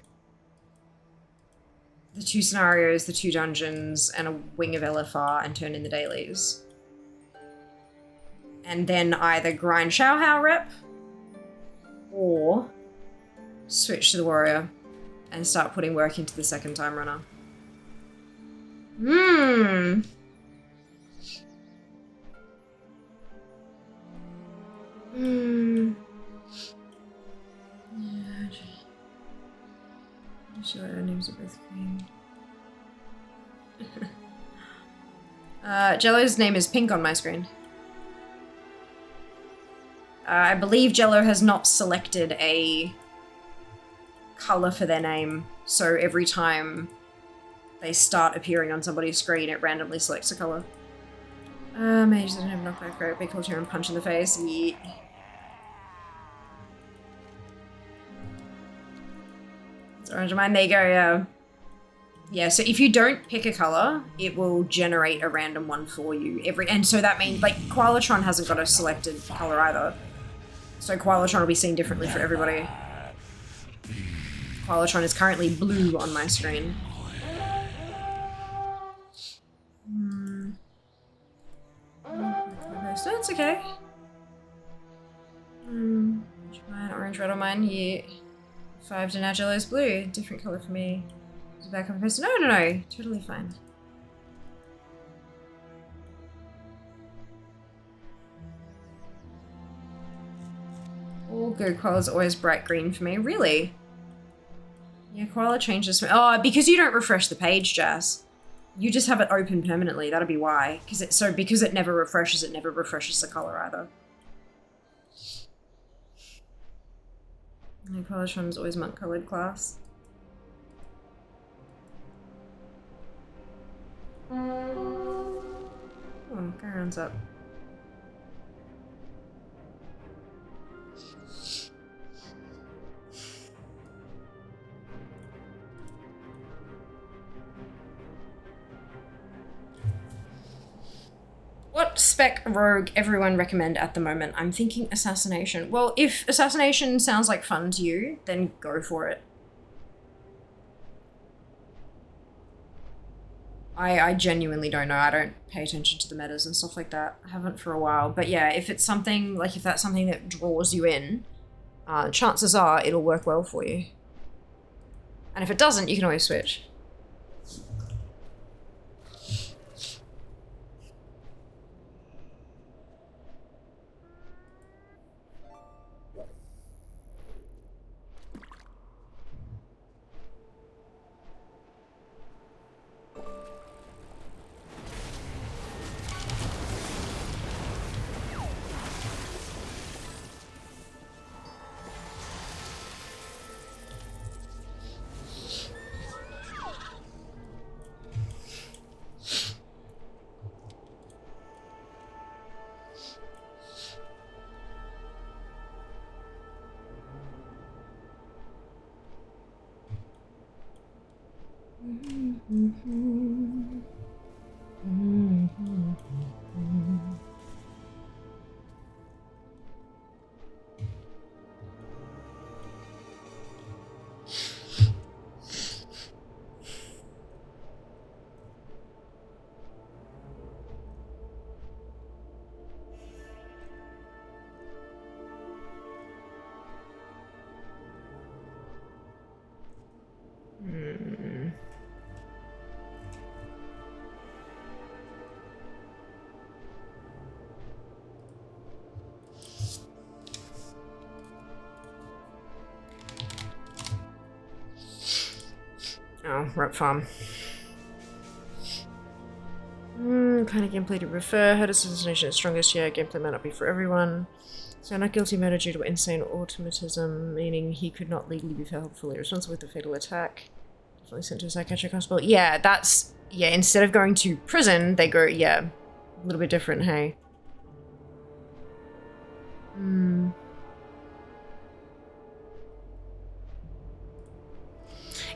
the 2 scenarios, the 2 dungeons, and a wing of LFR and turn in the dailies. And then either grind Xiaohao rep or switch to the warrior and start putting work into the second time runner. Hmm. Hmm. Yeah. I'm sure our names are both green. Jello's name is pink on my screen. I believe Jello has not selected a color for their name, so every time they start appearing on somebody's screen, it randomly selects a color. Mage doesn't have knockback rate, big culture and punch in the face. Yeah. It's orange of mine, there you go, yeah. Yeah, so if you don't pick a color, it will generate a random one for you. And so that means, like, Koalatron hasn't got a selected color either. So Koalatron will be seen differently for everybody. Koalatron is currently blue on my screen. So that's okay. Orange, red on mine, yeah. 5 to now Jello's blue. Different color for me. Is it back on person? No. Totally fine. All good. Koala's always bright green for me. Really? Yeah, Koala changes. Oh, because you don't refresh the page, Jazz. You just have it open permanently. That'll be why. Because it never refreshes the color either. My Koalatron is always monk colored class. Oh, Garon's up. What spec rogue everyone recommend at the moment? I'm thinking assassination. Well, if assassination sounds like fun to you, then go for it. I genuinely don't know. I don't pay attention to the metas and stuff like that. I haven't for a while. But yeah, if it's something, like if that's something that draws you in, chances are it'll work well for you. And if it doesn't, you can always switch. Oh, rep farm. Kind of gameplay to prefer. Heard assassination is strongest, yeah, gameplay might not be for everyone. So not guilty murder due to insane automatism, meaning he could not legally be held fully responsible with the fatal attack. Definitely sent to a psychiatric hospital. Yeah, that's, yeah, instead of going to prison, they go, yeah, a little bit different, hey.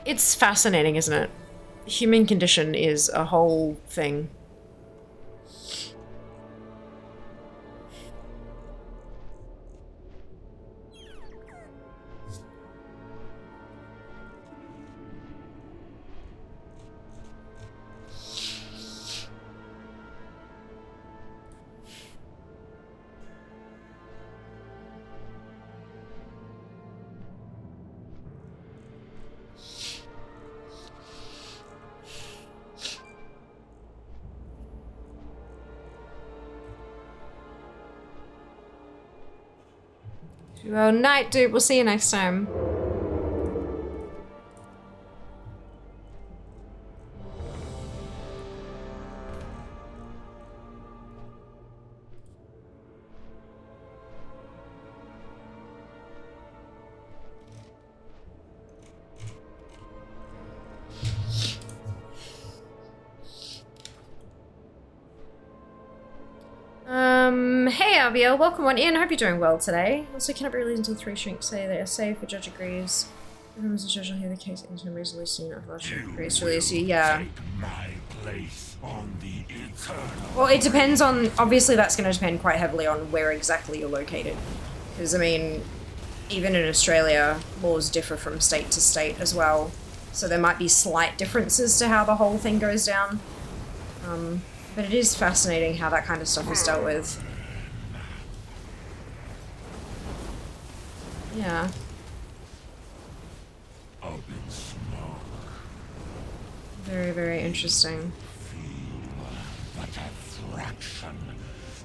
It's fascinating, isn't it? The human condition is a whole thing. Well, night, dude. We'll see you next time. Hey Abiel, welcome on in. I hope you're doing well today. Also, cannot be released until 3 shrinks say they are safe. The judge agrees. Everyone's the judge will hear the case anytime reasonably soon after last shrink agrees to release you. Yeah. My place on the eternal. Well, it depends on. Obviously, that's going to depend quite heavily on where exactly you're located. Because, I mean, even in Australia, laws differ from state to state as well. So there might be slight differences to how the whole thing goes down. But it is fascinating how that kind of stuff is dealt with. Yeah. Up in smoke. Very, very interesting. Feel but a fraction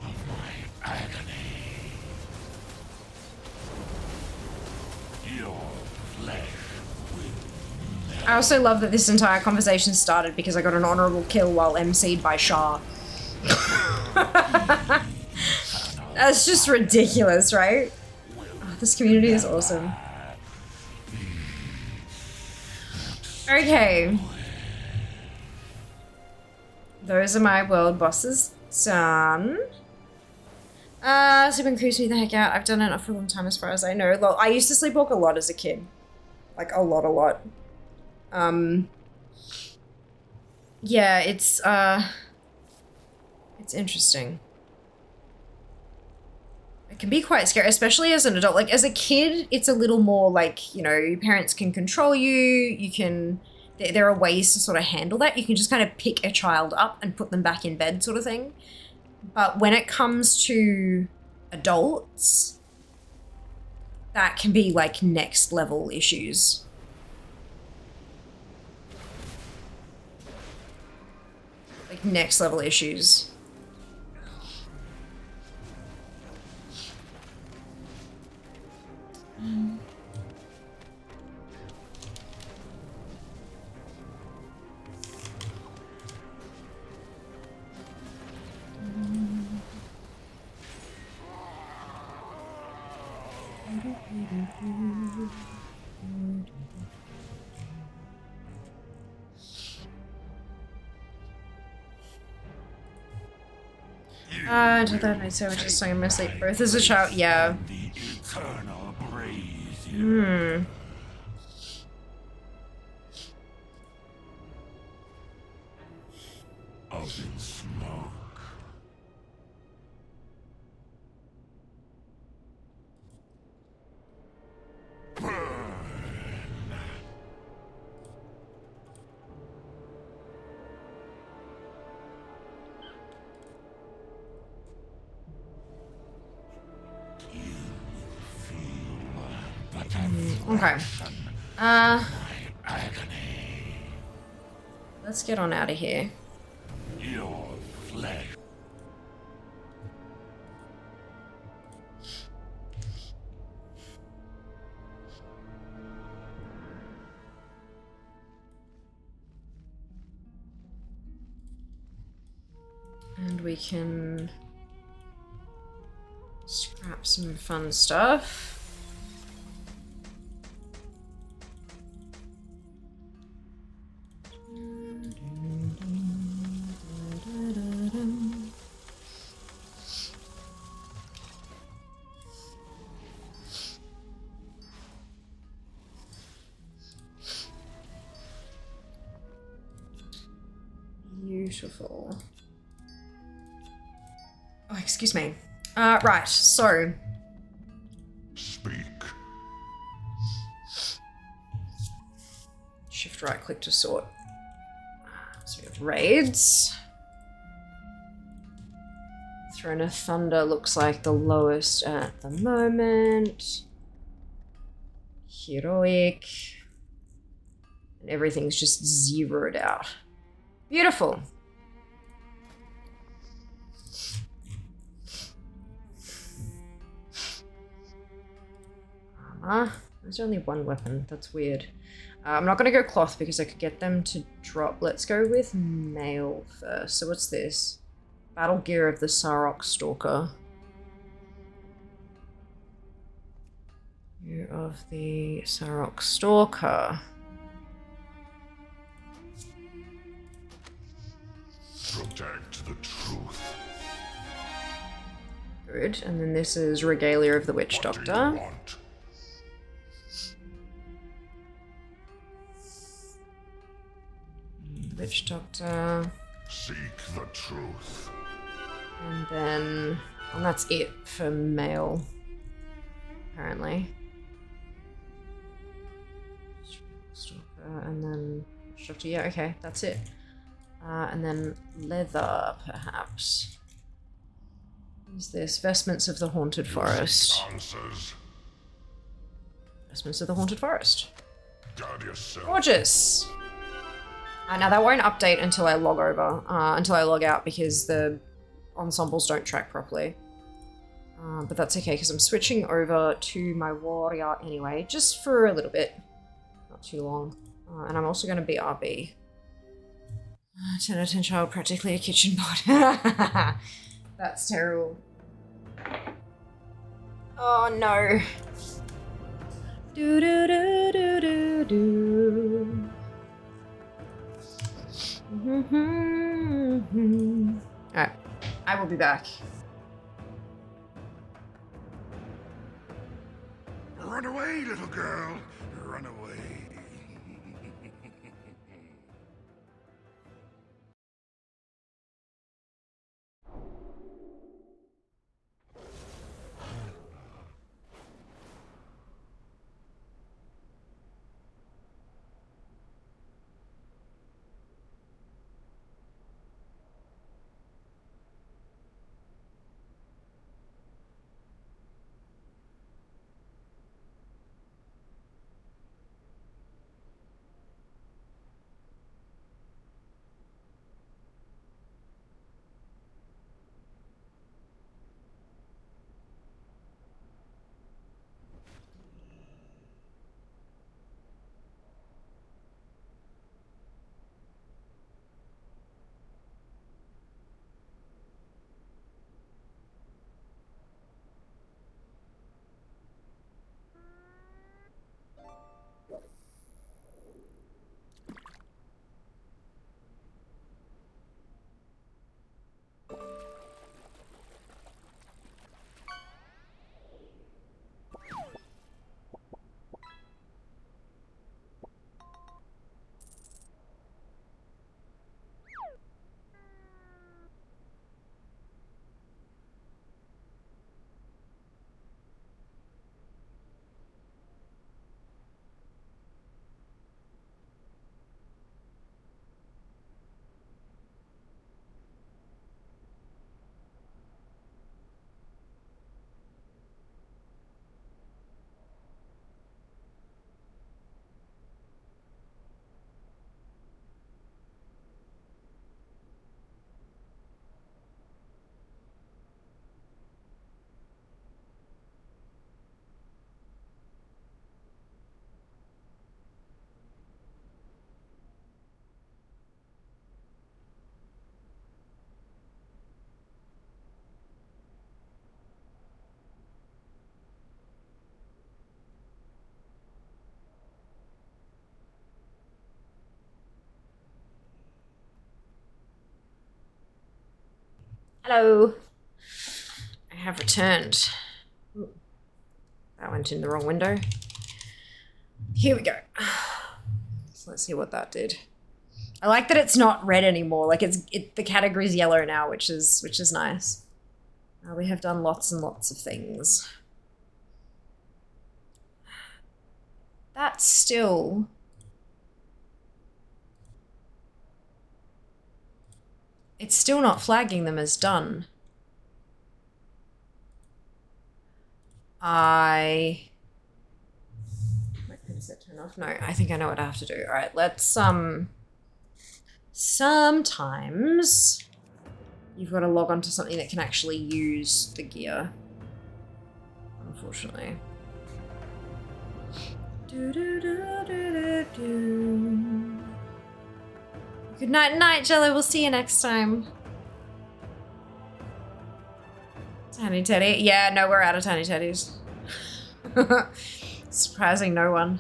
of my agony. Your flesh will. I also love that this entire conversation started because I got an honorable kill while MC'd by Shah. That's just ridiculous, right? Oh, this community is awesome. Okay. Those are my world bosses done. Sleeping creeps me the heck out. I've done it for a long time as far as I know. Well, I used to sleepwalk a lot as a kid. Like, a lot. Yeah, it's interesting. It can be quite scary, especially as an adult. Like, as a kid, it's a little more like, you know, your parents can control you, you can... There are ways to sort of handle that. You can just kind of pick a child up and put them back in bed sort of thing. But when it comes to adults, that can be like next level issues. Like next level issues. Until that night, so I was just singing my sleep. Birth as a child, yeah. Up in smoke. Okay. Let's get on out of here. Your flesh. And we can scrap some fun stuff. Beautiful. Oh, excuse me. Right, so. Speak. Shift right click to sort. So we have raids. Throne of Thunder looks like the lowest at the moment. Heroic. And everything's just zeroed out. Beautiful. There's only one weapon. That's weird. I'm not gonna go cloth because I could get them to drop. Let's go with mail first. So what's this? Battle gear of the Sarok Stalker. Gear of the Sarok Stalker. Protect the truth. Good. And then this is Regalia of the Witch Doctor. Witch Doctor. Seek the truth. And then, and that's it for mail, apparently. And then, yeah, okay, that's it. And then leather, perhaps. What is this? Vestments of the Haunted Forest. Vestments of the Haunted Forest. Gorgeous! Now that won't update until I log over, until I log out because the ensembles don't track properly. But that's okay because I'm switching over to my warrior anyway, just for a little bit. Not too long. And I'm also going to be RB. 10 out of 10 child, practically a kitchen pot. That's terrible. Oh no. Do do do do do do. Alright, I will be back. Run away, little girl. Run away. Hello. I have returned. Ooh, that went in the wrong window. Here we go. So let's see what that did. I like that it's not red anymore. Like the category's yellow now, which is nice. We have done lots and lots of things. That's still... It's still not flagging them as done. Wait, is that turn off? No, I think I know what I have to do. All right, let's, sometimes you've got to log on to something that can actually use the gear, unfortunately. Good night, night, Jello. We'll see you next time. Tiny Teddy. Yeah, no, we're out of Tiny Teddies. Surprising no one.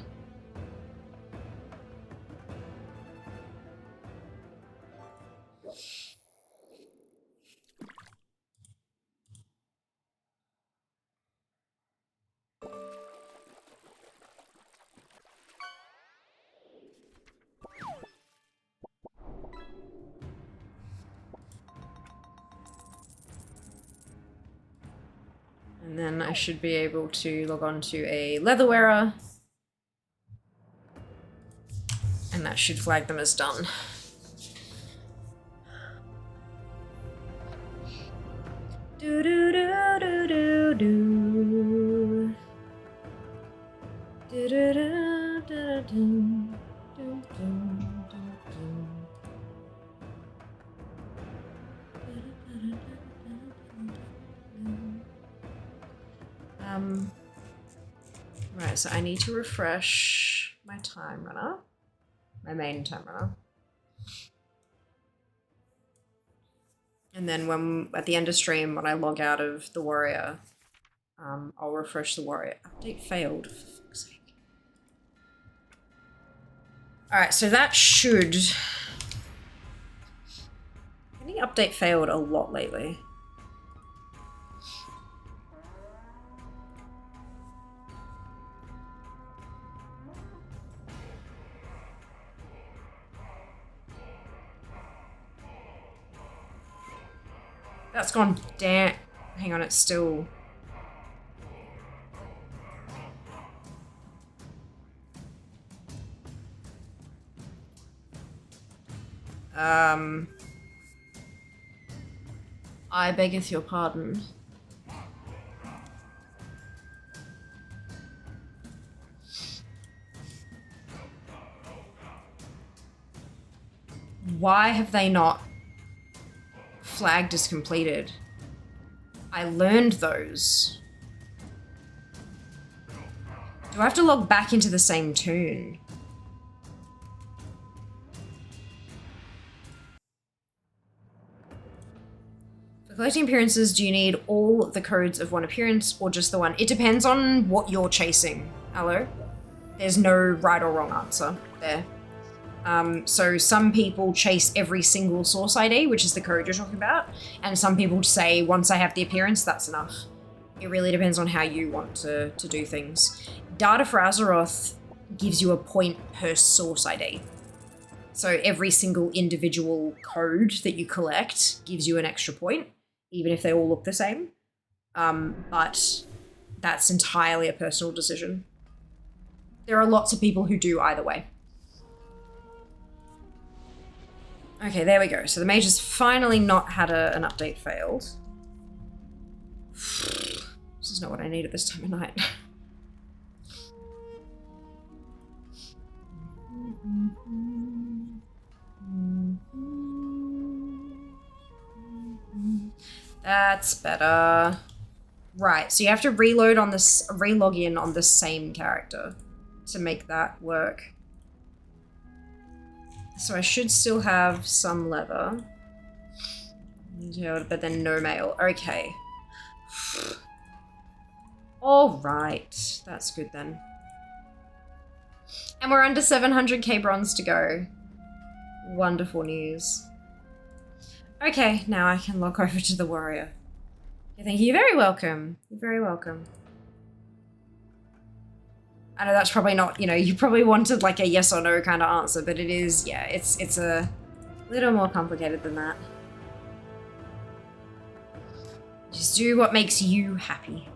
And then I should be able to log on to a leather wearer. And that should flag them as done. Do do do do do do. Do do do do do do do. Right, so I need to refresh my time runner, my main time runner. And then when, at the end of stream, when I log out of the warrior, I'll refresh the warrior. Update failed, for fuck's sake. Alright, so that should... Any update failed a lot lately. That's gone down. Hang on, it's still... I beggeth your pardon. Why have they not flagged as completed? I learned those. Do I have to log back into the same tune? For collecting appearances, do you need all the codes of one appearance or just the one? It depends on what you're chasing. Hello? There's no right or wrong answer there. So some people chase every single source ID, which is the code you're talking about, and some people say, once I have the appearance, that's enough. It really depends on how you want to do things. Data for Azeroth gives you a point per source ID. So every single individual code that you collect gives you an extra point, even if they all look the same. But that's entirely a personal decision. There are lots of people who do either way. Okay, there we go. So the mage has finally not had an update failed. This is not what I need at this time of night. That's better. Right, so you have to reload on this, relog in on the same character to make that work. So I should still have some leather. But then no mail. Okay. Alright. That's good then. And we're under 700k bronze to go. Wonderful news. Okay, now I can log over to the warrior. Thank you. You're very welcome. You're very welcome. I know that's probably not, you know, you probably wanted like a yes or no kind of answer, but it is, yeah, it's a little more complicated than that. Just do what makes you happy.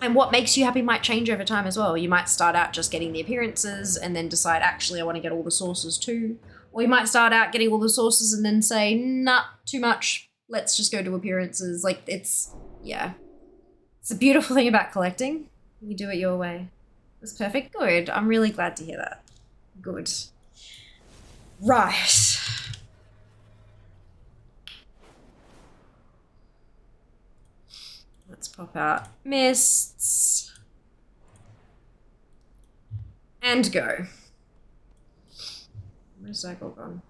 And what makes you happy might change over time as well. You might start out just getting the appearances and then decide, actually, I want to get all the sources too. Or you might start out getting all the sources and then say, nah, too much. Let's just go to appearances. Like, it's, yeah. It's the beautiful thing about collecting. You do it your way. That's perfect. Good. I'm really glad to hear that. Good. Right. Let's pop out mists. And go. Where's that all gone?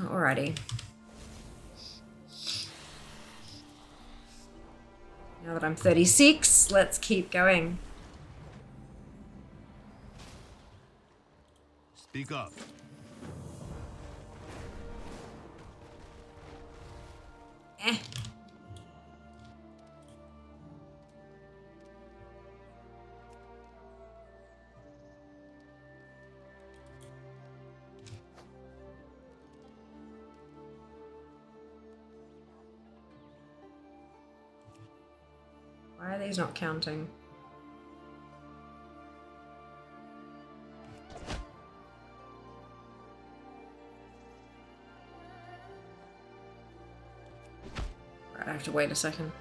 Alrighty. Now that I'm 36, let's keep going. Speak up. Eh. Why are these not counting? Right, I have to wait a second.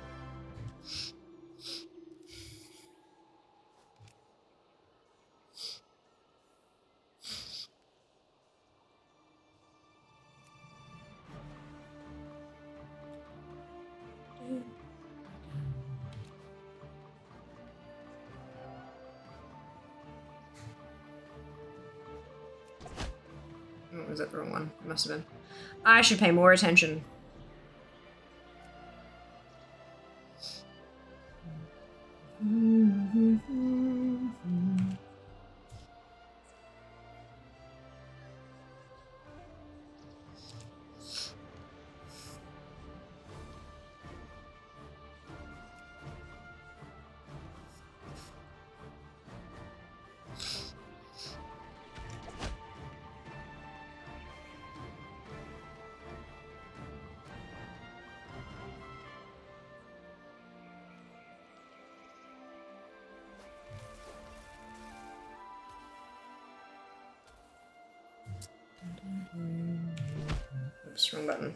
Oh, was that the wrong one? It must have been. I should pay more attention. Oops, wrong button.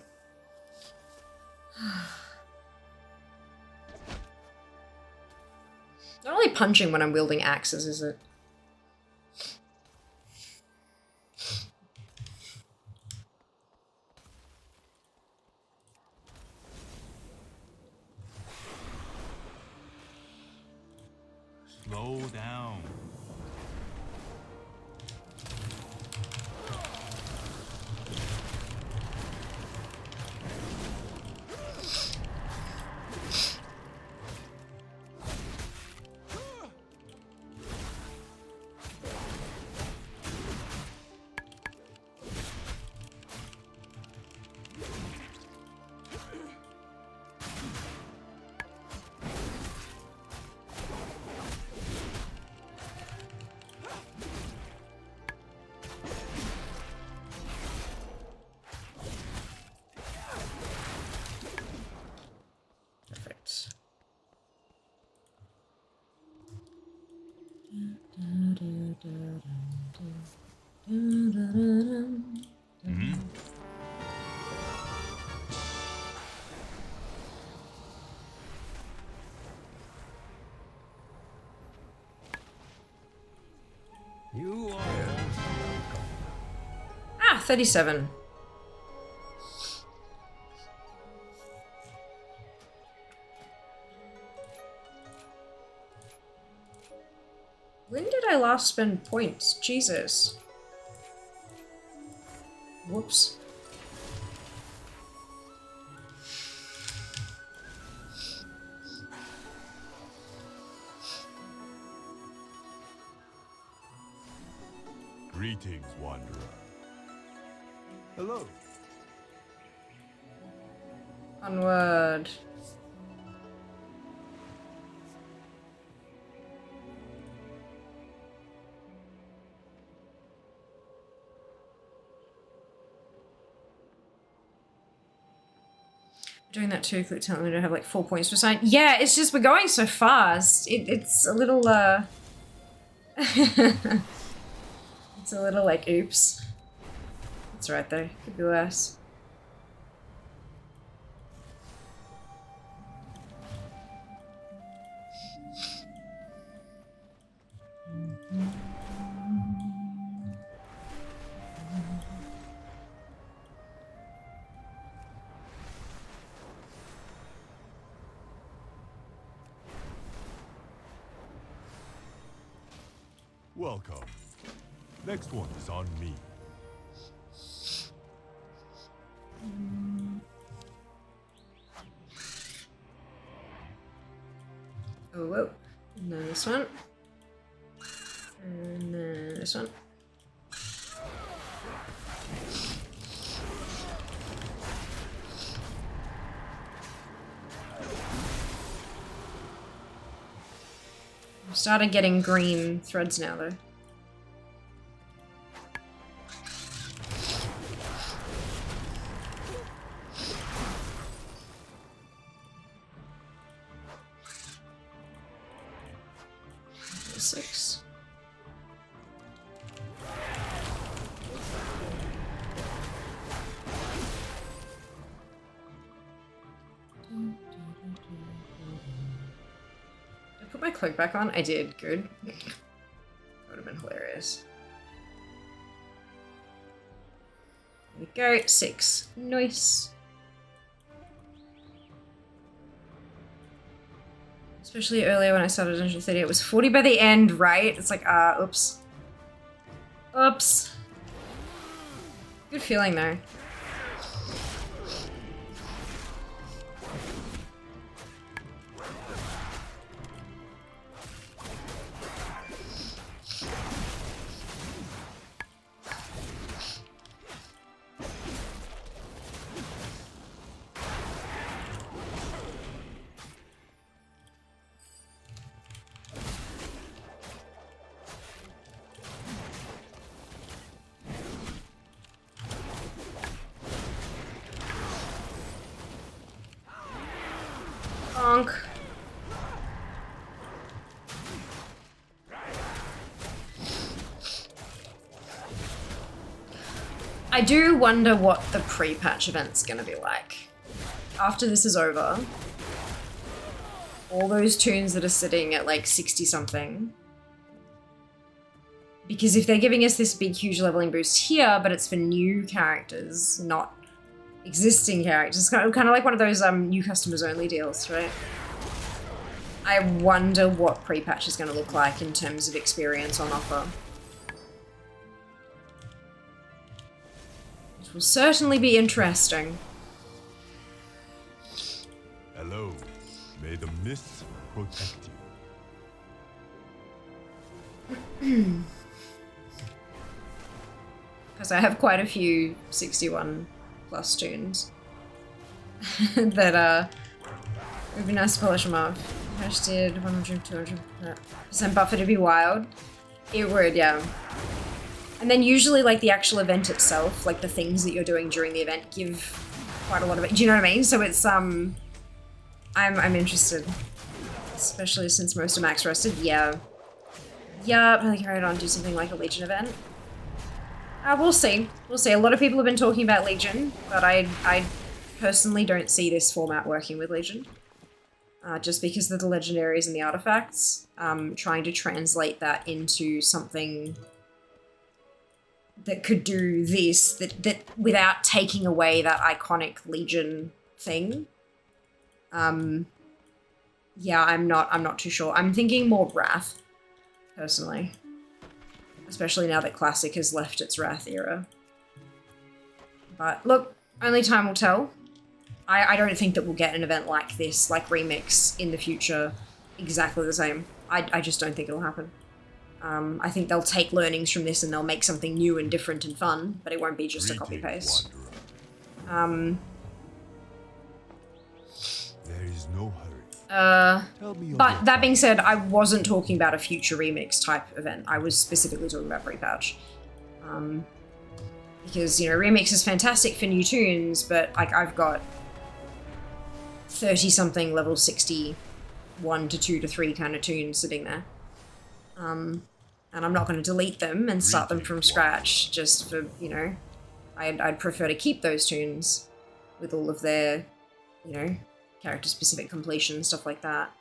Not only punching when I'm wielding axes, is it? Slow down. Perfect. Mm-hmm. You are. Ah, 37. When did I last spend points? Jesus. Whoops. Greetings, wanderer. Hello. Onward. Doing that too, click telling me to have like 4 points per sign. Yeah, it's just we're going so fast. It's a little it's a little like oops. It's right though. Could be worse. Welcome. Next one is on me. Oh, whoa. And then this one. And then this one. I've started getting green threads now, though. Six. Did I put my cloak back on? I did. Good. That would have been hilarious. There we go. 6. Nice. Especially earlier when I started Dungeon 30, it was 40 by the end, right? It's like, oops. Oops. Good feeling though. Bonk. I do wonder what the pre-patch event's gonna be like. After this is over, all those tunes that are sitting at like 60 something. Because if they're giving us this big, huge leveling boost here, but it's for new characters, not existing characters, it's kind of like one of those new customers only deals, right? I wonder what pre-patch is going to look like in terms of experience on offer. It will certainly be interesting. Hello. May the mists protect you. Because I have quite a few 61 plus tunes that would be nice to polish them off. Hash did 100, 200% buffer to be wild. It would, yeah. And then usually like the actual event itself, like the things that you're doing during the event give quite a lot of it. Do you know what I mean? So it's I'm interested. Especially since most are max rested. Yeah. Yeah, probably carry it on, do something like a Legion event. We'll see. We'll see. A lot of people have been talking about Legion, but I personally don't see this format working with Legion. Just because of the legendaries and the artifacts. Trying to translate that into something that could do this, that without taking away that iconic Legion thing. Yeah, I'm not too sure. I'm thinking more Wrath, personally. Especially now that Classic has left its Wrath era. But look, only time will tell. I don't think that we'll get an event like this, like Remix, in the future exactly the same. I just don't think it'll happen. I think they'll take learnings from this and they'll make something new and different and fun, but it won't be just a copy-paste. There is no hurry. But that being said, I wasn't talking about a future Remix type event. I was specifically talking about pre-patch. Because, you know, Remix is fantastic for new tunes, but like I've got 30-something level 61 to 2 to 3 kind of tunes sitting there. And I'm not going to delete them and start them from scratch just for, you know, I'd prefer to keep those tunes with all of their, you know, character-specific completion, stuff like that.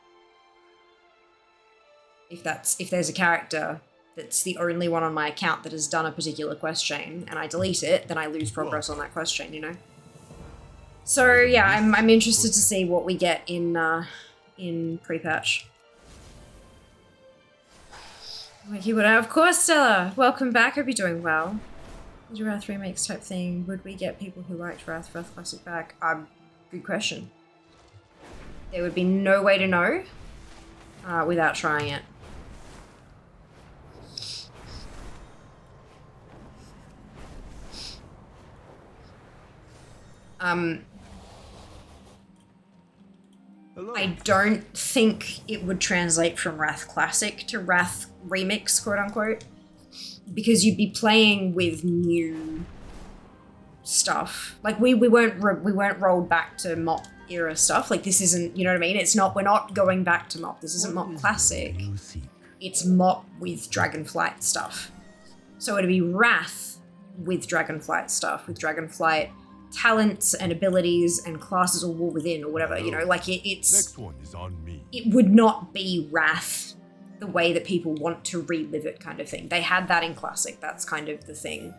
If there's a character that's the only one on my account that has done a particular quest chain, and I delete it, then I lose progress on that quest chain, you know? So yeah, I'm interested to see what we get in pre-patch. Of course, Stella. Welcome back. Hope you're doing well. Would you Wrath remakes type thing? Would we get people who liked Wrath Classic back? Good question. There would be no way to know without trying it. I don't think it would translate from Wrath Classic to Wrath Remix, quote unquote, because you'd be playing with new stuff. Like we weren't rolled back to MOP era stuff. Like this isn't, you know what I mean? It's not. We're not going back to MOP. This isn't MOP Classic. It's MOP with Dragonflight stuff. So it'd be Wrath with Dragonflight stuff, with Dragonflight talents and abilities and classes or war within or whatever, you know, like it's Next one is on me. It would not be Wrath the way that people want to relive it kind of thing. They had that in Classic, that's kind of the thing.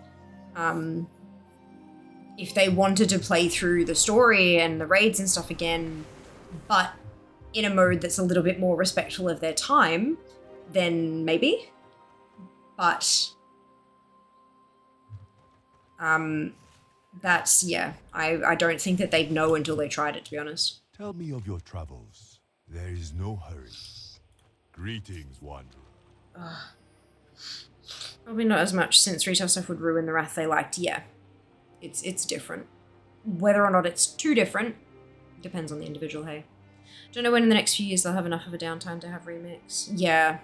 If they wanted to play through the story and the raids and stuff again, but in a mode that's a little bit more respectful of their time, then maybe. But that's, yeah, I don't think that they'd know until they tried it, to be honest. Tell me of your travels. There is no hurry. Greetings, wanderer. Probably not as much, since retail stuff would ruin the Wrath they liked. Yeah, it's different. Whether or not it's too different depends on the individual, hey. Don't know when in the next few years they'll have enough of a downtime to have remix. Yeah,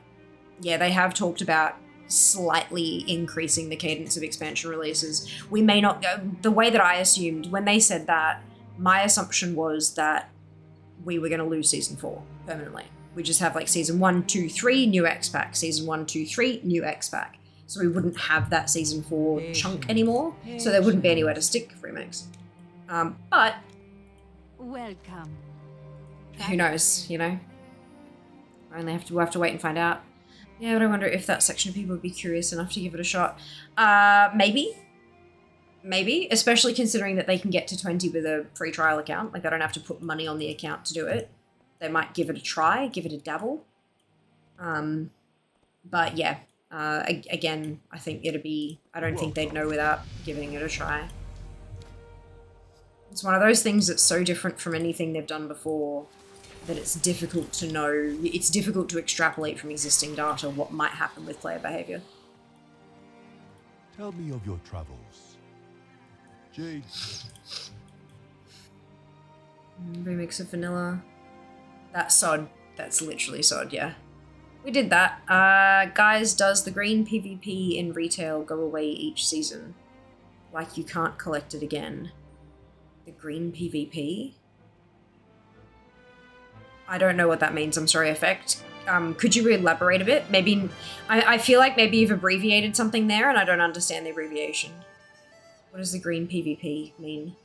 they have talked about slightly increasing the cadence of expansion releases. We may not go, the way that I assumed when they said that, my assumption was that we were going to lose season 4 permanently. We just have like season 1, 2, 3, new X-Pack, season 1, 2, 3, new X-Pack. So we wouldn't have that season 4 chunk anymore, so there wouldn't be anywhere to stick remix. But welcome. Who knows, you know? We'll have to wait and find out. Yeah, but I wonder if that section of people would be curious enough to give it a shot. Maybe, especially considering that they can get to 20 with a free trial account. Like, they don't have to put money on the account to do it. They might give it a try, give it a dabble. But yeah, again, I think I don't think they'd know without giving it a try. It's one of those things that's so different from anything they've done before that it's difficult to know, it's difficult to extrapolate from existing data what might happen with player behavior. Tell me of your travels. Jade. Remix of vanilla. That's sod. That's literally sod, yeah. We did that. Guys, does the green PvP in retail go away each season? Like you can't collect it again. The green PvP? I don't know what that means, I'm sorry, Effect. Could you elaborate a bit? Maybe, I feel like maybe you've abbreviated something there and I don't understand the abbreviation. What does the green PvP mean?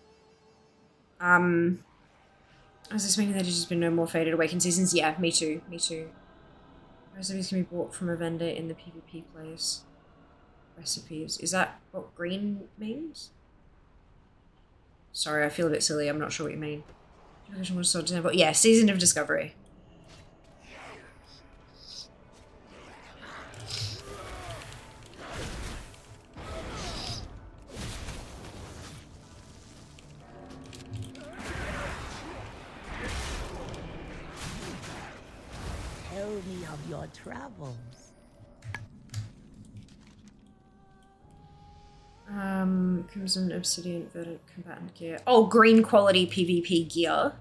Does this mean that there's just been no more Faded Awakened seasons? Yeah, me too. Recipes can be bought from a vendor in the PvP place. Recipes. Is that what green means? Sorry, I feel a bit silly. I'm not sure what you mean. Yeah, Season of Discovery. Tell me of your travels. Crimson Obsidian Verdant Combatant Gear. Oh, green quality PvP gear.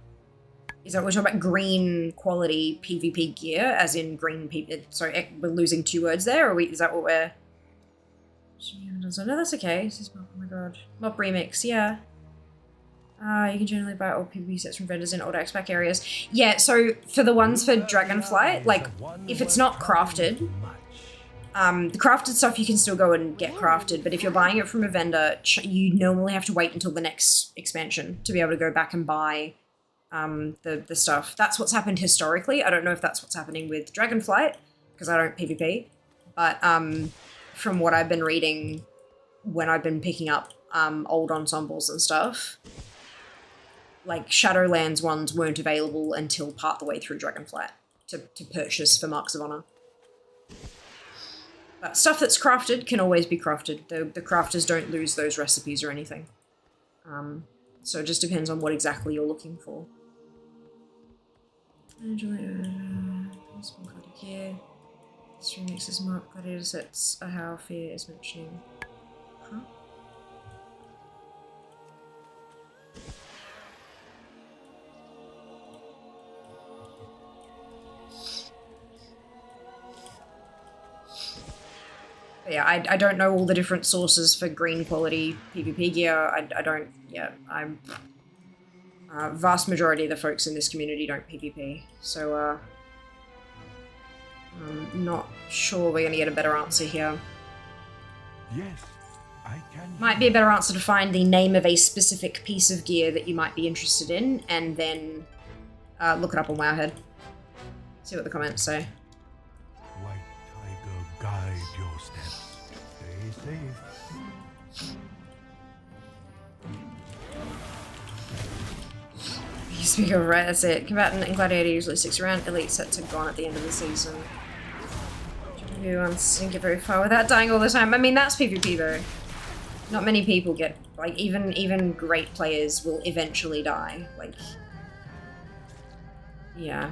Is that what we're talking about? Green quality PvP gear, as in green PvP. Sorry, we're losing 2 words there, or is that what we're... No, that's okay. This is, oh my god. MOP Remix, yeah. You can generally buy old PvP sets from vendors in old X-Pack areas. Yeah, so for the ones for Dragonflight, like, if it's not crafted, the crafted stuff you can still go and get crafted, but if you're buying it from a vendor, you normally have to wait until the next expansion to be able to go back and buy the stuff. That's what's happened historically. I don't know if that's what's happening with Dragonflight, because I don't PvP, but from what I've been reading when I've been picking up old ensembles and stuff, like Shadowlands ones weren't available until part the way through Dragonflight to purchase for Marks of Honor. But stuff that's crafted can always be crafted. The crafters don't lose those recipes or anything. So it just depends on what exactly you're looking for. Here. This remix is marked by data sets how Fear is mentioning. Huh? But yeah, I don't know all the different sources for green quality PvP gear. I don't, yeah, I'm... vast majority of the folks in this community don't PvP, so I'm not sure we're gonna get a better answer here. Yes, I can. Might be a better answer to find the name of a specific piece of gear that you might be interested in, and then look it up on Wowhead. See what the comments say. White tiger, guide your steps. Stay safe. You speak of right, that's it. Combatant and Gladiator usually sticks around. Elite sets are gone at the end of the season. Who didn't get very far without dying all the time. I mean, that's PvP though. Not many people get, like, even great players will eventually die. Like, yeah.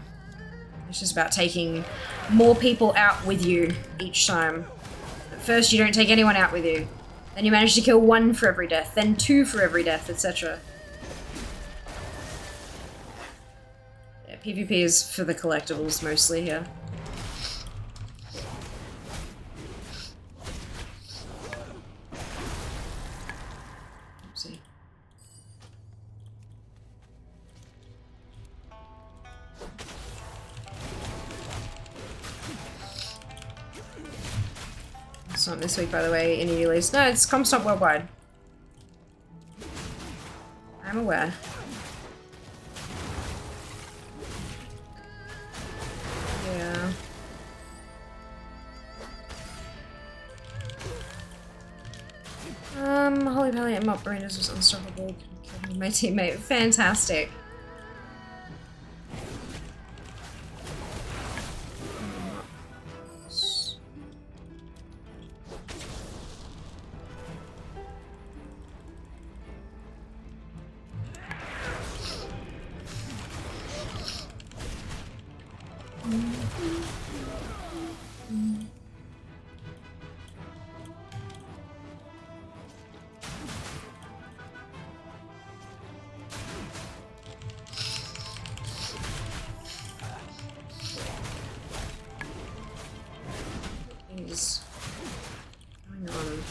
It's just about taking more people out with you each time. At first you don't take anyone out with you. Then you manage to kill 1 for every death, then 2 for every death, etc. Yeah, PvP is for the collectibles mostly here. Oopsie. It's not this week, by the way, any release. No, it's Comstock Worldwide. I'm aware. Yeah. Holy Pally and MOP Rangers was unstoppable. Killed my teammate. Fantastic. Hang on.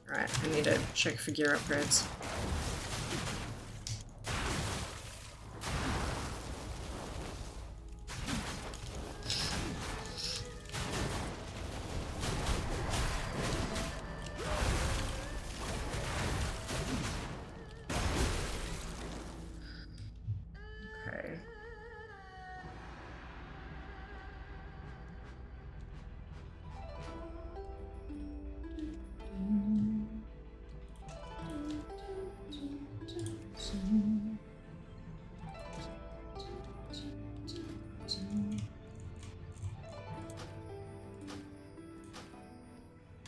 Right, I need to check for gear upgrades. Okay.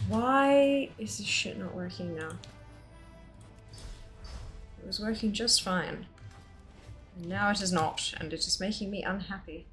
Why is this shit not working now? It was working just fine. And now it is not, and it is making me unhappy.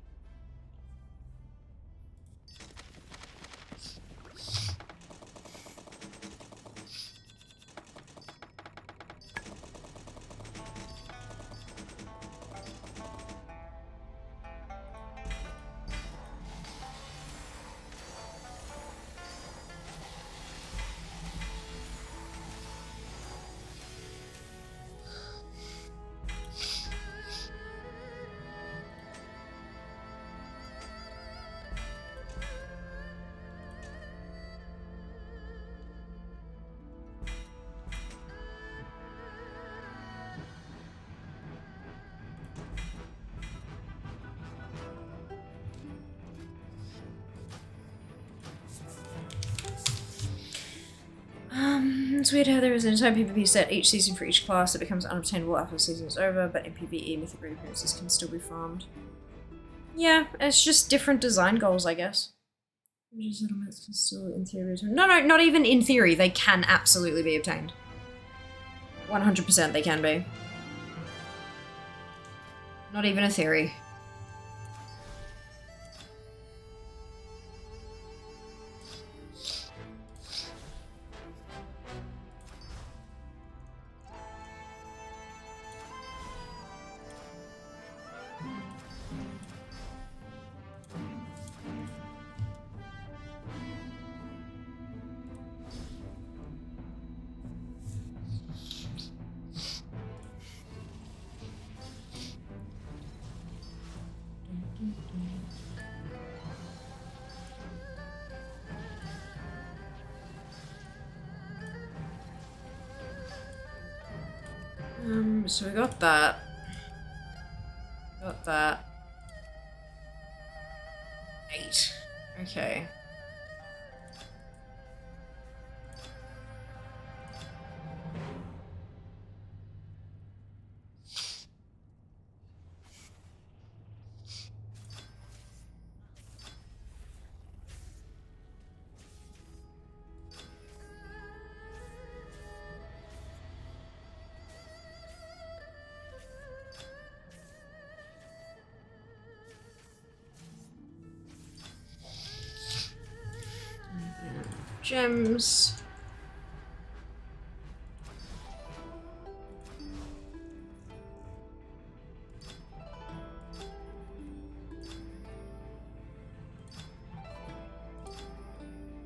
It's weird how there is an entire PvP set each season for each class that becomes unobtainable after the season is over, but in PvE, mythic appearances can still be farmed. Yeah, it's just different design goals, I guess. Settlements can still, in theory, no, not even in theory. They can absolutely be obtained. 100% they can be. Not even a theory. So we got that. Got that. 8. Okay. Gems.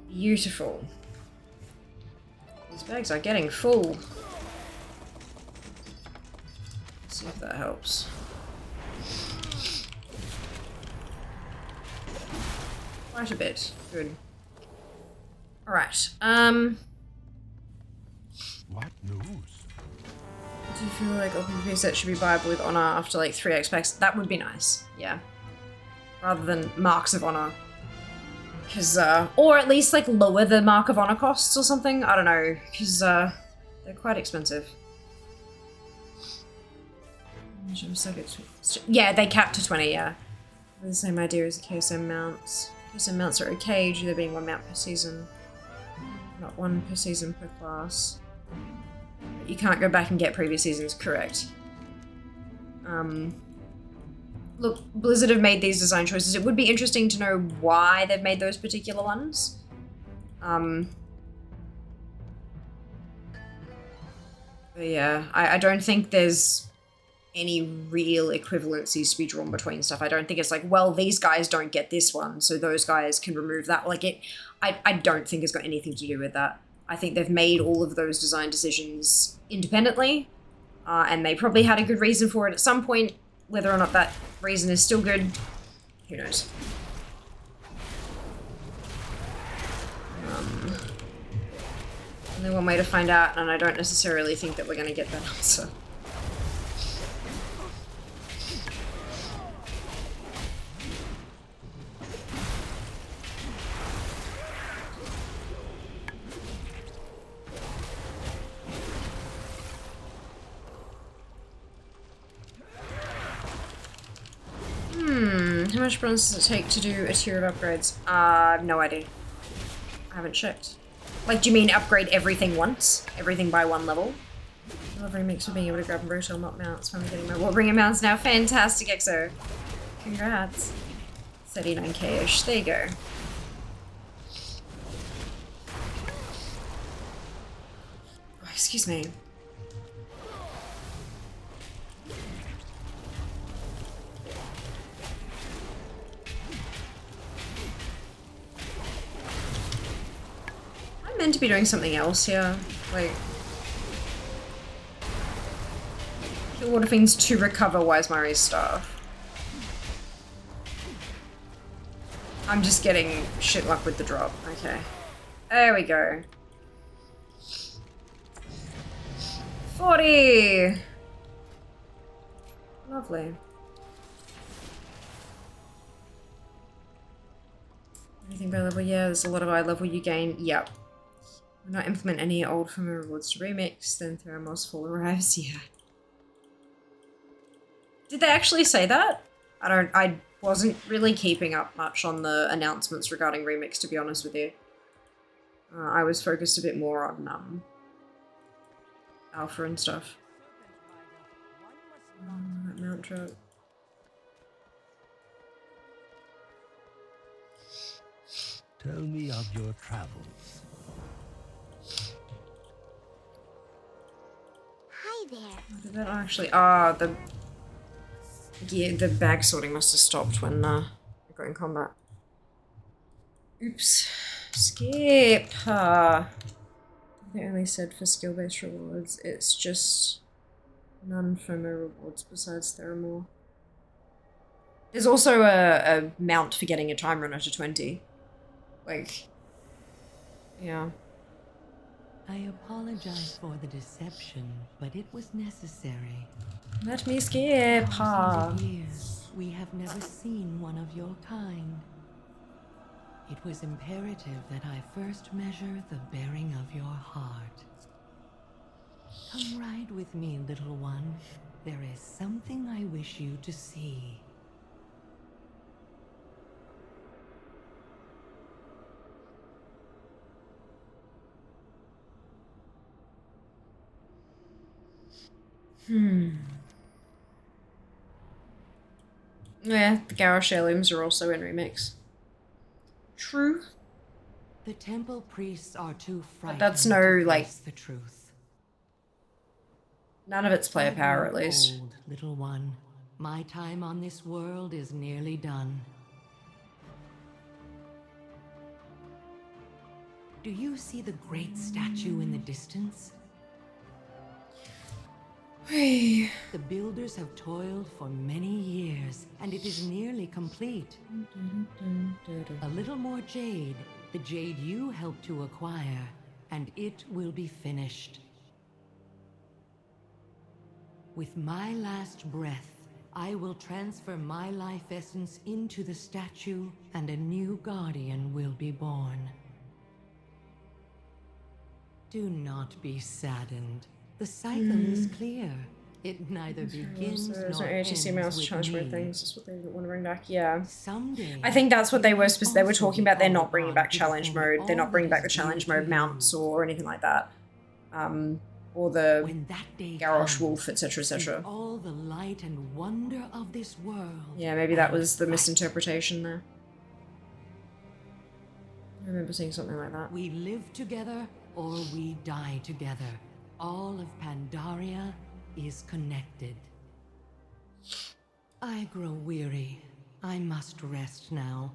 Beautiful. These bags are getting full. Let's see if that helps. Quite a bit. Good. Alright, What news? do you feel like open PvP set should be viable with honor after like 3 expects? That would be nice, yeah. Rather than marks of honor. Because, or at least like lower the mark of honor costs or something, I don't know, because, they're quite expensive. Yeah, they capped to 20, yeah. The same idea as the KSM mounts. KSM mounts are okay due to there being 1 mount per season. Not 1 per season per class. But you can't go back and get previous seasons, correct. Look, Blizzard have made these design choices. It would be interesting to know why they've made those particular ones. But yeah, I don't think there's any real equivalencies to be drawn between stuff. I don't think it's like, well, these guys don't get this one, so those guys can remove that. Like I don't think it's got anything to do with that. I think they've made all of those design decisions independently, and they probably had a good reason for it at some point. Whether or not that reason is still good, who knows. Only one way to find out, and I don't necessarily think that we're going to get that answer. How much bronze does it take to do a tier of upgrades? No idea. I haven't checked. Like, do you mean upgrade everything once? Everything by 1 level? I love remix for being able to grab and rotate MOP mounts. Finally getting my Warbringer mounts now. Fantastic, EXO. Congrats. 39k-ish. There you go. Oh, excuse me. I'm meant to be doing something else here. Like, kill water fiends to recover Wisemari's staff. I'm just getting shit luck with the drop. Okay. There we go. 40! Lovely. Anything by level? Yeah, there's a lot of eye level you gain. Yep. Will not implement any old familiar rewards to remix, then Theramor's Fall arrives. Yeah. Did they actually say that? I wasn't really keeping up much on the announcements regarding Remix, to be honest with you. I was focused a bit more on Alpha and stuff. That mount drop. Tell me of your travels. Hi there. Did that actually? The bag sorting must have stopped when I got in combat. Oops. Skip. They only said for skill-based rewards. It's just non-FOMO rewards besides Theramore. There's also a mount for getting a time runner to 20. Like, yeah. I apologize for the deception, but it was necessary. Let me skip. Thousands of years, we have never seen one of your kind. It was imperative that I first measure the bearing of your heart. Come ride with me, little one. There is something I wish you to see. Yeah, the Garrosh heirlooms are also in Remix. True. The temple priests are too frightened But that's no, to like, face the truth. None of it's player I power, grow at least. old, little one. My time on this world is nearly done. Do you see the great statue in the distance? Hey. The builders have toiled for many years, and it is nearly complete. A little more jade, the jade you helped to acquire, and it will be finished. With my last breath, I will transfer my life essence into the statue, and a new guardian will be born. Do not be saddened. The cycle is clear. It neither begins There's no nor ends ATC mouse to with challenge me. weird things. That's what they want to bring back. Yeah. Someday, I think that's what they were you they were also talking be about. They're called not bringing upon back to challenge defend mode. They're all not bringing that back the is challenge dear to mode mounts you. or anything like that. Or the When that day Garrosh comes, wolf, etc., see etc. all the light and wonder of this world. Yeah, maybe that and was the fight. misinterpretation there. I remember seeing something like that. We live together or we die together. All of Pandaria is connected. I grow weary. I must rest now.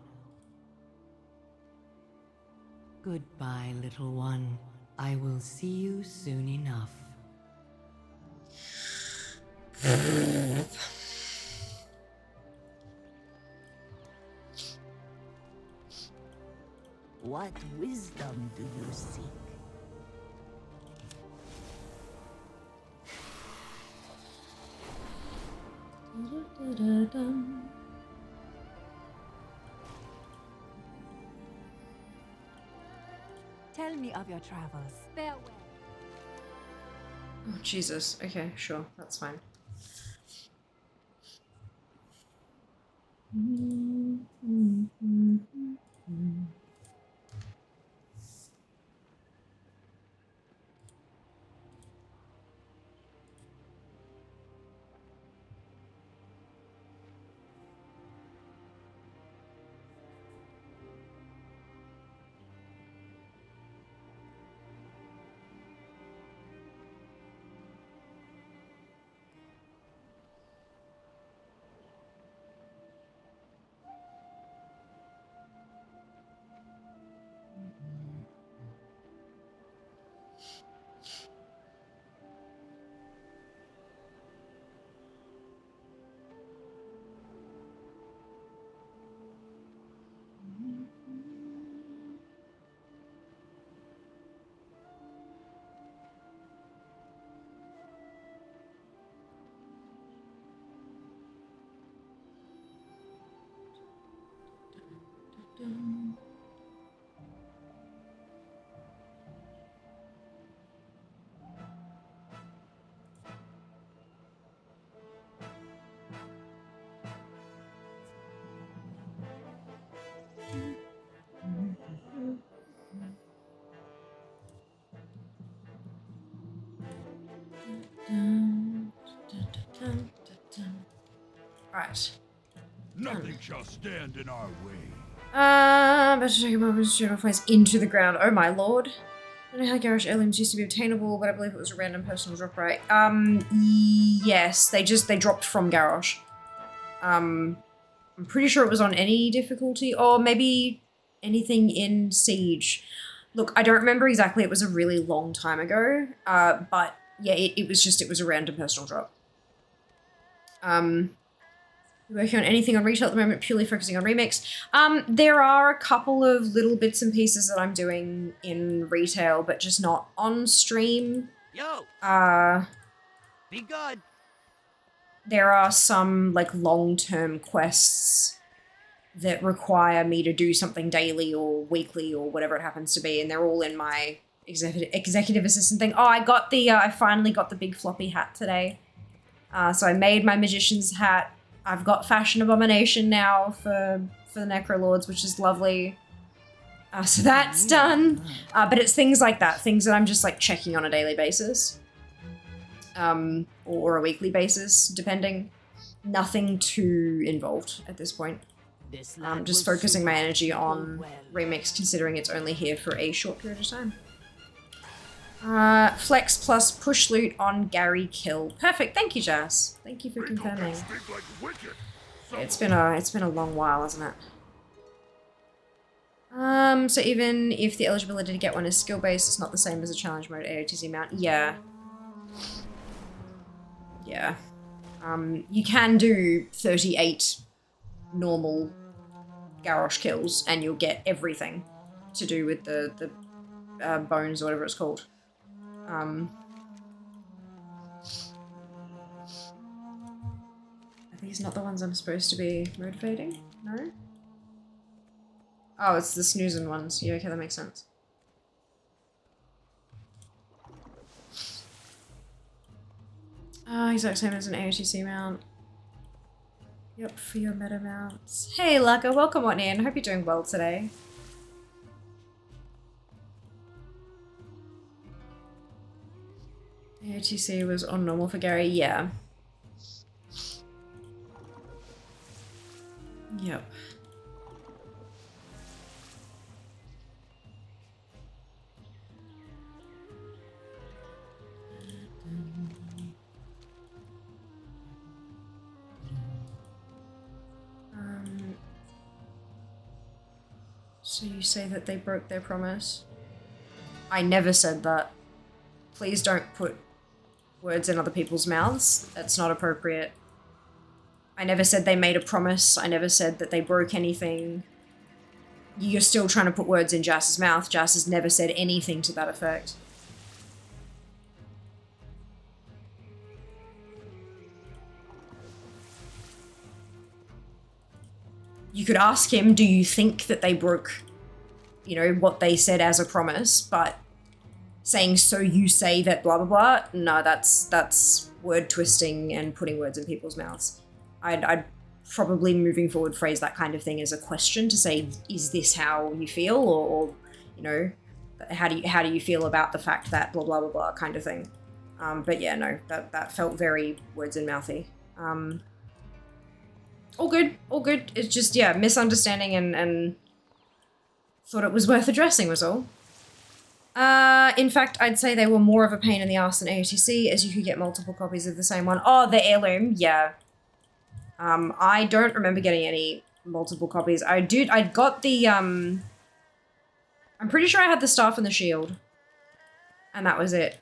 Goodbye, little one. I will see you soon enough. What wisdom do you seek? Tell me of your travels. Farewell. Oh, Jesus. Okay, sure. That's fine. Right. Nothing shall stand in our way. Better take a moment to shoot place into the ground. Oh my lord. I don't know how garage heirlooms used to be obtainable, but I believe it was a random personal drop, right? Yes, they dropped from garage. I'm pretty sure it was on any difficulty, or maybe anything in Siege. Look, I don't remember exactly, it was a really long time ago, but yeah, it was a random personal drop. Working on anything on retail at the moment, purely focusing on remix. There are a couple of little bits and pieces that I'm doing in retail, but just not on stream. Yo! Be good. There are some like long-term quests that require me to do something daily or weekly or whatever it happens to be, and they're all in my executive assistant thing. Oh, I finally got the big floppy hat today. So I made my magician's hat. I've got Fashion Abomination now for the Necrolords, which is lovely. So that's done. But it's things like that, things that I'm just like checking on a daily basis. Or a weekly basis, depending. Nothing too involved at this point. Just focusing my energy on Remix, considering it's only here for a short period of time. Flex plus push loot on Gary kill. Perfect. Thank you, Jazz. Thank you for confirming. It's been a long while, hasn't it? So even if the eligibility to get one is skill based, it's not the same as a challenge mode AOTC mount. Yeah. Yeah. You can do 38 normal Garrosh kills and you'll get everything to do with the bones or whatever it's called. Are these not the ones I'm supposed to be motivating? No? Oh, it's the snoozing ones. Yeah, okay, that makes sense. Exact same as an AOTC mount. Yep, for your meta mounts. Hey, Laka, welcome on in. Hope you're doing well today. AOTC was on normal for Gary, yeah. Yep. So you say that they broke their promise? I never said that. Please don't put words in other people's mouths. That's not appropriate. I never said they made a promise. I never said that they broke anything. You're still trying to put words in Jass's mouth. Jass has never said anything to that effect. You could ask him, do you think that they broke, you know, what they said as a promise, but saying, so you say that blah, blah, blah, no, that's word twisting and putting words in people's mouths. I'd probably, moving forward, phrase that kind of thing as a question to say, is this how you feel? Or you know, how do you feel about the fact that blah, blah, blah, blah kind of thing. But yeah, no, that felt very words in mouthy. All good, all good. It's just, yeah, misunderstanding and thought it was worth addressing was all. In fact, I'd say they were more of a pain in the arse than AOTC, as you could get multiple copies of the same one. Oh, the heirloom, yeah. I don't remember getting any multiple copies. I'd got the, I'm pretty sure I had the staff and the shield. And that was it.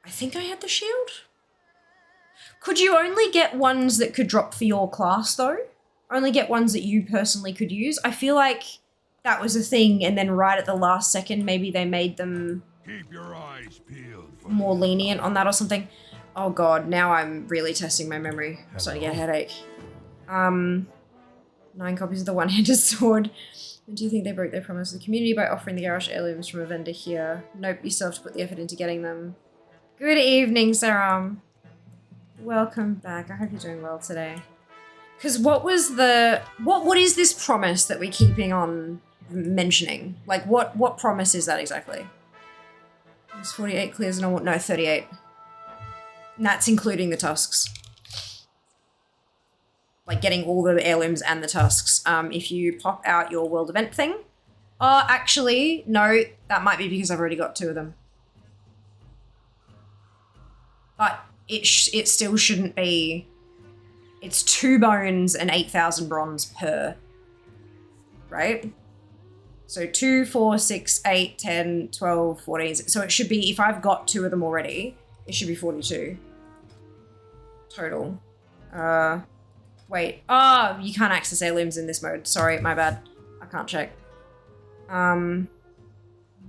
I think I had the shield? Could you only get ones that could drop for your class, though? Only get ones that you personally could use? I feel like that was a thing, and then right at the last second, maybe they made them Keep your eyes peeled more lenient on that or something. Oh god, now I'm really testing my memory. I'm starting to get a headache. 9 copies of the one-handed sword. Do you think they broke their promise to the community by offering the garage heirlooms from a vendor here? Nope, you still have to put the effort into getting them. Good evening, Saram. Welcome back. I hope you're doing well today. Because what was the... What is this promise that we're keeping on mentioning? Like, what promise is that exactly? There's 48 clears and I want, no, 38. And that's including the tusks. Like getting all the heirlooms and the tusks. If you pop out your world event thing. Oh, actually, no, that might be because I've already got 2 of them. But it still shouldn't be. It's 2 bones and 8,000 bronze per. Right? So 2, 4, 6, 8, 10, 12, 14. So it should be, if I've got 2 of them already, it should be 42. Total. Wait. Oh, you can't access heirlooms in this mode. Sorry, my bad. I can't check.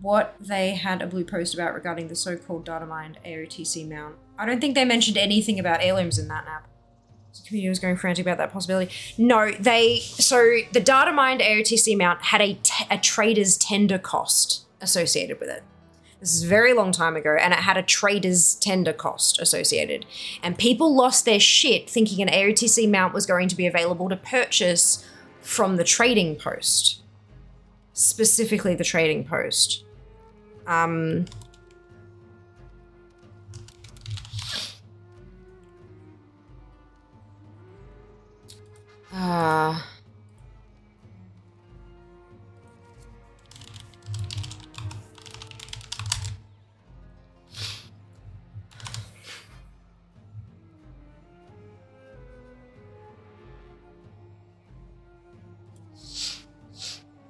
What they had a blue post about regarding the so-called data mined AOTC mount. I don't think they mentioned anything about heirlooms in that map. The community was going frantic about that possibility. No, so the data mined AOTC mount had a trader's tender cost associated with it. This is a very long time ago, and it had a trader's tender cost associated. And people lost their shit thinking an AOTC mount was going to be available to purchase from the trading post. Specifically the trading post.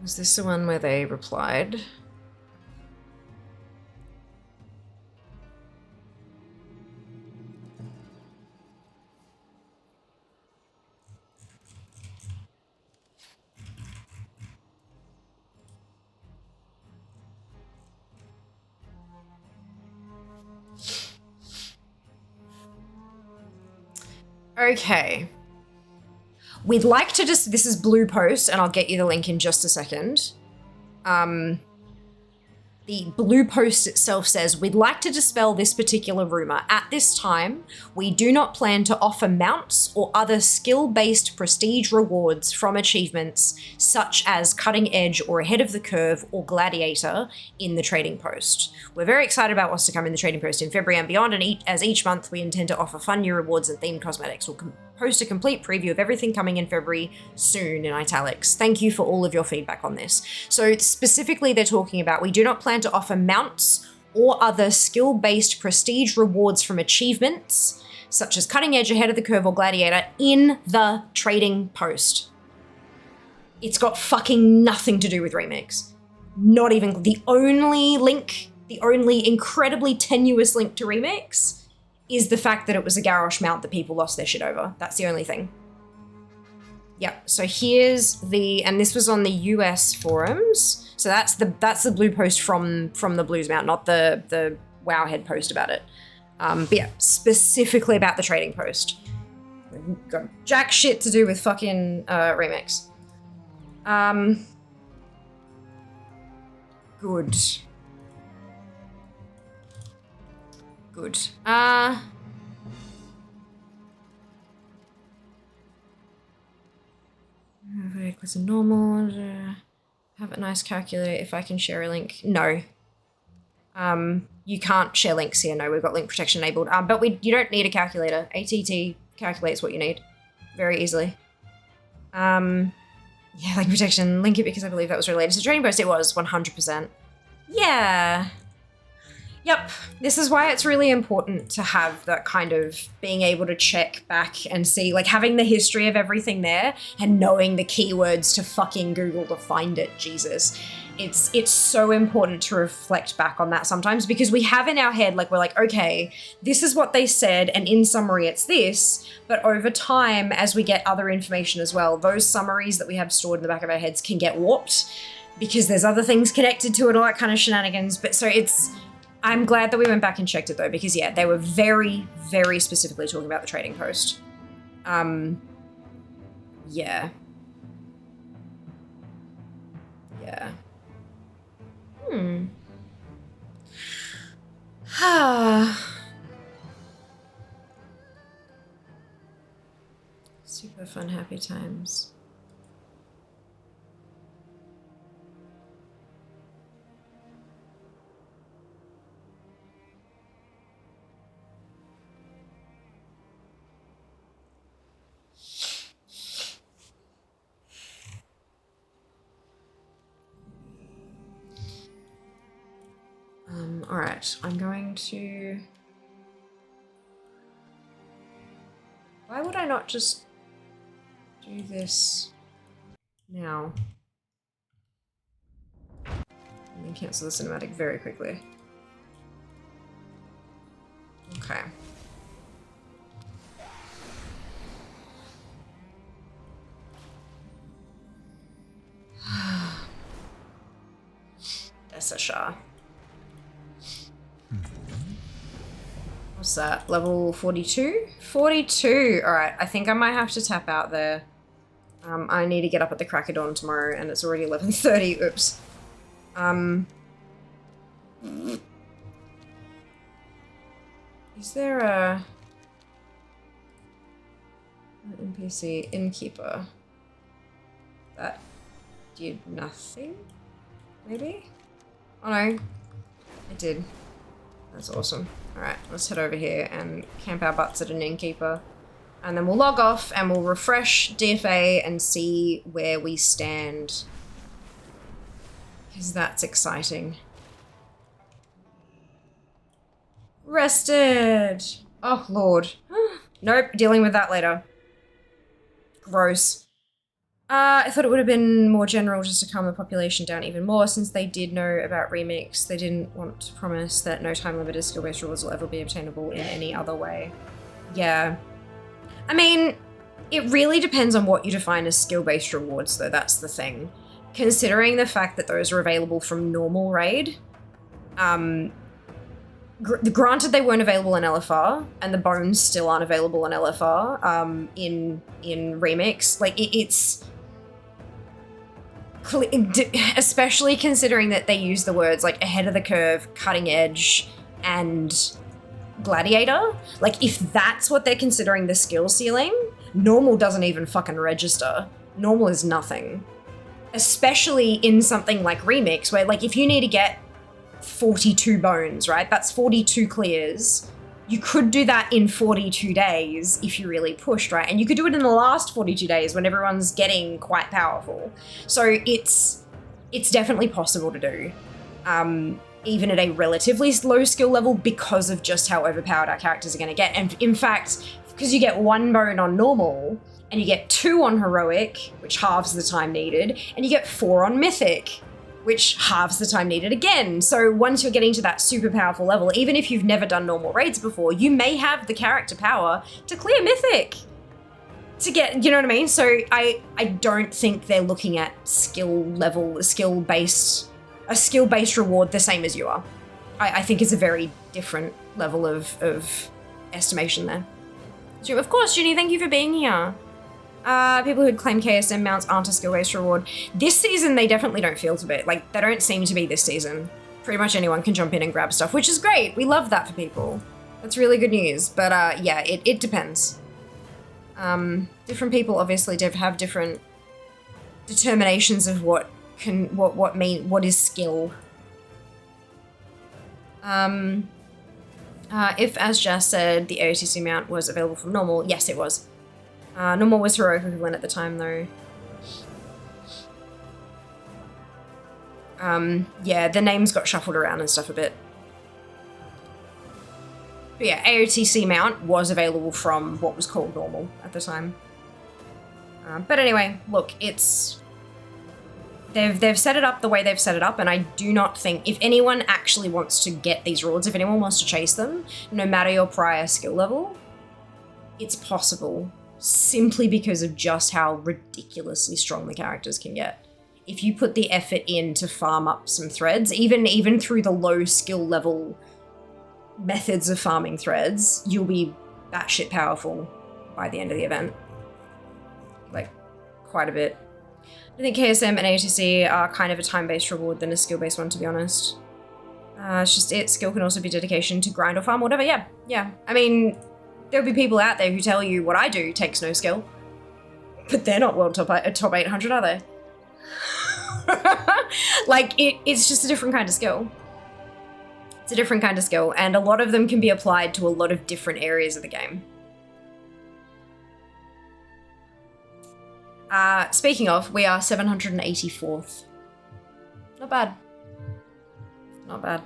Was this the one where they replied? Okay. We'd like to just, this is Blue Post, and I'll get you the link in just a second. The Blue Post itself says, we'd like to dispel this particular rumor. At this time, we do not plan to offer mounts or other skill-based prestige rewards from achievements such as Cutting Edge or Ahead of the Curve or Gladiator in the Trading Post. We're very excited about what's to come in the Trading Post in February and beyond, and as each month we intend to offer fun new rewards and themed cosmetics. We'll post a complete preview of everything coming in February soon in italics. Thank you for all of your feedback on this. So specifically they're talking about, we do not plan to offer mounts or other skill-based prestige rewards from achievements, such as Cutting Edge, Ahead of the Curve, or Gladiator, in the Trading Post. It's got fucking nothing to do with remakes. Not even the only link, the only incredibly tenuous link to remakes is the fact that it was a Garrosh mount that people lost their shit over. That's the only thing. Yep, so here's the, and this was on the US forums. So that's the Blue Post from the Blues mount, not the Wowhead post about it. But yeah, specifically about the Trading Post. Got jack shit to do with fucking remakes. Good. Good. Because normal. Have a nice calculator if I can share a link. No. You can't share links here. No, we've got link protection enabled. But you don't need a calculator. ATT calculates what you need very easily. Yeah, link protection. Link it because I believe that was related to Trading Post. It was 100%. Yeah. Yep, this is why it's really important to have that kind of being able to check back and see, like having the history of everything there and knowing the keywords to fucking Google to find it, Jesus. It's so important to reflect back on that sometimes because we have in our head, like we're like, okay, this is what they said and in summary it's this, but over time as we get other information as well, those summaries that we have stored in the back of our heads can get warped because there's other things connected to it, all that kind of shenanigans, but so I'm glad that we went back and checked it though, because yeah, they were very, very specifically talking about the Trading Post. Yeah. Yeah. Super fun, happy times. Alright, I'm going to... Why would I not just do this now? And then cancel the cinematic very quickly. Okay. SSR. What's that? Level 42? 42! Alright, I think I might have to tap out there. I need to get up at the crack of dawn tomorrow, and it's already 11:30. Oops. Is there a... an NPC innkeeper that did nothing? Maybe? Oh no, it did. That's awesome. Alright, let's head over here and camp our butts at an innkeeper. And then we'll log off and we'll refresh DFA and see where we stand. Because that's exciting. Rested! Oh, Lord. Nope, dealing with that later. Gross. I thought it would have been more general just to calm the population down even more since they did know about Remix. They didn't want to promise that no time-limited skill-based rewards will ever be obtainable in any other way. Yeah. I mean, it really depends on what you define as skill-based rewards, though, that's the thing. Considering the fact that those are available from normal raid, granted they weren't available in LFR, and the bones still aren't available in LFR, in Remix, like, it's... especially considering that they use the words like ahead of the curve, cutting edge, and gladiator. Like, if that's what they're considering the skill ceiling, normal doesn't even fucking register. Normal is nothing. Especially in something like Remix, where like if you need to get 42 bones, right? That's 42 clears. You could do that in 42 days if you really pushed, right? And you could do it in the last 42 days when everyone's getting quite powerful. So it's definitely possible to do, even at a relatively low skill level because of just how overpowered our characters are going to get. And in fact, because you get 1 bone on normal and you get 2 on heroic, which halves the time needed, and you get 4 on mythic, which halves the time needed again. So once you're getting to that super powerful level, even if you've never done normal raids before, you may have the character power to clear mythic. To get, you know what I mean? So I don't think they're looking at a skill-based reward the same as you are. I think it's a very different level of estimation there. So of course, Judy, thank you for being here. People who claim KSM mounts aren't a skill-based reward. This season, they definitely don't feel to be. Like, they don't seem to be this season. Pretty much anyone can jump in and grab stuff, which is great. We love that for people. That's really good news. But yeah, it depends. Different people obviously have different determinations of what is skill. If, as Jess said, the AOTC mount was available from normal, yes, it was. Normal was heroic equivalent at the time, though. Yeah, the names got shuffled around and stuff a bit. But yeah, AOTC mount was available from what was called normal at the time. But anyway, look, it's... They've set it up the way they've set it up, and I do not think... If anyone actually wants to get these rewards, if anyone wants to chase them, no matter your prior skill level, it's possible. Simply because of just how ridiculously strong the characters can get. If you put the effort in to farm up some threads, even through the low skill level methods of farming threads, you'll be batshit powerful by the end of the event. Like, quite a bit. I think KSM and ATC are kind of a time-based reward than a skill-based one, to be honest. It's just it. Skill can also be dedication to grind or farm, whatever. Yeah. I mean... There'll be people out there who tell you what I do takes no skill. But they're not world top 800, are they? Like, it's just a different kind of skill. It's a different kind of skill, and a lot of them can be applied to a lot of different areas of the game. Speaking of, we are 784th. Not bad. Not bad.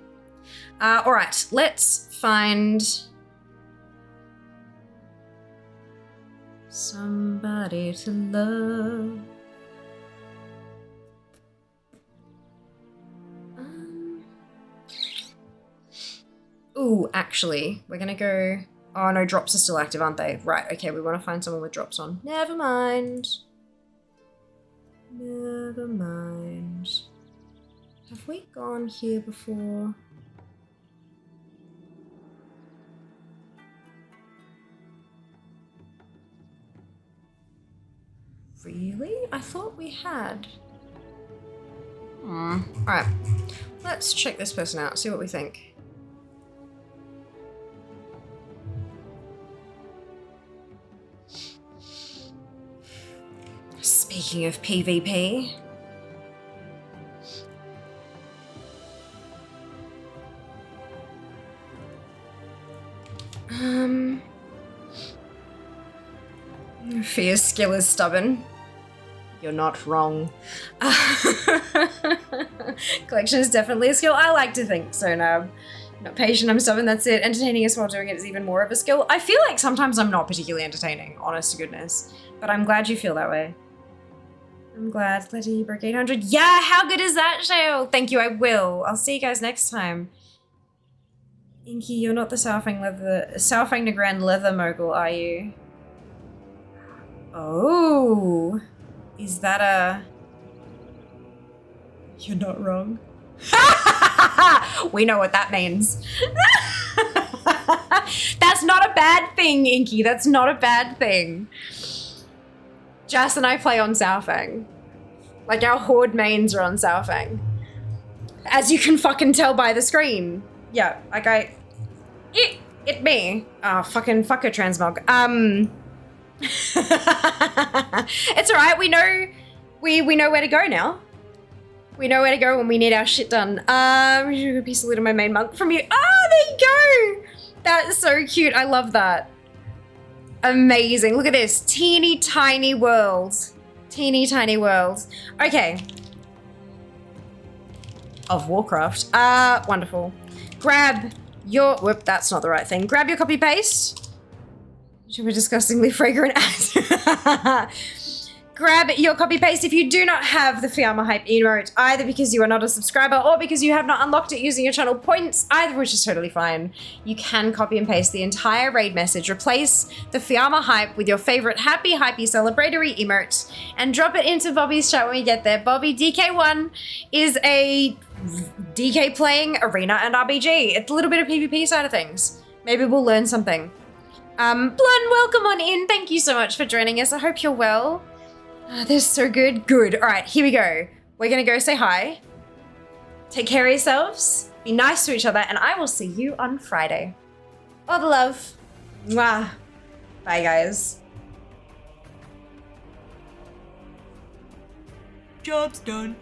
All right, let's find somebody to love. Ooh, actually, we're gonna go... Oh no, drops are still active, aren't they? Right, okay, we want to find someone with drops on. Never mind. Never mind. Have we gone here before? Really? I thought we had. Alright, let's check this person out, see what we think. Speaking of PvP. Fear's skill is stubborn. You're not wrong. Collection is definitely a skill. I like to think so now. Not patient, I'm stubborn, that's it. Entertaining us while doing it is even more of a skill. I feel like sometimes I'm not particularly entertaining, honest to goodness. But I'm glad you feel that way. I'm glad. Letty, you broke 800. Yeah, how good is that, Shale? Thank you, I will. I'll see you guys next time. Inky, you're not the Southang the Grand Leather Mogul, are you? Oh. Is that a... You're not wrong. We know what that means. That's not a bad thing, Inky. That's not a bad thing. Jas and I play on Southang. Like, our horde mains are on Southang. As you can fucking tell by the screen. Yeah, like it me. Oh, fuck her, transmog. It's alright, we know where to go now. We know where to go when we need our shit done. A piece of little my main monk from you. Oh, there you go! That's so cute, I love that. Amazing, look at this. Teeny tiny world. Teeny tiny world. Okay. Of Warcraft. Wonderful. Grab your, whoop, that's not the right thing. Grab your copy paste. Should be disgustingly fragrant ad. Grab your copy paste if you do not have the Fiamma Hype emote, either because you are not a subscriber or because you have not unlocked it using your channel points, either of which is totally fine. You can copy and paste the entire raid message, replace the Fiamma Hype with your favorite happy, hypey, celebratory emote, and drop it into Bobby's chat when we get there. Bobby, DK1 is a DK playing arena and RBG. It's a little bit of PvP side of things. Maybe we'll learn something. Blun, welcome on in. Thank you so much for joining us. I hope you're well. This is so good. Good. All right, here we go. We're going to go say hi. Take care of yourselves. Be nice to each other. And I will see you on Friday. All the love. Mwah. Bye, guys. Job's done.